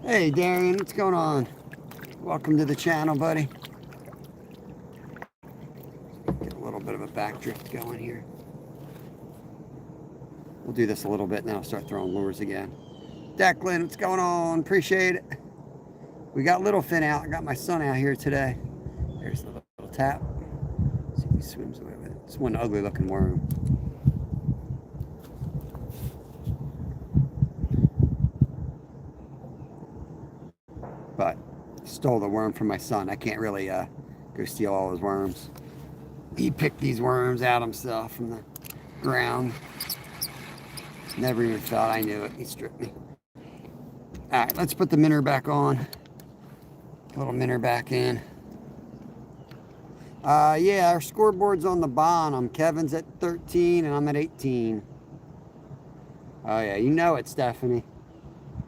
Hey Darian, what's going on? Welcome to the channel, buddy. Get a little bit of a back drift going here. We'll do this a little bit, and then I'll start throwing lures again. Declan, what's going on? Appreciate it. We got Littlefin out. I got my son out here today. There's the little tap. See if he swims away with it. It's one ugly looking worm. But stole the worm from my son. I can't really go steal all his worms. He picked these worms out himself from the ground. Never even thought I knew it. He stripped me. All right, let's put the minnow back on. Little minnow back in. Yeah, our scoreboard's on the bottom. Kevin's at 13 and I'm at 18. Oh yeah, you know it, Stephanie.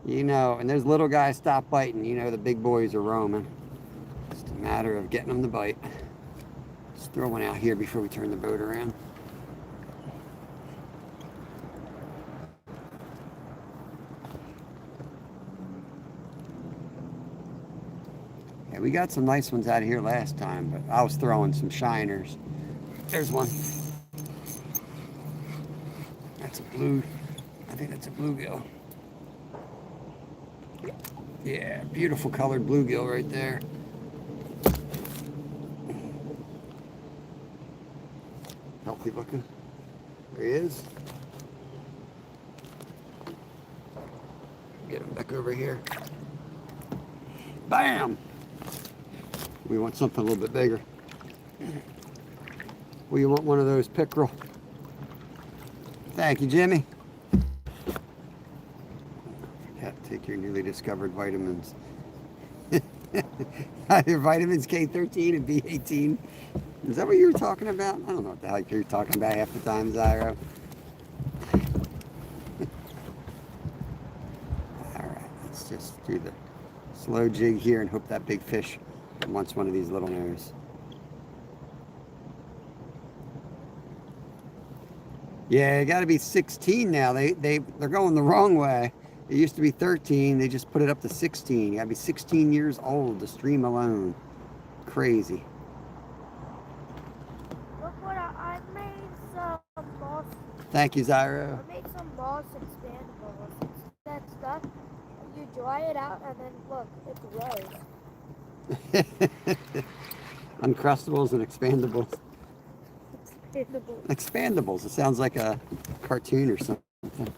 You know, and those little guys stop biting. You know the big boys are roaming. It's a matter of getting them to bite. Let's throw one out here before we turn the boat around. Yeah, we got some nice ones out of here last time, but I was throwing some shiners. There's one. That's a blue. I think that's a bluegill. Yeah, beautiful colored bluegill right there. Healthy looking. There he is. Get him back over here. Bam! We want something a little bit bigger. Well, you want one of those pickerel. Thank you, Jimmy. Take your newly discovered vitamins. Either vitamins K13 and B18. Is that what you were talking about? I don't know what the heck you're talking about half the time, Zyro. Alright, let's just do the slow jig here and hope that big fish wants one of these little nose. Yeah, you gotta be 16 now. They're going the wrong way. It used to be 13, they just put it up to 16. You gotta be 16 years old to stream alone. Crazy. Look what I made some balls. Thank you, Zyro. I made some balls expandables. It's that stuff, you dry it out and then look, it grows. Uncrustables and expandables. Expandables. Expandables. It sounds like a cartoon or something.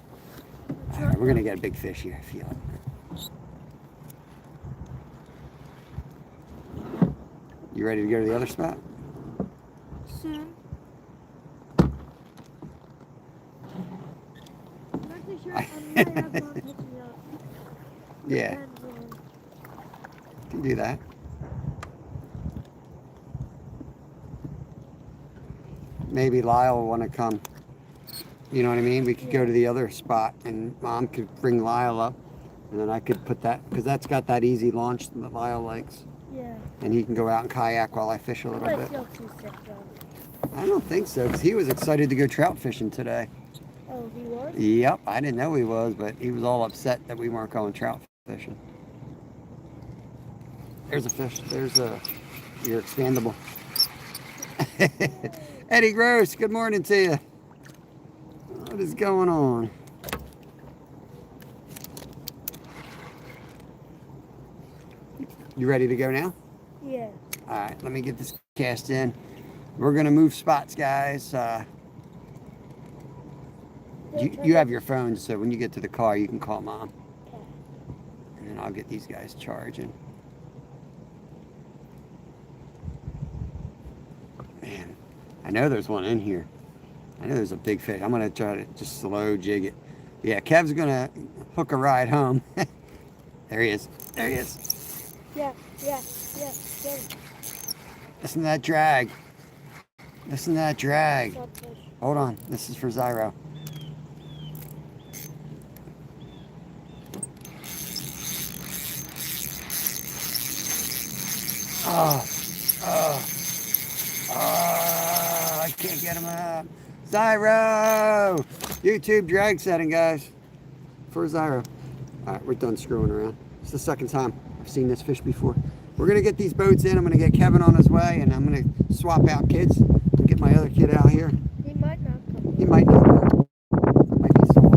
All right, we're gonna get a big fish here, I feel it. You ready to go to the other spot? Soon. Yeah. Can do that. Maybe Lyle will want to come. You know what I mean? We could go to the other spot and Mom could bring Lyle up and then I could put that, because that's got that easy launch that Lyle likes. Yeah. And he can go out and kayak while I fish a little I bit. feel too sick though. I don't think so, because he was excited to go trout fishing today. Oh, he was? Yep, I didn't know he was, but he was all upset that we weren't going trout fishing. There's a fish. There's your expandable. Eddie Gross, good morning to you. What is going on? You ready to go now? Yeah. All right, let me get this cast in. We're gonna move spots, guys. You have your phone, so when you get to the car, you can call Mom. Okay. And then I'll get these guys charging. Man, I know there's one in here. I know there's a big fish. I'm gonna try to just slow jig it. Yeah, Kev's gonna hook a ride home. There he is. There he is. Yeah. Listen to that drag. Listen to that drag. Subfish. Hold on. This is for Zyro. Oh, I can't get him up. Zyro! YouTube drag setting, guys. For Zyro. Alright, we're done screwing around. It's the second time I've seen this fish before. We're going to get these boats in. I'm going to get Kevin on his way, and I'm going to swap out kids and get my other kid out here. He might not come. He might not. There might be someone.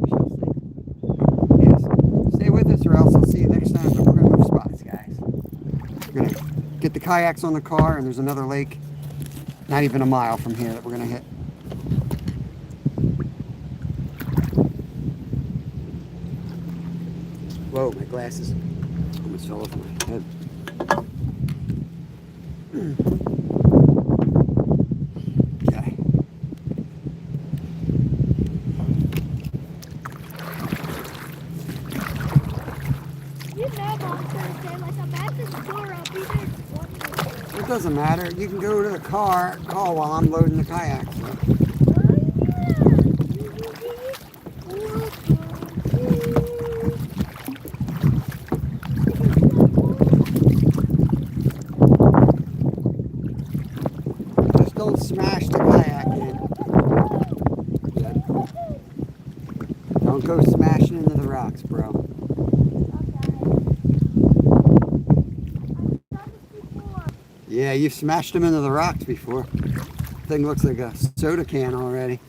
We shall see. Yes. Stay with us, or else I'll see you next time. But we're going to move spots, guys. We're going to get the kayaks on the car, and there's another lake not even a mile from here that we're going to hit. Whoa, my glasses almost fell over my head. Okay. You know Mom's gonna say, like, I'm at the store, I'll be there in 20 minutes. It doesn't matter. You can go to the car, call while I'm loading the kayaks. Just don't smash the kayak in. Don't go smashing into the rocks, bro. Yeah, you've smashed them into the rocks before. Thing looks like a soda can already.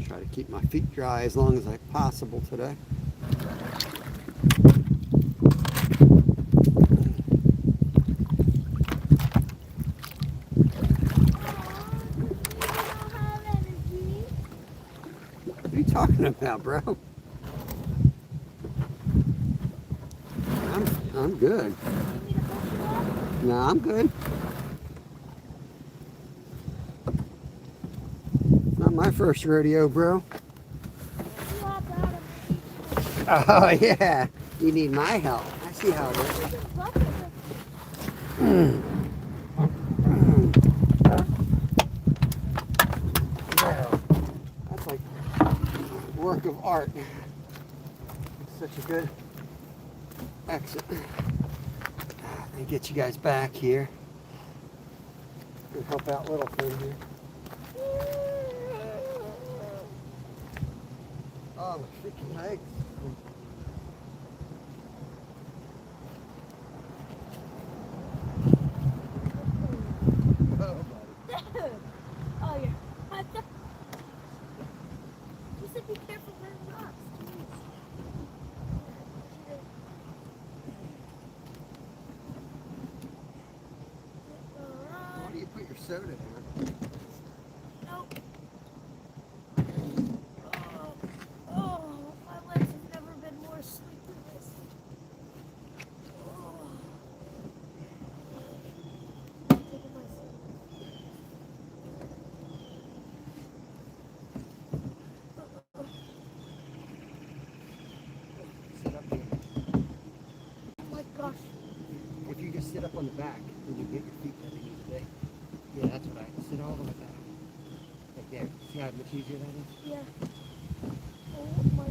Try to keep my feet dry as long as possible today. What are you talking about, bro? I'm good. No, I'm good. Not my first rodeo, bro. Oh, yeah. You need my help. I see how it is. That's like a work of art. It's such a good exit. Let me get you guys back here. And help out little thing here. Oh, my freaking legs. Oh, yeah. You said be careful where it rocks. Why do you put your soda there? Nope. Oh, my legs have never been more asleep than this. Oh. Taking my Sit up here. Oh my gosh. If you just sit up on the back, then you get your feet where they need to be. Yeah, that's what I sit all the way back. Like there. See how much easier that is? Yeah. Oh my.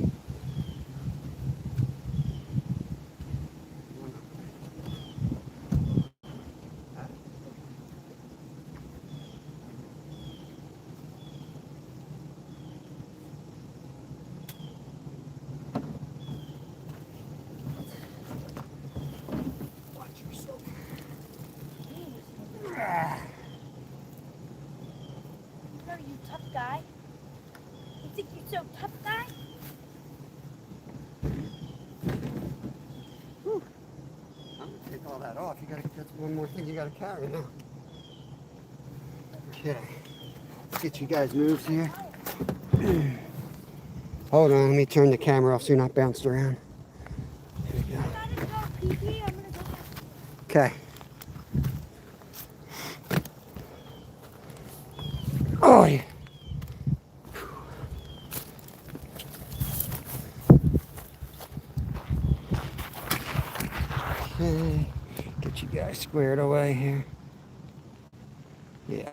No, you tough guy. You think you're so tough guy? Whew. I'm gonna take all that off. That's one more thing you gotta carry now. Okay. Let's get you guys moved here. Hold on, let me turn the camera off so you're not bounced around. There we go. I gotta go pee-pee. I'm gonna go. Okay. Oh yeah. Okay. Get you guys squared away here. Yeah.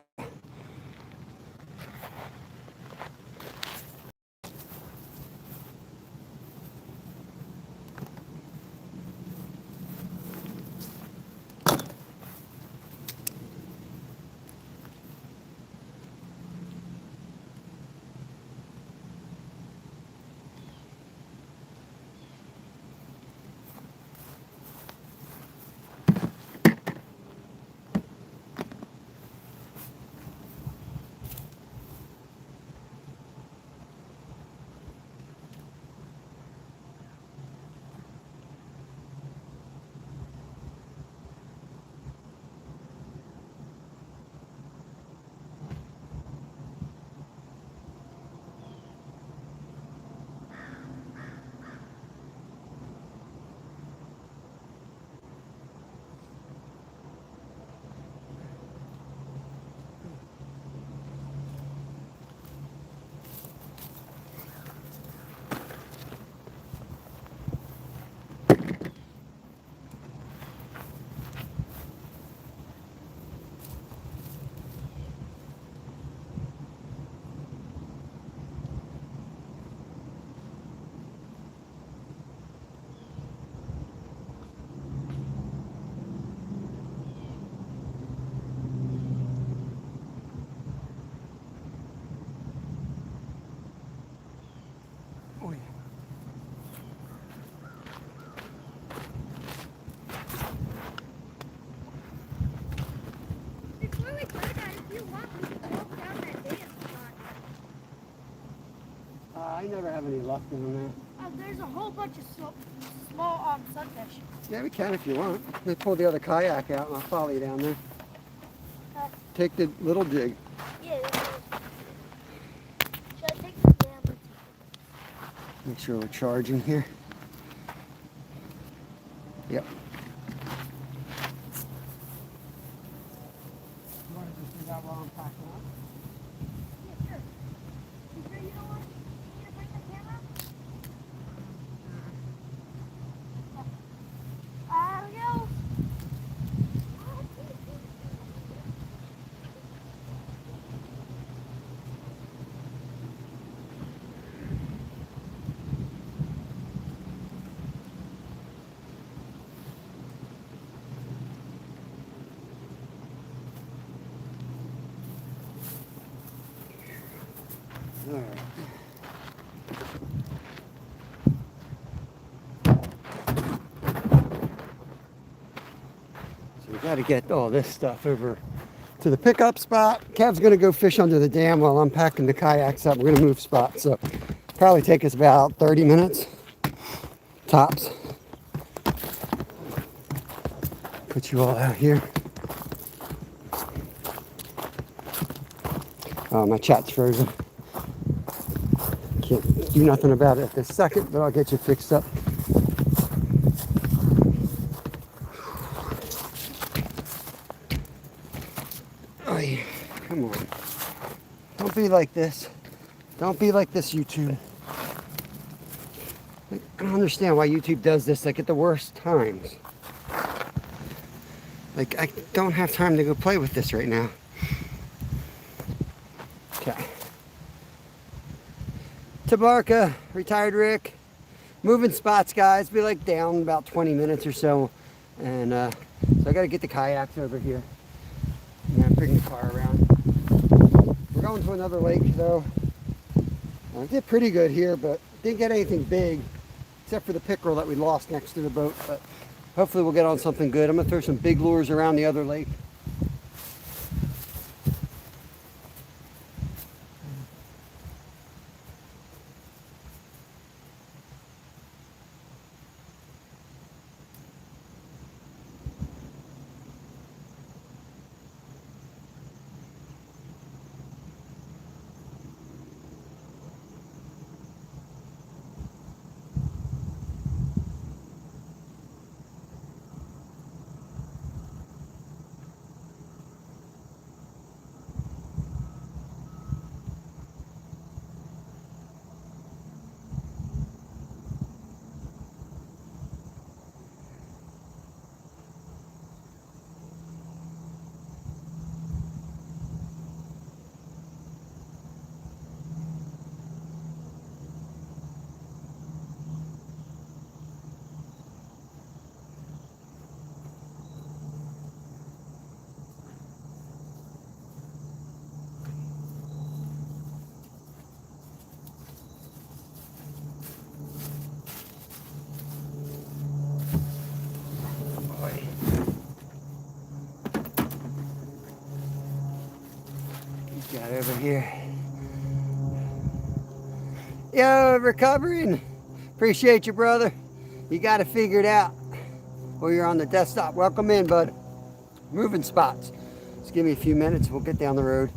Oh yeah. Before we go down, if you want, we can walk down that dam spot. I never have any luck doing that. There's a whole bunch of small sunfish. Yeah, we can if you want. Let's pull the other kayak out and I'll follow you down there. Take the little jig. Yeah. Should I take the dam or take it? Make sure we're charging here. Yep. You want to just do that while I'm packing up? Yeah, sure. You sure you don't want me to bring the camera? Adios. All right. So we got to get all this stuff over to the pickup spot. Kev's going to go fish under the dam while I'm packing the kayaks up. We're going to move spots, so probably take us about 30 minutes tops. Put you all out here. Oh, my chat's frozen. Can't do nothing about it at this second, but I'll get you fixed up. Oh, yeah. Come on. Don't be like this. Don't be like this, YouTube. Like, I don't understand why YouTube does this like at the worst times. Like, I don't have time to go play with this right now. Okay. Tabarka, retired Rick. Moving spots, guys. Be like down about 20 minutes or so. And so I got to get the kayaks over here. And then bring the car around. We're going to another lake, though. I did pretty good here, but didn't get anything big. Except for the pickerel that we lost next to the boat. But hopefully we'll get on something good. I'm going to throw some big lures around the other lake. Got over here. Yo, recovering. Appreciate you, brother. You got it figured out. Well, you're on the desktop. Welcome in, bud. Moving spots. Just give me a few minutes. We'll get down the road.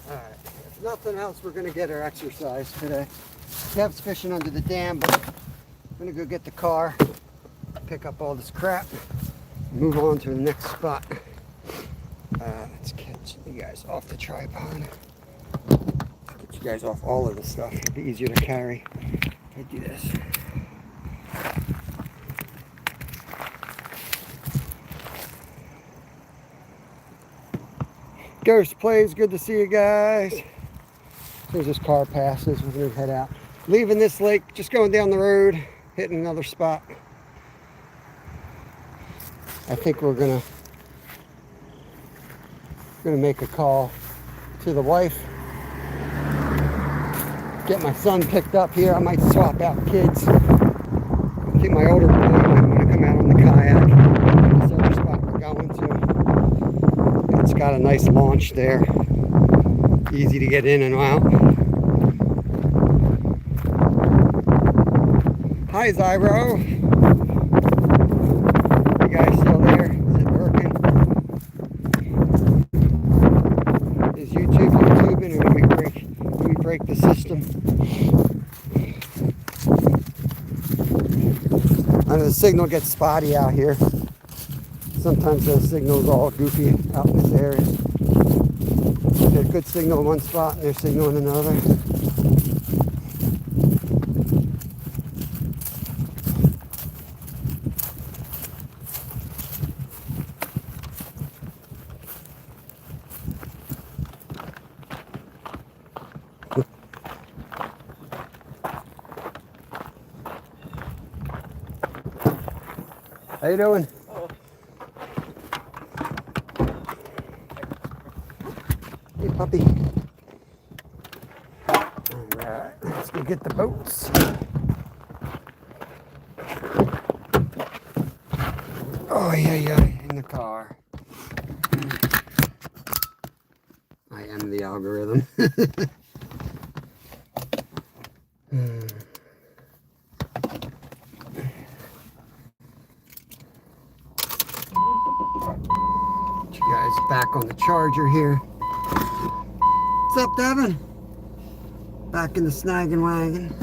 Alright, if nothing else, we're going to get our exercise today. Kev's fishing under the dam, but I'm going to go get the car, pick up all this crap, move on to the next spot. Let's get you guys off the tripod. Get you guys off all of the stuff. It'll be easier to carry if I do this. Ghost Plays, good to see you guys. As soon as this car passes, we're going to head out. Leaving this lake, just going down the road, hitting another spot. I think we're gonna make a call to the wife. Get my son picked up here. I might swap out kids. Keep my older boy. I'm gonna come out on the kayak. This other spot we're going to. It's got a nice launch there. Easy to get in and out. Hi, Zyro. You guys still there? Is it working? Is YouTube YouTubing, or do we break the system? I know the signal gets spotty out here. Sometimes the signal's all goofy out in this area. You get a good signal in one spot and there's signal in another. How you doing? Hey, puppy. Alright, let's go get the boats. Oh, yeah, in the car. I am the algorithm. You guys back on the charger here. What's up, Devin? Back in the snagging wagon.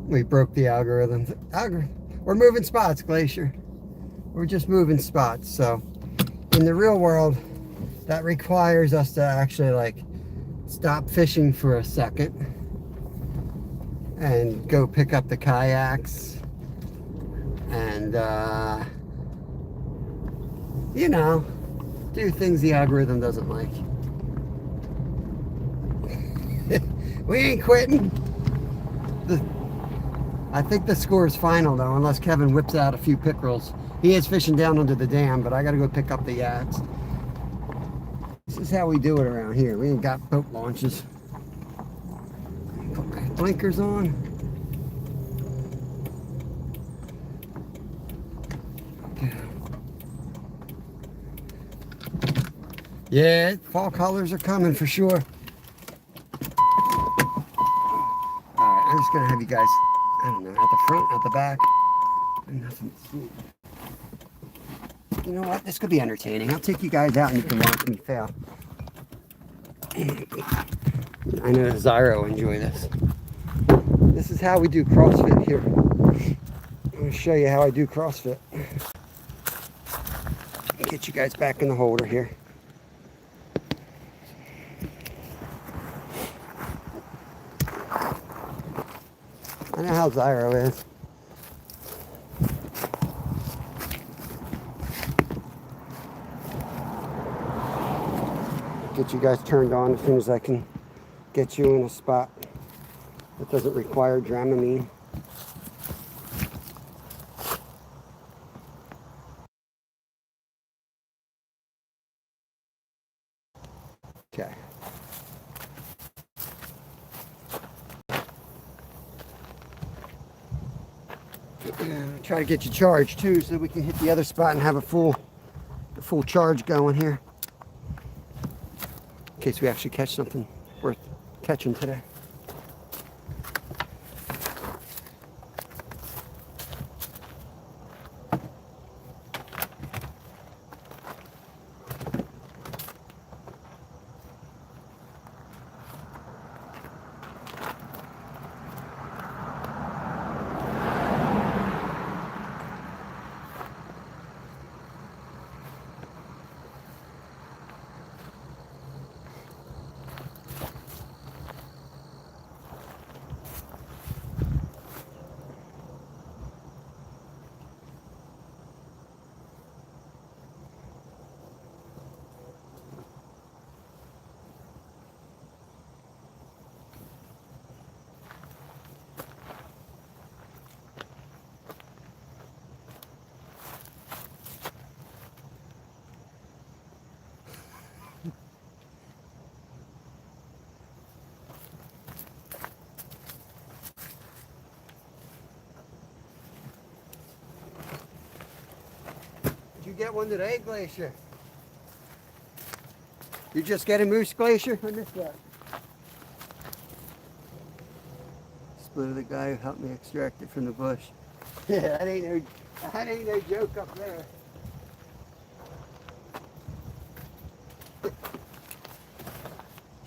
We broke the algorithm. We're moving spots, Glacier. We're just moving spots, so in the real world, that requires us to actually like stop fishing for a second and go pick up the kayaks and you know, do things the algorithm doesn't like. We ain't quitting. I think the score is final though, unless Kevin whips out a few pickerels. He is fishing down under the dam, but I gotta go pick up the yaks. This is how we do it around here. We ain't got boat launches. Put my blinkers on. Okay. Yeah, fall colors are coming for sure. Alright, I'm just gonna have you guys, I don't know, at the front, at the back. Nothing to see. You know what? This could be entertaining. I'll take you guys out and you can watch me fail. I know Zyro will enjoy this. This is how we do CrossFit here. I'm going to show you how I do CrossFit. Get you guys back in the holder here. I know how Zyro is. Get you guys turned on as soon as I can get you in a spot that doesn't require Dramamine. Okay. Try to get you charged too, so that we can hit the other spot and have a full charge going here. In case we actually catch something worth catching today. You get one today, Glacier? You just get a moose, Glacier? I missed that. Split of the guy who helped me extract it from the bush. Yeah, that ain't no joke up there.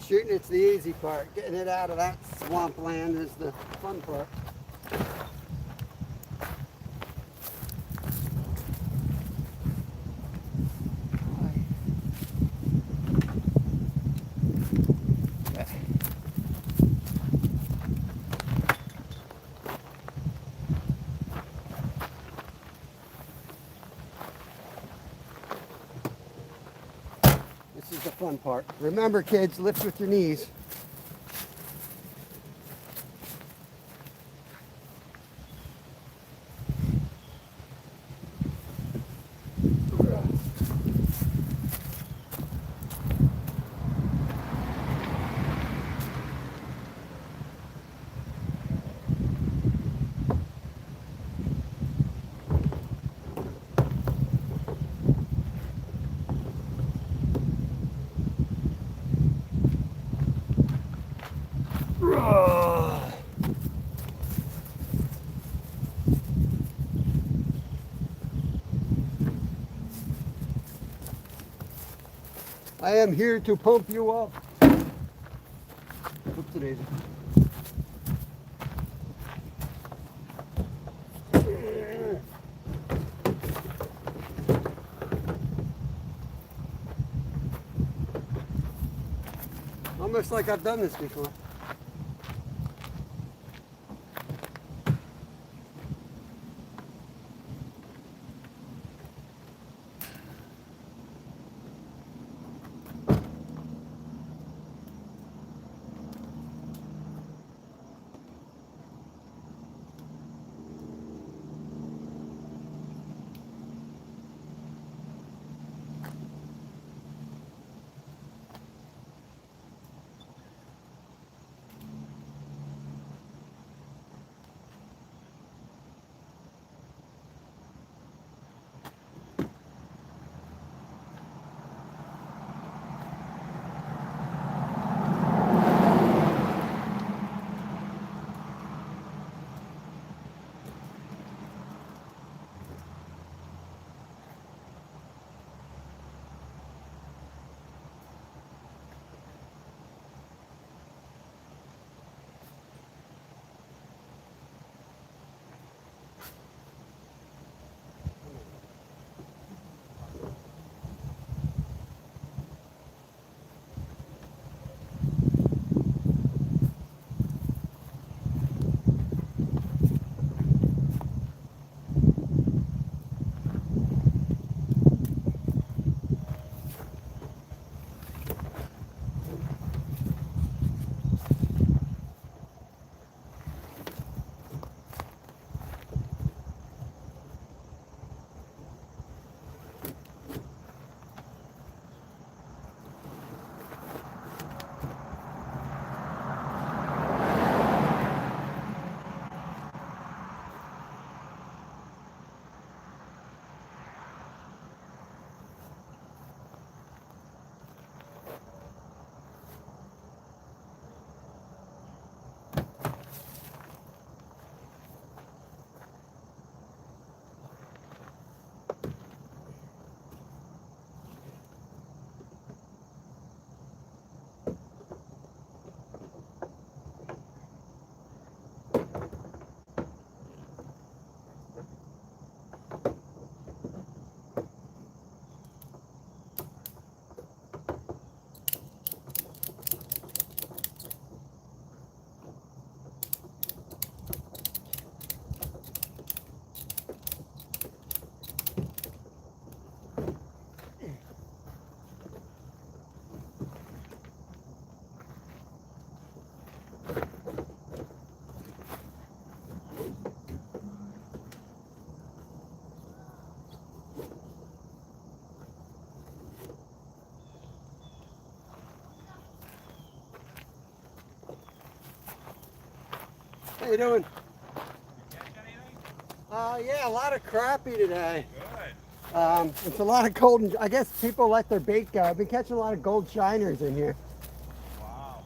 Shooting it's the easy part. Getting it out of that swamp land is the fun part. This is the fun part. Remember, kids, lift with your knees. I am here to pump you up. What's it? almost like I've done this before. How you doing? Catch anything? Yeah, a lot of crappie today. Good. It's a lot of golden. I guess people let their bait go. I've been catching a lot of gold shiners in here. Wow.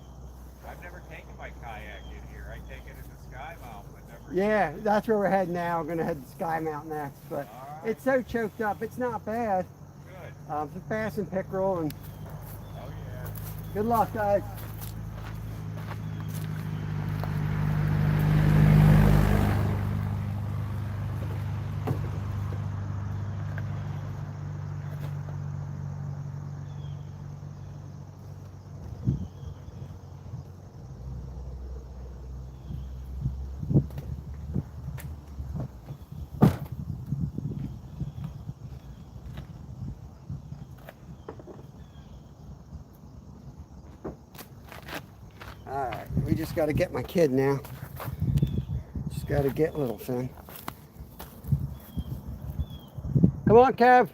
I've never taken my kayak in here. I take it in the Sky Mountain, but never. Yeah, that's where we're heading now. We're gonna head to Sky Mountain next, but All right. it's so choked up. It's not bad. Good. Some bass and pickerel, and Oh yeah. good luck, guys. All right, we just got to get my kid now. Just got to get little Finn. Come on, Kev.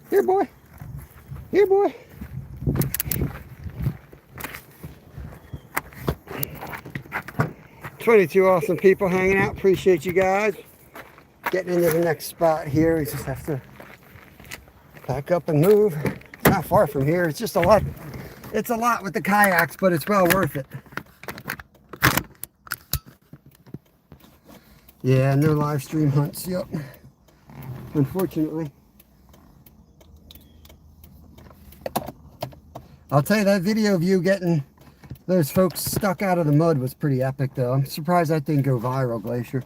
Here, boy. Here, boy. "22 awesome people hanging out. Appreciate you guys. Getting into the next spot here. We just have to pack up and move. It's not far from here. It's just a lot. It's a lot with the kayaks, but it's well worth it. Yeah, no live stream hunts. Yep. Unfortunately. I'll tell you, that video of you getting those folks stuck out of the mud was pretty epic, though. I'm surprised that didn't go viral, Glacier.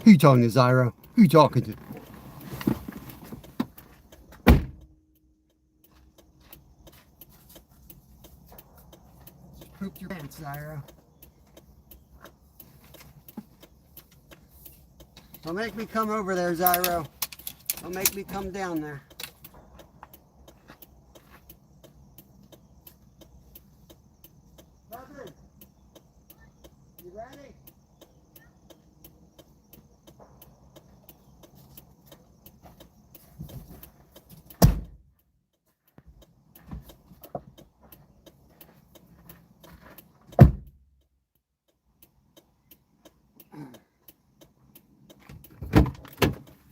Who you talking to, Zyro? Who you talking to? Just pooped your pants, Zyro. Don't make me come over there, Zyro. Don't make me come down there. Bubby, you ready?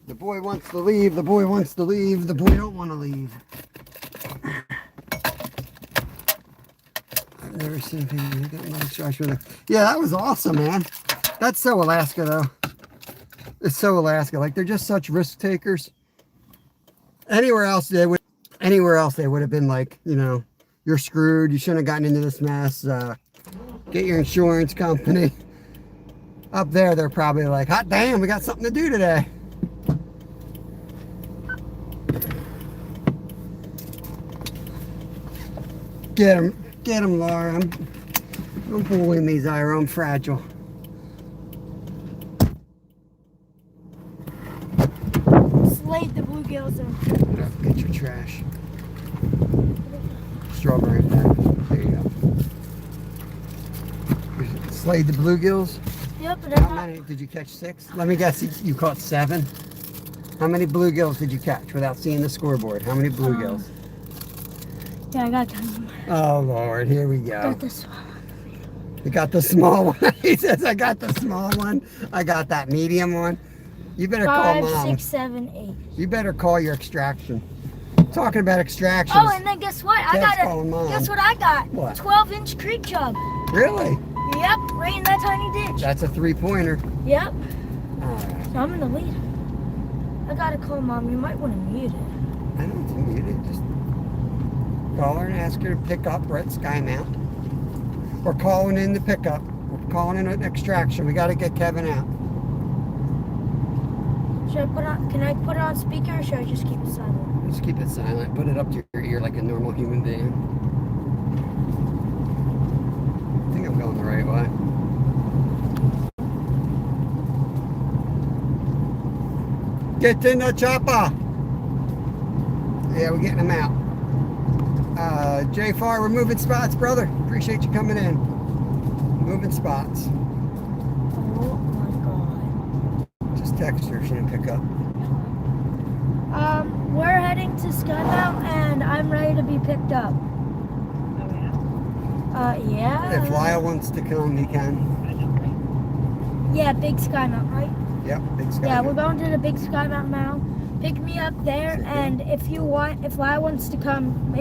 The boy wants to leave, the boy wants to leave, the boy don't want to leave. I've never seen people who get no structure there. Yeah, that was awesome, man. That's so Alaska, though. It's so Alaska. Like, they're just such risk takers. Anywhere else they would have been like, you know, you're screwed, you shouldn't have gotten into this mess, get your insurance company. Up there, they're probably like, hot damn, we got something to do today. Get him, Laura. Don't bully me, Zyro. I'm fragile. Slayed the bluegills in. Get your trash. Strawberry bag. There you go. Slayed the bluegills? Yep, but How many? Did you catch 6? Let me guess, you caught 7? How many bluegills did you catch without seeing the scoreboard? How many bluegills? Yeah, I got tons. Oh, Lord. Here we go. Got this one. You got the small one. He says, I got the small one. I got that medium one. You better call 5, Mom. 6, 7, 8. You better call your extraction. Talking about extractions. Oh, and then guess what? Dad's calling Mom. Guess what I got? What? 12-inch creek chub. Really? Yep, right in that tiny ditch. That's a 3-pointer. Yep. Alright. So I'm in the lead. I gotta call Mom. You might want to mute it. I don't think you did. Just call her and ask her to pick up. We're at Sky Mount. We're calling in the pickup. We're calling in an extraction. We got to get Kevin out. Should I put on? Can I put it on speaker, or should I just keep it silent? Just keep it silent. Put it up to your ear like a normal human being. I think I'm going the right way. Get in the chopper. Yeah, we're getting them out. Jay Farr, we're moving spots, brother. Appreciate you coming in. Moving spots. Oh my God. Just text her. She didn't pick up. We're heading to Sky Mount, and I'm ready to be picked up. Yeah. If Lyle wants to come, he can. Yeah, Big Sky Mount, right? Yep, big Sky. Yeah, we're going to the Big Sky Mount now. Pick me up there, and if Lyle wants to come,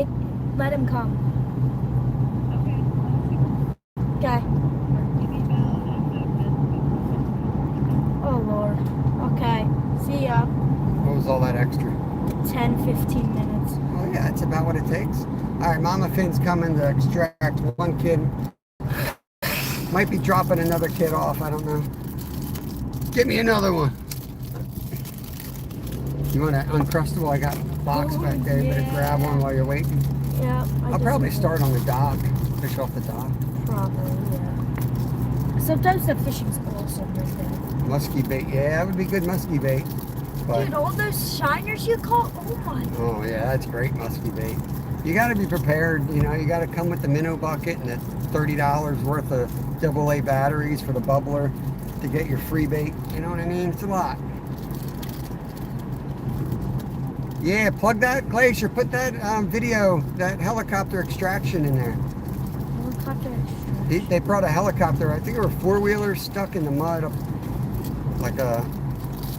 let him come. Okay. Oh Lord. Okay. See ya. What was all that extra? 10-15 minutes. Oh yeah, that's about what it takes. All right, Mama Finn's coming to extract one kid. Might be dropping another kid off. I don't know. Get me another one. You want an Uncrustable? I got a box back there. You better grab one while you're waiting. Yeah. I'll probably start on the dock. Fish off the dock. Probably, yeah. Sometimes the fishing's awesome right there. Musky bait. Yeah, that would be good musky bait. But, Dude, all those shiners you caught? Oh my. oh yeah, that's great musky bait. You got to be prepared. You know, you got to come with the minnow bucket and the $30 worth of AA batteries for the bubbler to get your free bait. You know what I mean? It's a lot. Yeah, plug that glacier. Put that video, that helicopter extraction in there. Helicopter extraction. They brought a helicopter. I think there were 4-wheelers stuck in the mud, like a,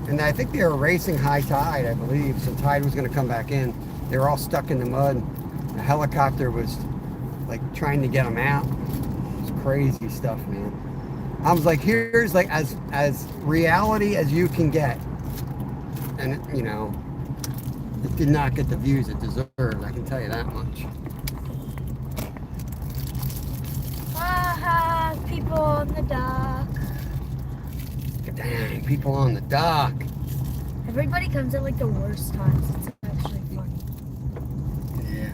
and I think they were racing high tide, I believe. So tide was going to come back in. They were all stuck in the mud. The helicopter was like trying to get them out. It's crazy stuff, man. I was like, here's like as reality as you can get, and you know. It did not get the views it deserved, I can tell you that much. People on the dock. Get Dang, people on the dock. Everybody comes at like the worst times. It's actually funny. Yeah.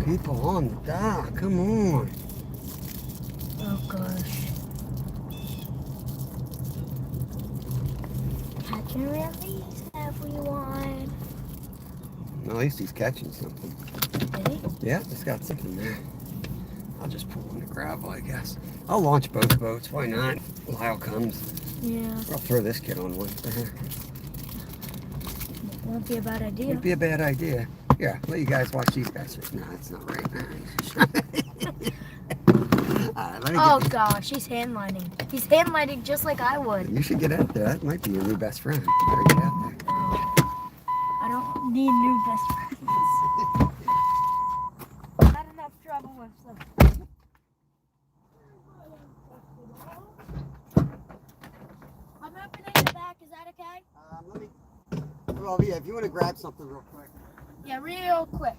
People on the dock, come on. Oh gosh. Catch and release everyone. At least he's catching something. Ready? Yeah, it's got something there. I'll just pull on the gravel, I guess. I'll launch both boats. Why not? Lyle comes. Yeah. I'll throw this kid on one. Won't be a bad idea. Wouldn't be a bad idea. Here, let you guys watch these guys. No, that's not right. Alright, let me Oh get gosh, he's hand lining. He's hand lining just like I would. You should get out there. That might be your new best friend. You better get out there. I don't need new best friends. Had enough trouble with them. I'm opening the back. Is that okay? Let me. Well, yeah, if you want to grab something real quick. Yeah, real quick.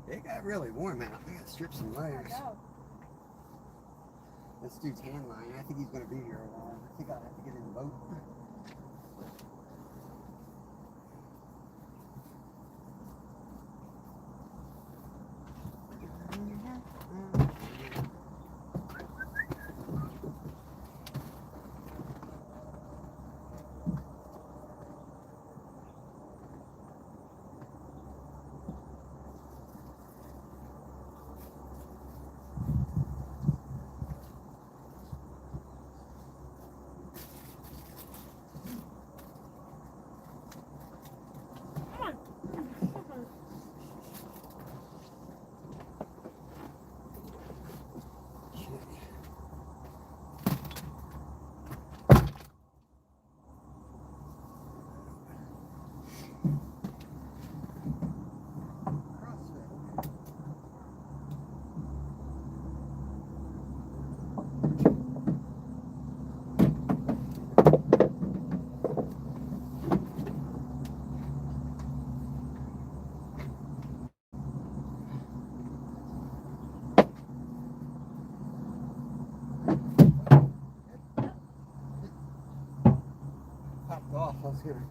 It got really warm out. We got to strip some layers. This dude's hand line. I think he's going to be here a while. I think I'll have to get in the boat. Popped off. I was going to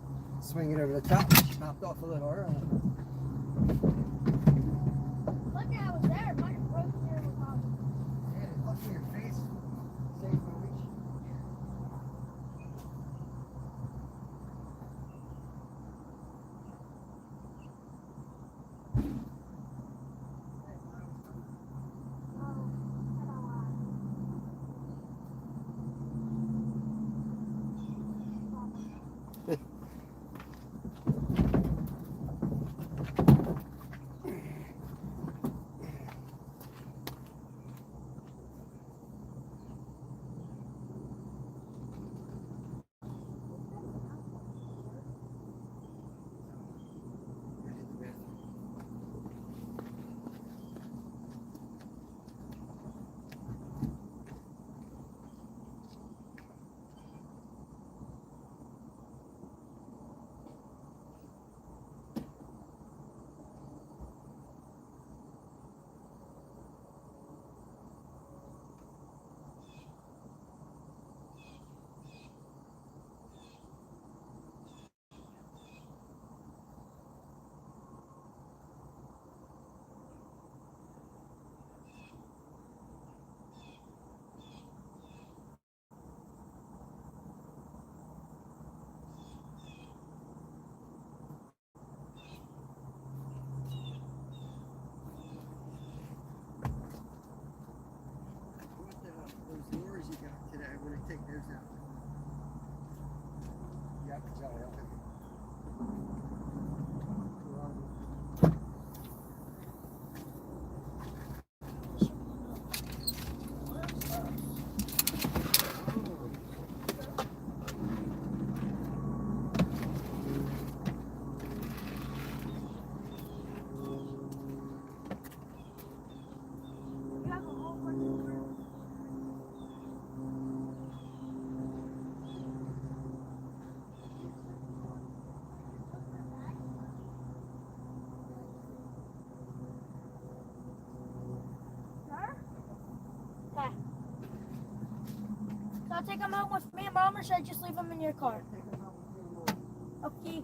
swing it over the top. Popped off a little early. Lucky I was there. Might have broken your bottom. Yeah, look in your face. Safe for reach. Those lures you got today, I want to take those out. Yep, sorry, I'll take them home with me and Mom, or should I just leave them in your car? Okay.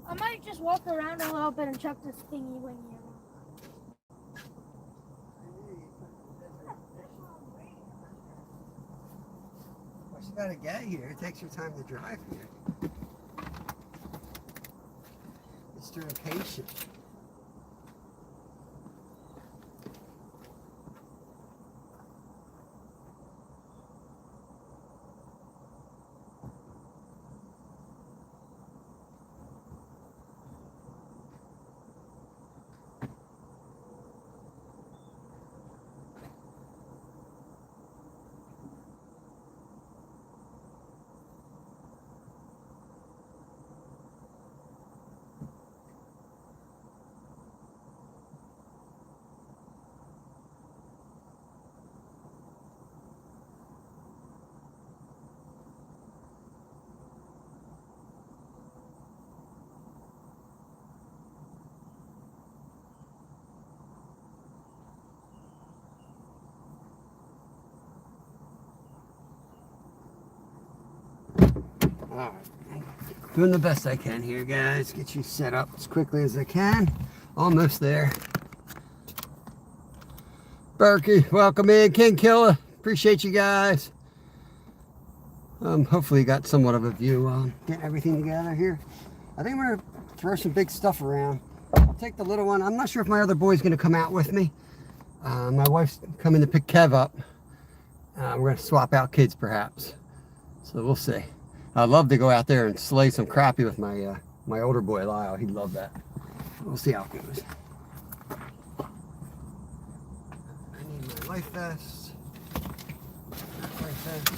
I might just walk around a little bit and chuck this thingy wingy around. Well, you gotta get here. It takes your time to drive here. Mr. Impatient. All right, doing the best I can here, guys. Get you set up as quickly as I can. Almost there. Berkey, welcome in. King Killer, appreciate you guys. Hopefully you got somewhat of a view on getting everything together here. I think we're gonna throw some big stuff around. I'll take the little one. I'm not sure if my other boy's gonna come out with me. My wife's coming to pick Kev up. We're gonna swap out kids perhaps. So we'll see. I'd love to go out there and slay some crappie with my my older boy Lyle. He'd love that. We'll see how it goes. I need my life vest. Life vest.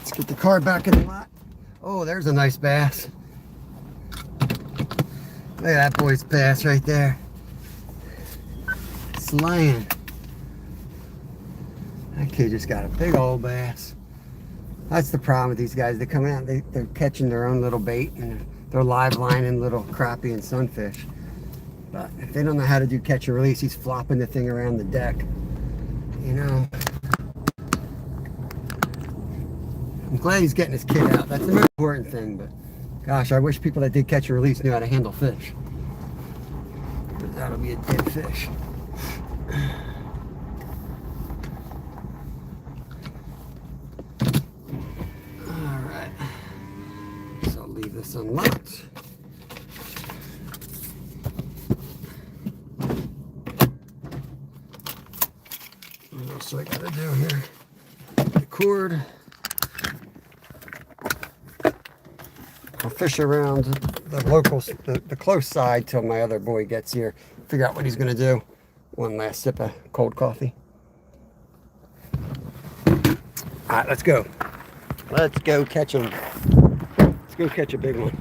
Let's get the car back in the lot. Oh, there's a nice bass. Look at that boy's bass right there. Slaying. That kid just got a big old bass. That's the problem with these guys. They come out, they're catching their own little bait, and they're live lining little crappie and sunfish. But if they don't know how to do catch and release, he's flopping the thing around the deck. You know. I'm glad he's getting his kid out. That's the most important thing, but gosh, I wish people that did catch and release knew how to handle fish. That'll be a dead fish. Alright. So I'll leave this unlocked. What else do I gotta do here? The cord. I'll fish around the locals, the close side till my other boy gets here. Figure out what he's gonna do. One last sip of cold coffee. All right, let's go. Let's go catch him. Let's go catch a big one.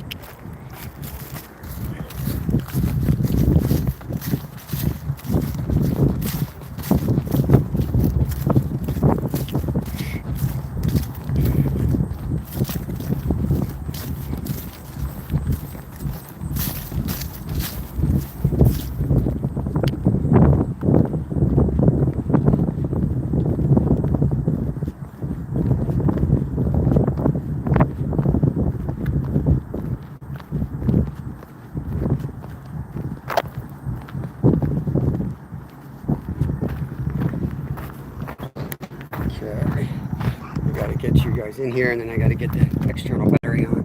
goes in here, and then I got to get the external battery on.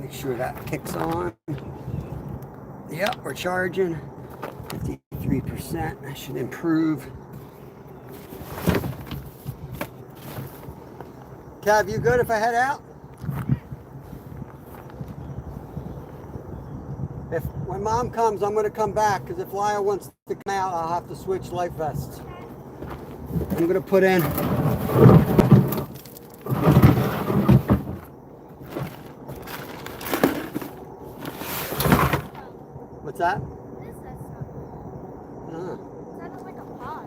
Make sure that kicks on. Yep, we're charging 53%. That should improve. Cav, you good if I head out? If when Mom comes, I'm going to come back, because if Lyle wants to come out, I'll have to switch life vests. I'm going to put in. What's that? What is that sound? It sounded like a pod.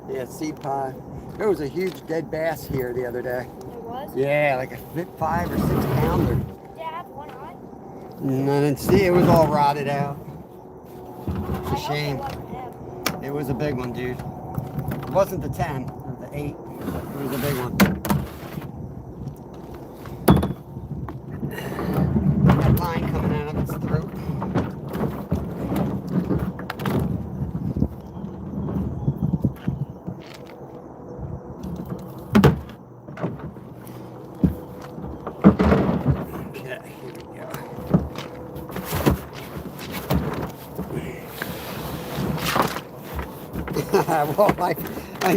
Yeah, seed pod. There was a huge dead bass here the other day. There was? Yeah, like a 5 or 6 pounder. Did it have one eye? No, I didn't see. It was all rotted out. I It's a shame. hope it wasn't him. It was a big one, dude. It wasn't the 10, or the 8. It was a big one. That line coming out of its throat. Okay, here we go. Walleye. I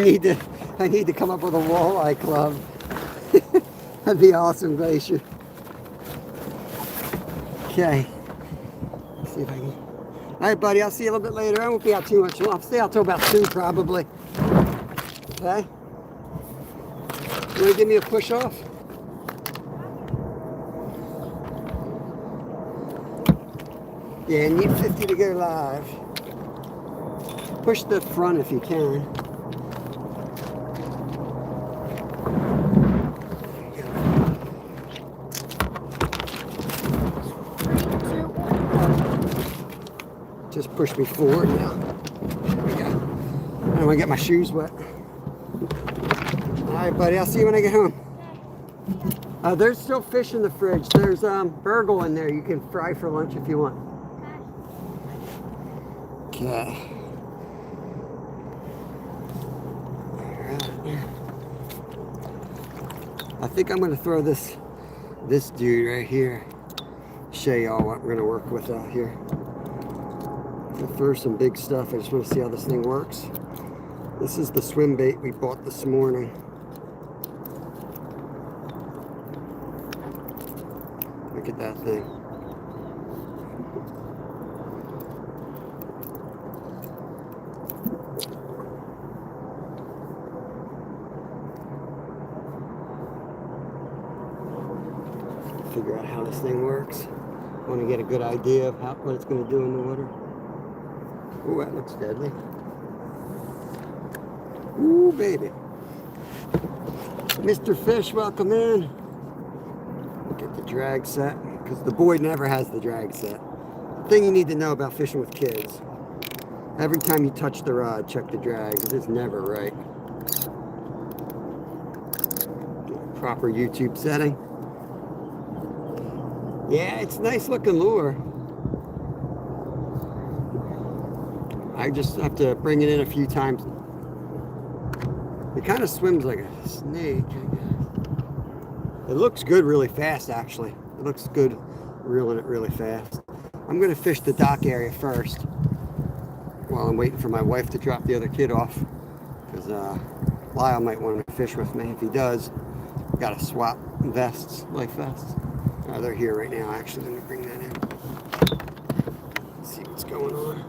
need to come up with a walleye club. That'd be awesome, Glacier. Okay. Let's see if I can. All right, buddy. I'll see you a little bit later. I won't be out too much long. I'll stay out till about 2 probably. Okay. You want to give me a push off? Yeah, you need 50 to go live. Push the front if you can. Just push me forward now. There we go. I don't want to get my shoes wet. All right, buddy. I'll see you when I get home. There's still fish in the fridge. There's burgle in there. You can fry for lunch if you want. Okay. I think I'm going to throw this dude right here. Show y'all what we're going to work with out here. I'm gonna throw some big stuff. I just want to see how this thing works. This is the swim bait we bought this morning. Look at that thing. Figure out how this thing works. I want to get a good idea of what it's going to do in the water. Ooh, that looks deadly. Ooh, baby. Mr. Fish, welcome in. Look at the drag set, because the boy never has the drag set. The thing you need to know about fishing with kids. Every time you touch the rod, check the drag. It is never right. Proper YouTube setting. Yeah, it's a nice looking lure. I just have to bring it in a few times. It kind of swims like a snake, I guess. It looks good really fast, actually. It looks good reeling it really fast. I'm going to fish the dock area first while I'm waiting for my wife to drop the other kid off, because Lyle might want to fish with me. If he does, got to swap vests, life vests. They're here right now, actually. Let me bring that in. Let's see what's going on.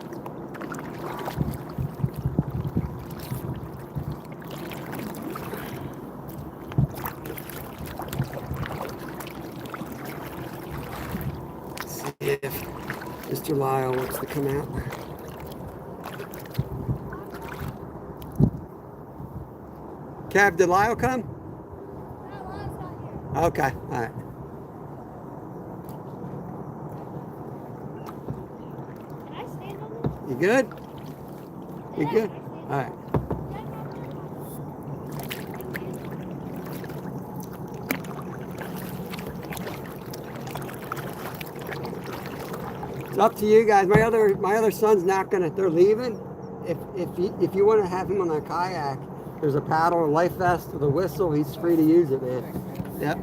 Let's see if Mr. Lyle wants to come out. Cav, did Lyle come? No, Lyle's not here. Okay, all right. You good? You good? All right. up to you guys. My other son's not gonna. They're leaving. If you want to have him on a kayak, there's a paddle, a life vest with a whistle. He's free to use it, man. Yep.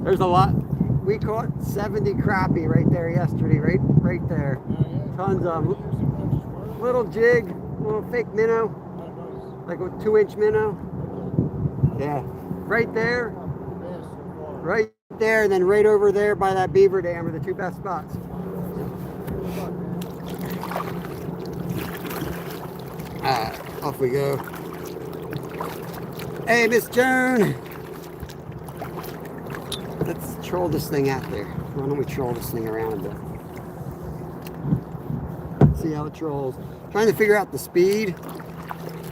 There's a lot. We caught 70 crappie right there yesterday. Right there. Tons of them. Little jig, little fake minnow, like a 2-inch minnow. Yeah, right there. Right there, and then right over there by that beaver dam are the two best spots. Off we go. Hey, Miss Joan. Let's troll this thing out there. Why don't we troll this thing around a bit? See how it trolls. Trying to figure out the speed.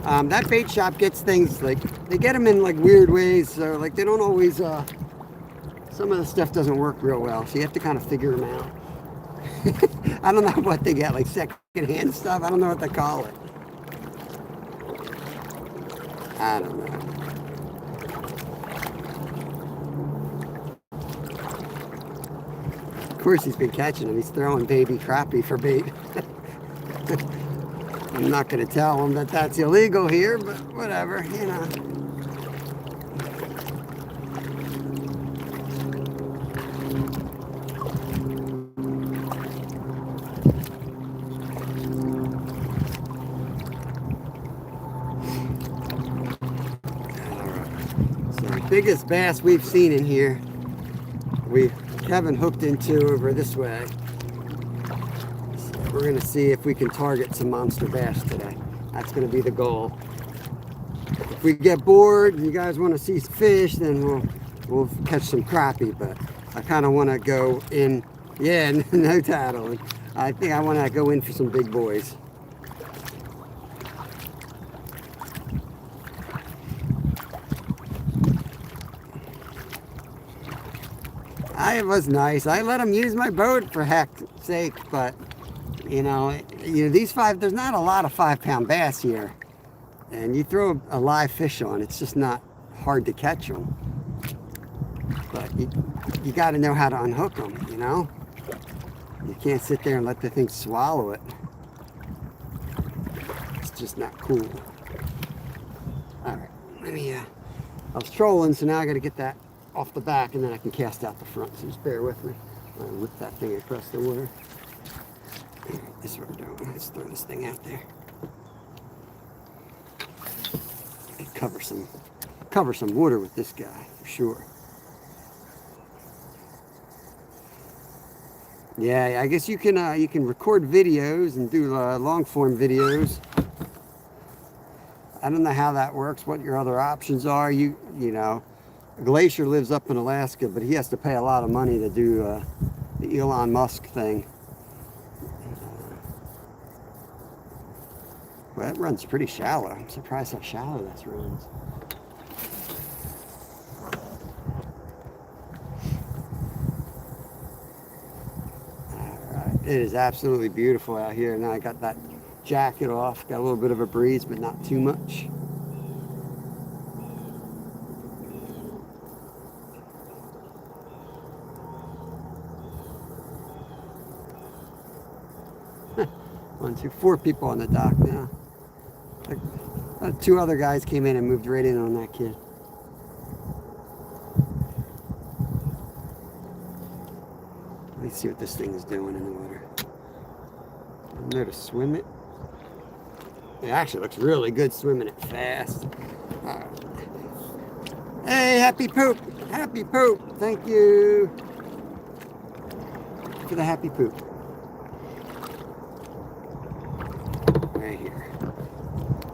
That bait shop gets things like, they get them in like weird ways. So like they don't always, some of the stuff doesn't work real well. So you have to kind of figure them out. I don't know what they get, like second-hand stuff. I don't know what they call it. I don't know. Of course he's been catching them. He's throwing baby crappie for bait. I'm not going to tell him that that's illegal here, but whatever, you know. Biggest bass we've seen in here, Kevin hooked into over this way. So we're going to see if we can target some monster bass today. That's going to be the goal. If we get bored and you guys want to see fish, then we'll catch some crappie. But I kind of want to go in, yeah, no tattling. I think I want to go in for some big boys. It was nice. I let him use my boat for heck's sake, but you know these there's not a lot of 5-pound bass here, and you throw a live fish on, it's just not hard to catch them. But you got to know how to unhook them. You know, you can't sit there and let the thing swallow it. It's just not cool. All right, let me. I was trolling, so now I got to get that off the back, and then I can cast out the front, so just bear with me. I'll whip that thing across the water. This is what we're doing. Let's throw this thing out there. And cover some water with this guy, for sure. Yeah, I guess you can record videos and do long form videos. I don't know how that works, what your other options are. You know, Glacier lives up in Alaska, but he has to pay a lot of money to do the Elon Musk thing. Well, that runs pretty shallow. I'm surprised how shallow that runs. Alright, it is absolutely beautiful out here. Now I got that jacket off, got a little bit of a breeze, but not too much. One, two, 4 people on the dock now. Like, 2 other guys came in and moved right in on that kid. Let's see what this thing is doing in the water. I'm there to swim it. It actually looks really good swimming it fast. Hey, happy poop! Happy poop! Thank you for the happy poop. Right here.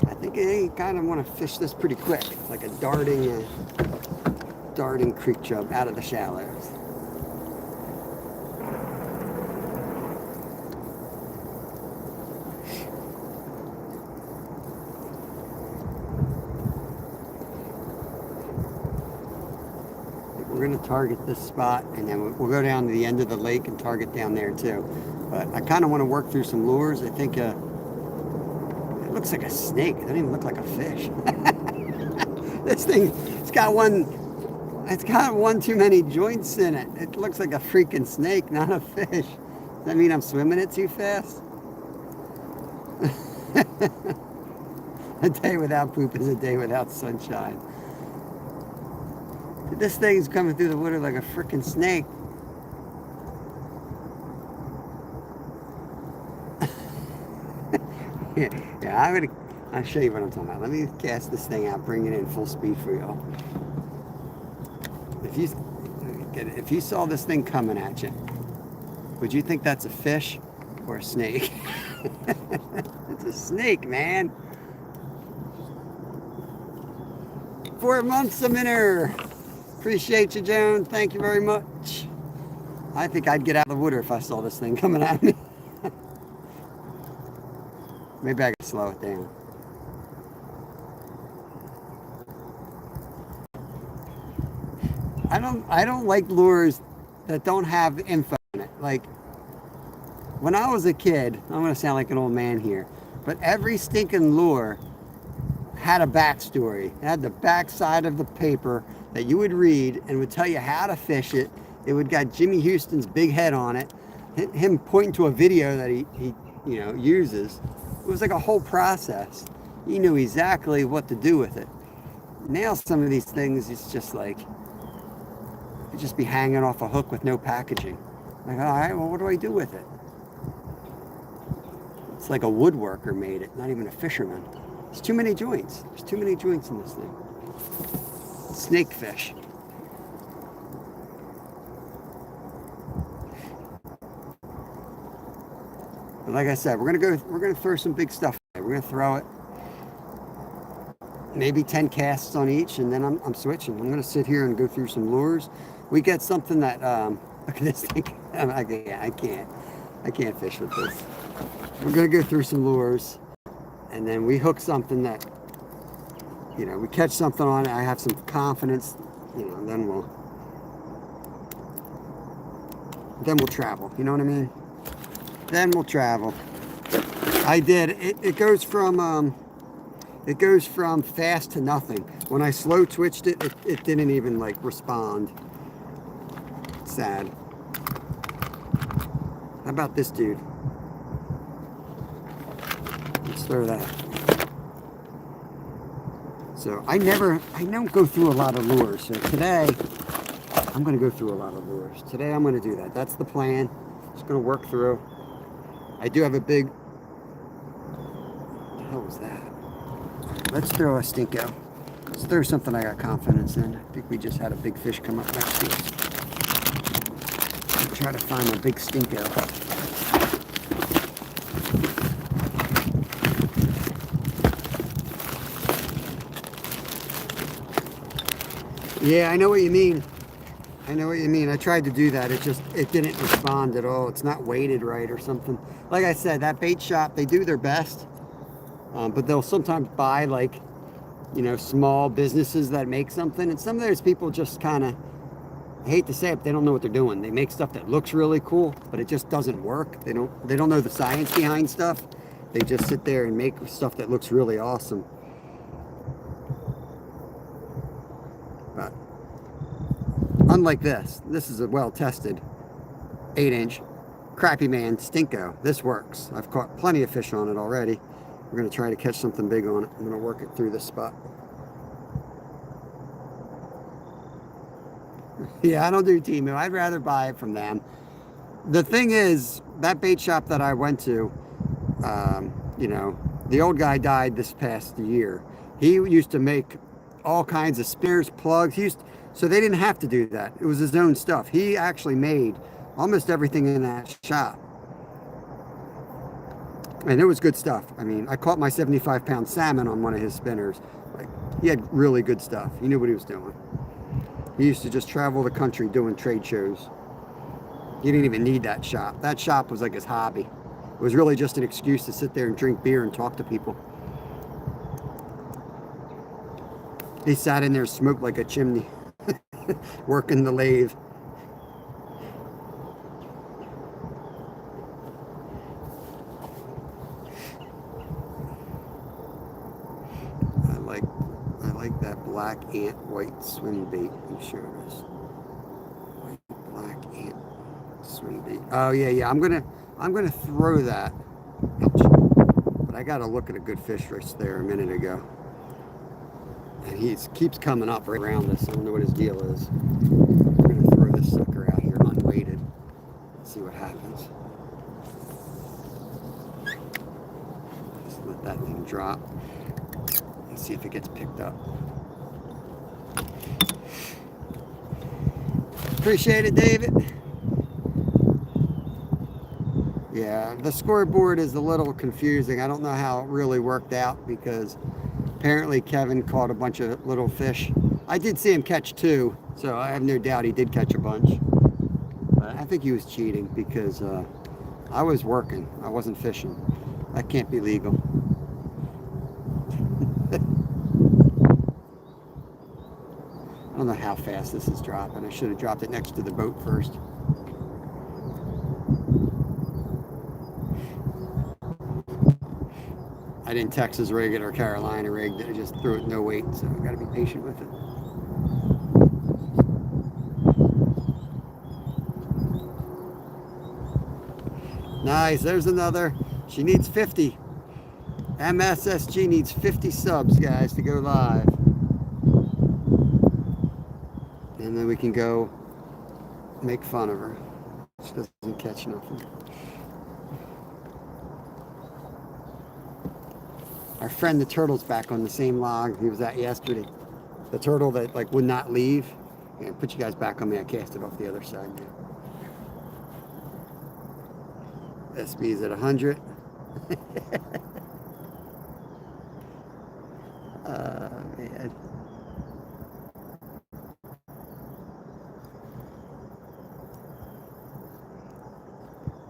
I think I kind of want to fish this pretty quick, like a darting creek chub out of the shallows. We're going to target this spot, and then we'll go down to the end of the lake and target down there too. But I kind of want to work through some lures. I think it looks like a snake. It doesn't even look like a fish. This thing, it's got one, It's got one too many joints in it. It looks like a freaking snake, not a fish. Does that mean I'm swimming it too fast? A day without poop is a day without sunshine. This thing's coming through the water like a freaking snake. Yeah, I'll show you what I'm talking about. Let me cast this thing out, bring it in full speed for y'all. If you saw this thing coming at you, would you think that's a fish or a snake? It's a snake, man. 4 months a minute. Appreciate you, Joan. Thank you very much. I think I'd get out of the water if I saw this thing coming at me. Maybe I could slow it down. I don't like lures that don't have info in it. Like when I was a kid, I'm gonna sound like an old man here, but every stinking lure had a backstory. It had the backside of the paper that you would read and would tell you how to fish it. It would got Jimmy Houston's big head on it, him pointing to a video that he uses. It was like a whole process. He knew exactly what to do with it. Now some of these things, it's just like, you just be hanging off a hook with no packaging. Like, all right, well, what do I do with it? It's like a woodworker made it, not even a fisherman. There's too many joints. There's too many joints in this thing. Snakefish. But like I said, we're gonna throw some big stuff. We're gonna throw it. Maybe 10 casts on each, and then I'm switching. I'm gonna sit here and go through some lures. We get something that look at this thing. I can't fish with this. We're gonna go through some lures, and then we hook something that, we catch something on it. I have some confidence, and then we'll travel. You know what I mean? Then we'll travel. I did. It goes from fast to nothing. When I slow twitched it, it didn't even like respond. Sad. How about this dude? Let's throw that. So I don't go through a lot of lures. So today, I'm going to go through a lot of lures. Today I'm going to do that. That's the plan. Just going to work through. I do have a big, what the hell was that? Let's throw a stinko. Let's throw something I got confidence in. I think we just had a big fish come up next to us. I'll try to find a big stinko. Yeah, I know what you mean. I tried to do that. It didn't respond at all. It's not weighted right or something. Like I said, that bait shop, they do their best. But they'll sometimes buy like, small businesses that make something. And some of those people just kind of, I hate to say it, but they don't know what they're doing. They make stuff that looks really cool, but it just doesn't work. They don't know the science behind stuff. They just sit there and make stuff that looks really awesome. But unlike this is a well-tested 8-inch crappie man stinko. This works. I've caught plenty of fish on it already. We're going to try to catch something big on it. I'm going to work it through this spot. Yeah, I don't do Temu. I'd rather buy it from them. The thing is, that bait shop that I went to, the old guy died this past year. He used to make all kinds of spears, plugs. So they didn't have to do that. It was his own stuff. He actually made almost everything in that shop. And it was good stuff. I mean, I caught my 75-pound salmon on one of his spinners. Like, he had really good stuff. He knew what he was doing. He used to just travel the country doing trade shows. He didn't even need that shop. That shop was like his hobby. It was really just an excuse to sit there and drink beer and talk to people. He sat in there, smoked like a chimney, working the lathe. I like that black ant white swim bait. I'm sure it is. White black ant swim bait. Oh yeah. I'm gonna throw that. But I got a look at a good fish right there a minute ago. And he keeps coming up right around us. I don't know what his deal is. I'm going to throw this sucker out here unweighted and see what happens. Just let that thing drop and see if it gets picked up. Appreciate it, David. Yeah, the scoreboard is a little confusing. I don't know how it really worked out because apparently Kevin caught a bunch of little fish. I did see him catch 2, so I have no doubt he did catch a bunch. But I think he was cheating because I was working. I wasn't fishing. That can't be legal. I don't know how fast this is dropping. I should have dropped it next to the boat first. I didn't Texas rig it or Carolina rig it. I just threw it no weight, so I got to be patient with it. Nice, there's another. She needs 50. MSSG needs 50 subs, guys, to go live. And then we can go make fun of her. She doesn't catch nothing. Our friend the turtle's back on the same log he was at yesterday. The turtle that like would not leave. And put you guys back on me. I cast it off the other side now. SB's at 100. Man.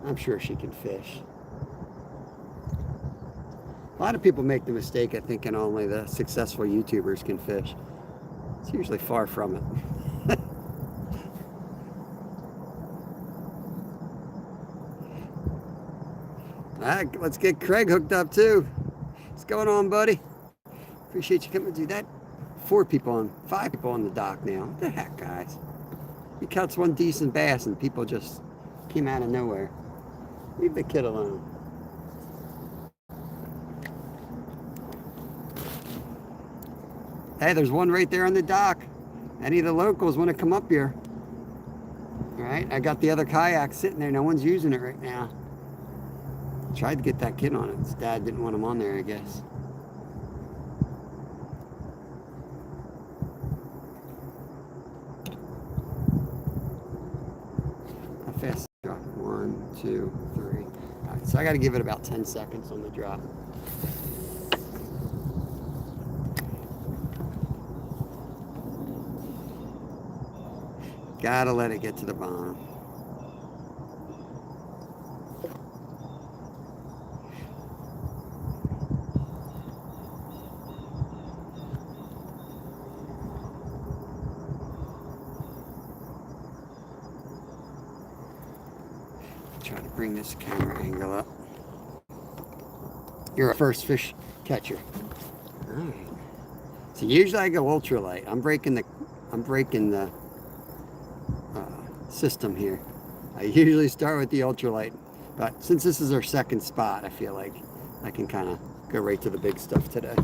I'm sure she can fish. A lot of people make the mistake of thinking only the successful YouTubers can fish. It's usually far from it. All right, let's get Craig hooked up too. What's going on, buddy? Appreciate you coming to do that. 5 people on the dock now. What the heck, guys? You catch one decent bass and people just came out of nowhere. Leave the kid alone. Hey, there's one right there on the dock. Any of the locals want to come up here? All right, I got the other kayak sitting there. No one's using it right now. Tried to get that kid on it. His dad didn't want him on there, I guess. How fast? Drop 1, 2, 3. All right, so I got to give it about 10 seconds on the drop. Gotta let it get to the bottom. Try to bring this camera angle up. You're a first fish catcher. All right. So usually I go ultralight. I'm breaking the system here. I usually start with the ultralight, but since this is our second spot, I feel like I can kind of go right to the big stuff today.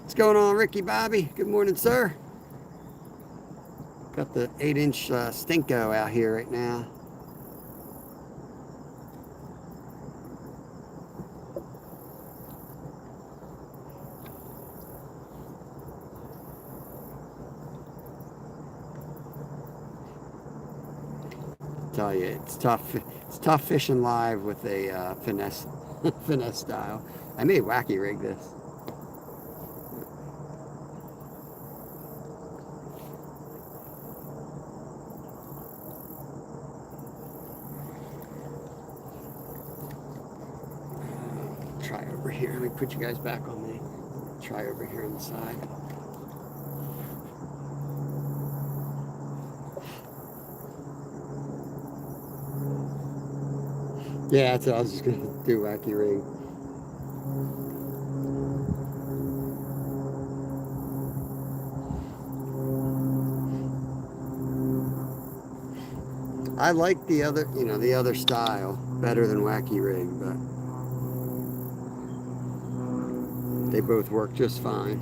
What's going on, Ricky Bobby? Good morning, sir. Got the 8-inch Stinko out here right now. Tell you, it's tough. It's tough fishing live with a finesse style. I may wacky rig this. Try over here. Let me put you guys back on me. Try over here on the side. Yeah, that's what I was just gonna do, wacky rig. I like the other, the other style better than Wacky Rig, but they both work just fine.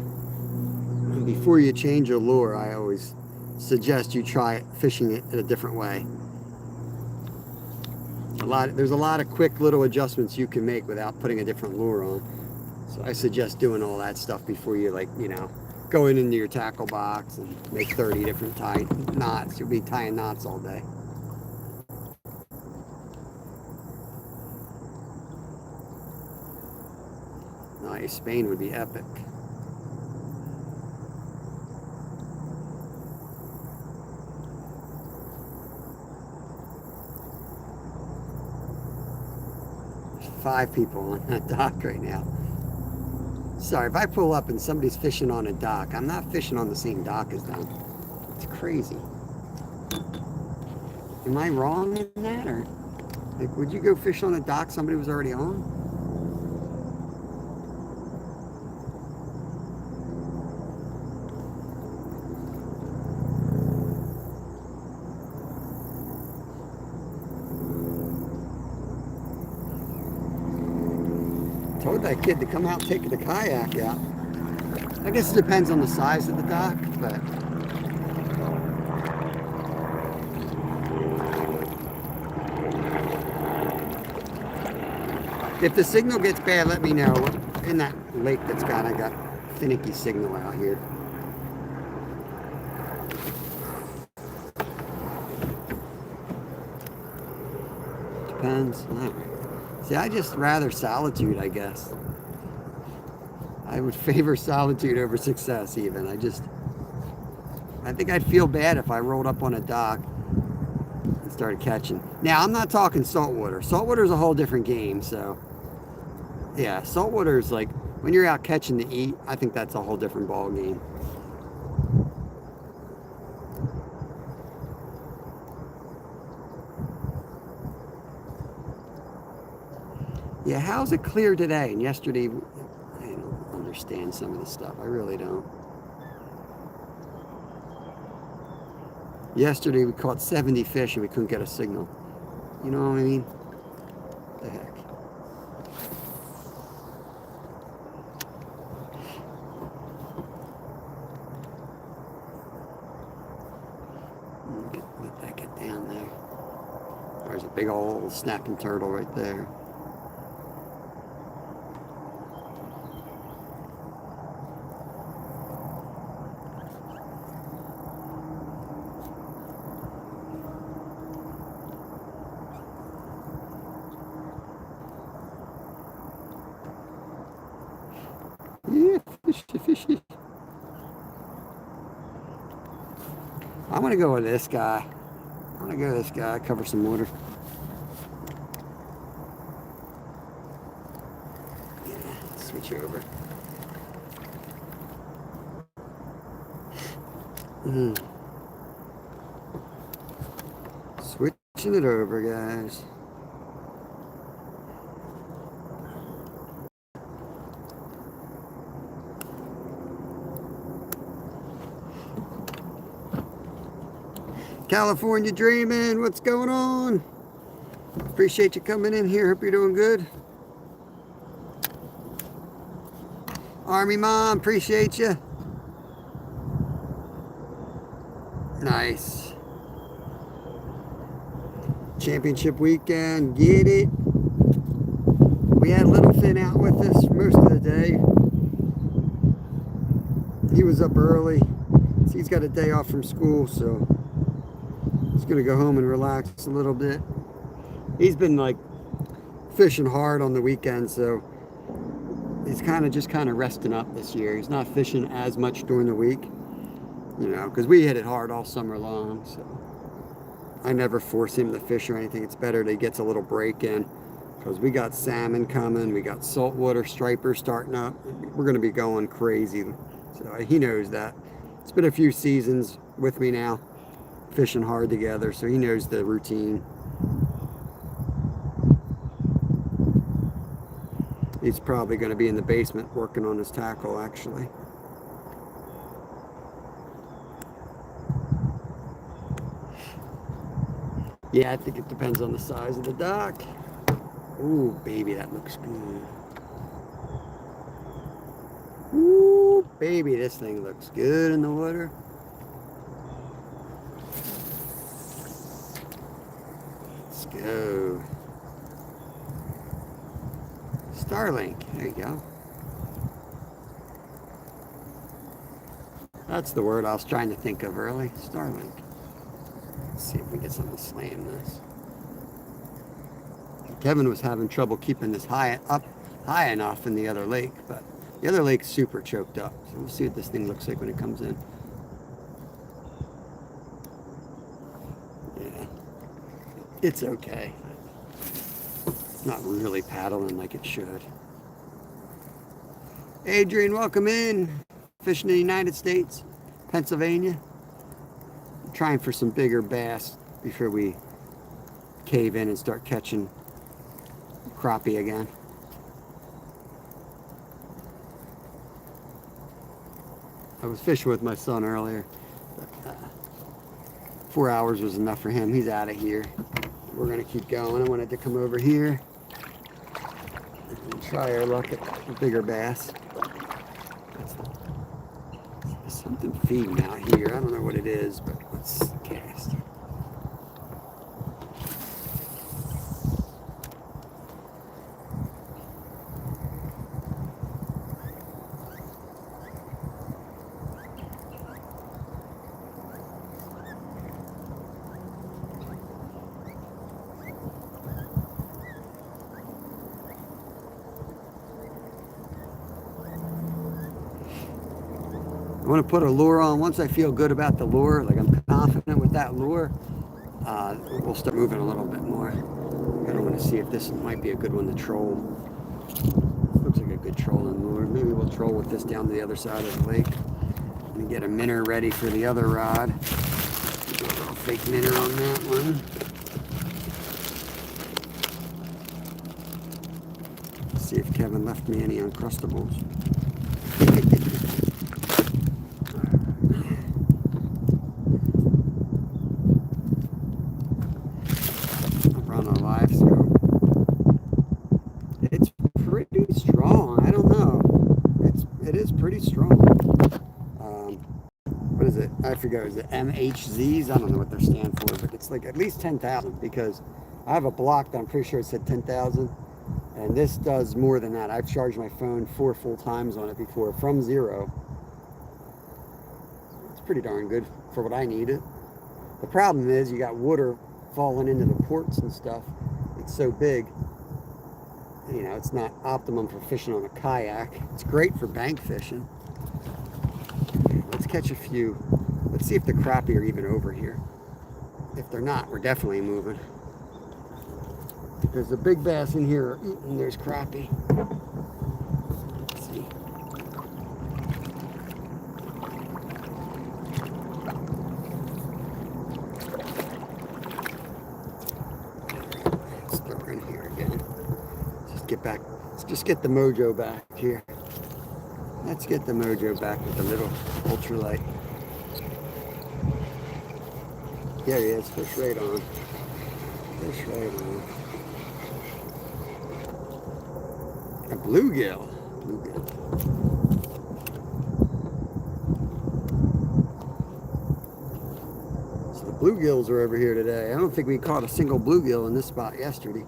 And before you change your lure, I always suggest you try fishing it in a different way. There's a lot of quick little adjustments you can make without putting a different lure on. So I suggest doing all that stuff before you go into your tackle box and make 30 different knots. You'll be tying knots all day. Nice, Spain would be epic. There's 5 people on that dock right now. Sorry, if I pull up and somebody's fishing on a dock, I'm not fishing on the same dock as them. It's crazy. Am I wrong in that? Or would you go fish on a dock somebody was already on? Told that kid to come out and take the kayak out. I guess it depends on the size of the dock, but if the signal gets bad, let me know. In that lake that's I got finicky signal out here. Depends. See, I just rather solitude, I guess. I would favor solitude over success even. I think I'd feel bad if I rolled up on a dock and started catching. Now, I'm not talking saltwater. Saltwater is a whole different game, so yeah, saltwater is like when you're out catching to eat, I think that's a whole different ball game. Yeah, how's it clear today? And yesterday, I don't understand some of the stuff. I really don't. Yesterday, we caught 70 fish and we couldn't get a signal. You know what I mean? What the heck? Let that get down there. There's a big old snapping turtle right there. Yeah, fishy. I'm gonna go with this guy. Cover some water. Yeah, switch over. Switching it over, guys. California Dreaming, what's going on? Appreciate you coming in here. Hope you're doing good. Army Mom, appreciate you. Nice. Championship weekend, get it. We had Littlefin out with us most of the day. He was up early. He's got a day off from school, so he's gonna go home and relax a little bit. He's been like fishing hard on the weekend, so he's kind of resting up this year. He's not fishing as much during the week, because we hit it hard all summer long. So I never force him to fish or anything. It's better that he gets a little break in, because we got salmon coming, we got saltwater stripers starting up. We're gonna be going crazy. So he knows that. It's been a few seasons with me now, fishing hard together, so he knows the routine. He's probably going to be in the basement working on his tackle, actually. Yeah, I think it depends on the size of the dock. Ooh, baby, that looks good. Ooh, baby, this thing looks good in the water. Let's go. Starlink, there you go. That's the word I was trying to think of early. Starlink. Let's see if we get something to slam this. Kevin was having trouble keeping this high enough in the other lake, but the other lake's super choked up. So we'll see what this thing looks like when it comes in. Yeah, it's okay. It's not really paddling like it should. Adrian, welcome in. Fishing in the United States, Pennsylvania. I'm trying for some bigger bass before we cave in and start catching crappie again. I was fishing with my son earlier. But, 4 hours was enough for him. He's out of here. We're gonna keep going. I wanted to come over here and try our luck at the bigger bass. There's something feeding out here. I don't know what it is, but let's cast. I want to put a lure on. Once I feel good about the lure, like I'm confident with that lure, we'll start moving a little bit more. I want to see if this might be a good one to troll. Looks like a good trolling lure. Maybe we'll troll with this down to the other side of the lake and get a minnow ready for the other rod. Do a little fake minnow on that one. See if Kevin left me any Uncrustables. On a live scope. It's pretty strong. I don't know. It is pretty strong. What is it? I forget. Is it MHZs? I don't know what they stand for, but it's like at least 10,000 because I have a block that I'm pretty sure it said 10,000, and this does more than that. I've charged my phone 4 full times on it before from 0. It's pretty darn good for what I need it. The problem is you got water falling into the ports and stuff. It's so big, you know, it's not optimum for fishing on a kayak. It's great for bank fishing. Okay, let's catch a few. Let's see if the crappie are even over here. If they're not, we're definitely moving, because the big bass in here are eating. There's crappie. Let's see. In here again. Get back. Let's just get the mojo back here. Let's get the mojo back with the little ultralight. There he is. Fish right on. Fish right on. A bluegill. Bluegill. So the bluegills are over here today. I don't think we caught a single bluegill in this spot yesterday.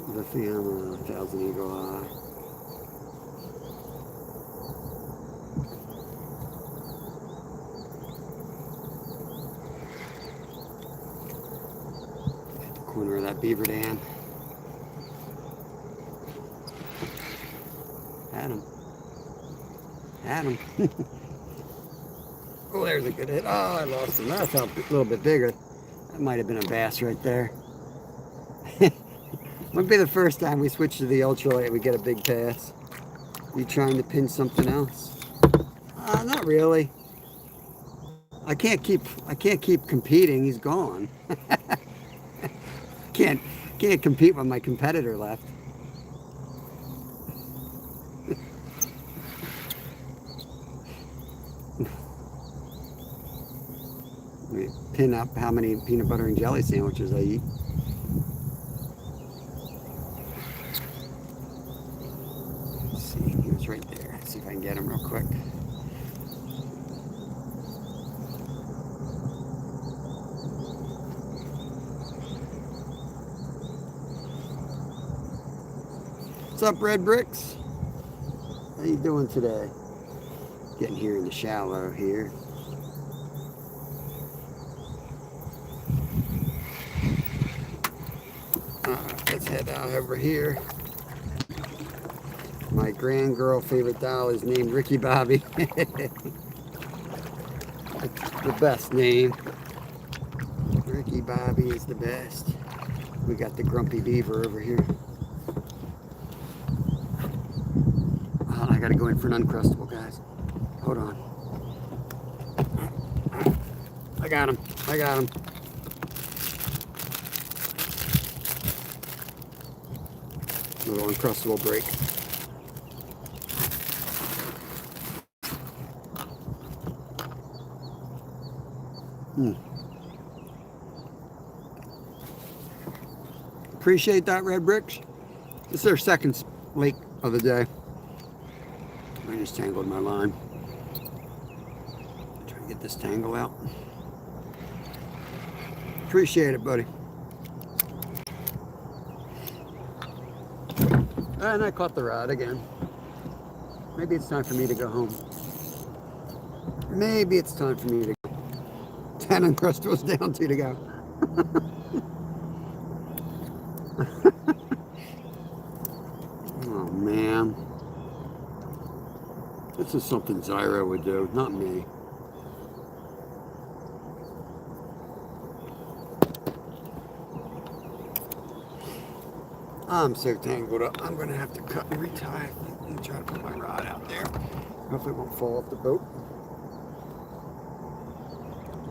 Lithium, 1,000 Eagle Eye. At the corner of that beaver dam. Had him. Had him. Oh, there's a good hit. Oh, I lost him. That felt a little bit bigger. That might have been a bass right there. Might be the first time we switch to the ultralight we get a big bass. You trying to pin something else? Not really. I can't keep competing. He's gone. can't can't compete with my competitor left. Let me pin up how many peanut butter and jelly sandwiches I eat. Let's see, he was right there. Let's see if I can get him real quick. What's up, Red Bricks? How you doing today? Getting here in the shallow here. Let's head out over here. My grand girl favorite doll is named Ricky Bobby. The best name. Ricky Bobby is the best. We got the Grumpy Beaver over here. Oh, I gotta go in for an Uncrustable, guys. Hold on. I got him. I got him. Little Uncrustable break. Appreciate that, Red Bricks. This is our second lake of the day. I just tangled my line. Try to get this tangle out. Appreciate it, buddy. And I caught the rod again. Maybe it's time for me to go home. Maybe it's time for me to go. 10 Uncrustables down, 2 to go. Oh, man. This is something Zyra would do, not me. I'm so tangled up. I'm going to have to cut and retie and try to put my rod out there. Hopefully it won't fall off the boat.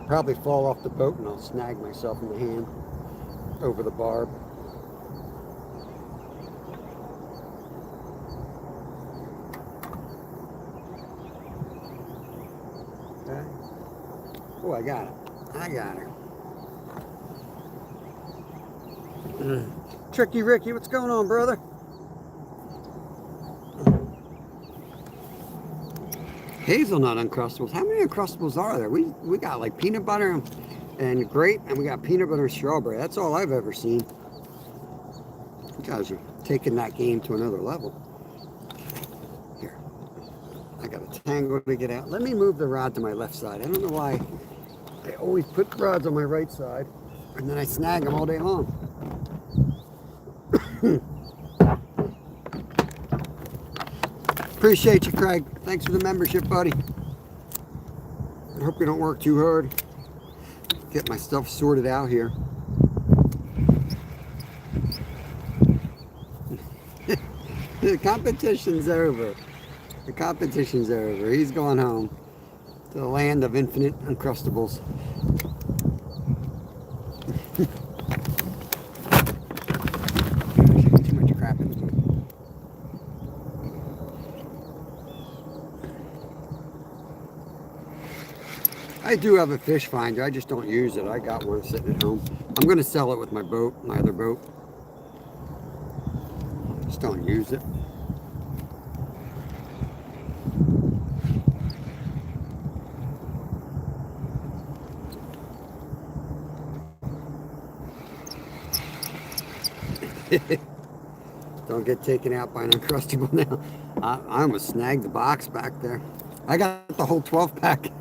Probably fall off the boat and I'll snag myself in the hand over the barb. Okay. Oh, I got it. I got her. Tricky Ricky, what's going on, brother? Hazelnut Uncrustables. How many Uncrustables are there? We got like peanut butter and grape, and we got peanut butter and strawberry. That's all I've ever seen. You guys are taking that game to another level. Here. I got a tangle to get out. Let me move the rod to my left side. I don't know why I always put rods on my right side, and then I snag them all day long. Appreciate you, Craig. Thanks for the membership, buddy. I hope you don't work too hard. Get my stuff sorted out here. The competition's over. The competition's over. He's going home to the land of infinite Uncrustables. Too much crap in the boat. I do have a fish finder. I just don't use it. I got one sitting at home. I'm going to sell it with my boat, my other boat. Just don't use it. Don't get taken out by an Uncrustable now. I almost snagged the box back there. I got the whole 12 pack.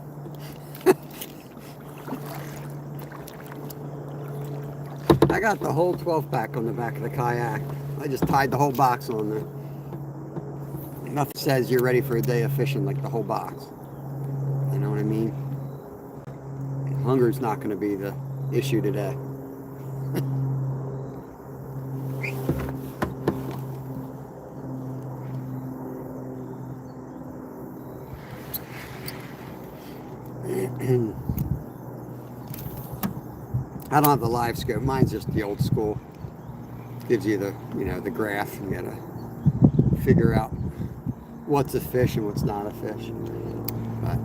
I got the whole 12 pack on the back of the kayak. I just tied the whole box on there. Nothing says you're ready for a day of fishing like the whole box. You know what I mean? Hunger's not going to be the issue today. I don't have the live scope. Mine's just the old school. Gives you the, you know, the graph. You gotta figure out what's a fish and what's not a fish. But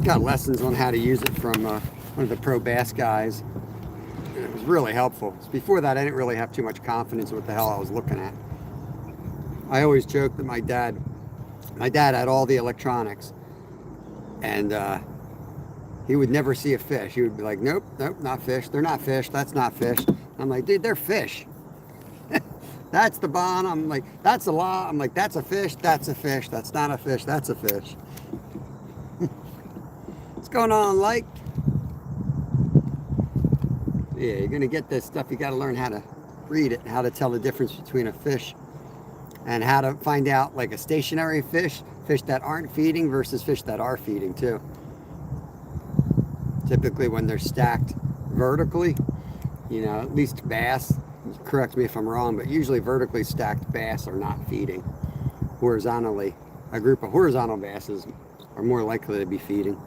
got lessons on how to use it from one of the pro bass guys. And it was really helpful. Before that, I didn't really have too much confidence in what the hell I was looking at. I always joke that my dad had all the electronics, and he would never see a fish. He would be like, nope, nope, not fish. They're not fish. That's not fish. I'm like, dude, they're fish. That's the bond. I'm like, that's a law. I'm like, that's a fish. That's a fish. That's not a fish. That's a fish. What's going on, Like? Yeah, you're going to get this stuff. You got to learn how to read it, how to tell the difference between a fish, and how to find out like a stationary fish, fish that aren't feeding versus fish that are feeding too. Typically when they're stacked vertically, you know, at least bass, correct me if I'm wrong, but usually vertically stacked bass are not feeding. Horizontally, a group of horizontal basses are more likely to be feeding.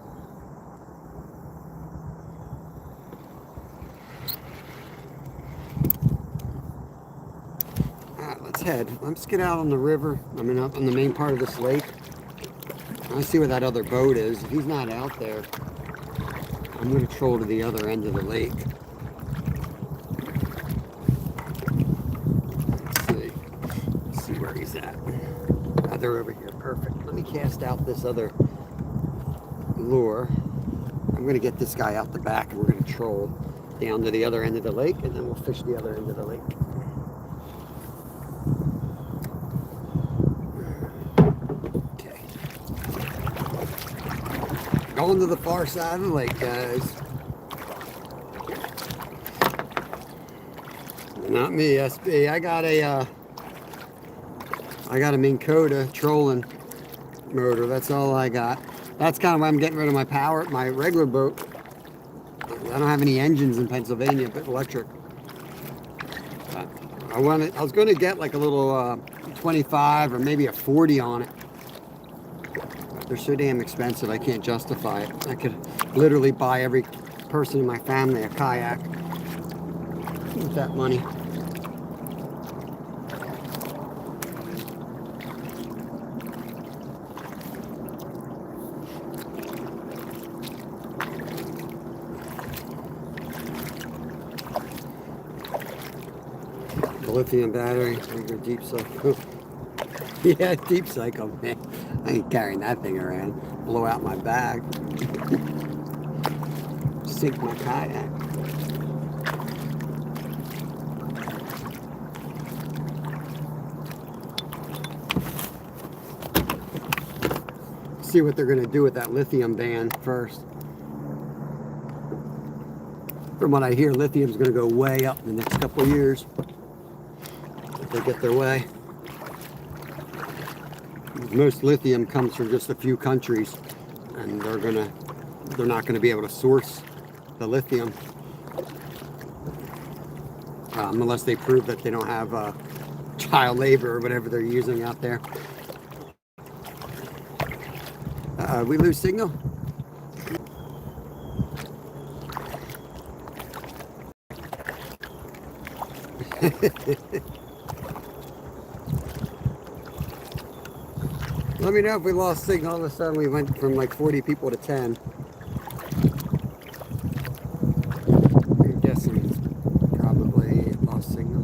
Let's head. Let's get out on the river. I mean, up on the main part of this lake. Let's see where that other boat is. If he's not out there, I'm going to troll to the other end of the lake. Let's see where he's at. Oh, they're over here. Perfect. Let me cast out this other lure. I'm going to get this guy out the back, and we're going to troll down to the other end of the lake, and then we'll fish the other end of the lake. Going to the far side of the lake, guys. Not me, SB. I got a Minn Kota trolling motor. That's all I got. That's kind of why I'm getting rid of my regular boat. I don't have any engines in Pennsylvania, but electric. I was going to get like a little 25 or maybe a 40 on it. They're so damn expensive, I can't justify it. I could literally buy every person in my family a kayak with that money. The lithium battery, your deep cycle. Yeah, deep cycle, man. I ain't carrying that thing around. Blow out my bag. Sink my kayak. See what they're going to do with that lithium ban first. From what I hear, lithium's going to go way up in the next couple of years if they get their way. Most lithium comes from just a few countries, and they're not going to be able to source the lithium unless they prove that they don't have child labor or whatever they're using out there. We lose signal. Let me know if we lost signal. All of a sudden we went from like 40 people to 10. I'm guessing probably lost signal.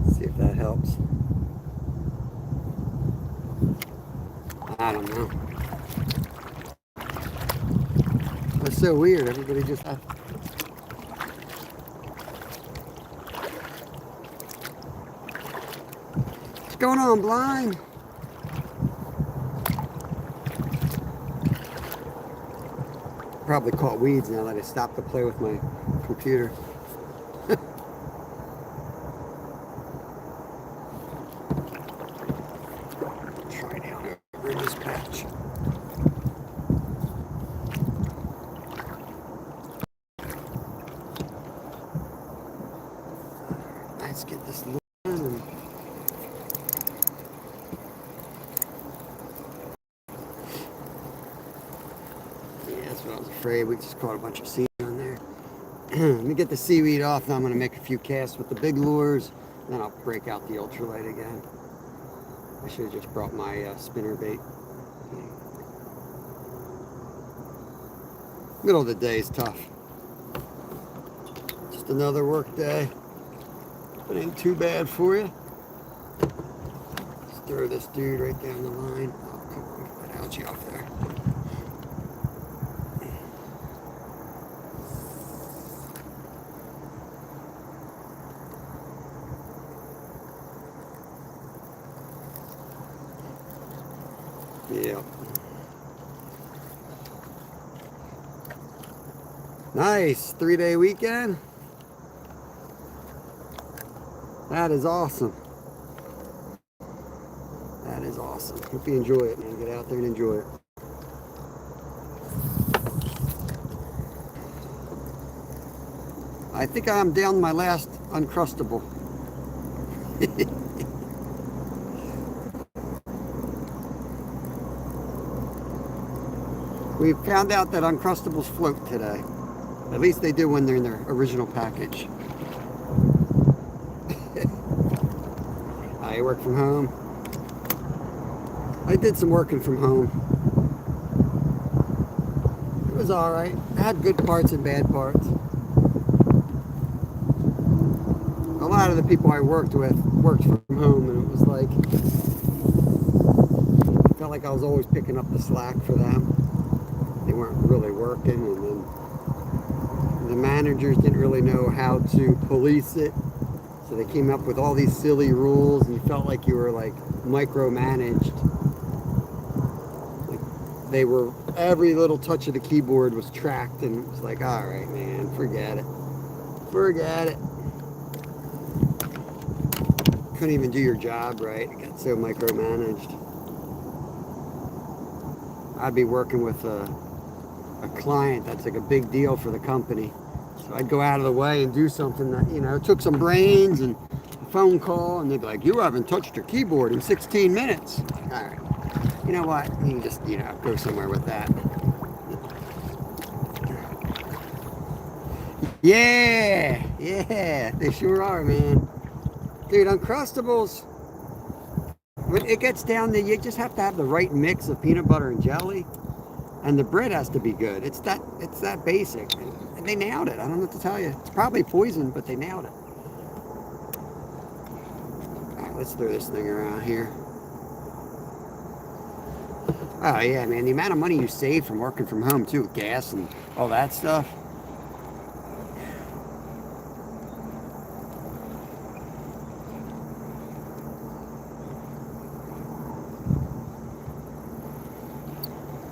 Let's see if that helps. I don't know. That's so weird. Everybody just... What's going on, Blind? Probably caught weeds now that I stopped to play with my computer. Try down over in this patch. Let's get this little one. afraid. We just caught a bunch of seaweed on there. Let me get the seaweed off. Now I'm going to make a few casts with the big lures. Then I'll break out the ultralight again. I should have just brought my spinner bait. Middle of the day is tough. Just another work day. It ain't too bad for you. Just throw this dude right down the line. Oh, come on, get that algae off there. Yeah. Nice 3-day weekend. That is awesome. That is awesome. Hope you enjoy it, man. Get out there and enjoy it. I think I'm down my last Uncrustable. We found out that Uncrustables float today. At least they do when they're in their original package. I work from home. I did some working from home. It was alright. I had good parts and bad parts. A lot of the people I worked with worked from home, and it was like, I felt like I was always picking up the slack for them. They weren't really working, and then the managers didn't really know how to police it, so they came up with all these silly rules, and you felt like you were like micromanaged. Like they were, every little touch of the keyboard was tracked, and it was like, all right, man, forget it. Couldn't even do your job right. It got so micromanaged. I'd be working with a client that's like a big deal for the company. So I'd go out of the way and do something that, you know, took some brains and a phone call, and they'd be like, you haven't touched your keyboard in 16 minutes. All right. You know what? You can just, you know, go somewhere with that. Yeah, they sure are, man. Dude, Uncrustables, when it gets down there, you just have to have the right mix of peanut butter and jelly. And the bread has to be good. It's that basic. And they nailed it. I don't know what to tell you. It's probably poison, but they nailed it. All right, let's throw this thing around here. Oh yeah, man, the amount of money you save from working from home too, with gas and all that stuff.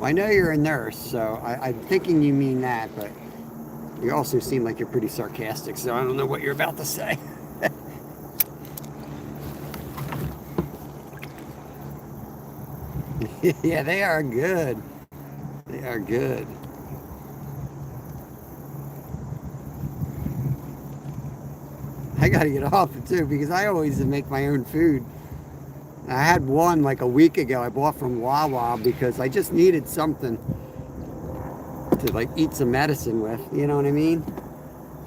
I know you're a nurse, so I'm thinking you mean that, but you also seem like you're pretty sarcastic, so I don't know what you're about to say. Yeah, they are good. They are good. I gotta get off it too, because I always make my own food. I had one like a week ago I bought from Wawa because I just needed something to like eat some medicine with, you know what I mean?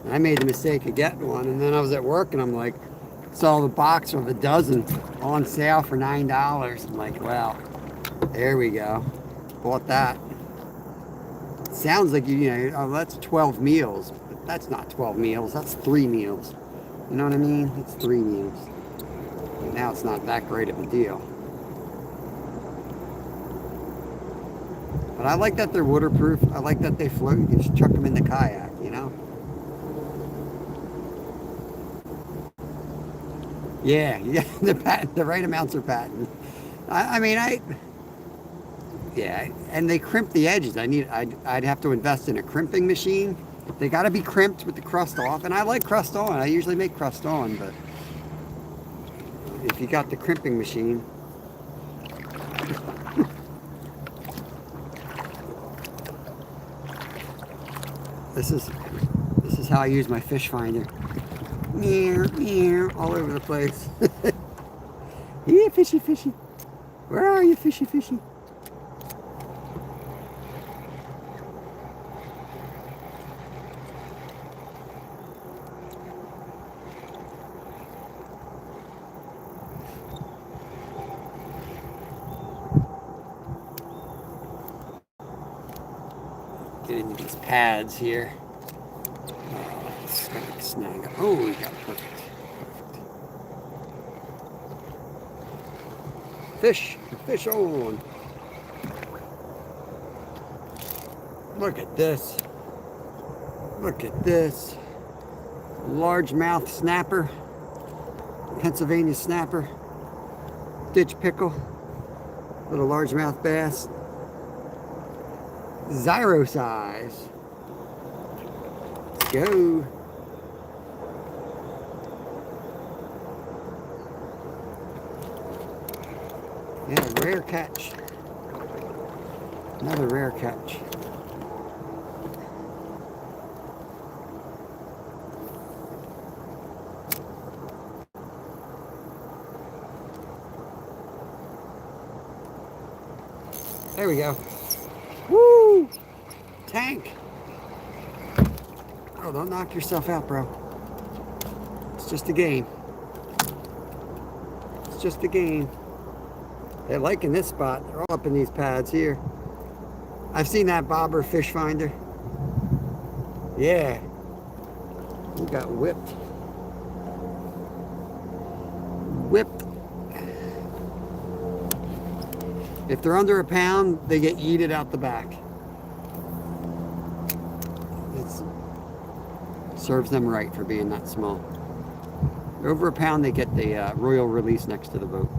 And I made the mistake of getting one, and then I was at work and I'm like, saw the box of a dozen on sale for $9. I'm like, well, there we go. Bought that. Sounds like, you know, oh, that's 12 meals, but that's not 12 meals, that's 3 meals. You know what I mean? It's 3 meals. Now it's not that great of a deal. But I like that they're waterproof. I like that they float. You can just chuck them in the kayak, you know? Yeah, the right amounts are patent. Yeah, and they crimp the edges. I'd have to invest in a crimping machine. They got to be crimped with the crust off, and I like crust on. I usually make crust on, but if you got the crimping machine. This is how I use my fish finder. Meow, meow, all over the place. Yeah, fishy, fishy. Where are you, fishy, fishy? get into these pads here. Let's go like snag up. Oh, we got perfect. Fish on. Look at this. Look at this. Largemouth snapper. Pennsylvania snapper. Ditch pickle. Little largemouth bass. Zyro size. Let's go. Yeah, rare catch. Another rare catch. There we go. Woo! Tank. Oh, don't knock yourself out, bro. It's just a game. It's just a game. They're liking this spot. They're all up in these pads here. I've seen that bobber fish finder. Yeah. We got whipped. Whipped. If they're under a pound, they get yeeted out the back. It serves them right for being that small. Over a pound, they get the royal release next to the boat.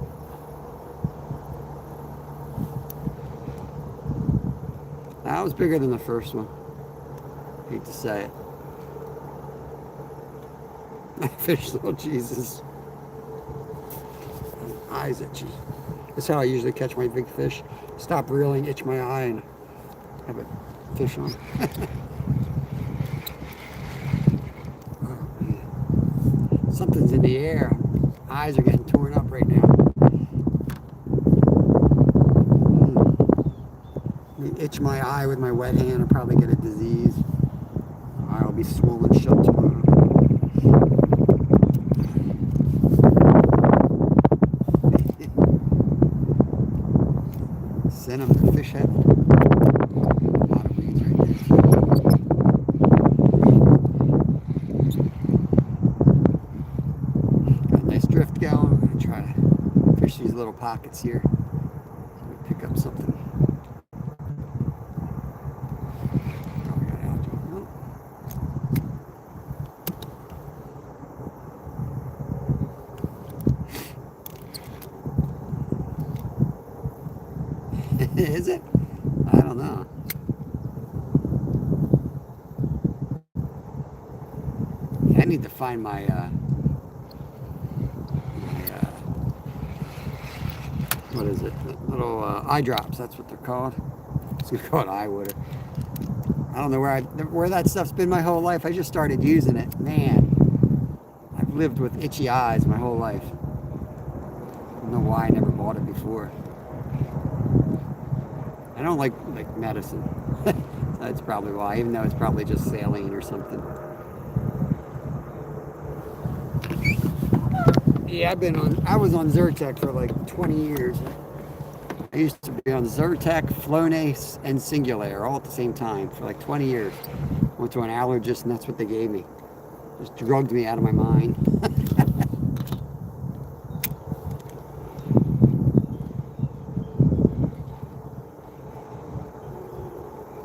That was bigger than the first one. Hate to say it. Fish, little Jesus. Eyes itchy. That's how I usually catch my big fish. Stop reeling, itch my eye, and have a fish on. Oh, man. Something's in the air. Eyes are getting torn up right now. Itch my eye with my wet hand, I'll probably get a disease. My eye will be swollen shut tomorrow. Send them to fish head. A lot of weeds right there. Got a nice drift going. I'm going to try to fish these little pockets here. Pick up something. Is it? I don't know. I need to find my what is it? Little eye drops. That's what they're called. I was gonna call it eye water. I don't know where that stuff's been my whole life. I just started using it. Man, I've lived with itchy eyes my whole life. I don't know why I never bought it before. I don't like medicine. That's probably why, even though it's probably just saline or something. Yeah, I was on Zyrtec for like 20 years. I used to be on Zyrtec, Flonase, and Singulair all at the same time for like 20 years. Went to an allergist and that's what they gave me. Just drugged me out of my mind.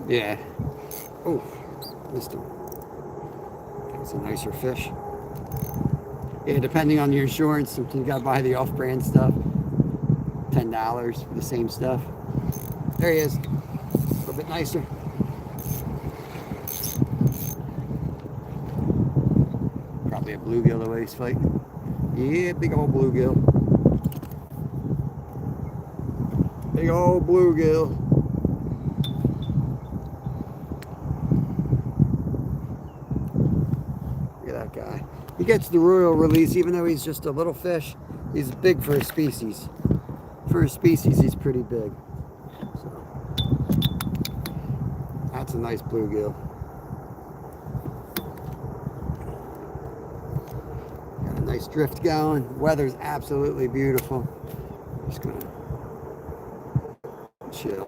Yeah. Oh, missed him. That's a nicer fish. Yeah, depending on your insurance, you gotta buy the off-brand stuff. $10 for the same stuff. There he is. A little bit nicer. Probably a bluegill the way he's fighting. Yeah, big old bluegill. Big old bluegill. Guy. He gets the royal release even though he's just a little fish. He's big for his species. For his species, he's pretty big. So, that's a nice bluegill. Got a nice drift going. Weather's absolutely beautiful. Just gonna chill.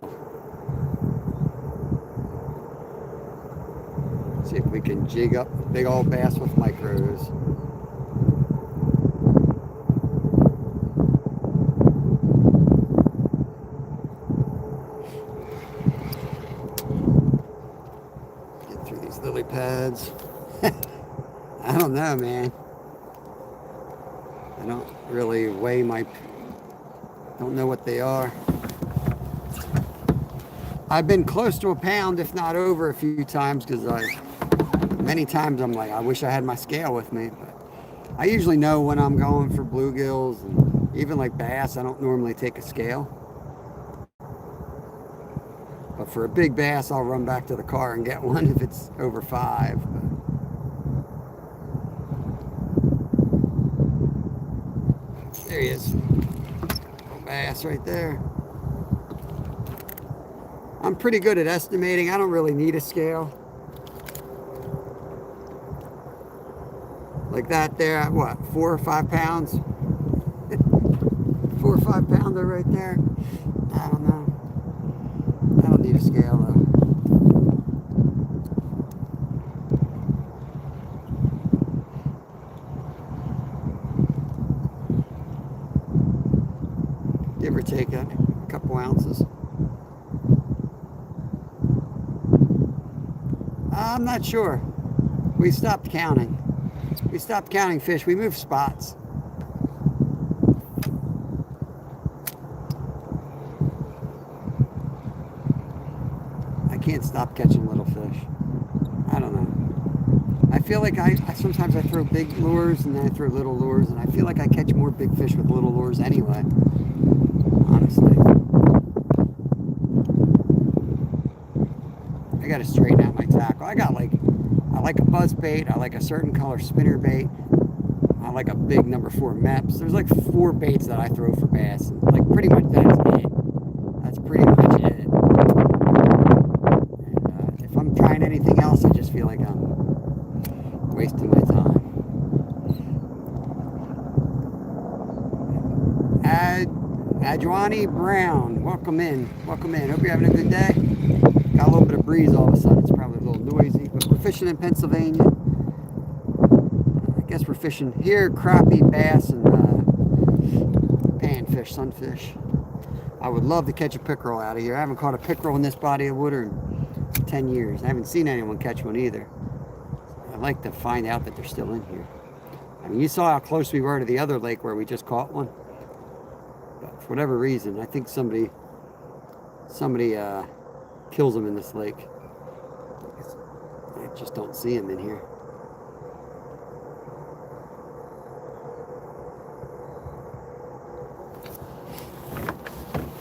We can jig up big old bass with micros. Get through these lily pads. I don't know, man. I don't really weigh my... Don't know what they are. I've been close to a pound, if not over, a few times, because many times I'm like, I wish I had my scale with me. But I usually know when I'm going for bluegills, and even like bass, I don't normally take a scale. But for a big bass, I'll run back to the car and get one if it's over 5. But there he is. Little bass right there. I'm pretty good at estimating. I don't really need a scale. Like that there, what, 4 or 5 pounds? 4 or 5 pounder right there. I don't know. I don't need a scale though. Give or take a couple ounces. I'm not sure. We stopped counting. We stopped counting fish. We moved spots. I can't stop catching little fish. I don't know. I feel like I sometimes I throw big lures and then I throw little lures, and I feel like I catch more big fish with little lures anyway. Honestly. I gotta straighten out my tackle. I like a buzz bait. I like a certain color spinner bait. I like a big number 4 Meps. There's like 4 baits that I throw for bass. And like pretty much that's it. That's pretty much it. And if I'm trying anything else, I just feel like I'm wasting my time. Adjuani Brown, welcome in. Welcome in. Hope you're having a good day. Got a little bit of breeze all of a sudden. It's probably a little noisy, but we're fishing in Pennsylvania. I guess we're fishing here, crappie, bass, and panfish, sunfish. I would love to catch a pickerel out of here. I haven't caught a pickerel in this body of water in 10 years. I haven't seen anyone catch one either. I'd like to find out that they're still in here. I mean, you saw how close we were to the other lake where we just caught one. But for whatever reason, I think somebody kills them in this lake. I just don't see them in here.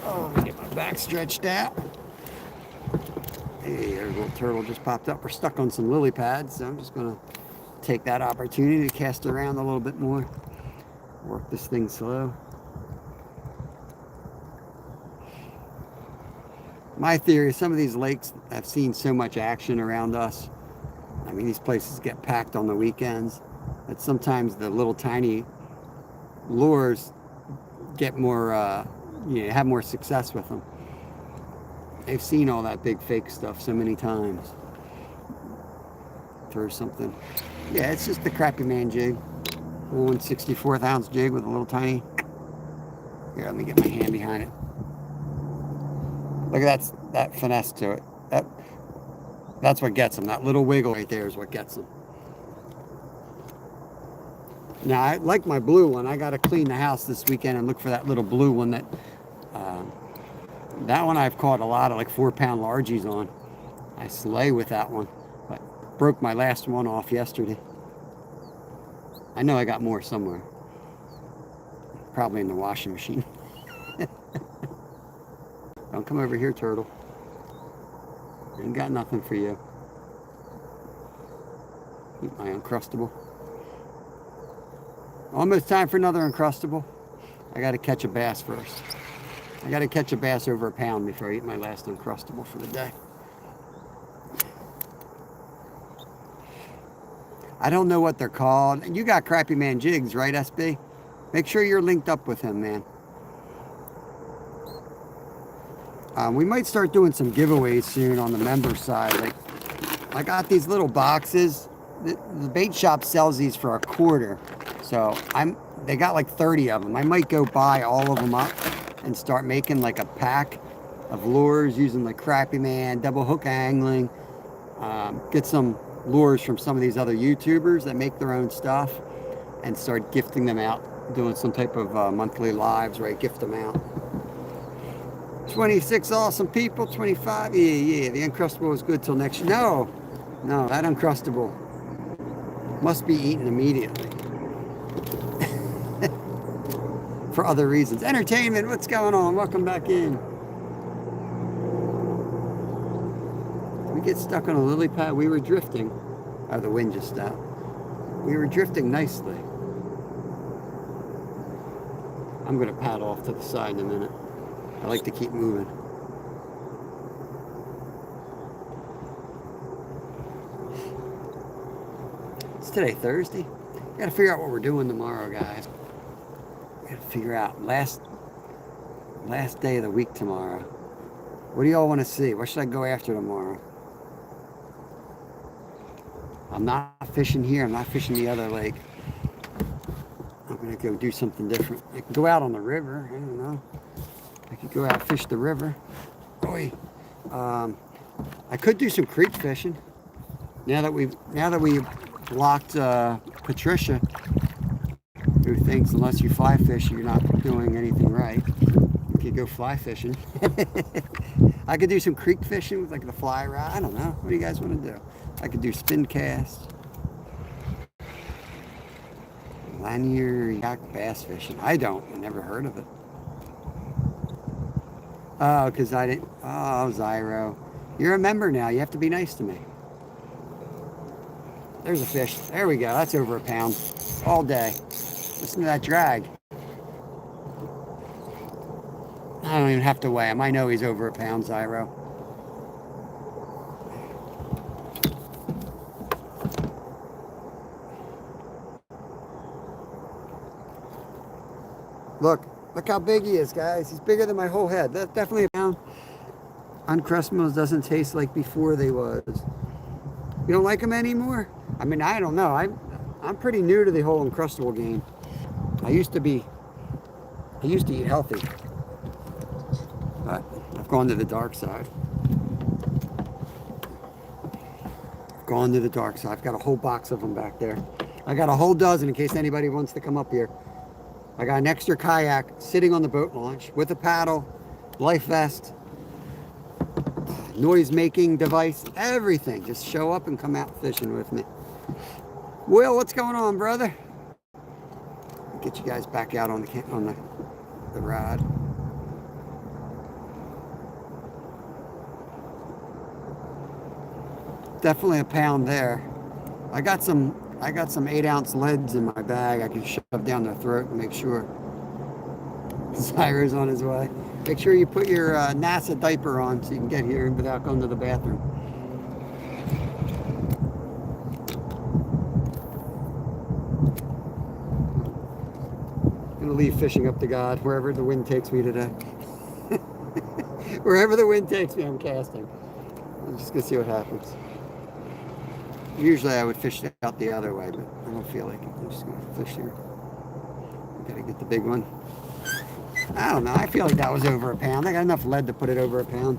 Oh, let me get my back stretched out. Hey, there's a little turtle just popped up. We're stuck on some lily pads, so I'm just going to take that opportunity to cast around a little bit more. Work this thing slow. My theory is some of these lakes have seen so much action around us. I mean, these places get packed on the weekends that sometimes the little tiny lures get more, have more success with them. They've seen all that big fake stuff so many times. Throw something. Yeah, it's just the crappie man jig. 1/64th ounce jig with a little tiny. Here, let me get my hand behind it. Look at that finesse to it. That's what gets them. That little wiggle right there is what gets them. Now, I like my blue one. I got to clean the house this weekend and look for that little blue one that one I've caught a lot of like 4-pound largies on. I slay with that one, but broke my last one off yesterday. I know I got more somewhere. Probably in the washing machine. Don't come over here, turtle. Ain't got nothing for you. Eat my Uncrustable. Almost time for another Uncrustable. I gotta catch a bass first. I gotta catch a bass over a pound before I eat my last Uncrustable for the day. I don't know what they're called. You got Crappie Man jigs, right, SB? Make sure you're linked up with him, man. We might start doing some giveaways soon on the member side. Like I got these little boxes. The bait shop sells these for a quarter. So they got like 30 of them. I might go buy all of them up and start making like a pack of lures using like Crappie Man, double hook angling. Get some lures from some of these other YouTubers that make their own stuff and start gifting them out, doing some type of monthly lives where I gift them out. 26 awesome people, 25, yeah, the Uncrustable is good till next year. No, that Uncrustable must be eaten immediately. For other reasons. Entertainment, what's going on? Welcome back in. We get stuck on a lily pad. We were drifting. Oh, the wind just stopped. We were drifting nicely. I'm going to paddle off to the side in a minute. I like to keep moving. It's today Thursday. We gotta figure out what we're doing tomorrow, guys. We gotta figure out last day of the week tomorrow. What do y'all want to see? What should I go after tomorrow? I'm not fishing here. I'm not fishing the other lake. I'm gonna go do something different. I can go out on the river. I don't know. I could go out fish the river. Boy, I could do some creek fishing. Now that we locked Patricia, who thinks unless you fly fish, you're not doing anything right. You could go fly fishing. I could do some creek fishing with like the fly rod. I don't know. What do you guys want to do? I could do spin cast. Lanier yak bass fishing. I never heard of it. Oh, because I didn't. Oh, Zyro. You're a member now. You have to be nice to me. There's a fish. There we go. That's over a pound. All day. Listen to that drag. I don't even have to weigh him. I know he's over a pound, Zyro. Look how big he is, guys. He's bigger than my whole head. That's definitely a pound. Uncrustables doesn't taste like before they was. You don't like them anymore? I mean, I don't know. I'm pretty new to the whole Uncrustable game. I used to eat healthy, but I've gone to the dark side. I've got a whole box of them back there. I got a whole dozen in case anybody wants to come up here. I got an extra kayak sitting on the boat launch with a paddle, life vest, noise-making device, everything. Just show up and come out fishing with me. Will, what's going on, brother? Get you guys back out on the rod. Definitely a pound there. I got some 8-ounce leads in my bag. I can shove down their throat and make sure. Zyro's on his way. Make sure you put your NASA diaper on so you can get here without going to the bathroom. I'm gonna leave fishing up to God wherever the wind takes me today. Wherever the wind takes me, I'm casting. I'm just gonna see what happens. Usually I would fish out the other way, but I don't feel like it. I'm just going to fish here. Gotta get the big one. I don't know. I feel like that was over a pound. I got enough lead to put it over a pound.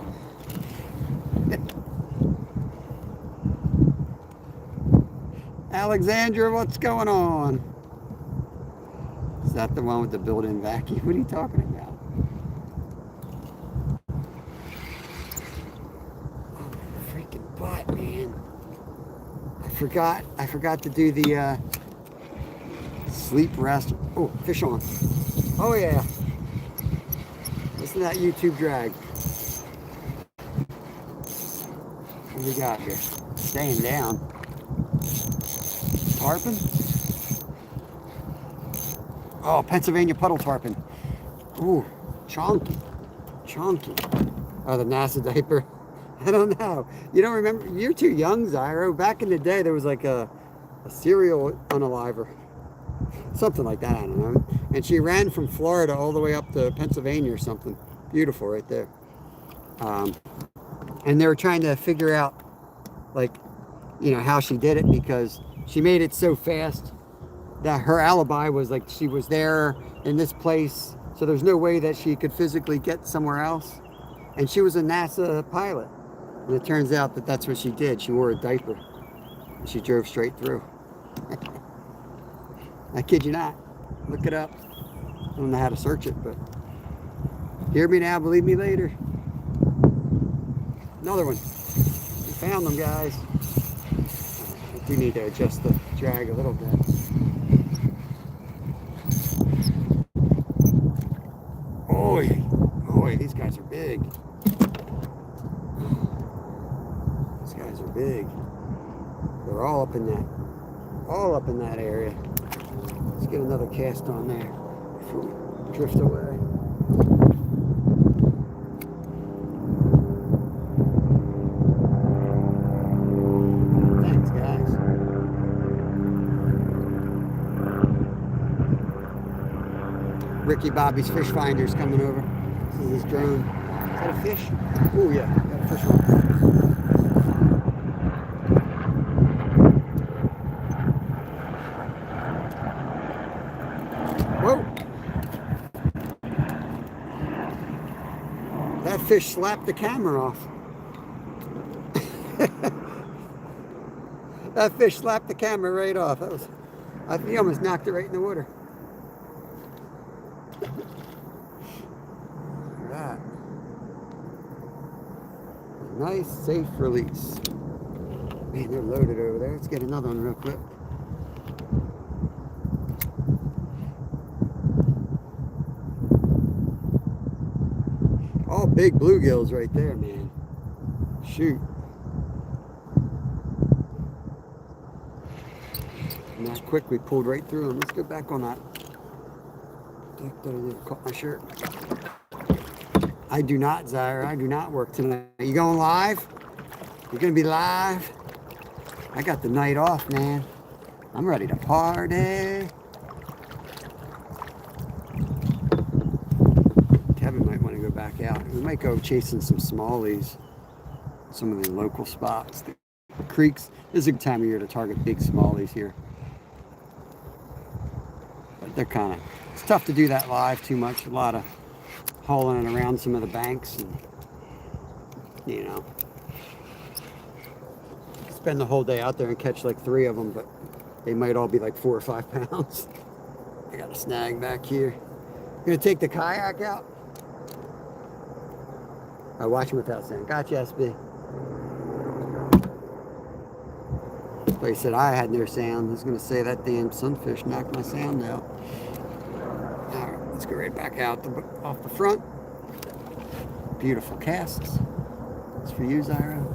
Alexandra, what's going on? Is that the one with the built-in vacuum? What are you talking about? Oh, freaking butt, man. I forgot to do the sleep rest. Oh, fish on. Oh yeah. Listen to that YouTube drag. What do we got here? Staying down. Tarpon? Oh, Pennsylvania puddle tarpon. Ooh, chonky. Oh, the NASA diaper. I don't know. You don't remember? You're too young, Zyro. Back in the day, there was like a serial unaliver. Something like that, I don't know. And she ran from Florida all the way up to Pennsylvania or something. Beautiful right there. And they were trying to figure out, like, you know, how she did it, because she made it so fast that her alibi was like she was there in this place, so there's no way that she could physically get somewhere else. And she was a NASA pilot, and it turns out that that's what she did. She wore a diaper and she drove straight through. I kid you not. Look it up. I don't know how to search it, but hear me now, believe me later. Another one. We found them, guys. I think we need to adjust the drag a little bit. Oi, oi, these guys are big. These guys are big. They're all up in that area. Let's get another cast on there before we drift away. Thanks, guys. Ricky Bobby's Fish Finder's coming over. This is his drone. Is that a fish? Oh yeah, got a fish one. Whoa! That fish slapped the camera off. That fish slapped the camera right off. He almost knocked it right in the water. Alright. Nice, safe release. Man, they're loaded over there. Let's get another one real quick. All big bluegills right there, man. Shoot. And that quick, we pulled right through them. Let's go back on that. Caught my shirt. I do not, Zaire. I do not work tonight. Are you going live? You're going to be live? I got the night off, man. I'm ready to party. Kevin might want to go back out. We might go chasing some smallies. Some of the local spots. The creeks. This is a good time of year to target big smallies here. But they're kind of... It's tough to do that live too much. A lot of hauling it around some of the banks and, you know, spend the whole day out there and catch like 3 of them, but they might all be like 4 or 5 pounds. I got a snag back here. Gonna take the kayak out. I watch him without saying, gotcha, SB. Like I said, I had no sound. I was gonna say that damn sunfish knocked my sound out. All right, let's go right back out off the front. Beautiful casts. It's for you, Zyra.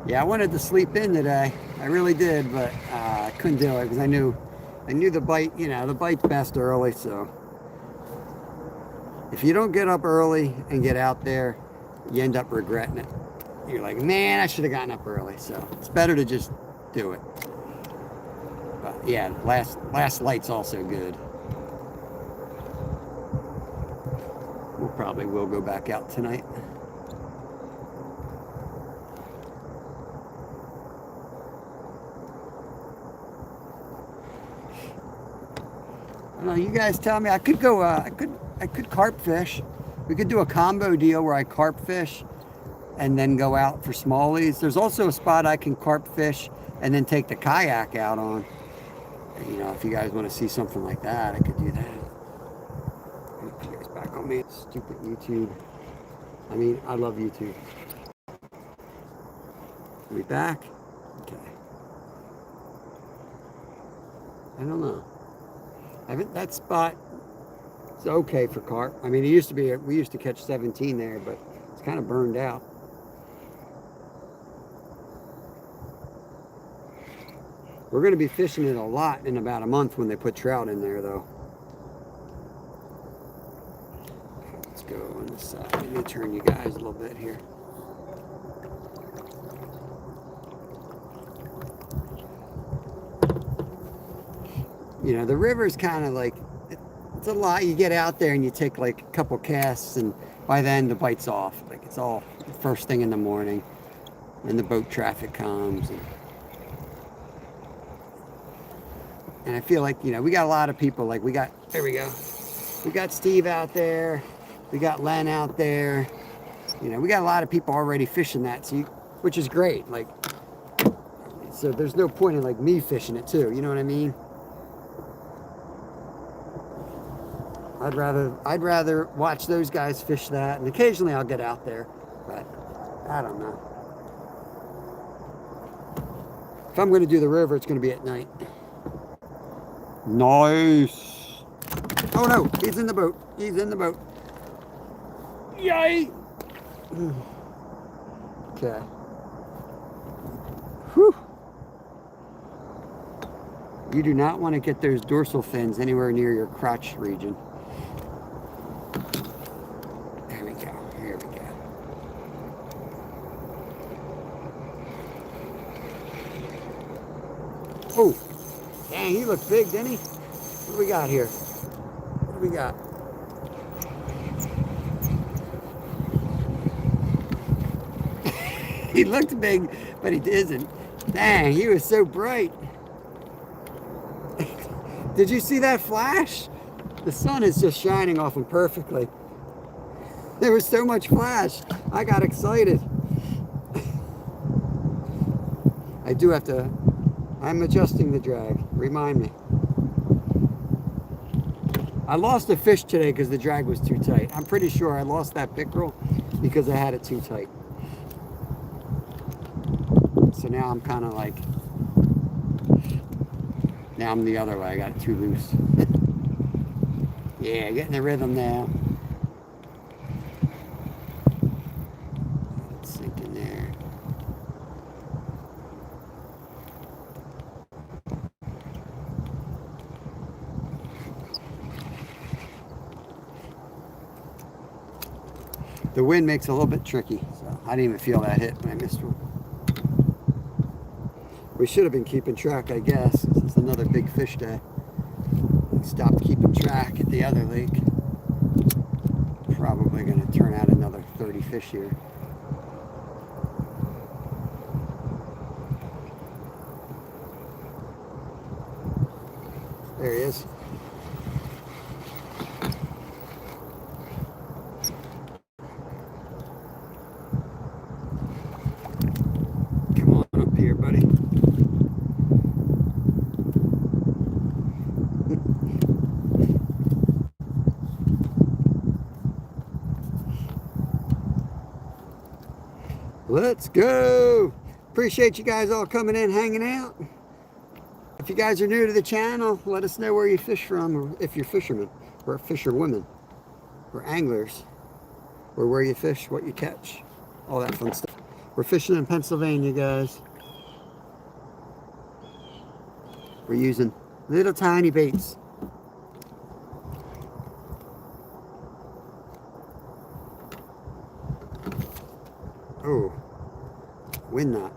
Yeah, I wanted to sleep in today. I really did, but I couldn't do it because I knew the bite. You know, the bite's best early. So if you don't get up early and get out there, you end up regretting it. You're like, man, I should have gotten up early. So it's better to just do it. But yeah, last light's also good. We'll probably will go back out tonight. I don't know, you guys tell me. I could go. I could carp fish. We could do a combo deal where I carp fish and then go out for smallies. There's also a spot I can carp fish and then take the kayak out on. You know, if you guys want to see something like that, I could do that. Put you guys back on me. Stupid YouTube. I mean, I love YouTube. Are we back? Okay. I don't know. That spot is okay for carp. I mean, we used to catch 17 there, but it's kind of burned out. We're going to be fishing it a lot in about a month when they put trout in there, though. Let's go on this side. Let me turn you guys a little bit here. You know, the river is kind of like, it's a lot. You get out there and you take like a couple casts, and by then the bite's off. Like it's all first thing in the morning, and the boat traffic comes. And I feel like, you know, we got a lot of people. Like there we go. We got Steve out there. We got Len out there. You know, we got a lot of people already fishing that, which is great. Like, so there's no point in like me fishing it too. You know what I mean? I'd rather watch those guys fish that, and occasionally I'll get out there, but I don't know. If I'm going to do the river, it's going to be at night. Nice. Oh no, he's in the boat. He's in the boat. Yay! Okay. Whew. You do not want to get those dorsal fins anywhere near your crotch region. There we go. Here we go. Oh, dang, he looked big, didn't he? What do we got here? What do we got? He looked big, but he isn't. Dang, he was so bright. Did you see that flash? The sun is just shining off him perfectly. There was so much flash. I got excited. I do have to, I'm adjusting the drag. Remind me. I lost a fish today because the drag was too tight. I'm pretty sure I lost that pickerel because I had it too tight. So now I'm kind of like, now I'm the other way. I got it too loose. Yeah, getting the rhythm now. Let's sink in there. The wind makes it a little bit tricky, so I didn't even feel that hit when I missed one. We should have been keeping track, I guess. This is another big fish day. We stopped keeping track at the other lake. Probably going to turn out another 30 fish here. There he is. Come on up here, buddy. Let's go. Appreciate you guys all coming in, hanging out. If you guys are new to the channel, let us know where you fish from, or if you're fishermen, or fisherwomen, or anglers, or where you fish, what you catch, all that fun stuff. We're fishing in Pennsylvania, guys. We're using little tiny baits. Oh, wind knot.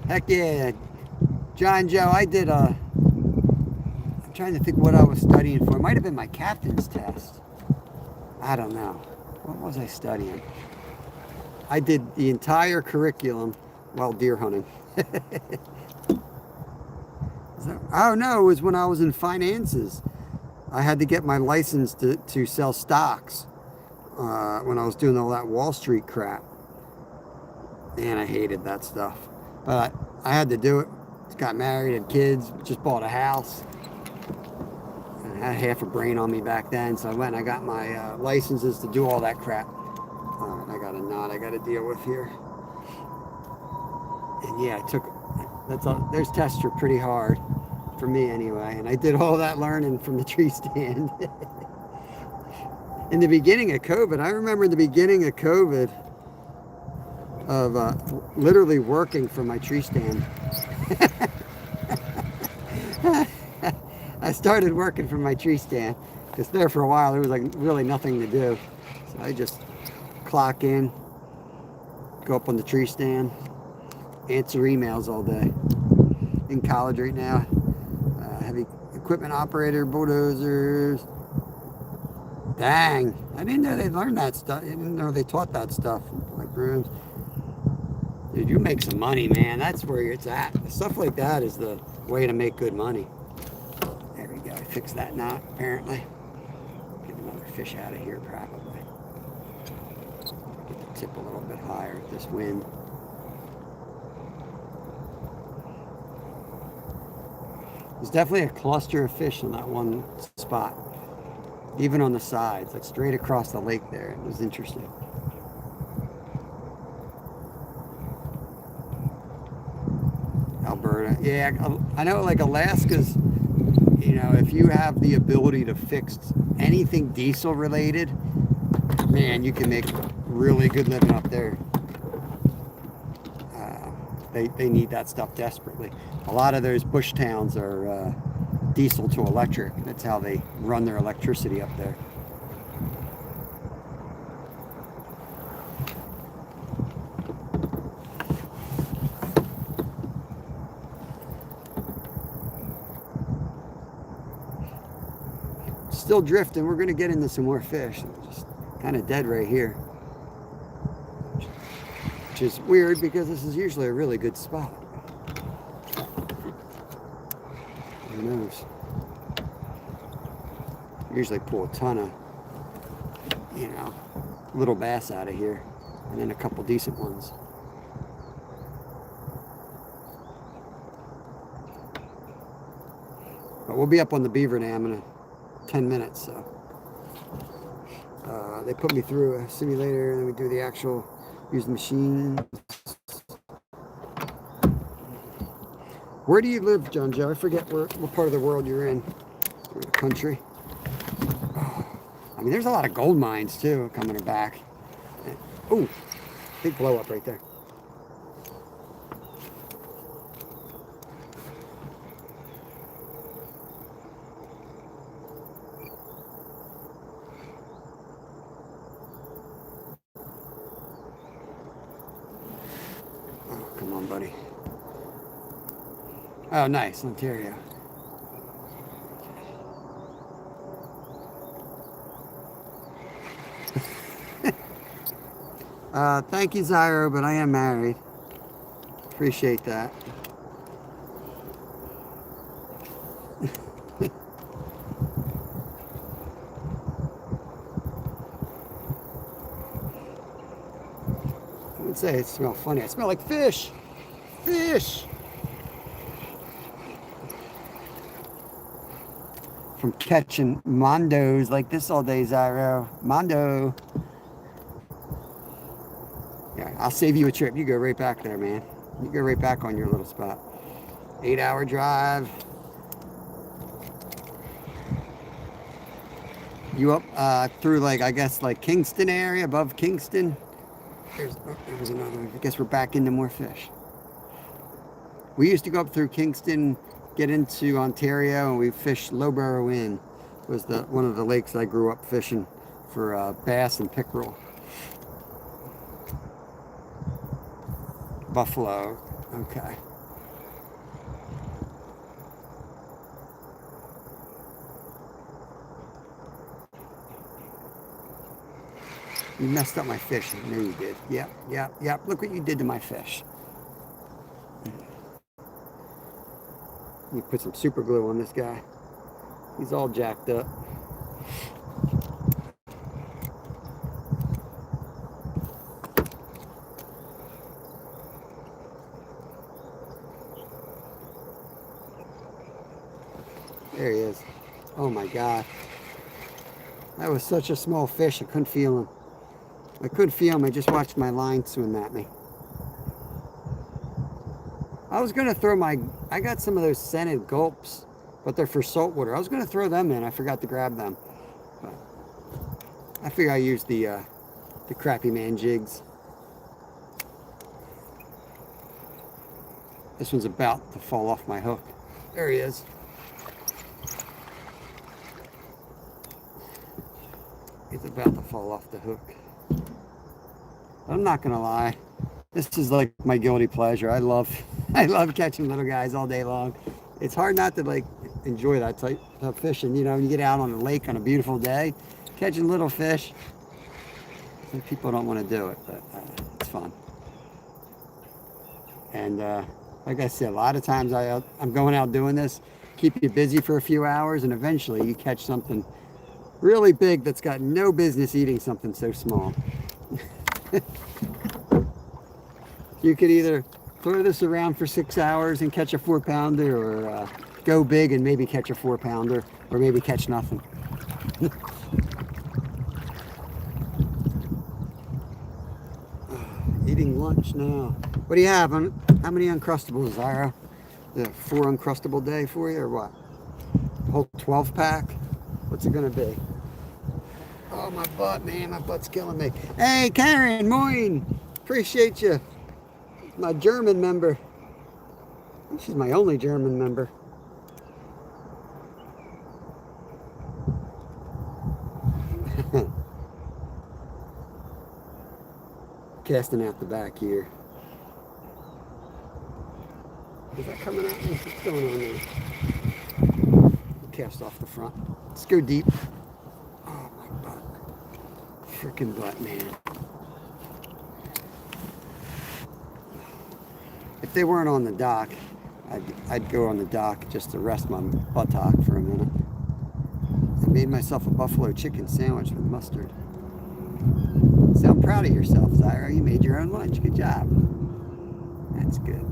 Heck yeah. John Joe, I did I'm trying to think what I was studying for. It might have been my captain's test. I don't know. What was I studying? I did the entire curriculum while deer hunting. Oh no, it was when I was in finances. I had to get my license to sell stocks. When I was doing all that Wall Street crap, and I hated that stuff, but I had to do it. Got married, had kids, just bought a house, and I had half a brain on me back then, so I went and I got my licenses to do all that crap. I got a knot I got to deal with here, and yeah, I took that's all. Those tests are pretty hard for me anyway, and I did all that learning from the tree stand. In the beginning of COVID, I remember in the beginning of COVID of literally working from my tree stand. I started working from my tree stand because there for a while there was like really nothing to do. So I just clock in, go up on the tree stand, answer emails all day. In college right now, equipment operator, bulldozers. Dang, I didn't know they learned that stuff. I didn't know they taught that stuff, like rooms. Dude, you make some money, man. That's where it's at. Stuff like that is the way to make good money. There we go. I fixed that knot, apparently. Get another fish out of here, probably. Get the tip a little bit higher with this wind. There's definitely a cluster of fish in that one spot. Even on the sides, like straight across the lake there. It was interesting. Alberta. Yeah, I know like Alaska's, you know, if you have the ability to fix anything diesel related, man, you can make really good living up there. They need that stuff desperately. A lot of those bush towns are diesel to electric. That's how they run their electricity up there. Still drifting. We're going to get into some more fish. Just kind of dead right here. Which is weird because this is usually a really good spot. Who knows? Usually pull a ton of, you know, little bass out of here. And then a couple decent ones. But we'll be up on the beaver dam in 10 minutes, so. They put me through a simulator and then we do the actual, use the machine. Where do you live, John Joe? I forget what part of the world you're in, or the country. I mean, there's a lot of gold mines too coming back. Oh, big blow up right there. Oh, come on, buddy. Oh, nice, Ontario. Thank you, Zyro, but I am married. Appreciate that. I would say it smells funny. I smell like fish. Fish. From catching mondos like this all day, Zyro. Mondo. Yeah, I'll save you a trip. You go right back there, man. You go right back on your little spot. 8-hour drive. You up through, like, I guess, like Kingston area, above Kingston. There was another one. I guess we're back into more fish. We used to go up through Kingston, get into Ontario, and we fished Lowborough Inn. Was one of the lakes I grew up fishing for bass and pickerel. Buffalo. Okay. You messed up my fish. I know you did. Yep, yep, yep. Look what you did to my fish. You put some super glue on this guy. He's all jacked up. There he is. Oh my God. That was such a small fish, I couldn't feel him. I couldn't feel him, I just watched my line swim at me. I was gonna throw I got some of those scented gulps, but they're for saltwater. I was gonna throw them in, I forgot to grab them. But I figure I used the crappie man jigs. This one's about to fall off my hook. There he is. He's about to fall off the hook. I'm not gonna lie, this is like my guilty pleasure. I love catching little guys all day long. It's hard not to like enjoy that type of fishing. You know, you get out on the lake on a beautiful day, catching little fish. Some people don't want to do it, but it's fun. And like I said, a lot of times I'm going out doing this, keep you busy for a few hours, and eventually you catch something really big that's got no business eating something so small. You could either throw this around for 6 hours and catch a 4-pounder, or go big and maybe catch a 4-pounder, or maybe catch nothing. Eating lunch now. What do you have? How many Uncrustables, Zyra? The 4 Uncrustable day for you, or what? A whole 12-pack? What's it gonna be? Oh, my butt, man. My butt's killing me. Hey, Karen, moin. Appreciate you. My German member. She's my only German member. Casting out the back here. Is that coming at me? What's going on there? Cast off the front. Let's go deep. Oh, my butt. Freaking butt, man. If they weren't on the dock, I'd go on the dock just to rest my buttock for a minute. I made myself a buffalo chicken sandwich with mustard. Sound proud of yourself, Zyra. You made your own lunch. Good job. That's good.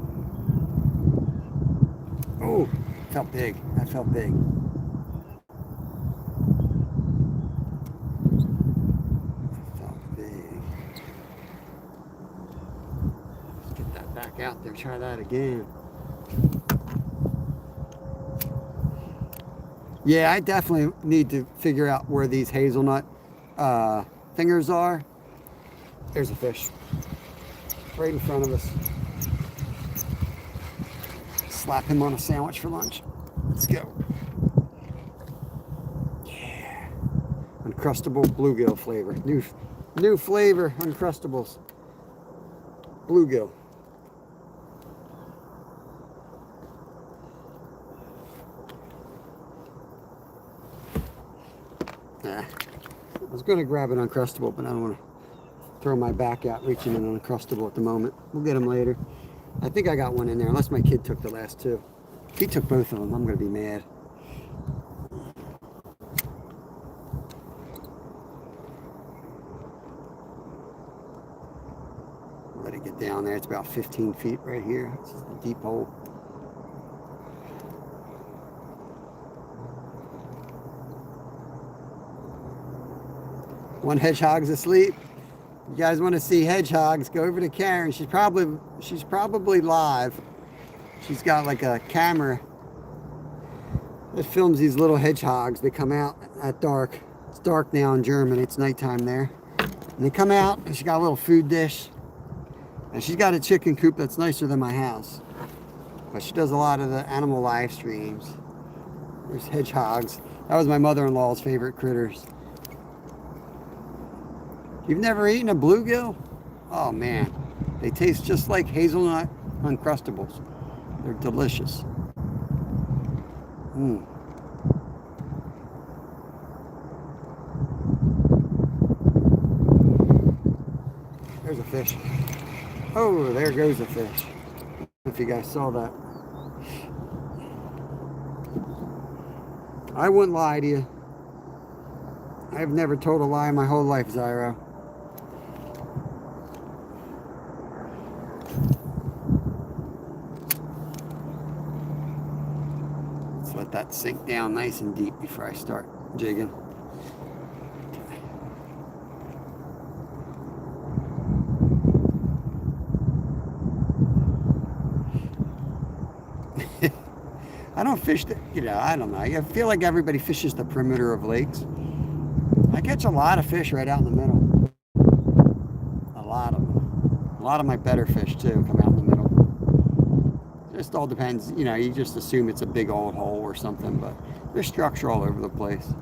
Oh, felt big. That felt big. That felt big. Let's get that back out there. Try that again. Yeah, I definitely need to figure out where these hazelnut fingers are. There's a fish right in front of us. Slap him on a sandwich for lunch. Let's go. Yeah. Uncrustable bluegill flavor. New flavor, Uncrustables. Bluegill. Yeah. I was going to grab an Uncrustable, but I don't want to throw my back out reaching an Uncrustable at the moment. We'll get them later. I think I got one in there, unless my kid took the last 2. If he took both of them, I'm going to be mad. Let it get down there. It's about 15 feet right here. It's just a deep hole. One hedgehog's asleep. You guys want to see hedgehogs? Go over to Karen. She's probably live. She's got like a camera that films these little hedgehogs. They come out at dark. It's dark now in Germany. It's nighttime there. And they come out, and she got a little food dish. And she's got a chicken coop that's nicer than my house. But she does a lot of the animal live streams. There's hedgehogs. That was my mother-in-law's favorite critters. You've never eaten a bluegill? Oh man, they taste just like hazelnut Uncrustables. They're delicious. There's a fish. Oh, there goes a fish. I don't know if you guys saw that. I wouldn't lie to you. I've never told a lie in my whole life, Zyra. Let's let that sink down nice and deep before I start jigging. I don't fish the, I don't know. I feel like everybody fishes the perimeter of lakes. I catch a lot of fish right out in the middle. A lot of them. A lot of my better fish too come out in the middle. Just all depends, you just assume it's a big old hole or something, but there's structure all over the place.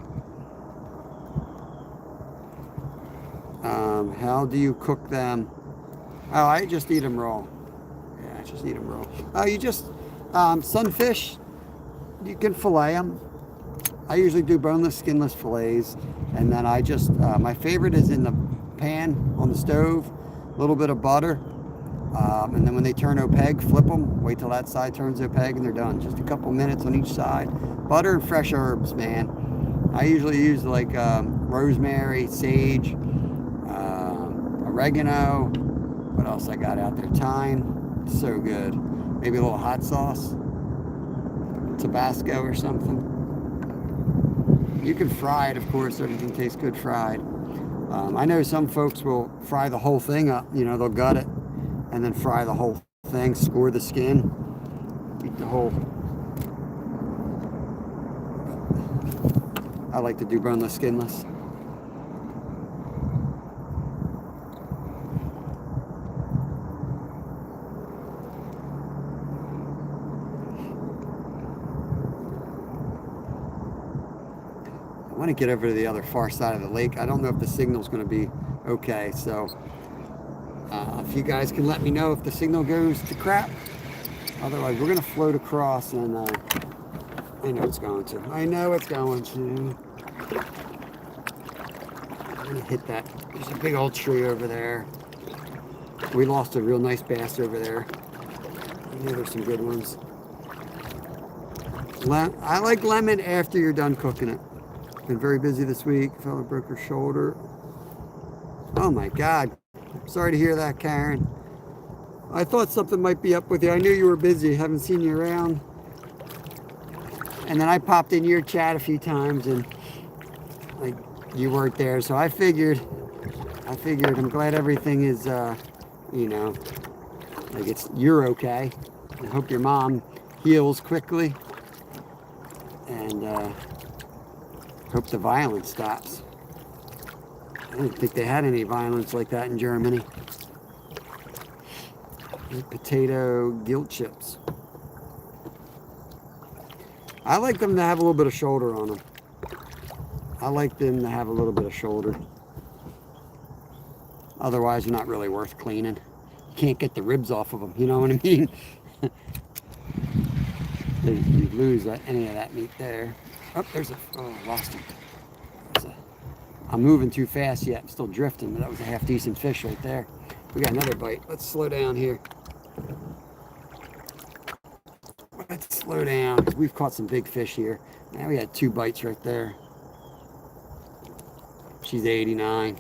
How do you cook them? Oh, I just eat them raw. Yeah, I just eat them raw. Oh, you just sunfish you can fillet them. I usually do boneless, skinless fillets, and then I just, my favorite is in the pan on the stove, a little bit of butter, and then when they turn opaque, flip them, wait till that side turns opaque, and they're done. Just a couple minutes on each side. Butter and fresh herbs, man. I usually use like rosemary, sage, oregano. What else I got out there? Thyme. So good. Maybe a little hot sauce, Tabasco or something. You can fry it, of course. Everything tastes good fried. I know some folks will fry the whole thing up. You know, they'll gut it and then fry the whole thing, score the skin, eat the whole. I like to do boneless, skinless. I want to get over to the other far side of the lake. I don't know if the signal's going to be okay, so if you guys can let me know if the signal goes to crap. Otherwise, we're going to float across, and I know it's going to. I know it's going to. I'm going to hit that. There's a big old tree over there. We lost a real nice bass over there. I know there's some good ones. I like lemon after you're done cooking it. Been very busy this week. Fella broke her shoulder. Oh my God. Sorry to hear that, Karen. I thought something might be up with you. I knew you were busy. Haven't seen you around. And then I popped in your chat a few times and like you weren't there. So I figured I'm glad everything is, you know, like you're okay. I hope your mom heals quickly. And hope the violence stops. I didn't think they had any violence like that in Germany. Potato guilt chips. I like them to have a little bit of shoulder on them. I like them to have a little bit of shoulder. Otherwise, they're not really worth cleaning. You can't get the ribs off of them, you know what I mean? You lose any of that meat there. Oh, lost him. I'm moving too fast yet. I'm still drifting, but that was a half decent fish right there. We got another bite. Let's slow down here. Let's slow down because we've caught some big fish here. Now we had 2 bites right there. She's 89.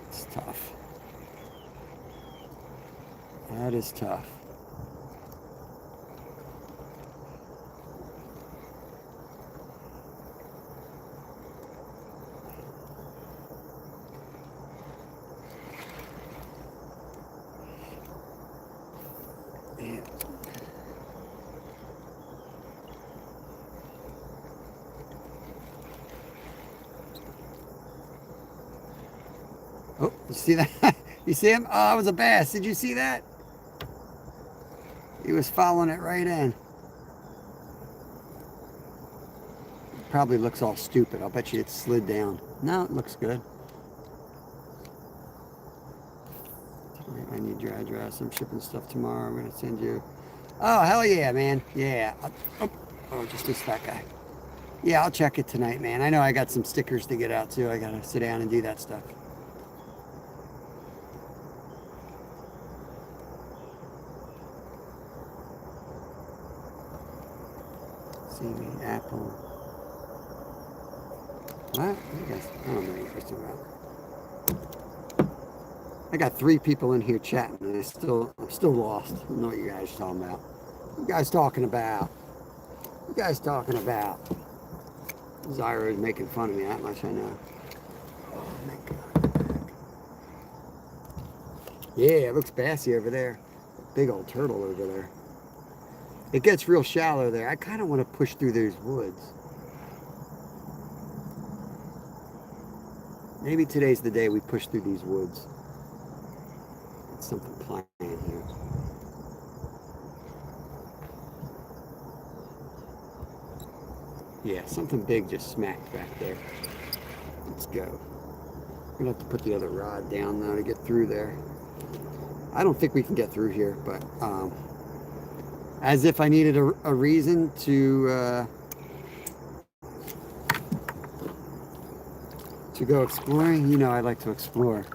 It's tough. That is tough. Yeah. Oh, you see that? You see him? Oh, it was a bass. Did you see that? He was following it right in. Probably looks all stupid. I'll bet you it slid down. No, it looks good. I need your address. I'm shipping stuff tomorrow. I'm going to send you. Oh, hell yeah, man. Yeah. Oh, just this fat guy. Yeah, I'll check it tonight, man. I know I got some stickers to get out, too. I got to sit down and do that stuff. Seaweed, apple. What? I guess I don't know what you're talking about. I got 3 people in here chatting, and I'm still lost. I don't know what you guys are talking about. What you guys talking about? What you guys talking about? Zyro is making fun of me. That much I know. Oh my God. Yeah, it looks bassy over there. Big old turtle over there. It gets real shallow there. I kind of want to push through those woods. Maybe today's the day we push through these woods. It's something playing here. Yeah, something big just smacked back there. Let's go. We're gonna have to put the other rod down now to get through there. I don't think we can get through here, but As if I needed a reason to go exploring. You know I like to explore.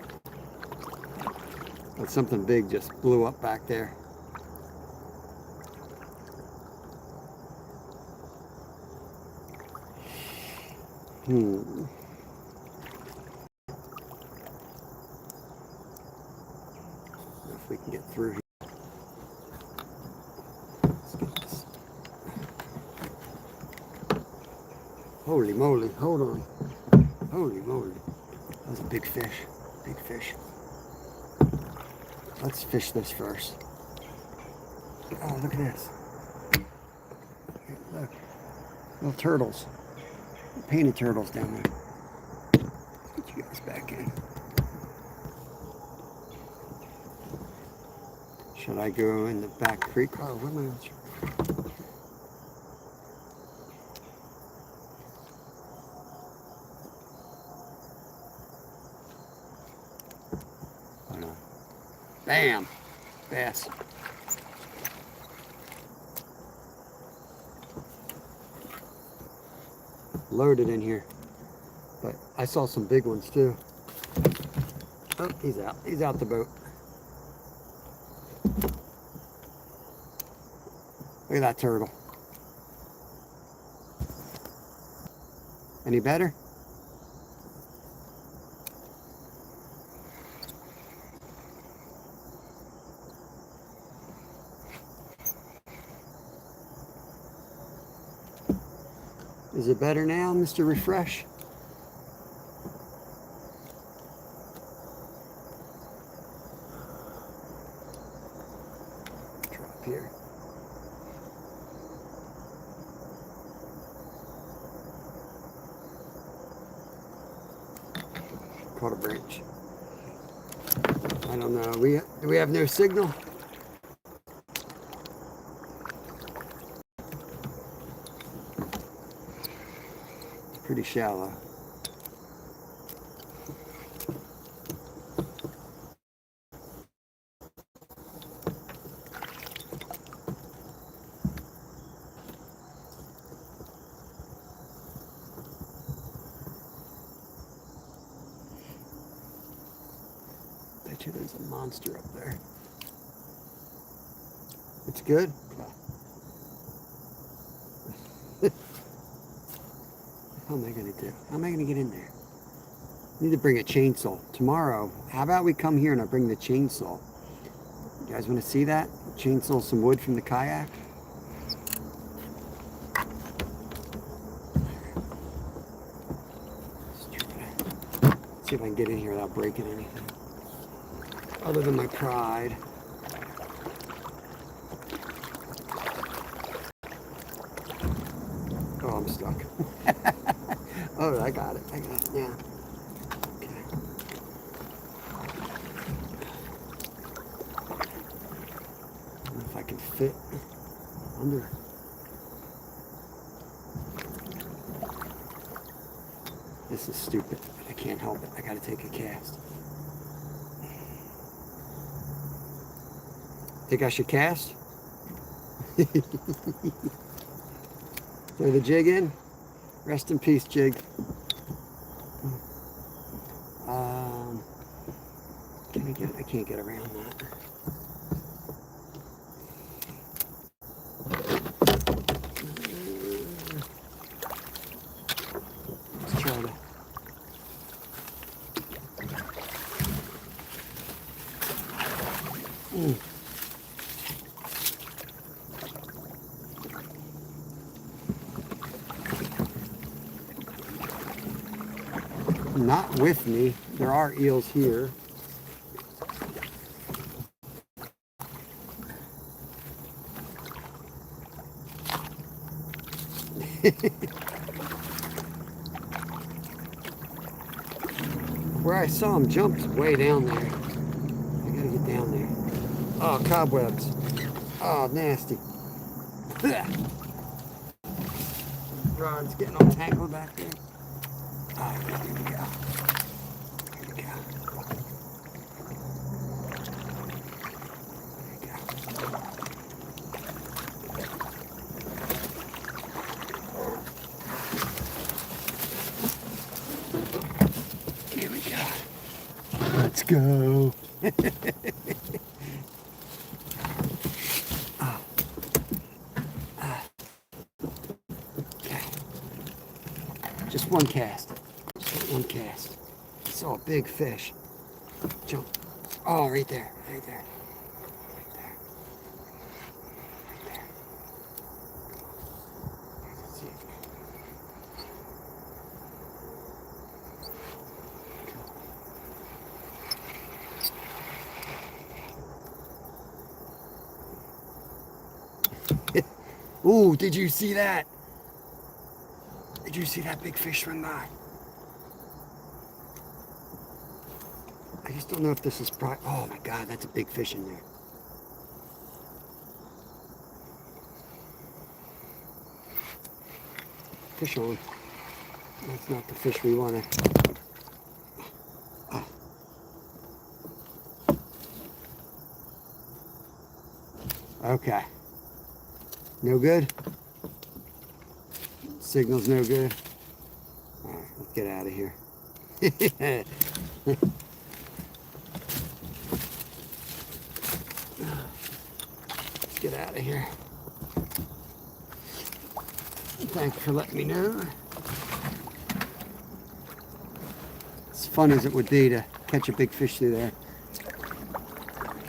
But something big just blew up back there. If we can get through here. Let's get this. Holy moly, hold on. Holy moly. That was a big fish. Big fish. Let's fish this first. Oh, look at this. Look. Little turtles. Painted turtles down there. Let's get you guys back in. Should I go in the back creek? Oh, what am I? Bam! Bass. Loaded in here. But I saw some big ones too. Oh, he's out. He's out the boat. Look at that turtle. Any better? Is it better now, Mr. Refresh? Drop here. Caught a branch. I don't know. Do we have no signal? Pretty shallow. Bet you there's a monster up there. It's good. How am I going to do? How am I going to get in there? I need to bring a chainsaw. Tomorrow, how about we come here and I bring the chainsaw? You guys want to see that? Chainsaw some wood from the kayak? See if I can get in here without breaking anything. Other than my pride. Oh, I'm stuck. Oh, I got it. I got it now. Okay. I don't know if I can fit under. This is stupid. I can't help it. I gotta take a cast. Think I should cast? Throw the jig in. Rest in peace, jig. I can't get around that. Let's try to. Not with me. There are eels here. Where I saw him jump is way down there. I gotta get down there. Oh, cobwebs. Oh, nasty. Rod's getting all tangled back there. Ah, here we go. Here we go. There we go. Let's go. Okay. Just one cast. Just one cast. Saw a big fish. Jump. Oh, right there. Right there. Right there. Right there. Let's see. Ooh, did you see that? Did you see that big fish swim by? I just don't know if this is oh my God, that's a big fish in there. Fish on. That's not the fish we want to. Oh. Okay. No good? Signal's no good? Alright, let's get out of here. Let's get out of here. Thank you for letting me know. As fun as it would be to catch a big fish through there,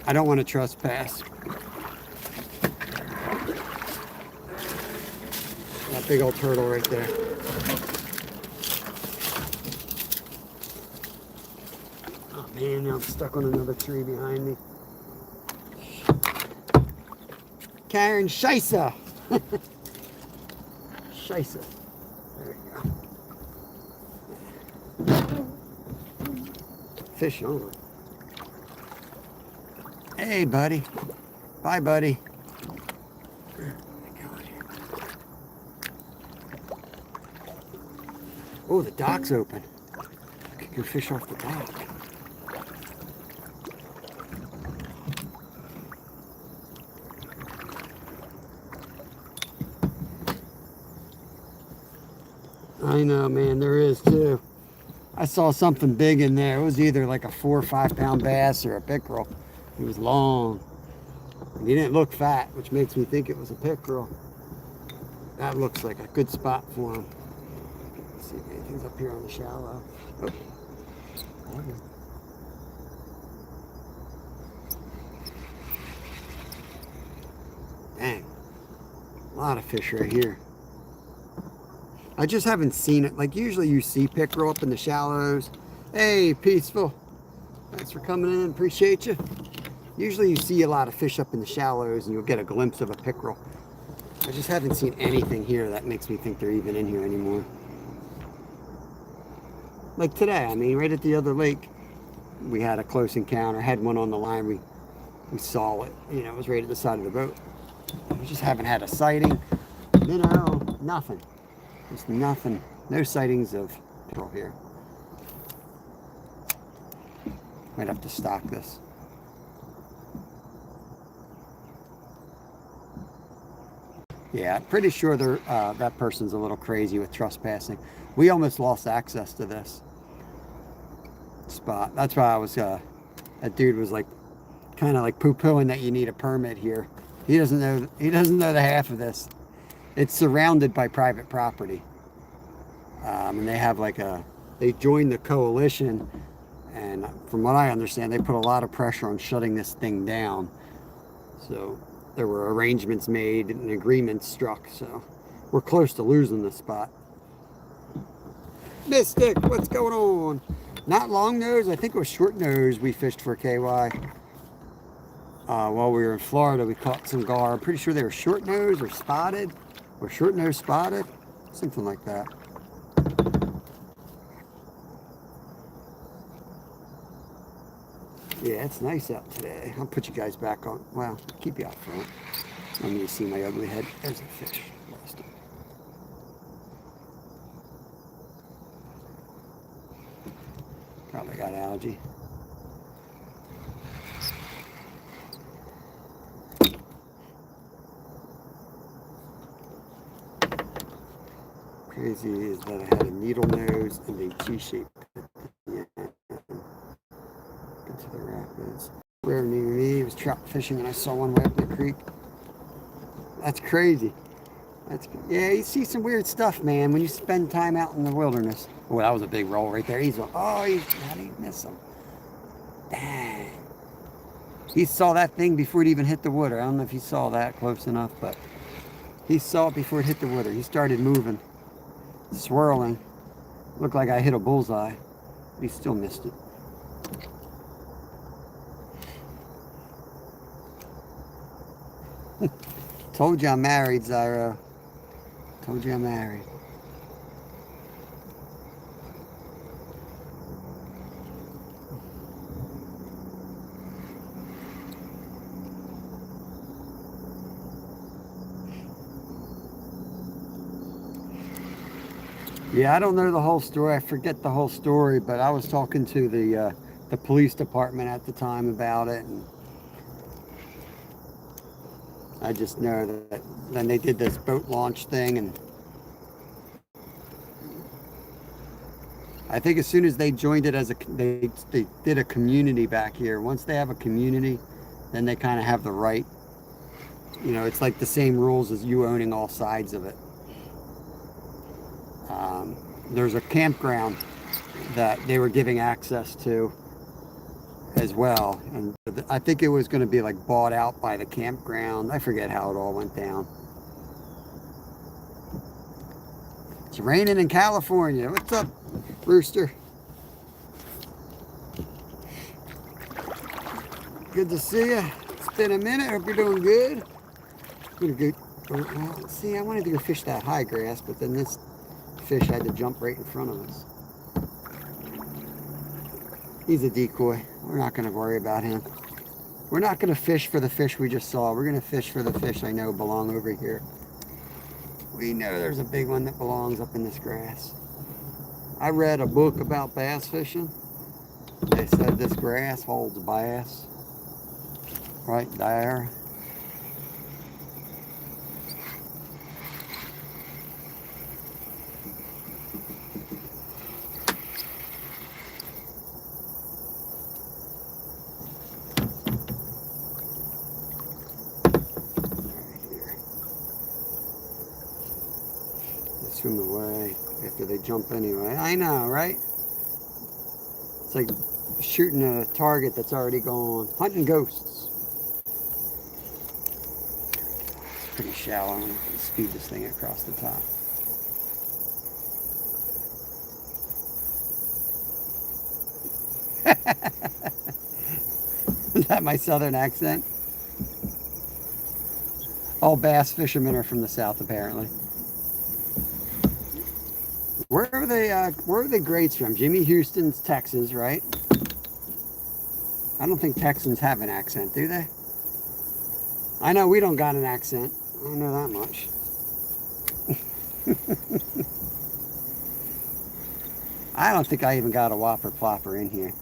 I don't want to trespass. That big old turtle right there. Oh man, now I'm stuck on another tree behind me. Karen Scheisse. Scheisse. There we go. Fish on. Hey, buddy. Bye, buddy. Oh, the dock's open. I could go fish off the dock. I know, man, there is too. I saw something big in there. It was either like a 4 or 5 pound bass or a pickerel. It was long. And he didn't look fat, which makes me think it was a pickerel. That looks like a good spot for him. Let's see if anything's up here on the shallow. Oh. Okay. Dang. A lot of fish right here. I just haven't seen it. Like usually you see pickerel up in the shallows. Hey, Peaceful. Thanks for coming in. Appreciate you. Usually you see a lot of fish up in the shallows and you'll get a glimpse of a pickerel. I just haven't seen anything here that makes me think they're even in here anymore. Like today, I mean, right at the other lake, we had a close encounter. Had one on the line. We saw it. You know, it was right at the side of the boat. We just haven't had a sighting. You know, nothing. Just nothing. No sightings of pickerel here. Might have to stock this. Yeah, I'm pretty sure that person's a little crazy with trespassing. We almost lost access to this spot. That's why I was, that dude was like, kind of like poo-pooing that you need a permit here. He doesn't know the half of this. It's surrounded by private property. And they have like they joined the coalition, and from what I understand, they put a lot of pressure on shutting this thing down. So there were arrangements made and agreements struck, so we're close to losing this spot. Mystic, what's going on? Not long nose, I think it was short nose we fished for KY. While we were in Florida, we caught some gar. I'm pretty sure they were short nose or spotted, or short nose spotted, something like that. Yeah, it's nice out today. I'll put you guys back on. Well, keep you out front. I need to see my ugly head. There's a fish. Lost it. Probably got algae. Crazy is that I had a needle nose and a T-shape. Because we're near me. He was trout fishing and I saw one way up the creek. That's crazy. Yeah, you see some weird stuff, man, when you spend time out in the wilderness. Oh, that was a big roll right there. How did he miss him? Dang. He saw that thing before it even hit the water. I don't know if he saw that close enough, but he saw it before it hit the water. He started moving, swirling. Looked like I hit a bullseye. He still missed it. Told you I'm married, Zyro. Told you I'm married. Yeah, I don't know the whole story. I forget the whole story, but I was talking to the police department at the time about it, and I just know that then they did this boat launch thing, and I think as soon as they joined it as they did a community back here. Once they have a community, then they kind of have the right. You know, it's like the same rules as you owning all sides of it. There's a campground that they were giving access to as well, and I think it was going to be like bought out by the campground. I forget how it all went down. It's raining in California. What's up, Rooster? Good to see you. It's been a minute. Hope you're doing good. Been good. Well, see, I wanted to go fish that high grass, but then this fish had to jump right in front of us. He's a decoy. We're not going to worry about him. We're not going to fish for the fish we just saw. We're going to fish for the fish I know belong over here. We know there's a big one that belongs up in this grass. I read a book about bass fishing. They said this grass holds bass right there. Swim away after they jump anyway. I know, right? It's like shooting a target that's already gone. Hunting ghosts. It's pretty shallow. I'm going to speed this thing across the top. Is that my southern accent? All bass fishermen are from the south, apparently. Where are the grades from? Jimmy Houston's Texas, right? I don't think Texans have an accent, do they? I know we don't got an accent. I know that much. I don't think I even got a Whopper Plopper in here.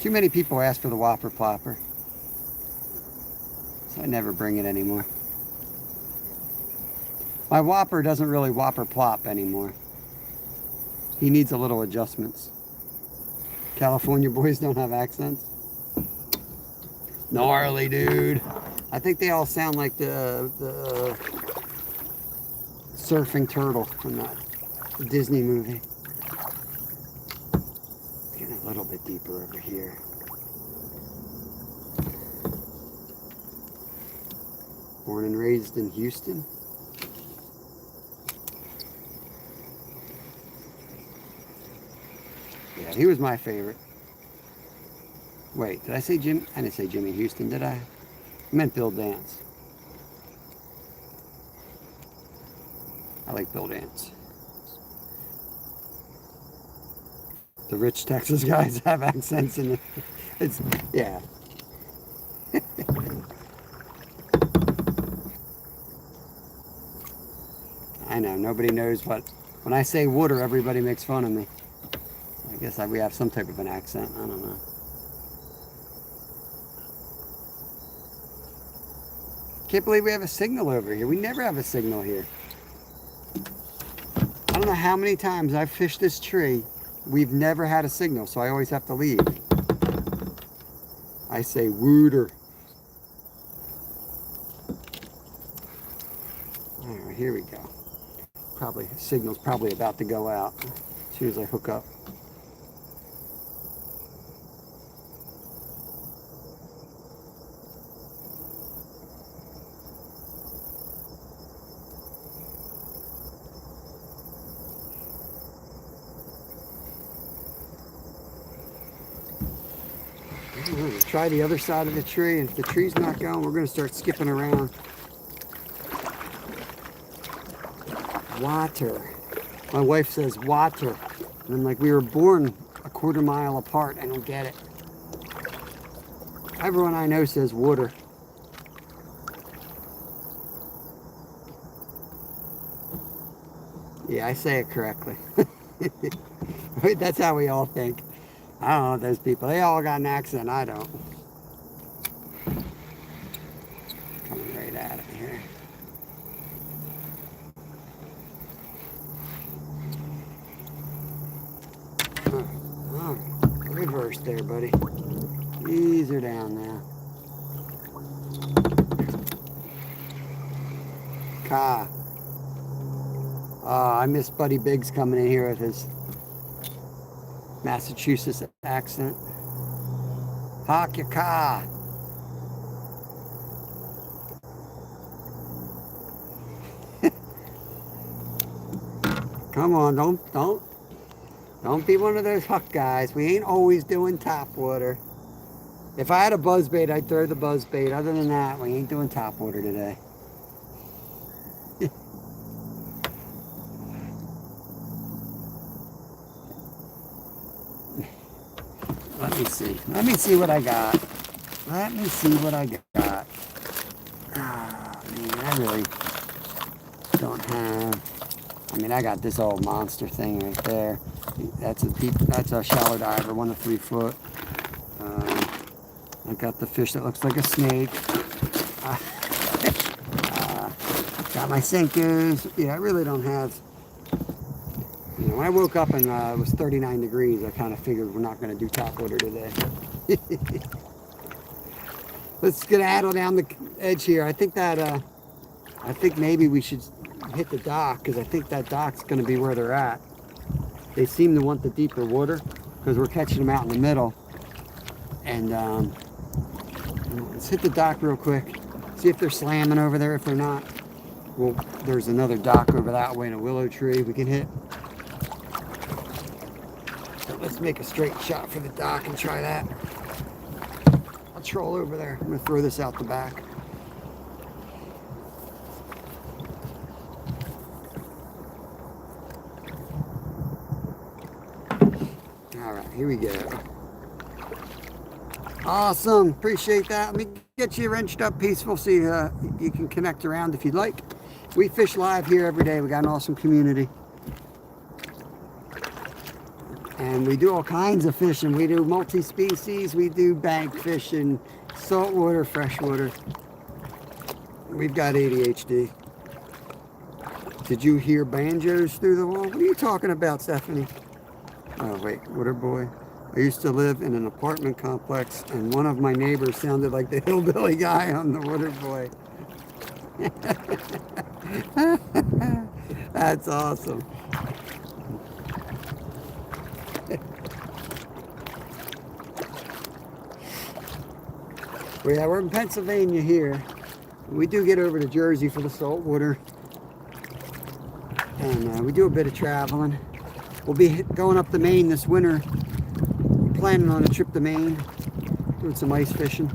Too many people ask for the Whopper Plopper, so I never bring it anymore. My Whopper doesn't really Whopper plop anymore. He needs a little adjustments. California boys don't have accents. Gnarly, dude. I think they all sound like the surfing turtle from that Disney movie. It's getting a little bit deeper over here. Born and raised in Houston. Yeah, he was my favorite. Wait, did I say Jim? I didn't say Jimmy Houston, did I? I meant Bill Dance. I like Bill Dance. The rich Texas guys have accents in it. It's, yeah. I know, nobody knows what, when I say water, everybody makes fun of me. I guess we have some type of an accent. I don't know. Can't believe we have a signal over here. We never have a signal here. I don't know how many times I've fished this tree. We've never had a signal, so I always have to leave. I say wooter. All right, here we go. Probably signal's probably about to go out as soon as I hook up. We're going to try the other side of the tree, and if the tree's not going, we're going to start skipping around. Water. My wife says water. And I'm like, we were born a quarter mile apart. I don't get it. Everyone I know says water. Yeah, I say it correctly. That's how we all think. I don't know those people. They all got an accent. I don't. Coming right at it here. Oh, reverse there, buddy. These are down now. Ka. I miss Buddy Biggs coming in here with his Massachusetts accent. Park your car. Come on, don't be one of those huck guys. We ain't always doing top water. If I had a buzzbait, I'd throw the buzzbait. Other than that, we ain't doing top water today. Let me see. Let me see what I got. Let me see what I got. Ah, man, I really don't have. I mean, I got this old monster thing right there. That's a shallow diver, 1 to 3 foot. I got the fish that looks like a snake. Got my sinkers. Yeah, I really don't have. You know, when I woke up and it was 39 degrees, I kind of figured we're not going to do top water today. Let's skedaddle down the edge here. I think maybe we should hit the dock, because I think that dock's going to be where they're at. They seem to want the deeper water because we're catching them out in the middle. And let's hit the dock real quick. See if they're slamming over there. If they're not, well, there's another dock over that way in a willow tree we can hit. So let's make a straight shot for the dock and try that. I'll troll over there. I'm going to throw this out the back. All right, here we go. Awesome, appreciate that. Let me get you wrenched up peaceful so you can connect around if you'd like. We fish live here every day. We got an awesome community. And we do all kinds of fishing. We do multi-species. We do bank fishing, saltwater, freshwater. We've got ADHD. Did you hear banjos through the wall? What are you talking about, Stephanie? Oh, wait, water boy. I used to live in an apartment complex, and one of my neighbors sounded like the hillbilly guy on the water boy. That's awesome. Well, yeah, we're in Pennsylvania here. We do get over to Jersey for the salt water. And we do a bit of traveling. We'll be going up to Maine this winter. Planning on a trip to Maine, doing some ice fishing.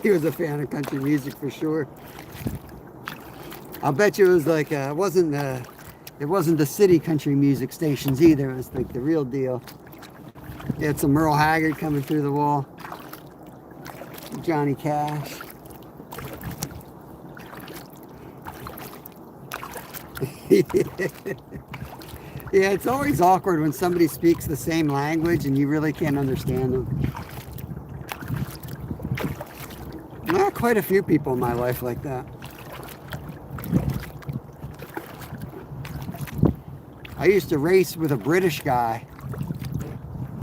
He was a fan of country music for sure. I'll bet you it was like it wasn't the city country music stations either. It was like the real deal. You had some Merle Haggard coming through the wall. Johnny Cash. Yeah, it's always awkward when somebody speaks the same language and you really can't understand them. Not quite a few people in my life like that. I used to race with a British guy.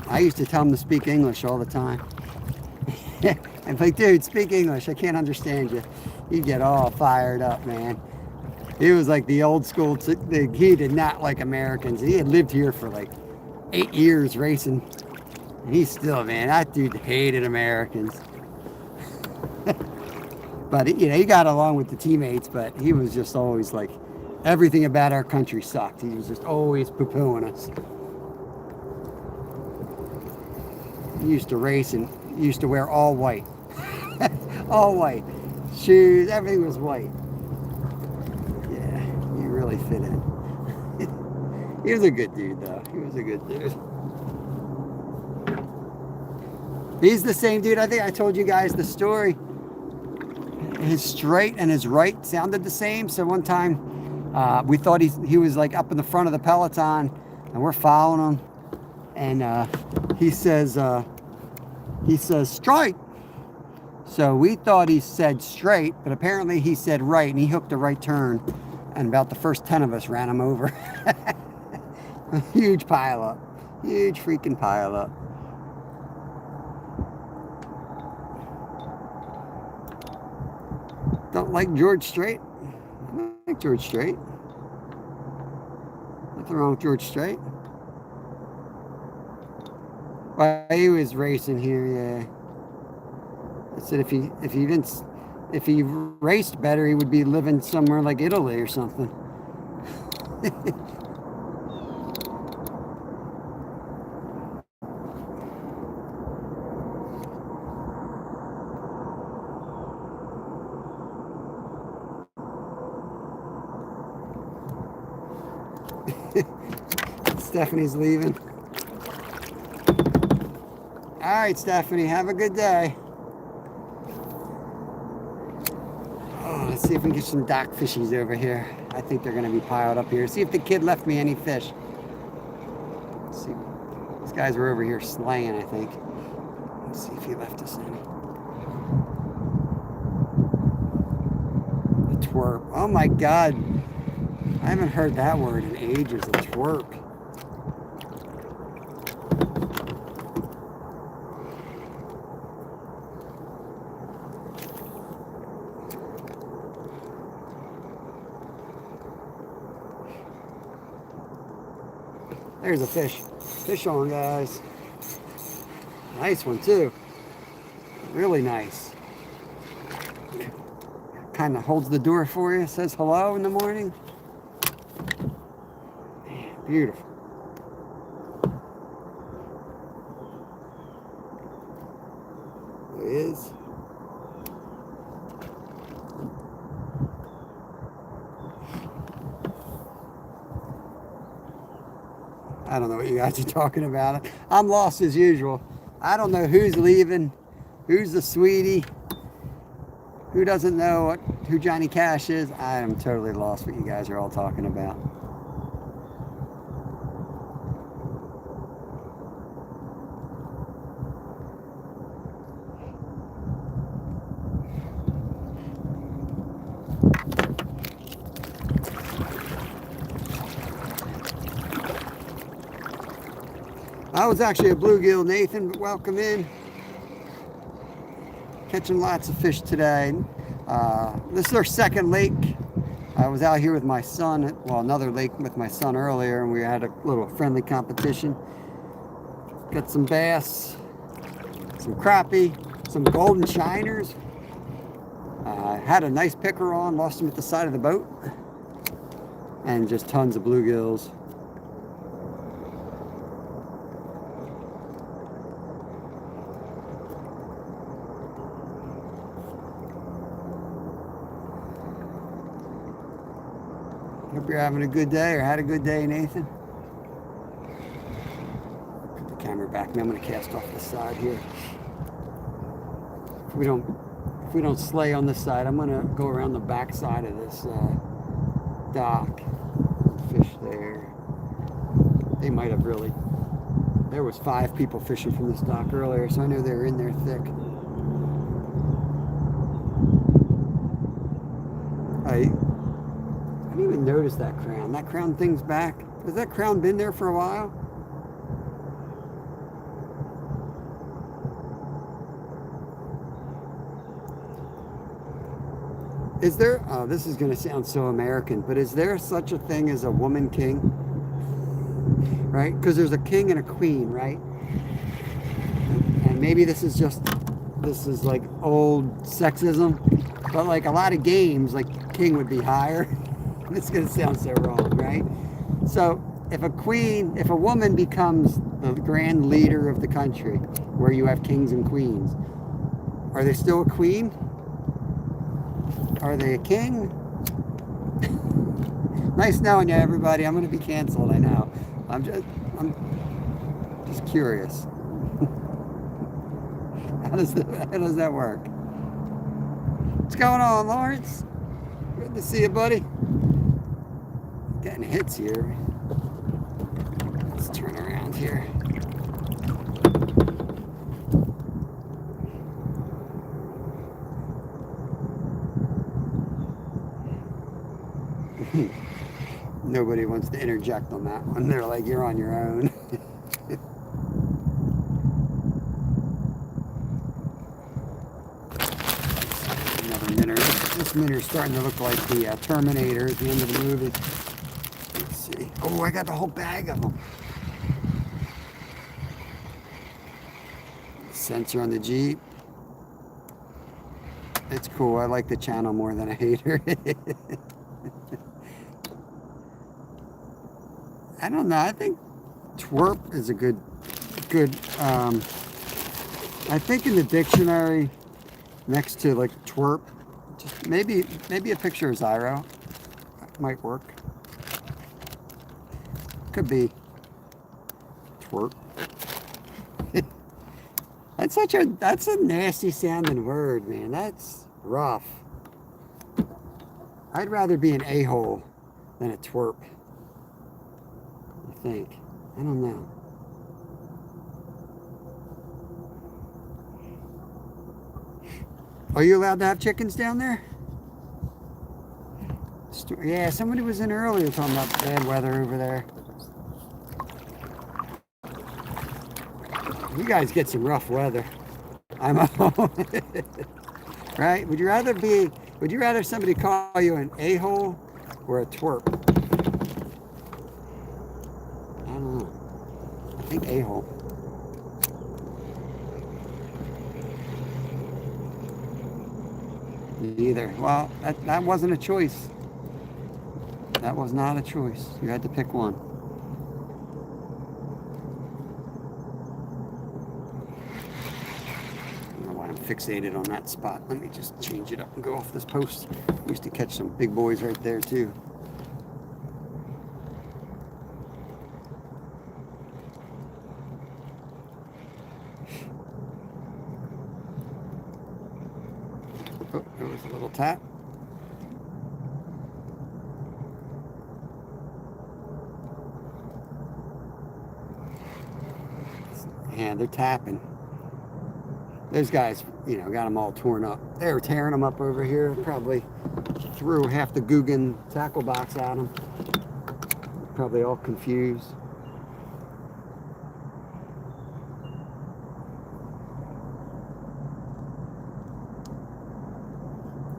I used to tell him to speak English all the time. I'm like, dude, speak English. I can't understand you. He'd get all fired up, man. He was like the old school. He did not like Americans. He had lived here for like 8 years racing. And he's still, man, that dude hated Americans. But, you know, he got along with the teammates, but he was just always like, everything about our country sucked. He was just always poo-pooing us. He used to race and used to wear all white. All white. Shoes, everything was white. Yeah, he really fit in. He was a good dude, though. He was a good dude. He's the same dude. I think I told you guys the story. His straight and his right sounded the same. So one time we thought he was like up in the front of the peloton, and we're following him. And he says straight. So we thought he said straight, but apparently he said right, and he hooked a right turn. And about the first 10 of us ran him over. A huge pile up. Huge freaking pile up. Don't like George Strait? I like George Strait. Nothing wrong with George Strait. Well, he was racing here, yeah. I said if he raced better, he would be living somewhere like Italy or something. Stephanie's leaving. All right, Stephanie, have a good day. Oh, let's see if we can get some dock fishies over here. I think they're going to be piled up here. See if the kid left me any fish. Let's see. These guys were over here slaying, I think. Let's see if he left us any. A twerp. Oh my God. I haven't heard that word in ages, a twerp. There's a fish. Fish on, guys. Nice one, too. Really nice. Kind of holds the door for you. Says hello in the morning. Man, beautiful. There he is. I don't know what you guys are talking about. I'm lost as usual. I don't know who's leaving, who's the sweetie, who doesn't know who Johnny Cash is. I am totally lost what you guys are all talking about. I was actually a bluegill, Nathan, but welcome in. Catching lots of fish today. This is our second lake. I was out here with my son, well, another lake with my son earlier, and we had a little friendly competition. Got some bass, some crappie, some golden shiners. Had a nice picker on, lost them at the side of the boat. And just tons of bluegills. Hope you're having a good day or had a good day, Nathan. Put the camera back. Now I'm going to cast off this side here. If we don't slay on this side, I'm going to go around the back side of this dock. Fish there. They might have really. There was 5 people fishing from this dock earlier, so I know they were in there thick. I didn't even notice that crown. That crown thing's back. Has that crown been there for a while? Is there, oh, this is going to sound so American, but is there such a thing as a woman king? Right? Because there's a king and a queen, right? And maybe this is like old sexism, but like a lot of games, like king would be higher. It's going to sound so wrong, right? So if a woman becomes the grand leader of the country, where you have kings and queens, are they still a queen? Are they a king? Nice knowing you, everybody. I'm going to be canceled, I know. I'm just curious. How does that work? What's going on, Lawrence? Good to see you, buddy. Getting hits here. Let's turn around here. Nobody wants to interject on that one. They're like, you're on your own. Another minnow. This minnow is starting to look like the Terminator at the end of the movie. Let's see. Oh, I got the whole bag of them. Sensor on the Jeep. It's cool. I like the channel more than I hate her. I don't know. I think twerp is a good. I think in the dictionary, next to like twerp, just maybe a picture of Zyro might work. Could be twerp. That's a nasty sounding word, man. That's rough. I'd rather be an a-hole than a twerp. I think. I don't know. Are you allowed to have chickens down there? Yeah, somebody was in earlier talking about bad weather over there. You guys get some rough weather. I'm home. Right? Would you rather somebody call you an a-hole or a twerp? I don't know. I think a-hole. Either. Well, that wasn't a choice. That was not a choice. You had to pick one. I don't know why I'm fixated on that spot. Let me just change it up and go off this post. I used to catch some big boys right there too. Oh, there was a little tap. Yeah, they're tapping. Those guys, you know, got them all torn up. They were tearing them up over here. Probably threw half the Guggen tackle box at them. Probably all confused.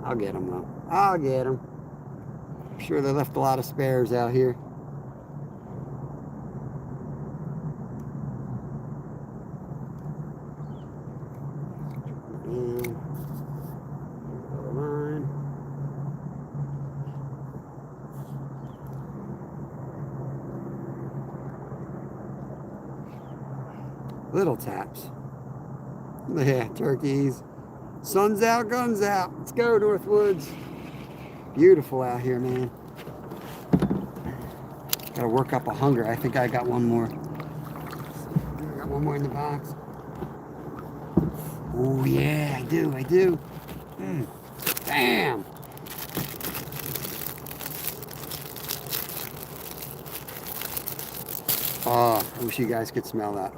I'll get them though. I'll get them. I'm sure they left a lot of spares out here. Little taps. Yeah, turkeys. Sun's out, guns out. Let's go, Northwoods. Beautiful out here, man. Gotta work up a hunger. I think I got one more. I got one more in the box. Oh, yeah, I do. Damn. Oh, I wish you guys could smell that.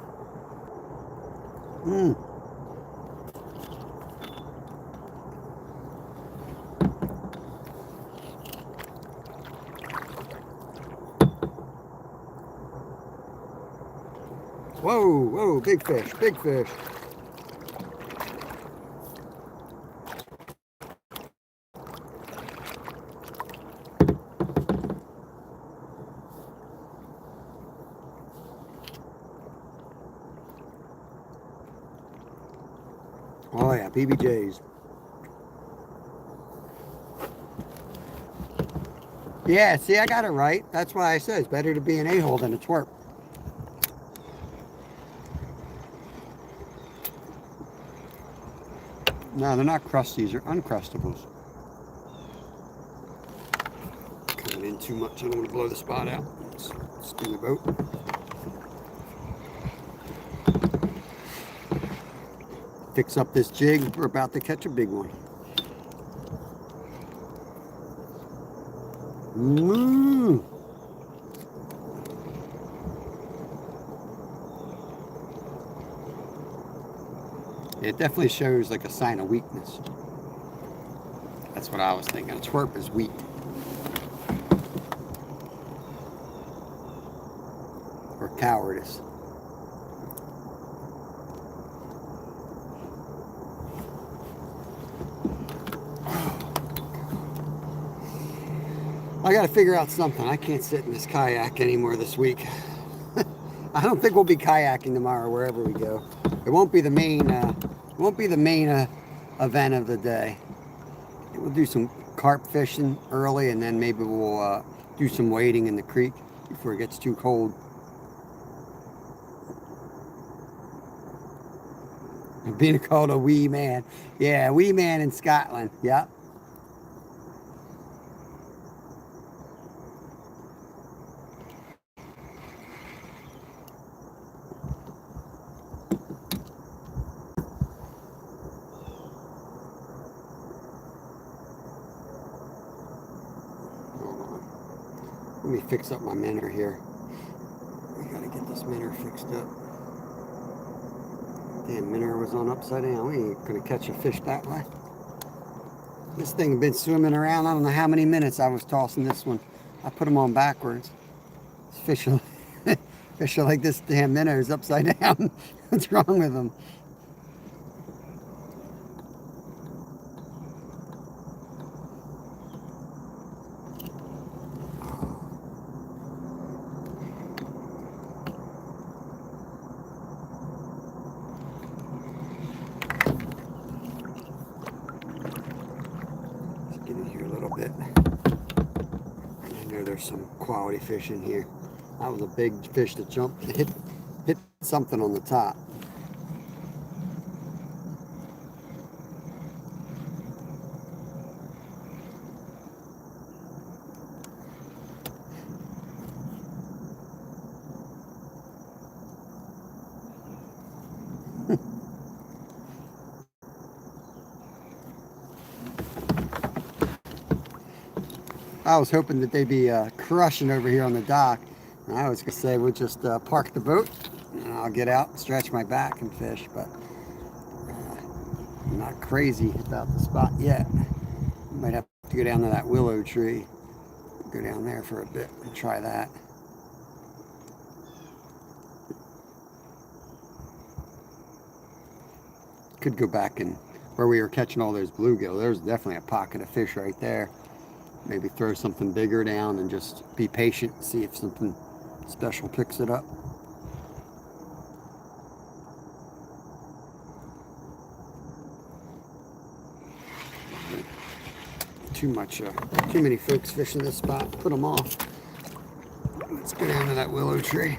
Ooh, big fish, big fish. Oh yeah, PBJs. Yeah, see, I got it right. That's why I said it's better to be an a-hole than a twerp. No, they're not crusties, they're uncrustables. Coming in too much, I don't want to blow the spot out. Let's spin the boat. Fix up this jig, we're about to catch a big one. Mmm. It definitely shows like a sign of weakness. That's what I was thinking. A twerp is weak. Or cowardice. I got to figure out something. I can't sit in this kayak anymore this week. I don't think we'll be kayaking tomorrow wherever we go. It won't be the main. Event of the day. We'll do some carp fishing early, and then maybe we'll do some wading in the creek before it gets too cold. I'm being called a wee man. Yeah, wee man in Scotland. Yep. Let me fix up my minnow here. I gotta get this minnow fixed up. Damn, minnow was on upside down. We ain't gonna catch a fish that way. This thing had been swimming around. I don't know how many minutes I was tossing this one. I put them on backwards. It's fishing, fishing like this damn minnow's upside down. What's wrong with them? There's some quality fish in here. That was a big fish that jumped, hit something on the top. I was hoping that they'd be crushing over here on the dock. And I was going to say we'll just park the boat and I'll get out, stretch my back and fish, but I'm not crazy about the spot yet. Might have to go down to that willow tree, go down there for a bit and try that. Could go back and where we were catching all those bluegill. There's definitely a pocket of fish right there. Maybe throw something bigger down and just be patient, see if something special picks it up. Too many folks fishing this spot. Put them off. Let's go down to that willow tree.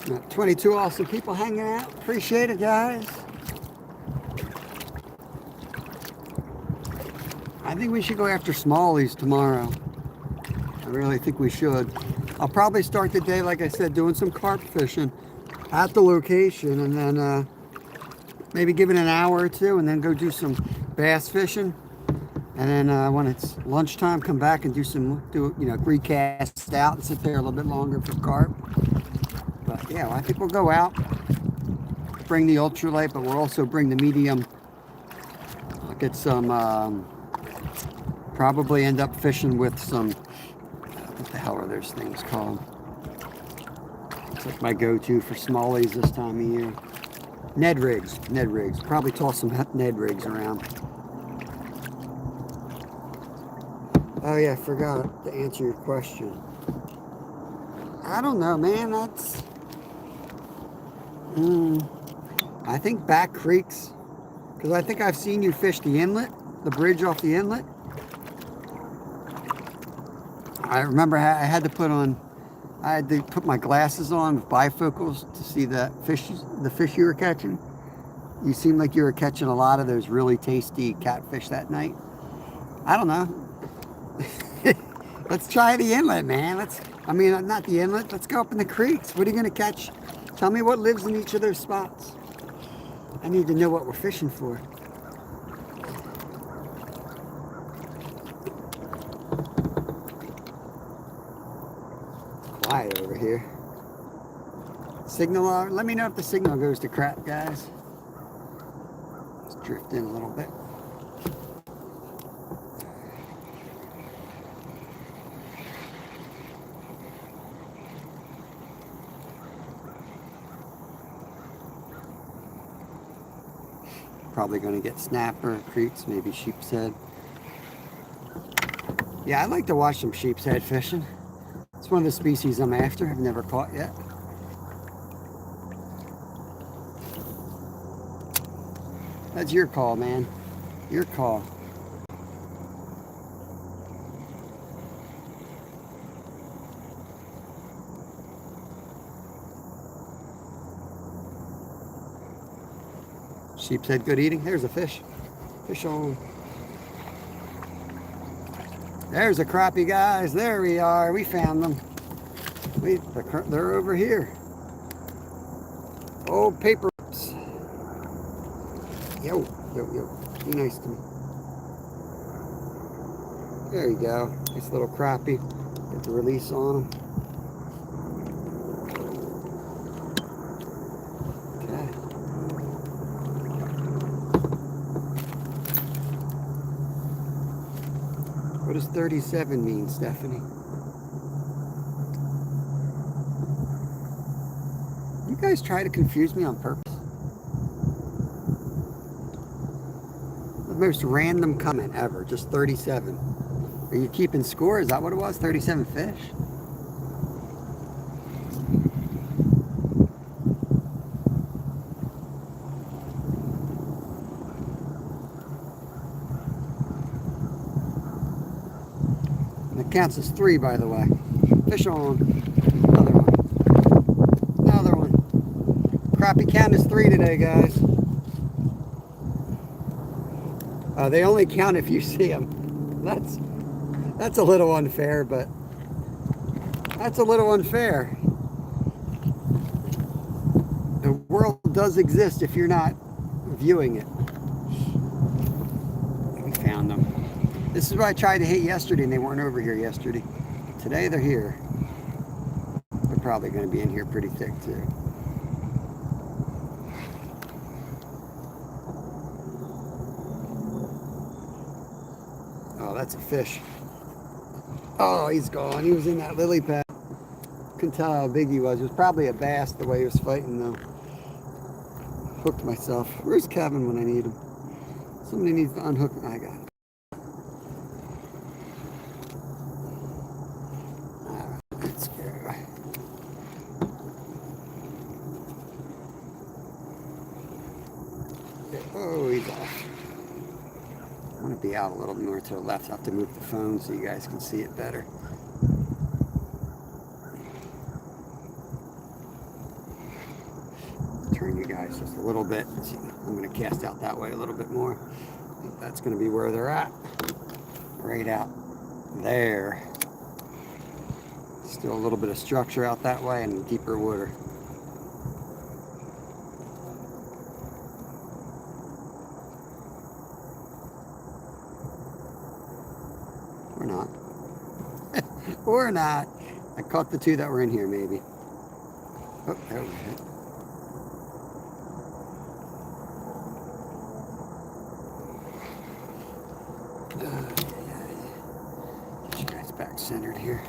Got 22 awesome people hanging out. Appreciate it, guys. I think we should go after smallies tomorrow. I really think we should. I'll probably start the day, like I said, doing some carp fishing at the location, and then maybe give it an hour or two, and then go do some bass fishing, And then when it's lunchtime, come back and recast out and sit there a little bit longer for carp. But yeah, well, I think we'll go out, bring the ultralight, but we'll also bring the medium. I'll get some, probably end up fishing with some, what the hell are those things called? It's like my go-to for smallies this time of year. Ned rigs. Probably toss some Ned rigs around. Oh yeah, I forgot to answer your question. I don't know, man. That's... I think back creeks. Because I think I've seen you fish the inlet. The bridge off the inlet. I remember I had to put my glasses on with bifocals to see the fish you were catching. You seemed like you were catching a lot of those really tasty catfish that night. I don't know. Let's try the inlet, man. Not the inlet. Let's go up in the creeks. What are you going to catch? Tell me what lives in each of those spots. I need to know what we're fishing for. Quiet over here. Signal, let me know if the signal goes to crap, guys. Let's drift in a little bit. Probably going to get snapper, creeks, maybe sheep's head. Yeah, I like to watch some sheep's head fishing. It's one of the species I'm after. I've never caught yet. That's your call, man. Your call. Sheep's head good eating. There's a fish. Fish on. There's a crappie, guys. There we are. We found them. They're over here. Old paper. Yo. Be nice to me. There you go. Nice little crappie. Get the release on them. What does 37 mean, Stephanie? You guys try to confuse me on purpose. The most random comment ever, just 37. Are you keeping score? Is that what it was? 37 fish? Counts as 3, by the way. Fish on. Another one. Another one. Crappie count as 3 today, guys. They only count if you see them. That's a little unfair, but that's a little unfair. The world does exist if you're not viewing it. We found them. This is what I tried to hit yesterday, and they weren't over here yesterday. Today they're here. They're probably going to be in here pretty thick too. Oh, that's a fish. Oh, he's gone. He was in that lily pad. Couldn't tell how big he was. It was probably a bass the way he was fighting though. Hooked myself. Where's Kevin when I need him? Somebody needs to unhook me. I got it. Oh, he's off. I want to be out a little more to the left. I have to move the phone so you guys can see it better. Turn you guys just a little bit. I'm going to cast out that way a little bit more. I think that's going to be where they're at. Right out there. Still a little bit of structure out that way and deeper water. or not. I caught the two that were in here, maybe. Oh, there we go. Get you guys back centered here.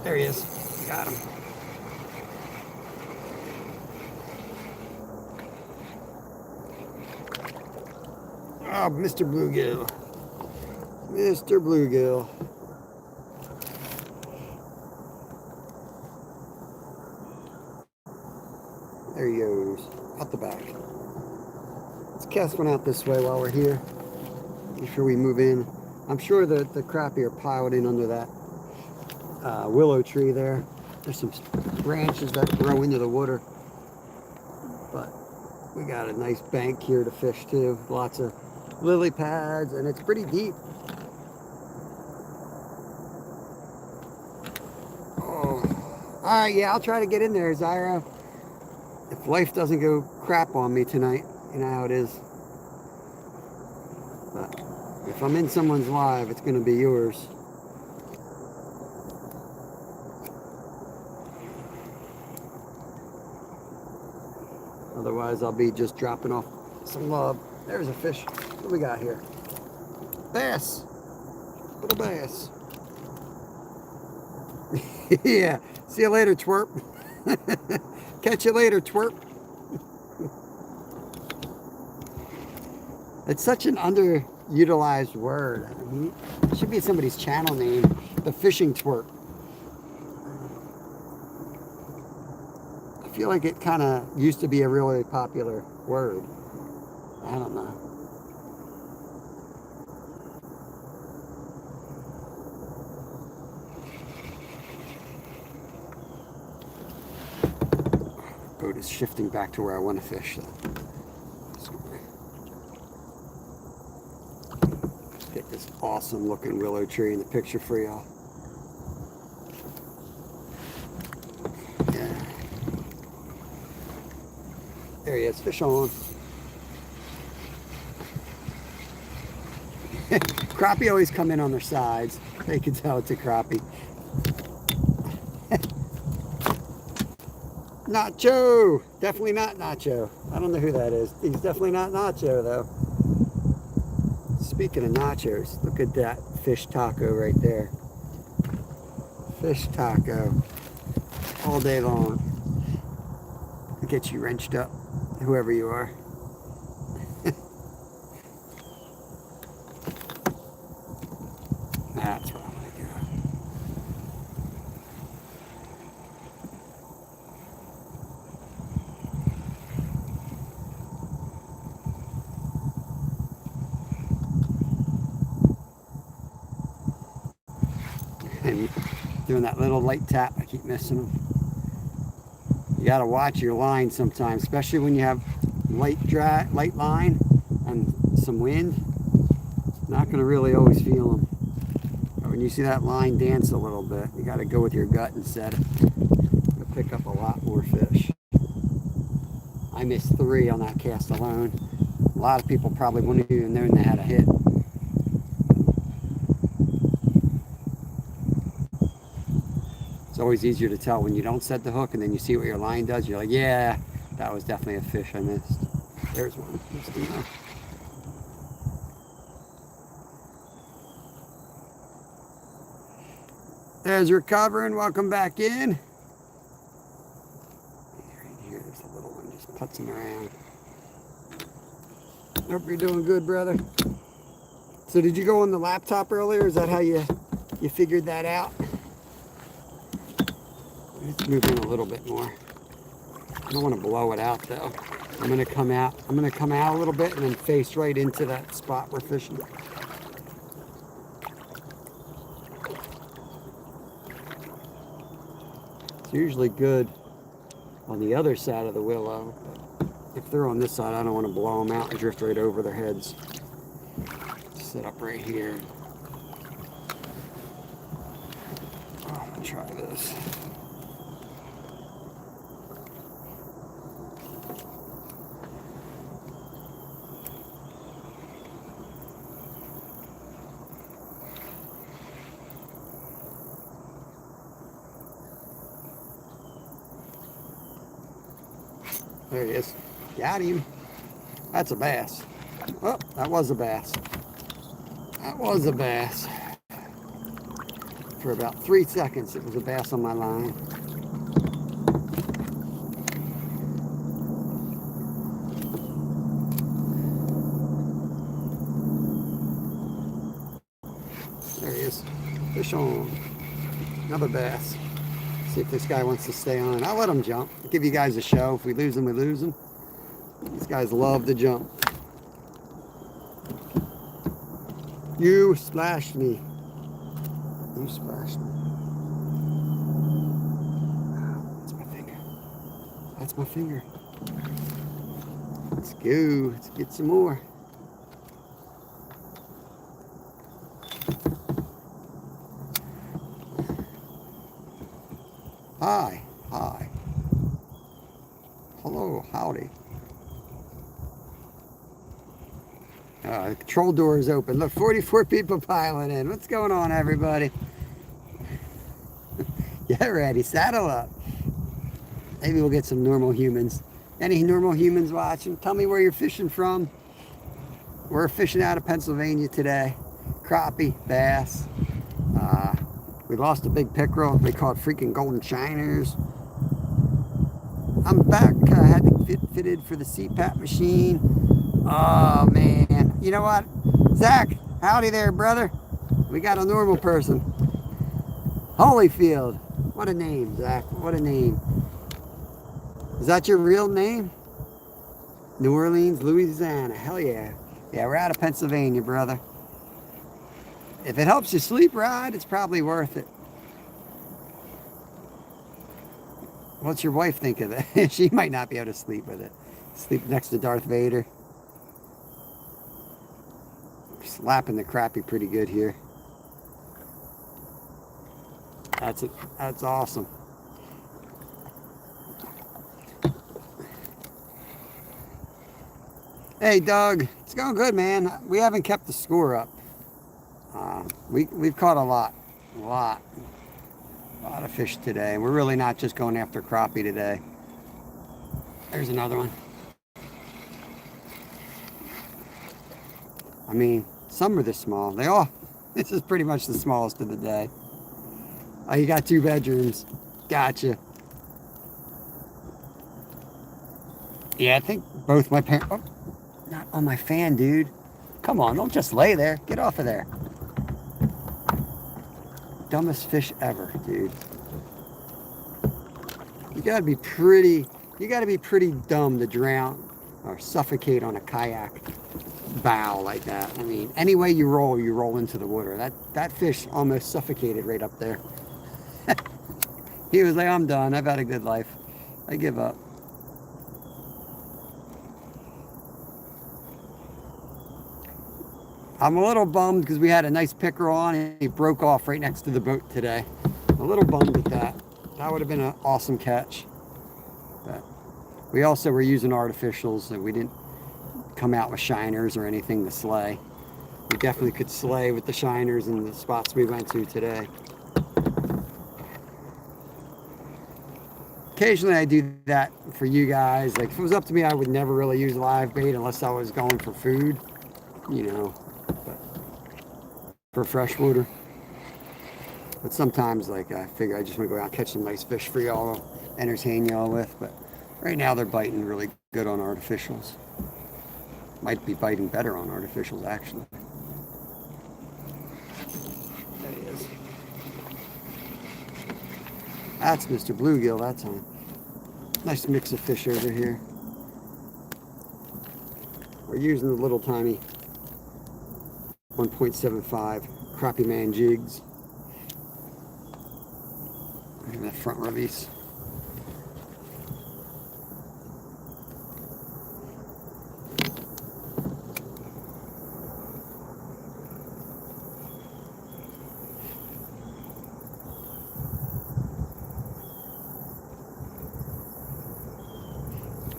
There he is. Got him. Oh, Mr. Bluegill. Mr. Bluegill. There he goes. Out the back. Let's cast one out this way while we're here. Before we move in. I'm sure that the crappie are piled in under that willow tree there. There's some branches that grow into the water, but we got a nice bank here to fish too. Lots of lily pads, and it's pretty deep. Oh, all right, yeah, I'll try to get in there, Zyra. If life doesn't go crap on me tonight, you know how it is. But if I'm in someone's live, it's going to be yours. Otherwise, I'll be just dropping off some love. There's a fish. What do we got here? Bass. Little bass. Yeah. See you later, twerp. Catch you later, twerp. It's such an underutilized word. I mean, it should be somebody's channel name. The fishing twerp. I feel like it kind of used to be a really popular word. I don't know. Boat is shifting back to where I want to fish. So. Get this awesome looking willow tree in the picture for y'all. Yeah. There he is, fish on. Crappie always come in on their sides. They can tell it's a crappie. Nacho! Definitely not Nacho. I don't know who that is. He's definitely not Nacho though. Speaking of nachos, look at that fish taco right there. Fish taco. All day long. It'll get you wrenched up, whoever you are. That's where I'm gonna go. And doing that little light tap, I keep missing them. You gotta watch your line sometimes, especially when you have light line and some wind. Not gonna really always feel them. But when you see that line dance a little bit, you gotta go with your gut instead. You'll pick up a lot more fish. I missed 3 on that cast alone. A lot of people probably wouldn't even known they had a hit. It's always easier to tell when you don't set the hook and then you see what your line does. You're like, yeah, that was definitely a fish I missed. There's one. There's recovering. Welcome back in. Right here, there's a little one just putzing around. Hope you're doing good, brother. So did you go on the laptop earlier? Is that how you figured that out? Let's move in a little bit more. I don't want to blow it out though. I'm gonna come out a little bit and then face right into that spot we're fishing. It's usually good on the other side of the willow. But if they're on this side, I don't want to blow them out and drift right over their heads. Sit up right here. Oh, I'll try this. There he is. Got him. That's a bass. Oh, that was a bass. That was a bass. For about 3 seconds, it was a bass on my line. There he is. Fish on. Another bass. See if this guy wants to stay on. I'll let him jump. I'll give you guys a show. If we lose him, we lose him. These guys love to jump. You splashed me. You splashed me. That's my finger. That's my finger. Let's go. Let's get some more. Hi. Hi. Hello. Howdy. The control door is open. Look, 44 people piling in. What's going on, everybody? Get ready. Saddle up. Maybe we'll get some normal humans. Any normal humans watching? Tell me where you're fishing from. We're fishing out of Pennsylvania today. Crappie, bass. We lost a big pickerel. They caught freaking golden shiners. I'm back. I had to get fitted for the CPAP machine. Oh, man. You know what? Zach, howdy there, brother. We got a normal person. Holyfield. What a name, Zach. What a name. Is that your real name? New Orleans, Louisiana. Hell yeah. Yeah, we're out of Pennsylvania, brother. If it helps you sleep right, it's probably worth it. What's your wife think of that? She might not be able to sleep with it. Sleep next to Darth Vader. Slapping the crappie pretty good here. That's it. That's awesome. Hey, Doug. It's going good, man. We haven't kept the score up. We've caught a lot of fish today. We're really not just going after crappie today. There's another one. I mean, some are this small. This is pretty much the smallest of the day. Oh, you got 2 bedrooms. Gotcha. Yeah, I think both my parents. Oh, not on my fan, dude. Come on, don't just lay there. Get off of there. Dumbest fish ever, dude. You gotta be pretty dumb to drown or suffocate on a kayak bow like that. I mean, any way you roll into the water. That fish almost suffocated right up there. He was like, I'm done. I've had a good life. I give up. I'm a little bummed because we had a nice pickerel on and he broke off right next to the boat today. A little bummed at that. That would have been an awesome catch. But we also were using artificials, so we didn't come out with shiners or anything to slay. We definitely could slay with the shiners in the spots we went to today. Occasionally I do that for you guys. Like if it was up to me, I would never really use live bait unless I was going for food, you know, but for freshwater. But sometimes like I figure I just want to go out and catch some nice fish for y'all to entertain y'all with. But right now they're biting really good on artificials. Might be biting better on artificials actually. There he is. That's Mr. Bluegill that time. Nice mix of fish over here. We're using the little tiny 1.75 crappie man jigs. Look at that front release.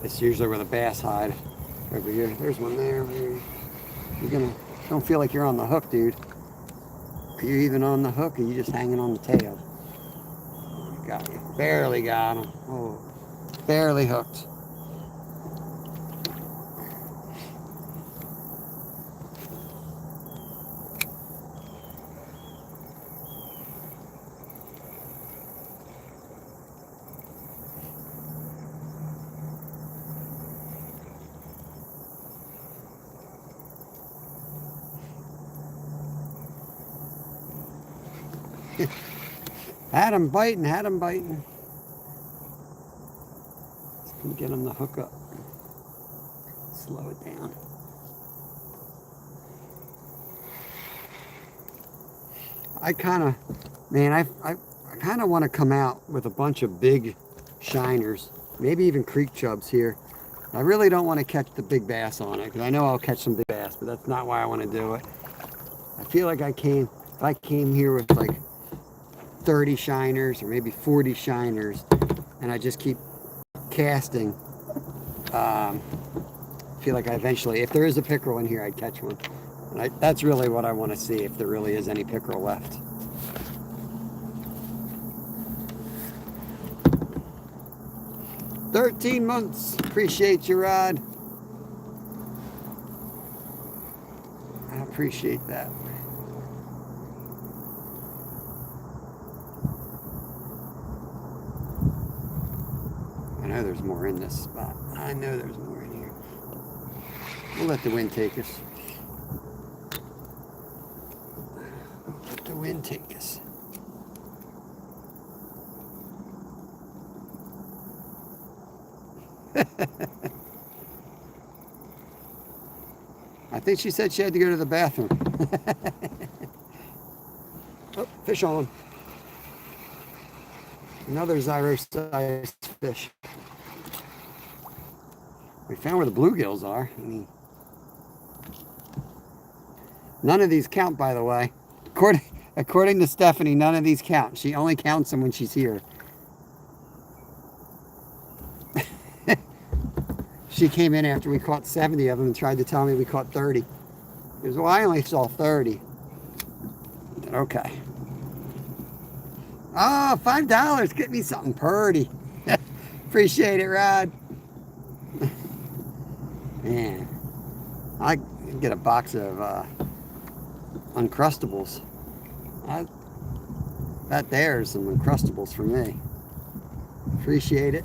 It's usually where the bass hide. Over here. There's one there. Don't feel like you're on the hook, dude. Are you even on the hook, or are you just hanging on the tail? Got you. Barely got him. Oh, barely hooked. Had him biting, had him biting. Just gonna get him to hook up. Slow it down. I kind of want to come out with a bunch of big shiners, maybe even creek chubs here. I really don't want to catch the big bass on it, because I know I'll catch some big bass, but that's not why I want to do it. I feel like if I came here with like 30 shiners or maybe 40 shiners, and I just keep casting, I feel like I eventually, if there is a pickerel in here, I'd catch one. And that's really what I want to see, if there really is any pickerel left. $13 months. Appreciate you, Rod. I appreciate that. I know there's more in this spot. I know there's more in here. We'll let the wind take us. Let the wind take us. I think she said she had to go to the bathroom. Oh, fish on. Another Zyro-sized fish. We found where the bluegills are. I mean, none of these count, by the way. According to Stephanie, none of these count. She only counts them when she's here. She came in after we caught 70 of them and tried to tell me we caught 30. She goes, well, I only saw 30. I said, okay. Oh, $5. Get me something purty. Appreciate it, Rod. Man, I get a box of Uncrustables. That there's some Uncrustables for me. Appreciate it.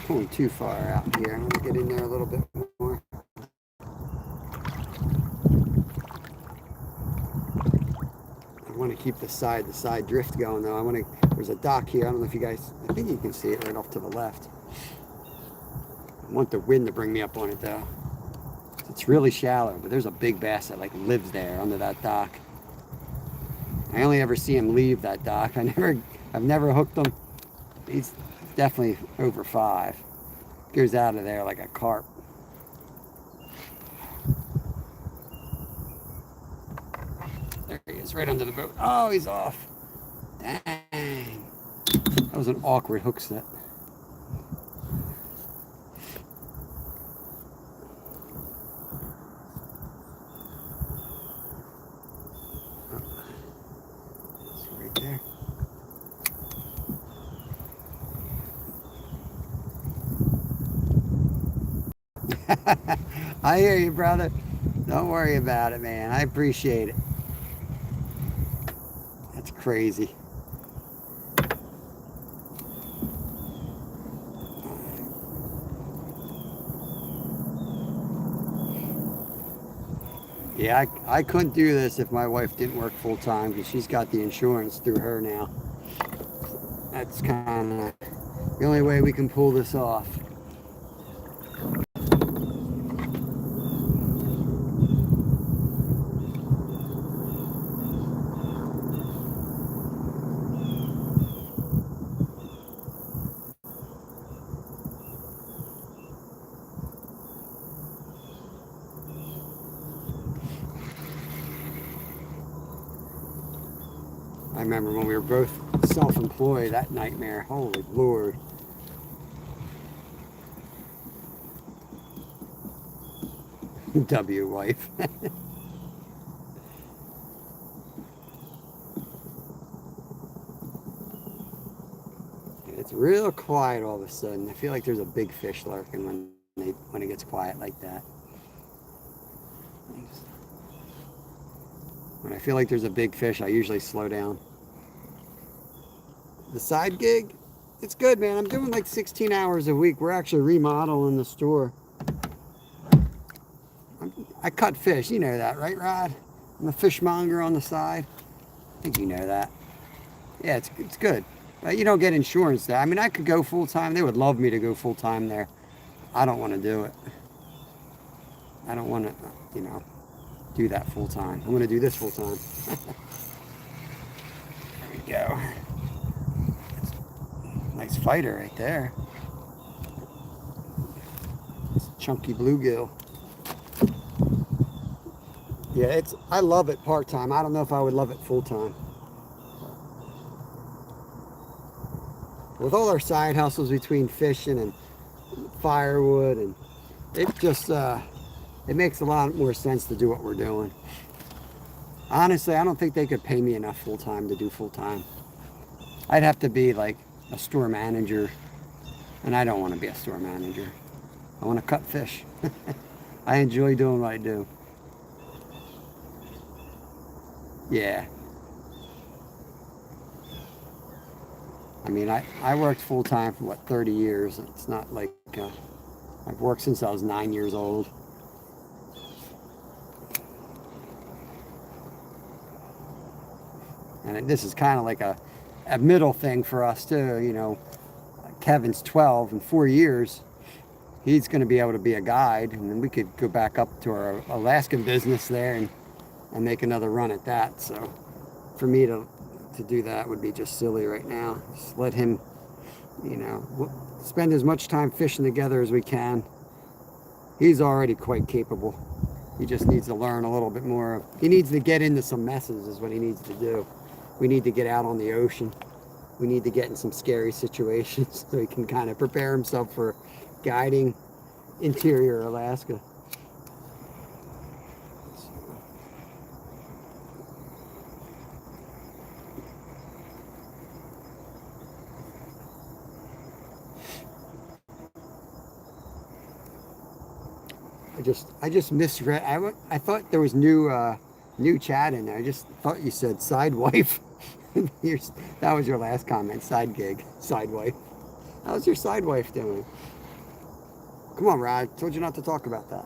Pulling too far out here. I'm gonna get in there a little bit more. I want to keep the side drift going though. There's a dock here. I don't know if you guys, I think you can see it right off to the left. I want the wind to bring me up on it though. It's really shallow, but there's a big bass that like lives there under that dock. I only ever see him leave that dock. I've never hooked him. He's definitely over 5. Goes out of there like a carp. There he is, right under the boat. Oh, he's off. Dang. That was an awkward hook set. It's right there. I hear you, brother. Don't worry about it, man. I appreciate it. That's crazy. Yeah, I couldn't do this if my wife didn't work full time, because she's got the insurance through her now. That's kind of the only way we can pull this off. I remember when we were both self-employed, that nightmare. Holy Lord. W wife. It's real quiet all of a sudden. I feel like there's a big fish lurking when it gets quiet like that. When I feel like there's a big fish, I usually slow down. The side gig, it's good, man. I'm doing like 16 hours a week. We're actually remodeling the store. I cut fish, you know that, right, Rod? I'm a fishmonger on the side. I think you know that. Yeah, it's good. But you don't get insurance there. I mean, I could go full-time. They would love me to go full-time there. I don't want to do it. I don't want to, do that full-time. I'm going to do this full-time. There we go. Nice fighter right there. It's a chunky bluegill. Yeah, I love it part-time. I don't know if I would love it full-time. With all our side hustles between fishing and firewood, and it just it makes a lot more sense to do what we're doing. Honestly, I don't think they could pay me enough full-time to do full-time. I'd have to be like a store manager, and I don't want to be a store manager. I want to cut fish. I enjoy doing what I do. Yeah. I mean, I worked full-time for, 30 years. It's not like I've worked since I was 9 years old. And this is kind of like a middle thing for us, too. Kevin's 12. In 4 years, he's going to be able to be a guide. And then we could go back up to our Alaskan business there and make another run at that. So for me to do that would be just silly right now. Just let him, spend as much time fishing together as we can. He's already quite capable. He just needs to learn a little bit more. He needs to get into some messes is what he needs to do. We need to get out on the ocean. We need to get in some scary situations so he can kind of prepare himself for guiding interior Alaska. I just misread. I thought there was new chat in there. I just thought you said side wife. That was your last comment. Side gig, side wife. How's your side wife doing? Come on, Rod. I told you not to talk about that.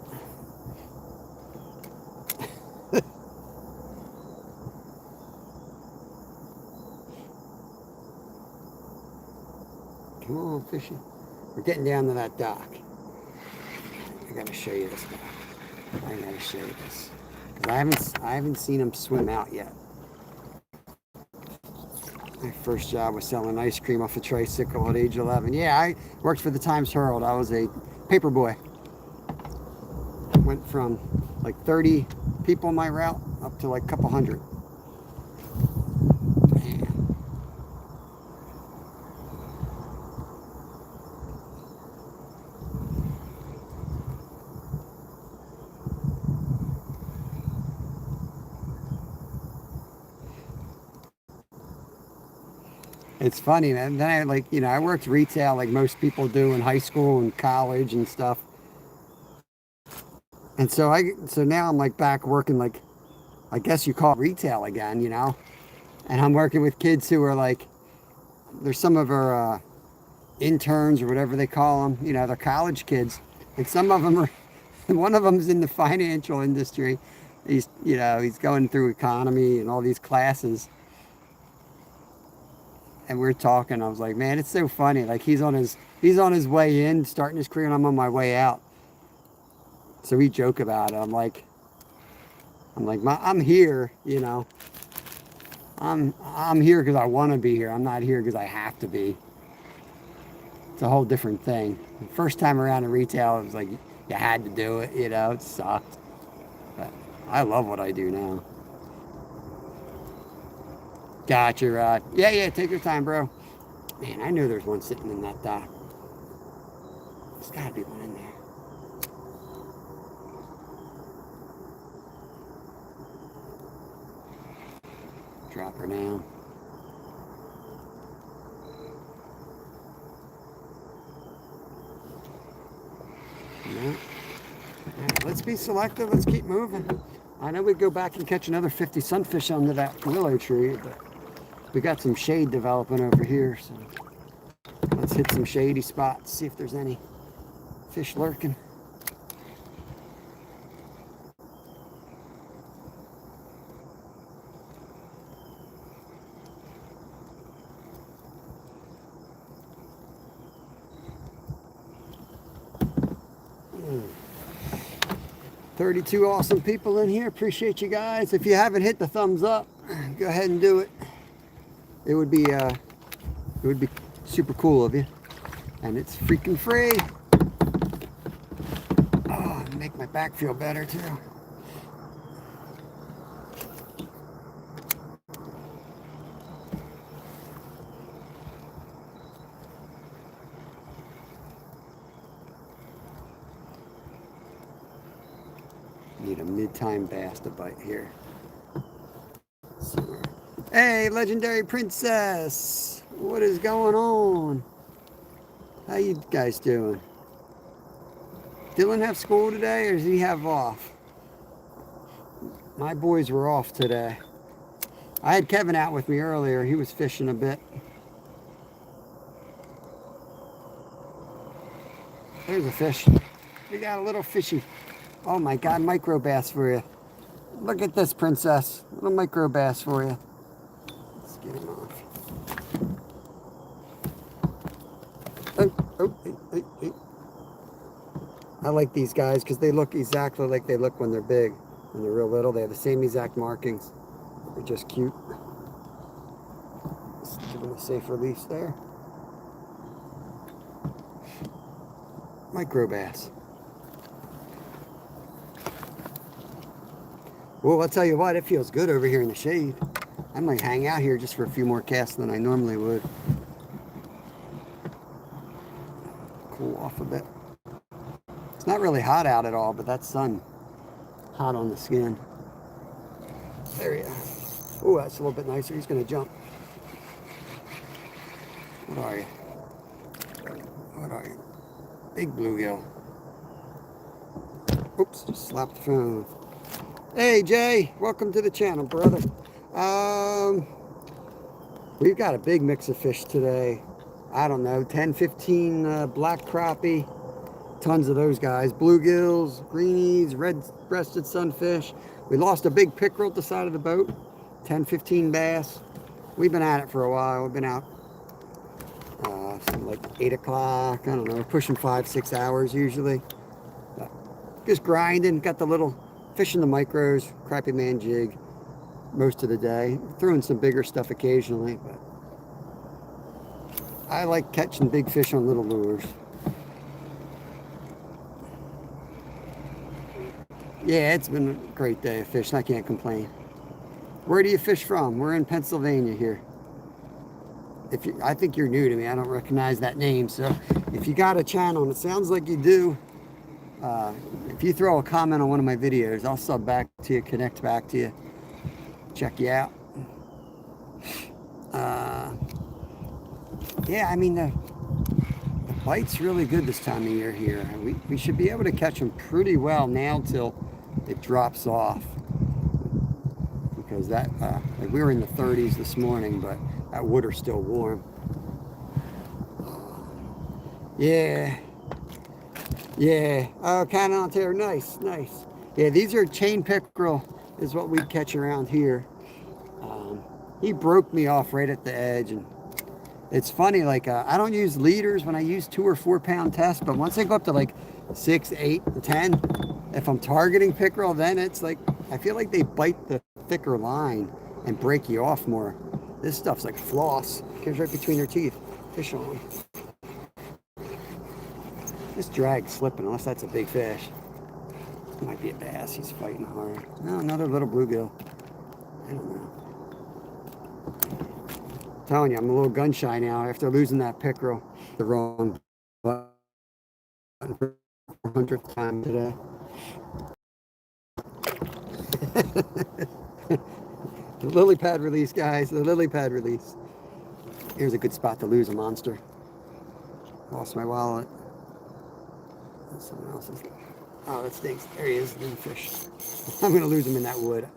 Come on, fishing. We're getting down to that dock. I gotta show you this guy. I gotta show you this. Cause I haven't seen him swim out yet. My first job was selling ice cream off a tricycle at age 11. Yeah, I worked for the Times Herald. I was a paper boy. Went from like 30 people on my route up to like a couple hundred. It's funny, man. Then I worked retail like most people do in high school and college and stuff. And so now I'm like back working like, I guess you call it retail again, And I'm working with kids who are like, there's some of our interns or whatever they call them, they're college kids. And some of them are, one of them's in the financial industry. He's going through economy and all these classes. And we're talking. I was like, man, it's so funny. Like he's on his way in, starting his career, and I'm on my way out. So we joke about it. I'm like, I'm here, I'm here because I want to be here. I'm not here because I have to be. It's a whole different thing. The first time around in retail, it was like you had to do it. It sucked. But I love what I do now. Gotcha, Rod. Yeah, yeah, take your time, bro. Man, I knew there's one sitting in that dock. There's gotta be one in there. Drop her down. No. Right, let's be selective. Let's keep moving. I know we go back and catch another 50 sunfish under that willow tree, but we got some shade developing over here, so let's hit some shady spots, see if there's any fish lurking. Mm. 32 awesome people in here. Appreciate you guys. If you haven't hit the thumbs up, go ahead and do it. It would be super cool of you, and it's freaking free. Oh, make my back feel better too. Need a mid-time bass to bite here. Hey, Legendary Princess, what is going on? How you guys doing? Dylan have school today, or does he have off? My boys were off today. I had Kevin out with me earlier. He was fishing a bit. There's a fish. We got a little fishy. Oh my God, micro bass for you. Look at this, Princess. Little micro bass for you. Let's get him off. Oh. I like these guys because they look exactly like they look when they're big. When they're real little, they have the same exact markings. They're just cute. Let's give them a safe release there. Micro bass. Well, I'll tell you what, it feels good over here in the shade. I might hang out here just for a few more casts than I normally would. Cool off a bit. It's not really hot out at all, but that sun hot on the skin. There we go. Oh, that's a little bit nicer. He's going to jump. What are you? What are you? Big bluegill. Oops, just slapped the phone. Hey Jay, welcome to the channel, brother. We've got a big mix of fish today. I don't know, 10, 15 black crappie, tons of those guys. Bluegills, greenies, red-breasted sunfish. We lost a big pickerel at the side of the boat. 10, 15 bass. We've been at it for a while. We've been out like 8 o'clock. I don't know, pushing 5, 6 hours usually. But just grinding. Got the little fish in the micros, crappie man jig most of the day. Throwing some bigger stuff occasionally, but I like catching big fish on little lures. Yeah, it's been a great day of fishing. I can't complain. Where do you fish from? We're in Pennsylvania here. I think you're new to me. I don't recognize that name. So if you got a channel, and it sounds like you do, if you throw a comment on one of my videos, I'll sub back to you, connect back to you, check you out. Yeah, I mean, the bite's really good this time of year here. We should be able to catch them pretty well now till it drops off. Because that, like we were in the 30s this morning, but that water's still warm. Yeah. Yeah. Oh, Cannon Ontario. Nice, nice. Yeah, these are chain pickerel is what we catch around here. He broke me off right at the edge, and it's funny, like I don't use leaders when I use 2 or 4 pound tests, but once I go up to like 6, 8, 10, if I'm targeting pickerel, then it's like I feel like they bite the thicker line and break you off more. This stuff's like floss. It goes right between your teeth. Fish on. This drag's slipping, unless that's a big fish. It might be a bass. He's fighting hard. No, another little bluegill. I don't know. telling you, I'm a little gun shy now after losing that pickerel. The wrong button for 400th time today. The lily pad release, guys. The lily pad release. Here's a good spot to lose a monster. Lost my wallet. That's someone else's. Oh, that stinks. There he is, the fish. I'm going to lose him in that wood.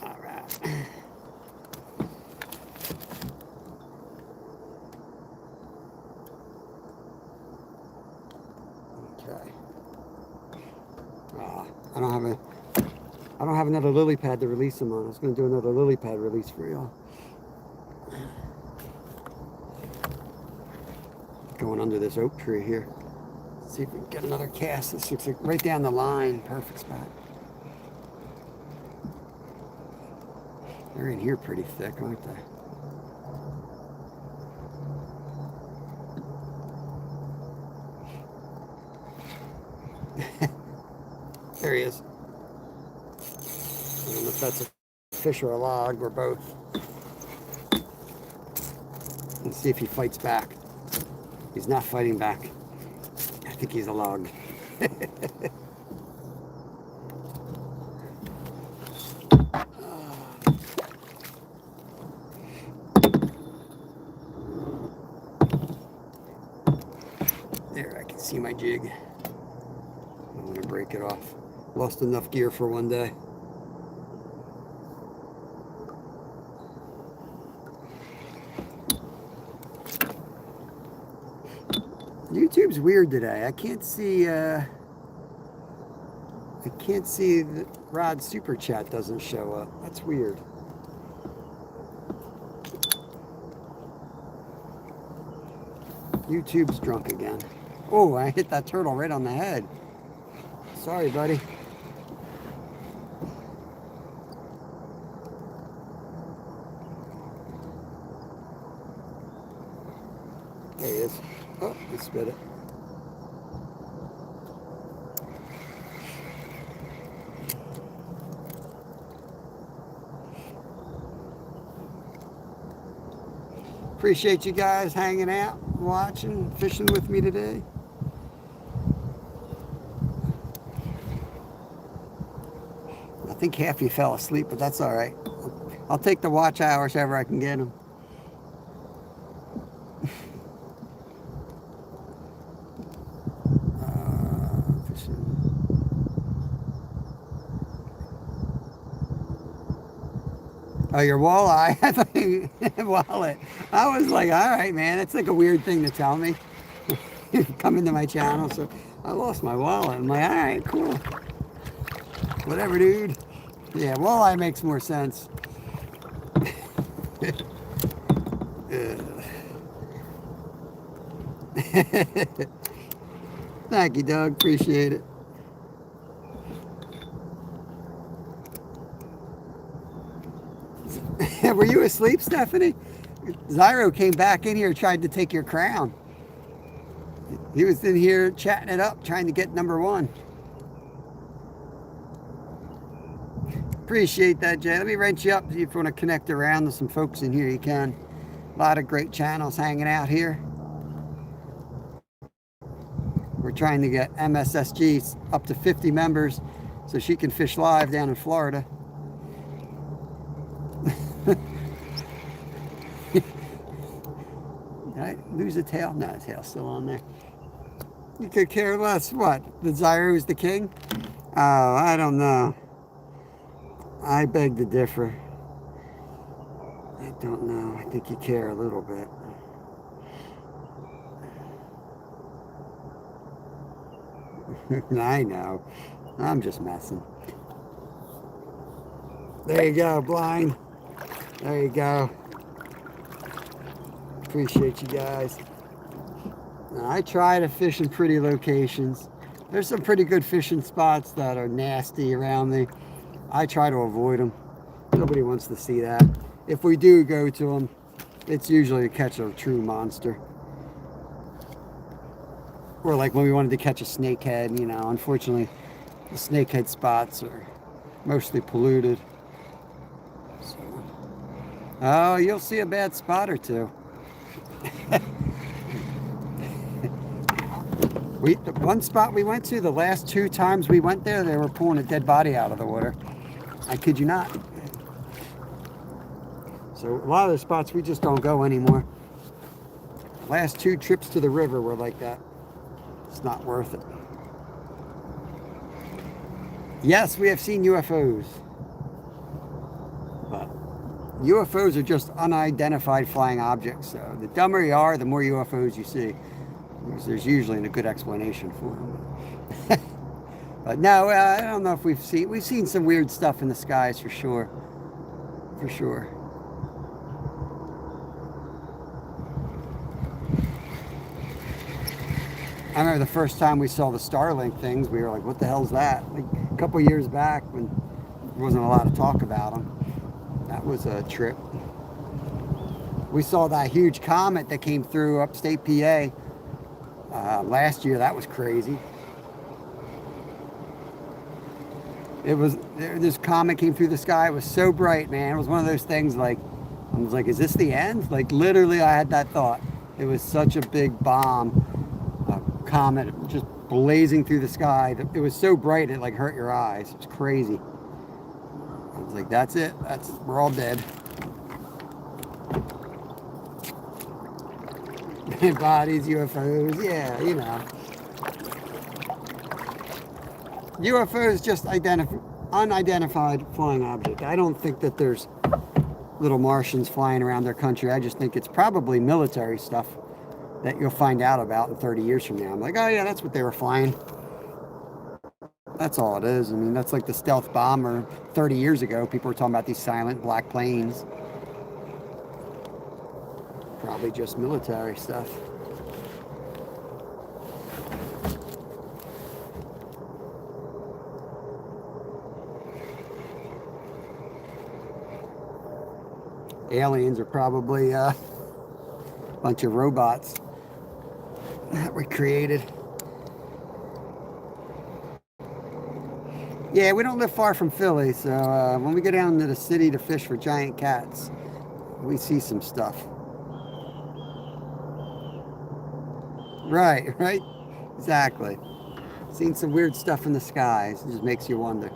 All right. Okay. I don't have another lily pad to release him on. I was going to do another lily pad release for y'all. Going under this oak tree here. See if we can get another cast. This looks like right down the line. Perfect spot. They're in here pretty thick, aren't they? There he is. I don't know if that's a fish or a log or both. Let's see if he fights back. He's not fighting back. I think he's a log. There, I can see my jig. I'm gonna break it off. Lost enough gear for one day. YouTube's weird today. I can't see the Rod Super Chat doesn't show up. That's weird. YouTube's drunk again. Oh, I hit that turtle right on the head. Sorry, buddy. There he is. Oh, he spit it. Appreciate you guys hanging out, watching, fishing with me today. I think half you fell asleep, but that's all right. I'll take the watch hours however I can get them. Oh, your walleye? I thought you wallet. I was like, all right, man. It's like a weird thing to tell me. Come into my channel, so I lost my wallet. I'm like, all right, cool. Whatever, dude. Yeah, walleye makes more sense. Thank you, Doug. Appreciate it. Were you asleep, Stephanie? Zyro came back in here, tried to take your crown. He was in here chatting it up, trying to get number one. Appreciate that, Jay. Let me wrench you up. See if you want to connect around with some folks in here. You can. A lot of great channels hanging out here. We're trying to get MSSG up to 50 members so she can fish live down in Florida. Did I lose a tail? No, the tail's still on there. You could care less. What? The Zyro's the king? Oh, I don't know. I beg to differ. I don't know. I think you care a little bit. I know. I'm just messing. There you go, blind. There you go. Appreciate you guys. Now, I try to fish in pretty locations. There's some pretty good fishing spots that are nasty around me. I try to avoid them. Nobody wants to see that. If we do go to them, it's usually to catch a true monster. Or like when we wanted to catch a snakehead, you know, unfortunately, the snakehead spots are mostly polluted. So Oh, you'll see a bad spot or two. The one spot we went to, the last 2 times we went there, they were pulling a dead body out of the water. I kid you not. So a lot of the spots we just don't go anymore. Last 2 trips to the river were like that. It's not worth it. Yes, we have seen UFOs. But UFOs are just unidentified flying objects. So the dumber you are, the more UFOs you see. Because there's usually a good explanation for them. But no, I don't know if we've seen some weird stuff in the skies for sure. For sure. I remember the first time we saw the Starlink things, we were like, what the hell's that? Like a couple years back when there wasn't a lot of talk about them. That was a trip. We saw that huge comet that came through upstate PA last year. That was crazy. This comet came through the sky. It was so bright, man. It was one of those things like, I was like, is this the end? Like literally I had that thought. It was such a big bomb. Comet just blazing through the sky. It was so bright it like hurt your eyes. It was crazy. I was like, that's it. We're all dead. Bodies, UFOs, yeah, you know. UFO is just unidentified flying object. I don't think that there's little Martians flying around their country. I just think it's probably military stuff that you'll find out about in 30 years from now. I'm like, oh yeah, that's what they were flying. That's all it is. I mean, that's like the stealth bomber 30 years ago. People were talking about these silent black planes. Probably just military stuff. Aliens are probably a bunch of robots that were created. Yeah, we don't live far from Philly, so when we go down to the city to fish for giant cats, we see some stuff. Right, exactly. Seen some weird stuff in the skies. It just makes you wonder.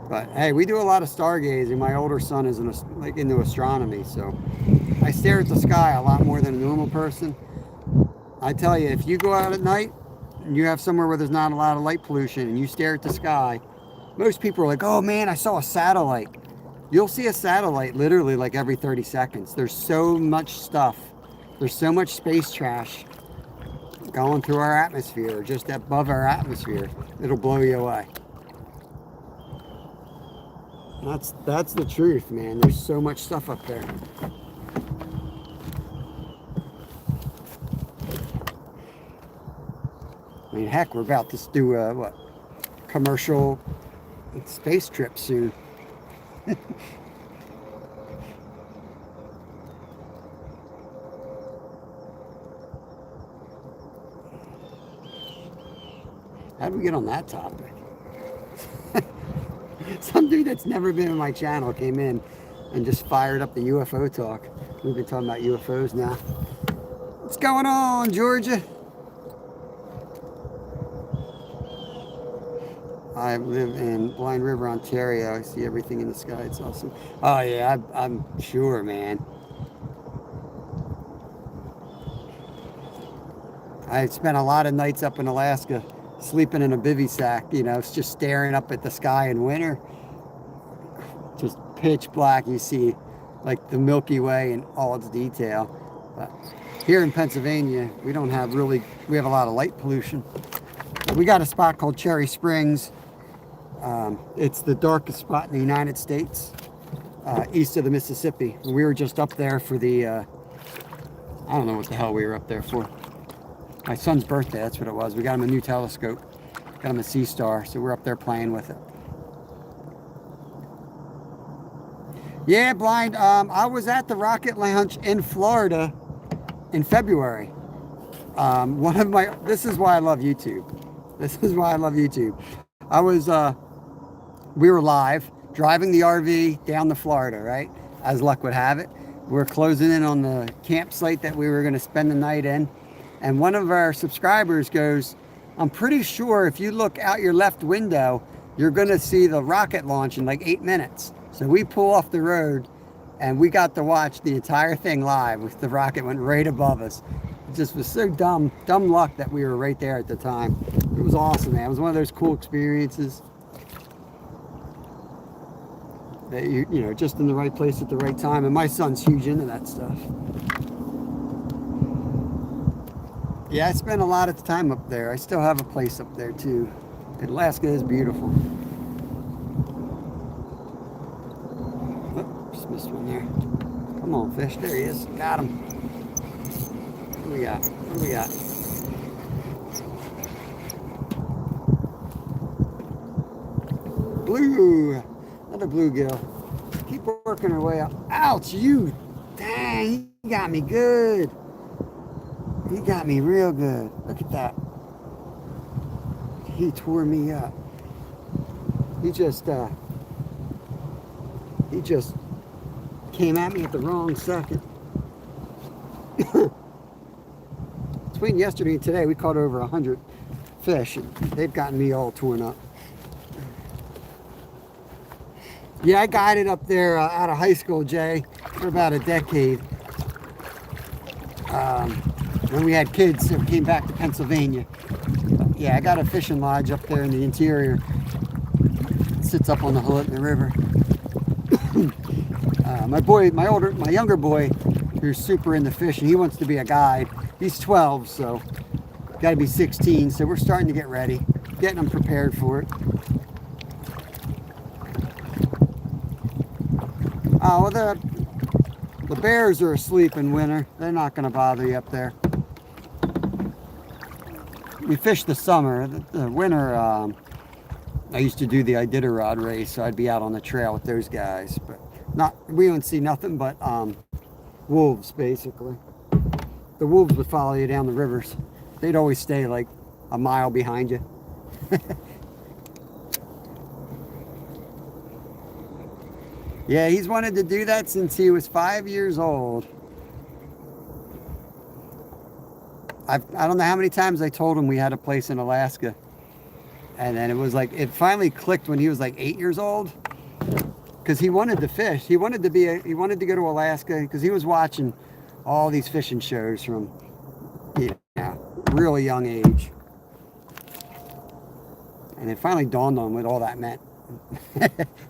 But hey, we do a lot of stargazing. My older son is into astronomy, so I stare at the sky a lot more than a normal person. I tell you, if you go out at night and you have somewhere where there's not a lot of light pollution and you stare at the sky, most people are like, oh man, I saw a satellite. You'll see a satellite literally like every 30 seconds. There's so much stuff. There's so much space trash going through our atmosphere, or just above our atmosphere. It'll blow you away. That's the truth, man. There's so much stuff up there. I mean, heck, we're about to do a commercial space trip soon. How did we get on that topic? Some dude that's never been in my channel came in and just fired up the UFO talk. We've been talking about UFOs now. What's going on, Georgia? I live in Blind River, Ontario. I see everything in the sky. It's awesome. Oh yeah, I'm sure, man. I spent a lot of nights up in Alaska sleeping in a bivy sack, you know, it's just staring up at the sky in winter. Just pitch black. You see like the Milky Way in all its detail. But here in Pennsylvania, we have a lot of light pollution. We got a spot called Cherry Springs. It's the darkest spot in the United States, east of the Mississippi. We were just up there for the, I don't know what the hell we were up there for. My son's birthday, that's what it was. We got him a new telescope, got him a Sea Star, so we're up there playing with it. Yeah, Blind, I was at the Rocket Lounge in Florida in February. This is why I love YouTube. We were live. driving the RV down to Florida, right? As luck would have it. We're closing in on the campsite that we were going to spend the night in. And one of our subscribers goes, I'm pretty sure if you look out your left window, you're going to see the rocket launch in like 8 minutes. So we pull off the road and we got to watch the entire thing live with the rocket went right above us. It just was so dumb luck that we were right there at the time. It was awesome, man. It was one of those cool experiences that you know, just in the right place at the right time. And my son's huge into that stuff. Yeah, I spent a lot of time up there. I still have a place up there too. Alaska is beautiful. Oh, just missed one there. Come on, fish. There he is. Got him. What do we got? What do we got? Blue. Another bluegill. Keep working her way up. Ouch, you. Dang, he got me good. He got me real good. Look at that. He tore me up. He just came at me at the wrong second. Between yesterday and today, we caught over 100 fish, and they've gotten me all torn up. Yeah, I guided up there out of high school, Jay, for about a decade. When we had kids that came back to Pennsylvania. Yeah, I got a fishing lodge up there in the interior. It sits up on the Houghton River. My younger boy, who's super into fishing, he wants to be a guide. He's 12, so got to be 16. So we're starting to get ready, getting him prepared for it. Oh, well, the bears are asleep in winter. They're not going to bother you up there. We fish the summer. The winter, I used to do the Iditarod race, so I'd be out on the trail with those guys. But we don't see nothing but wolves, basically. The wolves would follow you down the rivers. They'd always stay like a mile behind you. Yeah, he's wanted to do that since he was 5 years old. I don't know how many times I told him we had a place in Alaska. And then it was like, it finally clicked when he was like 8 years old. Because he wanted to fish. He wanted to go to Alaska because he was watching all these fishing shows from, you know, really young age. And it finally dawned on him what all that meant.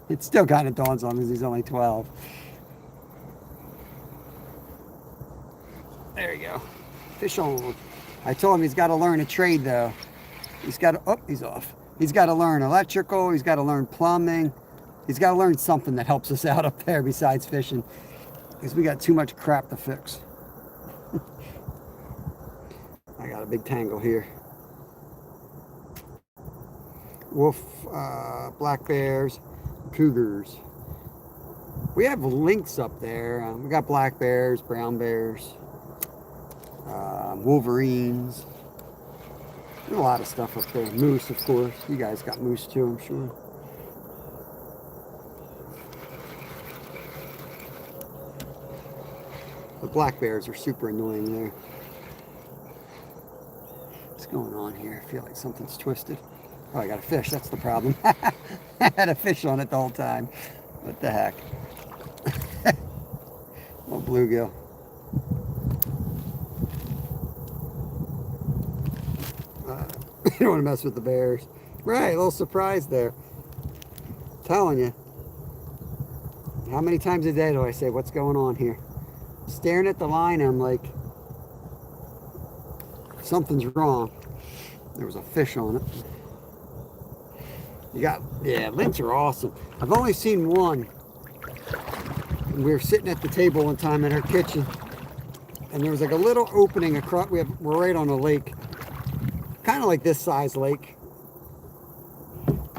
It still kind of dawns on him because he's only 12. There you go. Fish on. I told him he's got to learn a trade though. He's got to, oh, he's off. He's got to learn electrical. He's got to learn plumbing. He's got to learn something that helps us out up there besides fishing. Because we got too much crap to fix. I got a big tangle here. Wolf, black bears, cougars. We have lynx up there. We got black bears, brown bears, wolverines. There's a lot of stuff up there. Moose, of course. You guys got moose too, I'm sure. The black bears are super annoying there. What's going on here? I feel like something's twisted. Oh, I got a fish. That's the problem. I had a fish on it the whole time. What the heck? Oh, bluegill. You don't want to mess with the bears. Right, a little surprise there. I'm telling you. How many times a day do I say, what's going on here? Staring at the line, I'm like, something's wrong. There was a fish on it. Yeah, lynx are awesome. I've only seen one. We were sitting at the table one time in our kitchen, and there was like a little opening across. We're right on a lake, kind of like this size lake.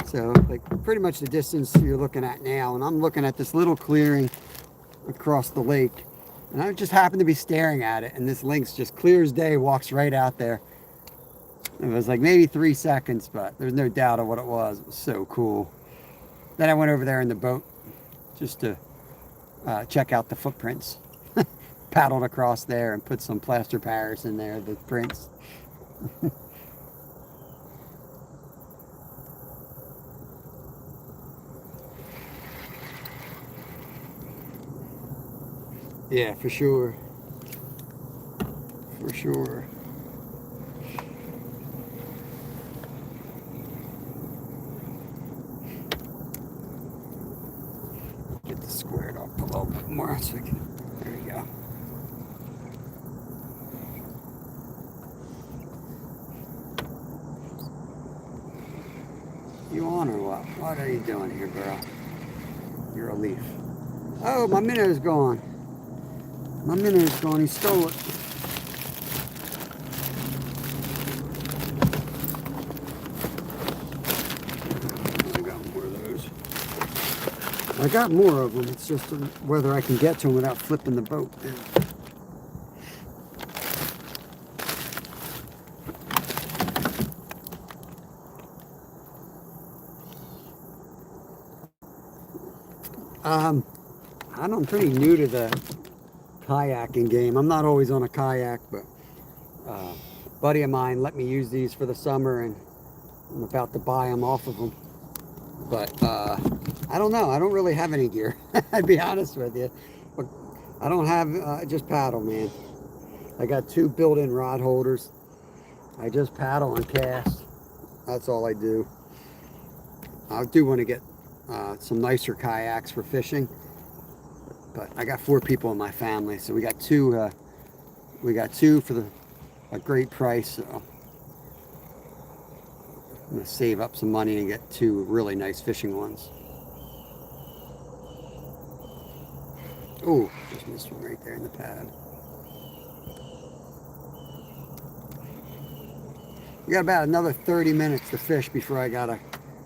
So, like pretty much the distance you're looking at now, and I'm looking at this little clearing across the lake, and I just happened to be staring at it, and this lynx just clear as day walks right out there. It was like maybe 3 seconds, but there's no doubt of what it was. It was so cool. Then I went over there in the boat just to check out the footprints. Paddled across there and put some plaster Paris in there, the prints. Yeah, for sure. For sure. Get this squared up a little bit more so we can. There you go. You on or what? What are you doing here, bro? You're a leaf. Oh, my minnow's gone. My minnow's gone. He stole it. I got more of those. I got more of them. It's just whether I can get to them without flipping the boat. I'm pretty new to the kayaking game. I'm not always on a kayak, but a buddy of mine let me use these for the summer, and I'm about to buy them off of them. But I don't know. I don't really have any gear. I'd be honest with you. But I don't have just paddle, man. I got 2 built-in rod holders. I just paddle and cast. That's all I do. I do want to get some nicer kayaks for fishing, but I got 4 people in my family, so we got 2. We got 2 for a great price. So I'm gonna save up some money and get 2 really nice fishing ones. Oh, just missed one right there in the pad. We got about another 30 minutes to fish before I gotta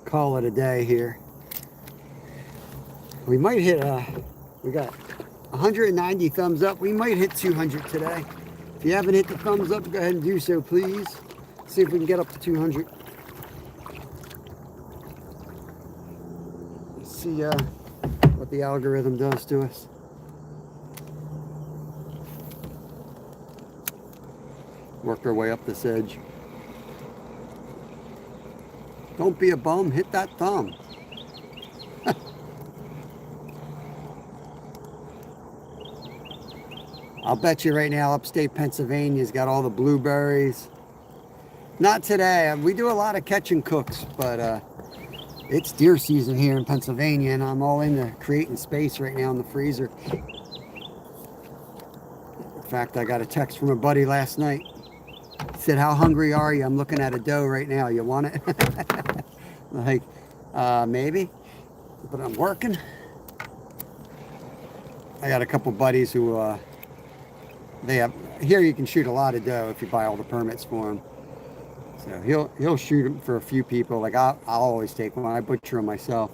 call it a day here. We might hit we got 190 thumbs up. We might hit 200 today. If you haven't hit the thumbs up, go ahead and do so, please. See if we can get up to 200. Let's see what the algorithm does to us. Work our way up this edge. Don't be a bum, hit that thumb. I'll bet you right now upstate Pennsylvania's got all the blueberries. Not today. We do a lot of catch and cooks, but it's deer season here in Pennsylvania, and I'm all into creating space right now in the freezer. In fact, I got a text from a buddy last night. He said, "How hungry are you? I'm looking at a doe right now. You want it?" Like, maybe, but I'm working. I got a couple buddies who they have here. You can shoot a lot of doe if you buy all the permits for them. So he'll shoot them for a few people. Like I'll always take one. I butcher them myself.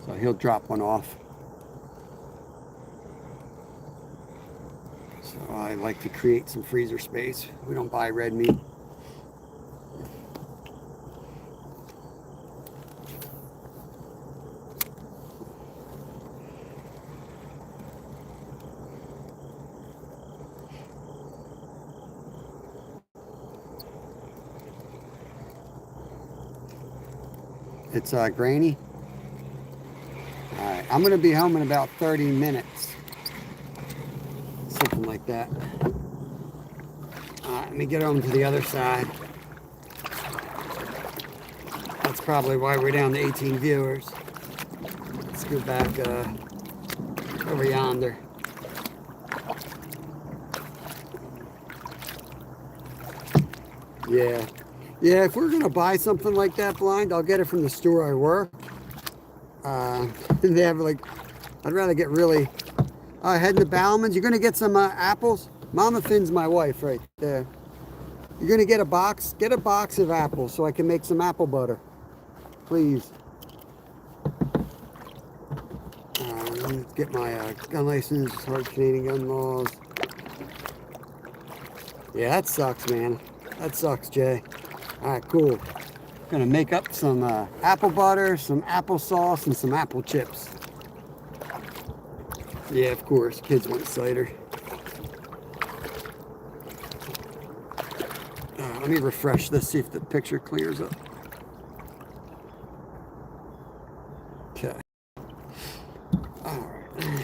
So he'll drop one off. So I like to create some freezer space. We don't buy red meat. It's grainy. All right, I'm gonna be home in about 30 minutes. Something like that. All right, let me get over to the other side. That's probably why we're down to 18 viewers. Let's go back over yonder. Yeah, if we're gonna buy something like that blind, I'll get it from the store I work. They have like, I'd rather get really, heading to Bowman's. You're gonna get some apples? Mama Finn's my wife right there. You're gonna get a box of apples so I can make some apple butter. Please. Let me get my gun license, hard Canadian gun laws. Yeah, that sucks, man. That sucks, Jay. All right, cool. Gonna make up some apple butter, some applesauce, and some apple chips. Yeah, of course, kids want cider. Let me refresh this, see if the picture clears up. Okay. All right.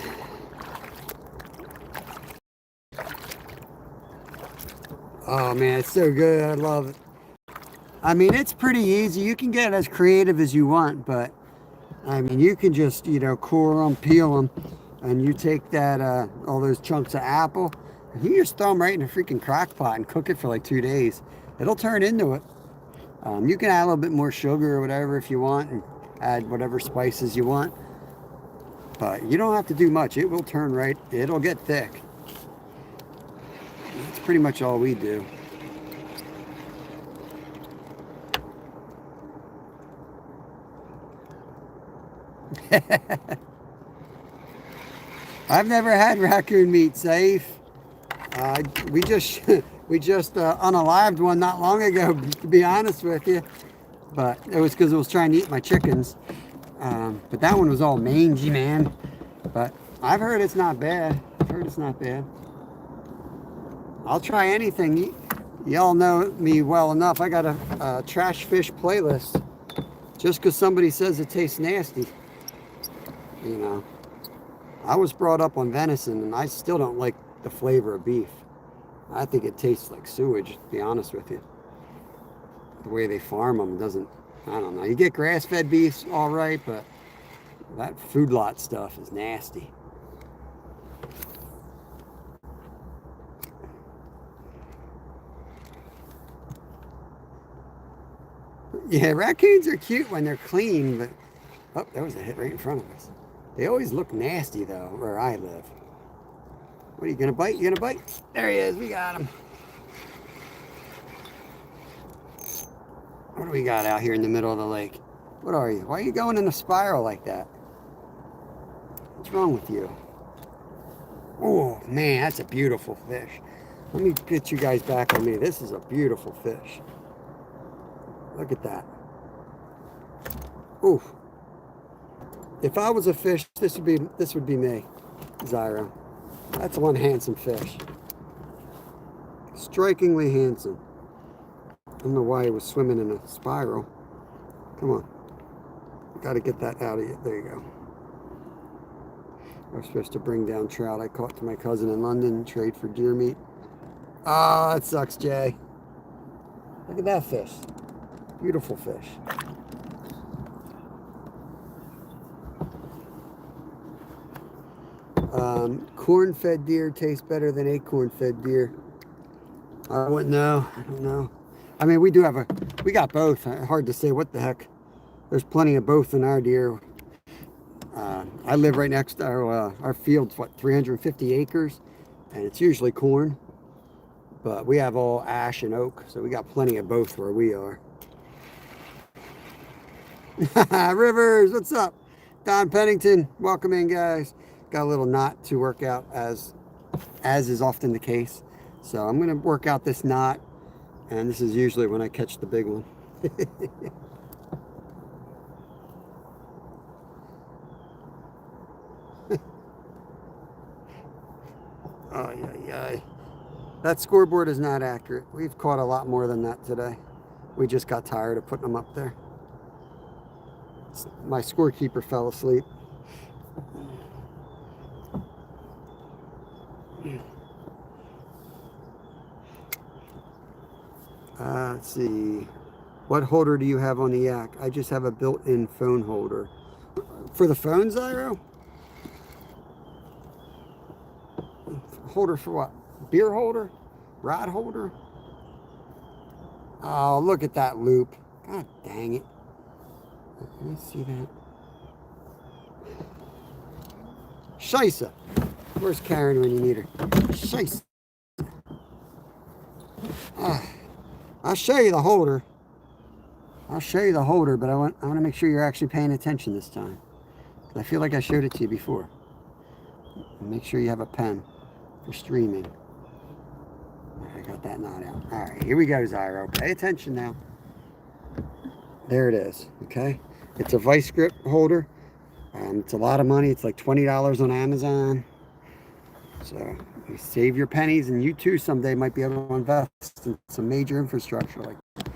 Oh man, it's so good. I love it. I mean, it's pretty easy. You can get as creative as you want, but I mean, you can just, you know, core them, peel them, and you take that, all those chunks of apple, and you just throw them right in a freaking crock pot and cook it for like 2 days. It'll turn into it. You can add a little bit more sugar or whatever if you want, and add whatever spices you want. But you don't have to do much. It will turn right. It'll get thick. That's pretty much all we do. I've never had raccoon meat, Safe. We just unalived one not long ago, to be honest with you. But it was because it was trying to eat my chickens. But that one was all mangy, man. But I've heard it's not bad. I'll try anything. Y'all know me well enough. I got a trash fish playlist. Just because somebody says it tastes nasty. You know. I was brought up on venison, and I still don't like the flavor of beef. I think it tastes like sewage, to be honest with you. The way they farm them doesn't, I don't know. You get grass-fed beef, all right, but that food lot stuff is nasty. Yeah, raccoons are cute when they're clean, but... Oh, there was a hit right in front of us. They always look nasty, though, where I live. What, are you gonna bite? You gonna bite? There he is, we got him. What do we got out here in the middle of the lake? What are you? Why are you going in a spiral like that? What's wrong with you? Oh, man, that's a beautiful fish. Let me get you guys back on me. This is a beautiful fish. Look at that. Ooh. If I was a fish, this would be me, Zyro. That's one handsome fish. Strikingly handsome. I don't know why he was swimming in a spiral. Come on. Got to get that out of you. There you go. I was supposed to bring down trout I caught to my cousin in London, trade for deer meat. Oh, that sucks, Jay. Look at that fish. Beautiful fish. Corn-fed deer tastes better than acorn-fed deer. I wouldn't know. I don't know. I mean, we got both. Hard to say what the heck. There's plenty of both in our deer. I live right next to our field's, 350 acres, and it's usually corn. But we have all ash and oak, so we got plenty of both where we are. Rivers, what's up? Don Pennington, welcome in, guys. Got a little knot to work out, as is often the case. So I'm going to work out this knot, and this is usually when I catch the big one. Oh, yeah. That scoreboard is not accurate. We've caught a lot more than that today. We just got tired of putting them up there. My scorekeeper fell asleep. Let's see. What holder do you have on the yak? I just have a built-in phone holder. For the phone, Zyro? Holder for what? Beer holder? Rod holder? Oh, look at that loop. God dang it. Let me see that. Scheisse. Where's Karen when you need her? Scheisse. I'll show you the holder. But I want to make sure you're actually paying attention this time. I feel like I showed it to you before. And make sure you have a pen for streaming. I got that knot out. All right, here we go, Zyro. Pay attention now. There it is, okay? It's a vice grip holder. It's a lot of money. It's like $20 on Amazon. So you save your pennies, and you too someday might be able to invest in some major infrastructure like that.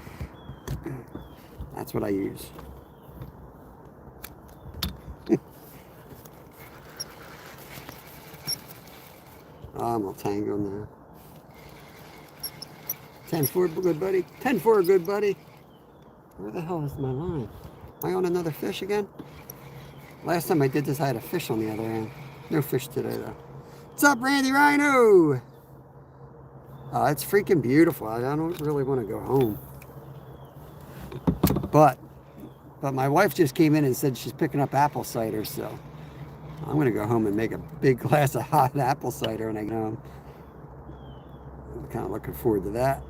That's what I use. I'm all tangled now. 10-4, good buddy. 10-4, good buddy. Where the hell is my line? Am I on another fish again? Last time I did this, I had a fish on the other end. No fish today, though. What's up, Randy Rhino? It's freaking beautiful. I don't really want to go home. But my wife just came in and said she's picking up apple cider, so I'm going to go home and make a big glass of hot apple cider when I get home. I'm kind of looking forward to that.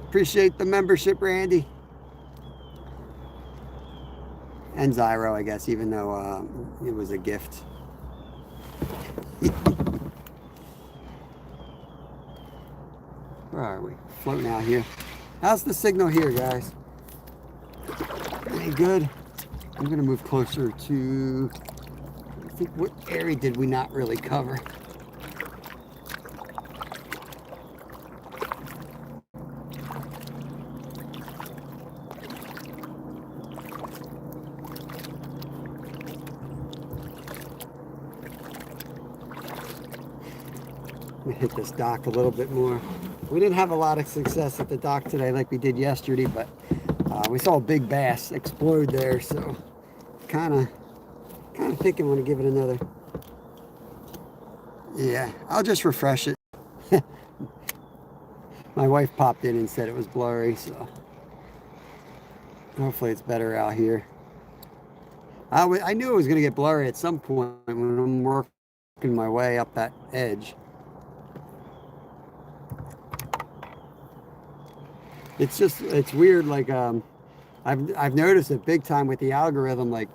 Appreciate the membership, Randy. And Zyro, I guess, even though it was a gift. Where are we? Floating out here. How's the signal here, guys? Any good? I'm going to move closer to... I think, what area did we not really cover? Hit this dock a little bit more. We didn't have a lot of success at the dock today like we did yesterday, but we saw a big bass explode there, so kind of thinking I want to give it another. Yeah, I'll just refresh it. My wife popped in and said it was blurry, so hopefully it's better out here. I knew it was going to get blurry at some point when I'm working my way up that edge. It's weird, like I've noticed it big time with the algorithm, like,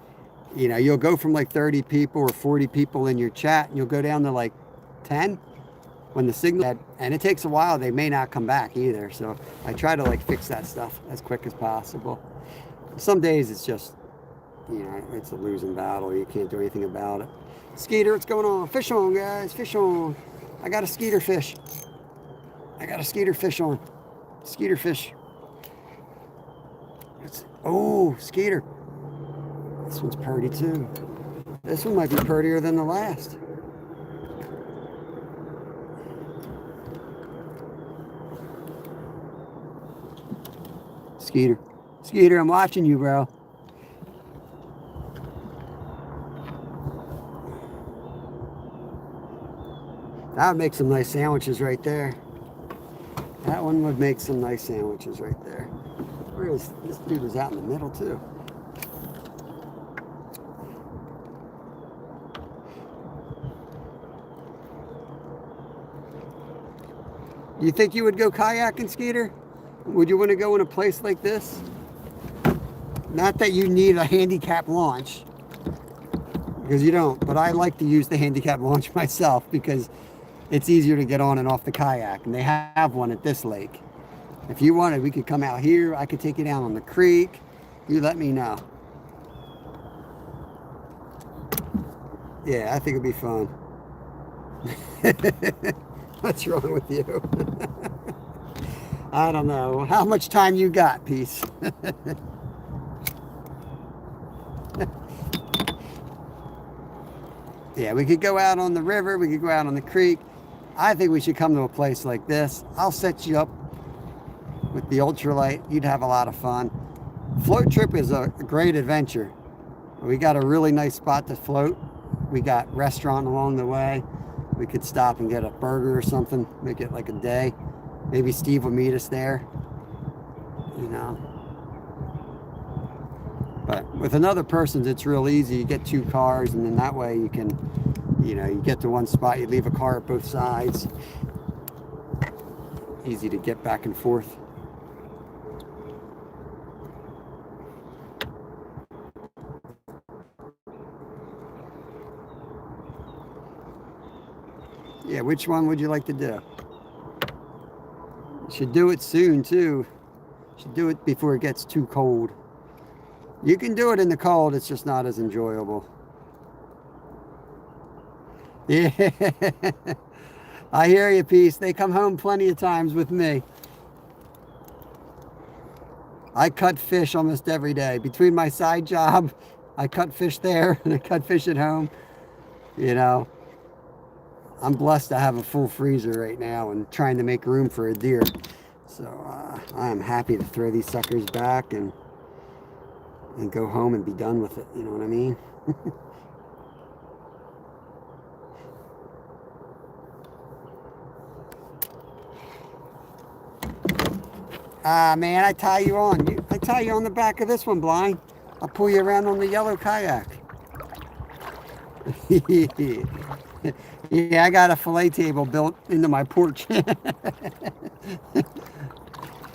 you know, you'll go from like 30 people or 40 people in your chat and you'll go down to like 10 when the signal, and it takes a while. They may not come back either, so I try to like fix that stuff as quick as possible. Some days it's just, you know, it's a losing battle. You can't do anything about it. Skeeter, what's going on? Fish on, guys, fish on. I got a skeeter fish. I got a skeeter fish on. Skeeter fish. Oh, skeeter. This one's purty too. This one might be purtier than the last. Skeeter. Skeeter, I'm watching you, bro. That would make some nice sandwiches right there. That one would make some nice sandwiches right there. Where is this dude? Was out in the middle too. You think you would go kayaking, Skeeter? Would you want to go in a place like this? Not that you need a handicap launch, because you don't, but I like to use the handicap launch myself because it's easier to get on and off the kayak, and they have one at this lake. If you wanted, we could come out here. I could take you down on the creek. You let me know. Yeah, I think it'd be fun. What's wrong with you? I don't know. How much time you got, Peace? Yeah, we could go out on the river. We could go out on the creek. I think we should come to a place like this. I'll set you up with the ultralight. You'd have a lot of fun. Float trip is a great adventure. We got a really nice spot to float. We got restaurant along the way. We could stop and get a burger or something, make it like a day. Maybe Steve will meet us there, you know. But with another person, it's real easy. You get 2 cars, and then that way you can, you know, you get to one spot, you leave a car at both sides. Easy to get back and forth. Yeah, which one would you like to do? Should do it soon too. Should do it before it gets too cold. You can do it in the cold, it's just not as enjoyable. Yeah, I hear you, Peace. They come home plenty of times with me. I cut fish almost every day. Between my side job, I cut fish there and I cut fish at home. You know, I'm blessed to have a full freezer right now and trying to make room for a deer. So I am happy to throw these suckers back and go home and be done with it. You know what I mean? Man, I tie you on. I tie you on the back of this one, Blind. I'll pull you around on the yellow kayak. Yeah, I got a fillet table built into my porch.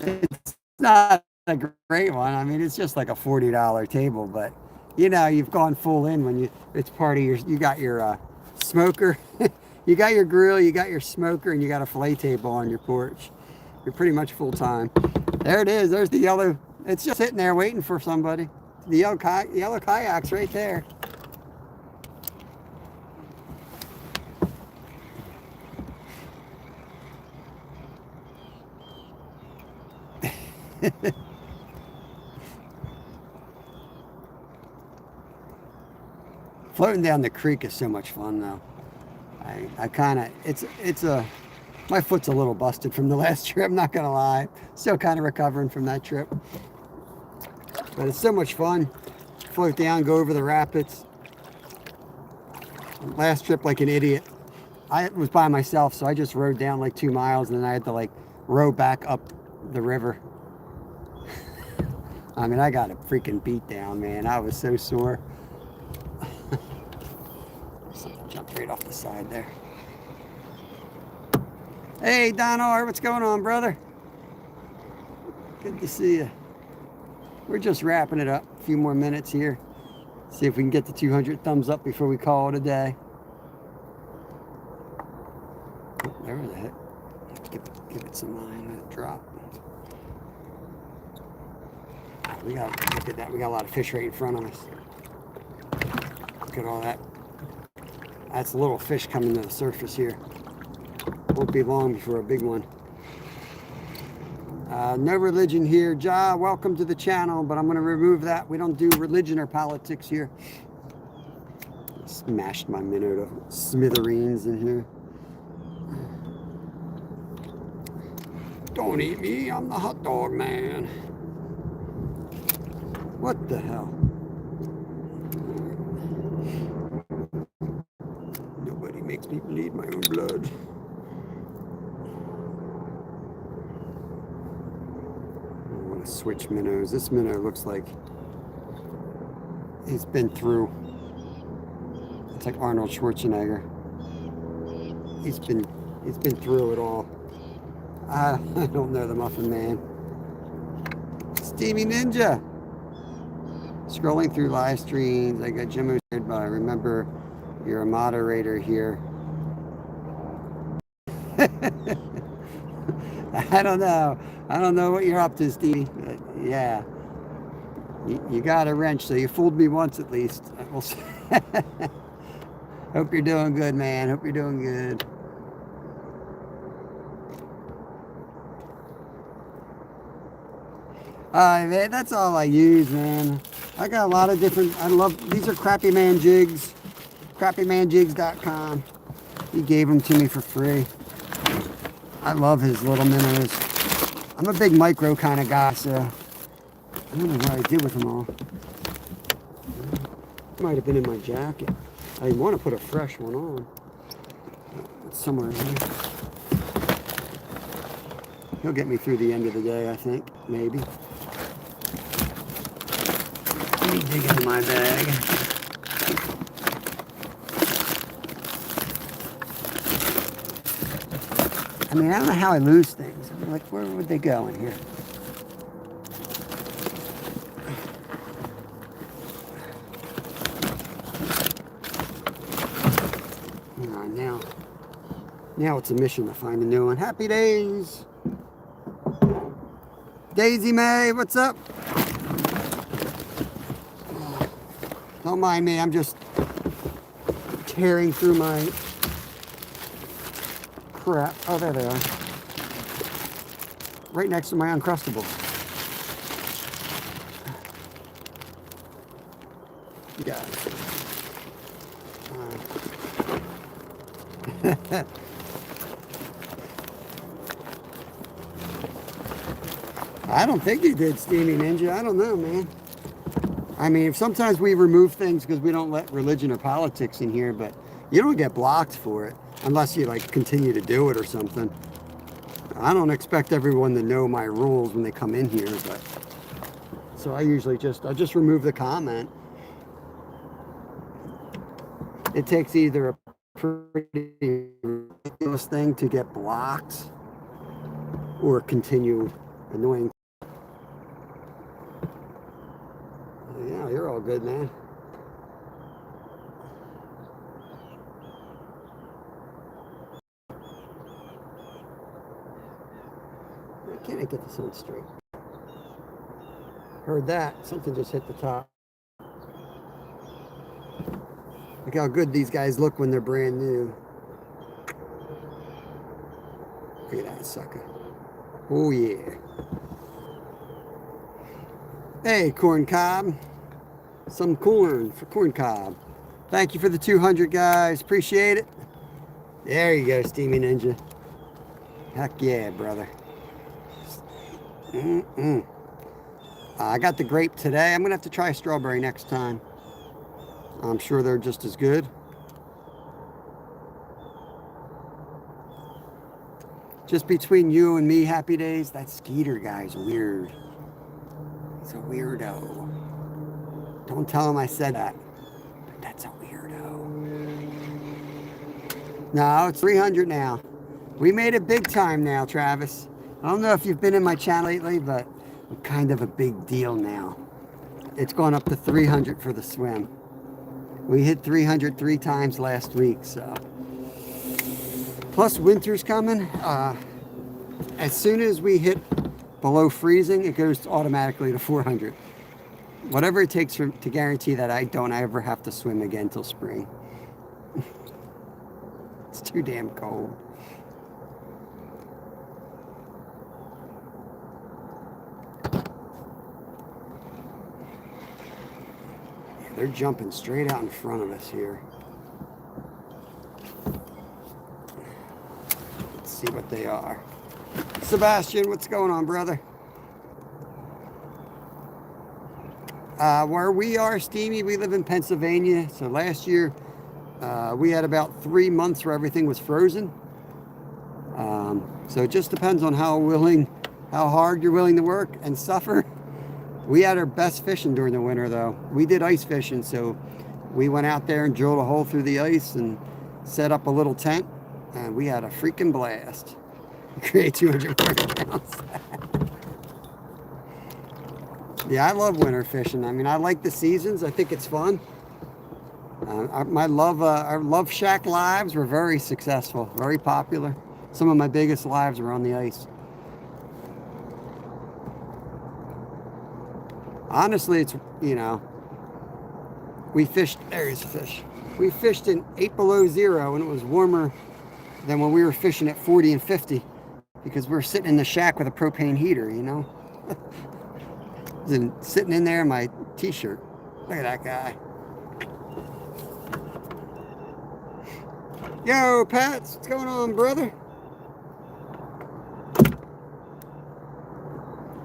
It's not a great one. I mean, it's just like a $40 table, but you know, you've gone full in when it's part of you got your smoker, you got your grill, you got your smoker, and you got a fillet table on your porch. You're pretty much full time. There it is. There's the yellow. It's just sitting there waiting for somebody. The yellow kayak's right there. Floating down the creek is so much fun though. I kind of, my foot's a little busted from the last trip, I'm not gonna lie. Still kind of recovering from that trip. But it's so much fun. Float down, go over the rapids. Last trip like an idiot. I was by myself, so I just rode down like 2 miles and then I had to like row back up the river. I mean, I got a freaking beat down, man. I was so sore. Something jumped right off the side there. Hey, Donor, what's going on, brother? Good to see you. We're just wrapping it up. A few more minutes here. See if we can get the 200 thumbs up before we call it a day. Oh, there was a hit. Give it some line. Let it drop. Look at that. We got a lot of fish right in front of us. Look at all that. That's a little fish coming to the surface here. Won't be long before a big one. No religion here. Ja, welcome to the channel, but I'm going to remove that. We don't do religion or politics here. Smashed my minnow to smithereens in here. Don't eat me. I'm the hot dog man. What the hell? Nobody makes me bleed my own blood. I want to switch minnows. This minnow looks like he's been through. It's like Arnold Schwarzenegger. He's been through it all. I don't know the Muffin Man. Steamy Ninja. Scrolling through live streams, I got Jimmo shared, but I remember you're a moderator here. I don't know. I don't know what you're up to, Stevie. Yeah. You got a wrench, so you fooled me once at least. We'll see. Hope you're doing good, man. Hope you're doing good. Man, that's all I use, man. I got a lot of different, these are Crappie Man jigs, crappiemanjigs.com. He gave them to me for free. I love his little minnows. I'm a big micro kind of guy, so I don't know what I did with them all. Might have been in my jacket. I want to put a fresh one on. It's somewhere in here. He'll get me through the end of the day, I think, maybe. Let me dig into my bag. I mean, I don't know how I lose things. I mean, like, where would they go in here? Now it's a mission to find a new one. Happy days! Daisy May, what's up? Don't mind me, I'm just tearing through my crap. Oh, there they are. Right next to my Uncrustables. Yeah. I don't think he did, Steamy Ninja. I don't know, man. I mean, sometimes we remove things because we don't let religion or politics in here, but you don't get blocked for it unless you like continue to do it or something. I don't expect everyone to know my rules when they come in here, but so I usually I just remove the comment. It takes either a pretty ridiculous thing to get blocked or continue annoying. Yeah, you're all good, man. Why can't I get this on straight? Heard that. Something just hit the top. Look how good these guys look when they're brand new. Look at that sucker. Oh, yeah. Hey, Corn Cob. Some corn for Corn Cob. Thank you for the 200, guys. Appreciate it. There you go, Steamy Ninja. Heck yeah, brother. I got the grape today. I'm going to have to try strawberry next time. I'm sure they're just as good. Just between you and me, Happy Days, that Skeeter guy's weird. He's a weirdo. Don't tell him I said that. But that's a weirdo. No, it's 300 now. We made it big time now, Travis. I don't know if you've been in my channel lately, but I'm kind of a big deal now. It's gone up to 300 for the swim. We hit 300 3 times last week, so. Plus winter's coming. As soon as we hit below freezing, it goes automatically to 400. Whatever it takes to guarantee that I don't ever have to swim again till spring. It's too damn cold. Yeah, they're jumping straight out in front of us here. Let's see what they are. Sebastian, what's going on, brother? Where we are, Steamy, we live in Pennsylvania. So last year, we had about 3 months where everything was frozen. So it just depends on how hard you're willing to work and suffer. We had our best fishing during the winter, though. We did ice fishing, so we went out there and drilled a hole through the ice and set up a little tent, and we had a freaking blast. Create 240 pounds. Yeah, I love winter fishing. I mean, I like the seasons. I think it's fun. Our Love Shack lives were very successful, very popular. Some of my biggest lives were on the ice. Honestly, it's, you know, we fished, there's a fish. We fished in 8 below 0, and it was warmer than when we were fishing at 40 and 50 because we were sitting in the shack with a propane heater, you know. And sitting in there in my t-shirt. Look at that guy. Yo, Pats, what's going on, brother?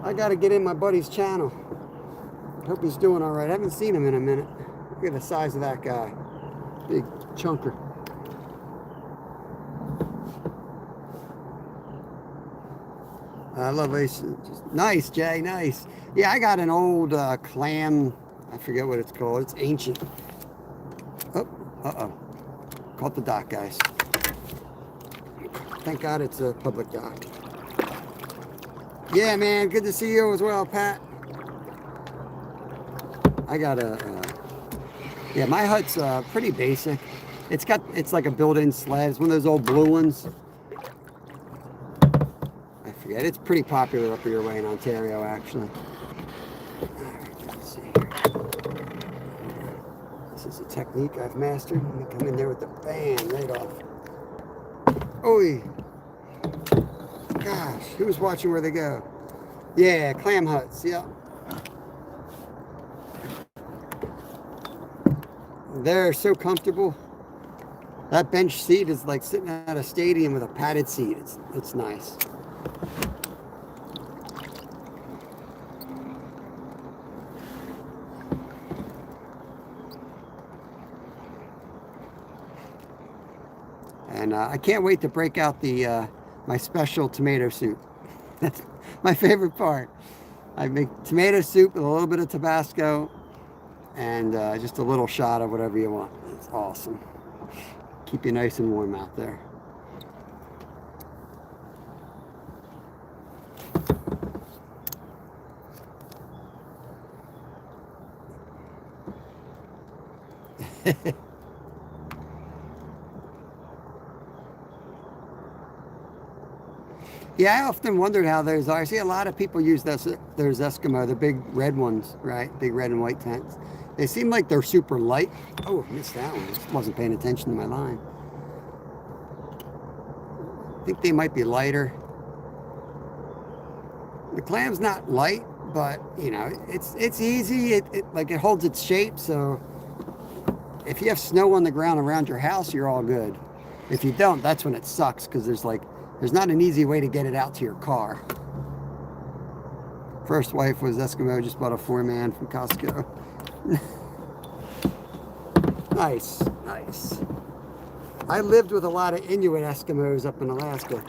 I gotta get in my buddy's channel. Hope he's doing all right. I haven't seen him in a minute. Look at the size of that guy. Big chunker. I love ice. Nice, Jay, nice. Yeah, I got an old clam. I forget what it's called. It's ancient. Oh, uh-oh. Caught the dock, guys. Thank God it's a public dock. Yeah, man, good to see you as well, Pat. I got yeah, my hut's pretty basic. It's like a built-in sled. It's one of those old blue ones. forget. It's pretty popular up your way in Ontario, actually. Alright, let's see here. This is a technique I've mastered. Let me come in there with the bam right off. Oi! Gosh, who's watching where they go? Yeah, clam huts, yeah. They're so comfortable. That bench seat is like sitting at a stadium with a padded seat. It's nice. And I can't wait to break out the my special tomato soup. That's my favorite part. I make tomato soup with a little bit of Tabasco and just a little shot of whatever you want. It's awesome. Keep you nice and warm out there. Yeah, I often wondered how those are. I see a lot of people use those Eskimo, the big red ones, right? Big red and white tents. They seem like they're super light. Oh, I missed that one. Just wasn't paying attention to my line. I think they might be lighter. The clam's not light, but you know, it's easy. It holds its shape. So if you have snow on the ground around your house, you're all good. If you don't, that's when it sucks because there's not an easy way to get it out to your car. First wife was Eskimo, just bought a 4-man from Costco. Nice, nice. I lived with a lot of Inuit Eskimos up in Alaska.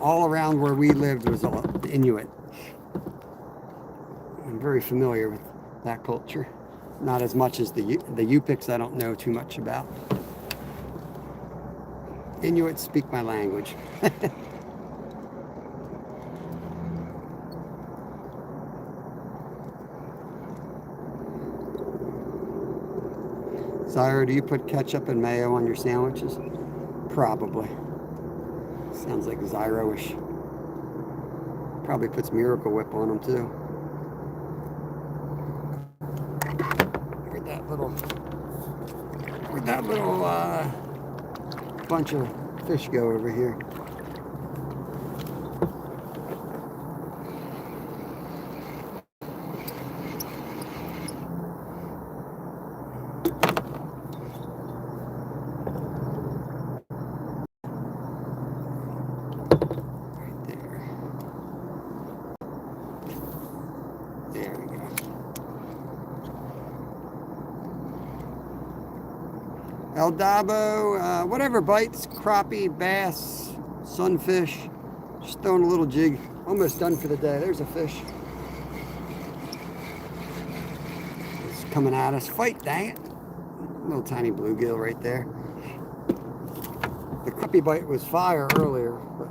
All around where we lived was a lot of Inuit. I'm very familiar with that culture. Not as much as the Yupiks, I don't know too much about. Inuits speak my language. Zyro, do you put ketchup and mayo on your sandwiches? Probably. Sounds like Zyro-ish. Probably puts Miracle Whip on them too. Where'd that little bunch of fish go over here? There we go. El Dabo, whatever bites, crappie, bass, sunfish. Just throwing a little jig. Almost done for the day. There's a fish. It's coming at us. Fight, dang it. Little tiny bluegill right there. The crappie bite was fire earlier, but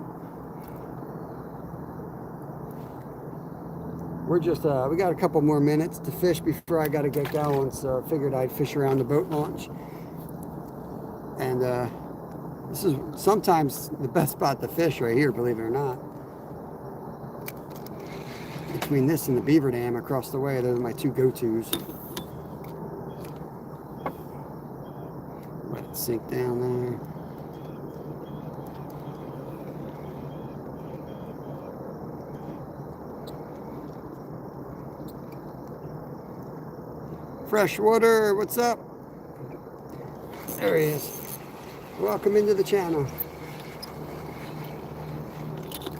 we're just, we got a couple more minutes to fish before I got to get going, so I figured I'd fish around the boat launch. And this is sometimes the best spot to fish right here, believe it or not. Between this and the beaver dam across the way, those are my two go-tos. Let it sink down there. Freshwater, what's up? There he is. Welcome into the channel.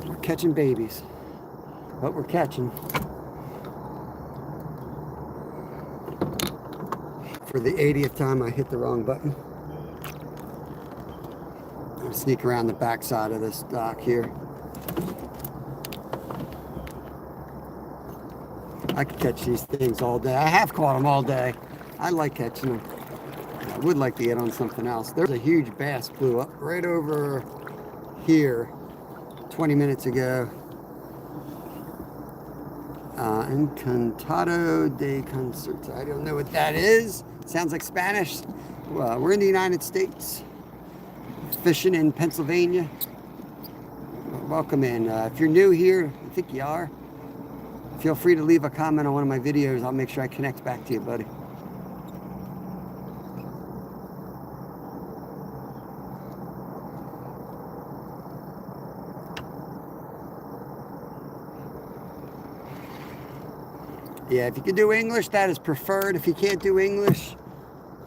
We're catching babies. But we're catching. For the 80th time, I hit the wrong button. I'm going to sneak around the back side of this dock here. I could catch these things all day. I have caught them all day. I like catching them. I would like to get on something else. There's a huge bass blew up right over here 20 minutes ago. Encantado de Concerta. I don't know what that is. Sounds like Spanish. We're in the United States. Fishing in Pennsylvania. welcome in. If you're new here, I think you are, feel free to leave a comment on one of my videos. I'll make sure I connect back to you, buddy. Yeah, if you can do English, that is preferred. If you can't do English,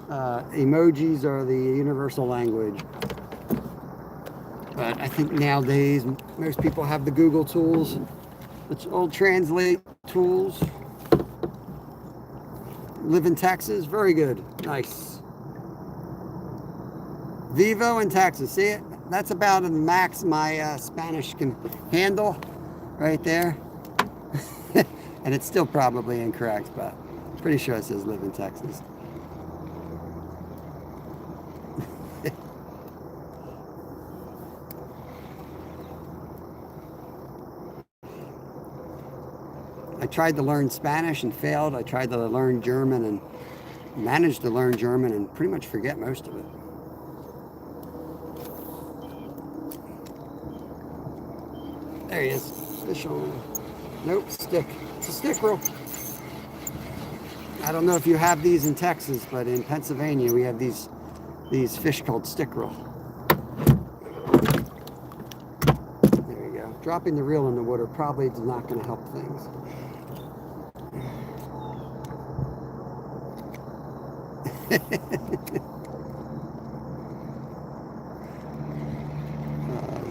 emojis are the universal language. But I think nowadays, most people have the Google tools, the old translate tools. Live in Texas, very good, nice. Vivo in Texas, see it? That's about the max my Spanish can handle, right there. And it's still probably incorrect, but I'm pretty sure it says live in Texas. I tried to learn Spanish and failed. I tried to learn German and managed to learn German and pretty much forget most of it. There he is. Fish on. Nope, stick. It's a stick roll. I don't know if you have these in Texas, but in Pennsylvania we have these fish called stick roll. There you go. Dropping the reel in the water probably is not going to help things.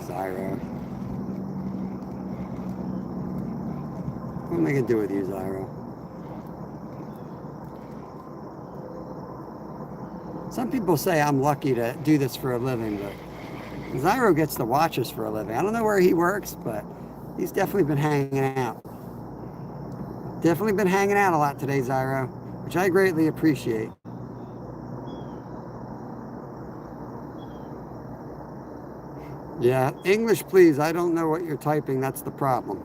Zyro. What am I going to do with you, Zyro? Some people say I'm lucky to do this for a living, but Zyro gets to watch us for a living. I don't know where he works, but he's definitely been hanging out. Definitely been hanging out a lot today, Zyro, which I greatly appreciate. Yeah, English, please. I don't know what you're typing. That's the problem.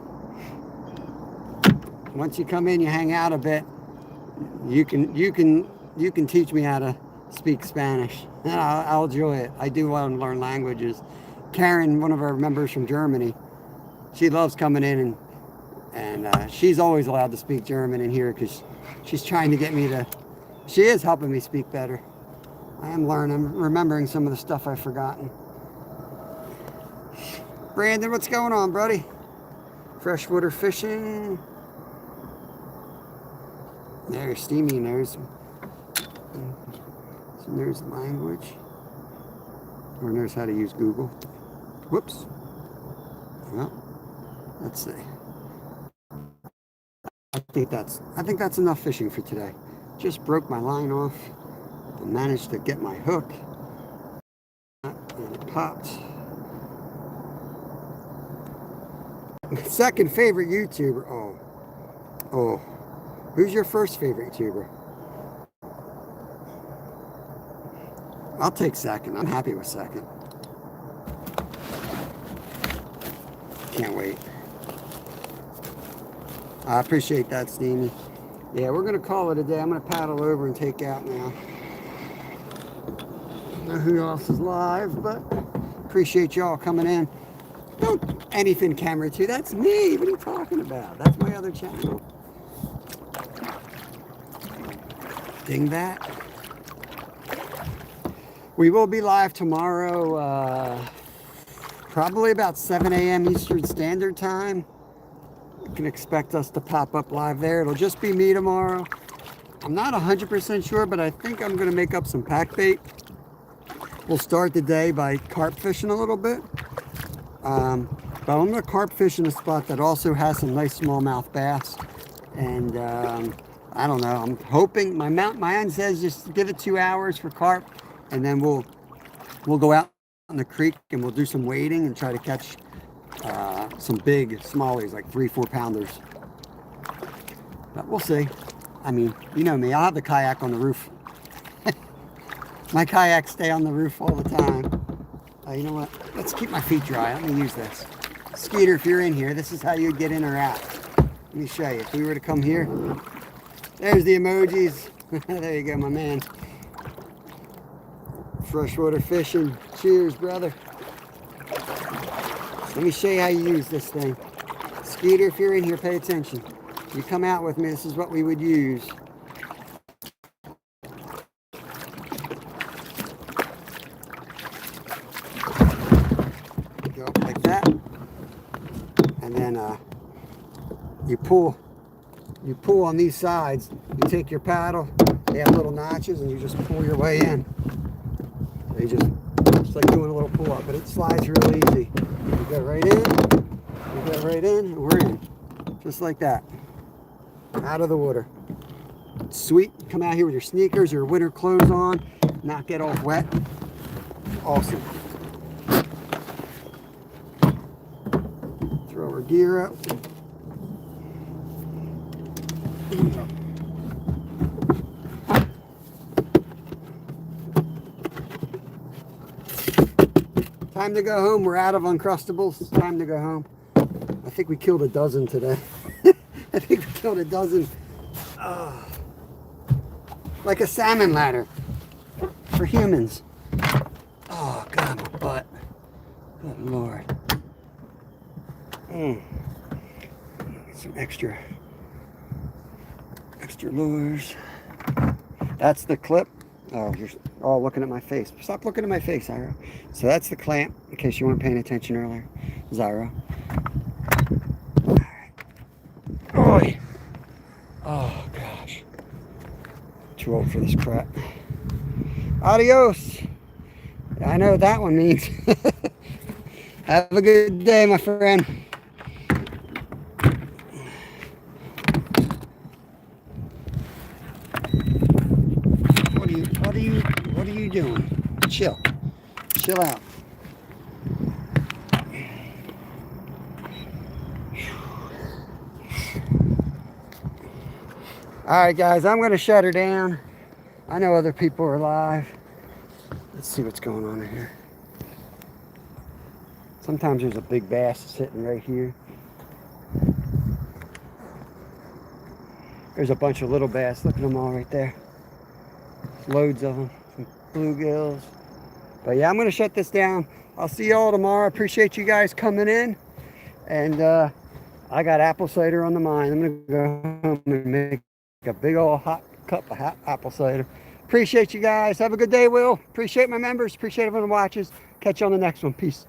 Once you come in, you hang out a bit. You can teach me how to speak Spanish, and I'll enjoy it. I do want to learn languages. Karen, one of our members from Germany, she loves coming in, and she's always allowed to speak German in here because she's trying to get me to. She is helping me speak better. I am learning, remembering some of the stuff I've forgotten. Brandon, what's going on, buddy? Freshwater fishing. There's Steamy knows. So knows language. Or knows how to use Google. Whoops. Well, let's see. I think that's enough fishing for today. Just broke my line off. I managed to get my hook. And it popped. My second favorite YouTuber. Oh. Who's your first favorite YouTuber? I'll take second. I'm happy with second. Can't wait. I appreciate that, Steamy. Yeah, we're going to call it a day. I'm going to paddle over and take out now. I don't know who else is live, but appreciate y'all coming in. Don't anything camera 2. That's me. What are you talking about? That's my other channel. Ding that. We will be live tomorrow, probably about 7 a.m. Eastern Standard Time. You can expect us to pop up live there. It'll just be me tomorrow. I'm not 100% sure, but I think I'm going to make up some pack bait. We'll start the day by carp fishing a little bit. But I'm going to carp fish in a spot that also has some nice smallmouth bass. And I don't know. I'm hoping my end says just give it 2 hours for carp, and then we'll go out on the creek and we'll do some wading and try to catch some big smallies, like 3-4 pounders. But we'll see. I mean, you know me. I'll have the kayak on the roof. My kayaks stay on the roof all the time. You know what? Let's keep my feet dry. Let me use this. Skeeter, if you're in here, this is how you get in or out. Let me show you. If we were to come here, there's the emojis. There you go, my man. Freshwater fishing. Cheers, brother. Let me show you how you use this thing. Skeeter, if you're in here, pay attention. You come out with me, this is what we would use. Go up like that. And then you pull on these sides. You take your paddle, they have little notches, and you just pull your way in. They just, it's like doing a little pull up, but it slides real easy. You go right in, and we're in. Just like that. Out of the water. Sweet. Come out here with your sneakers, your winter clothes on, not get all wet. Awesome. Throw our gear up. Time to go home. We're out of Uncrustables. Time to go home. I think we killed a dozen today. I think we killed a dozen. Like a salmon ladder for humans. Oh, God, my butt. Good Lord. Some extra lures. That's the clip. Oh, you're all looking at my face. Stop looking at my face, Zyro. So that's the clamp, in case you weren't paying attention earlier, Zyro. All right. Oy. Oh, gosh. Too old for this crap. Adios. I know what that one means. Have a good day, my friend. What are you doing? Chill out. All right, guys, I'm going to shut her down. I know other people are live. Let's see what's going on in here. Sometimes there's a big bass sitting right here. There's a bunch of little bass. Look at them all right there. Loads of them. Some bluegills. But yeah, I'm going to shut this down. I'll see you all tomorrow. Appreciate you guys coming in. And I got apple cider on the mind. I'm going to go home and make a big old hot cup of apple cider. Appreciate you guys. Have a good day, Will. Appreciate my members. Appreciate everyone who watches. Catch you on the next one. Peace.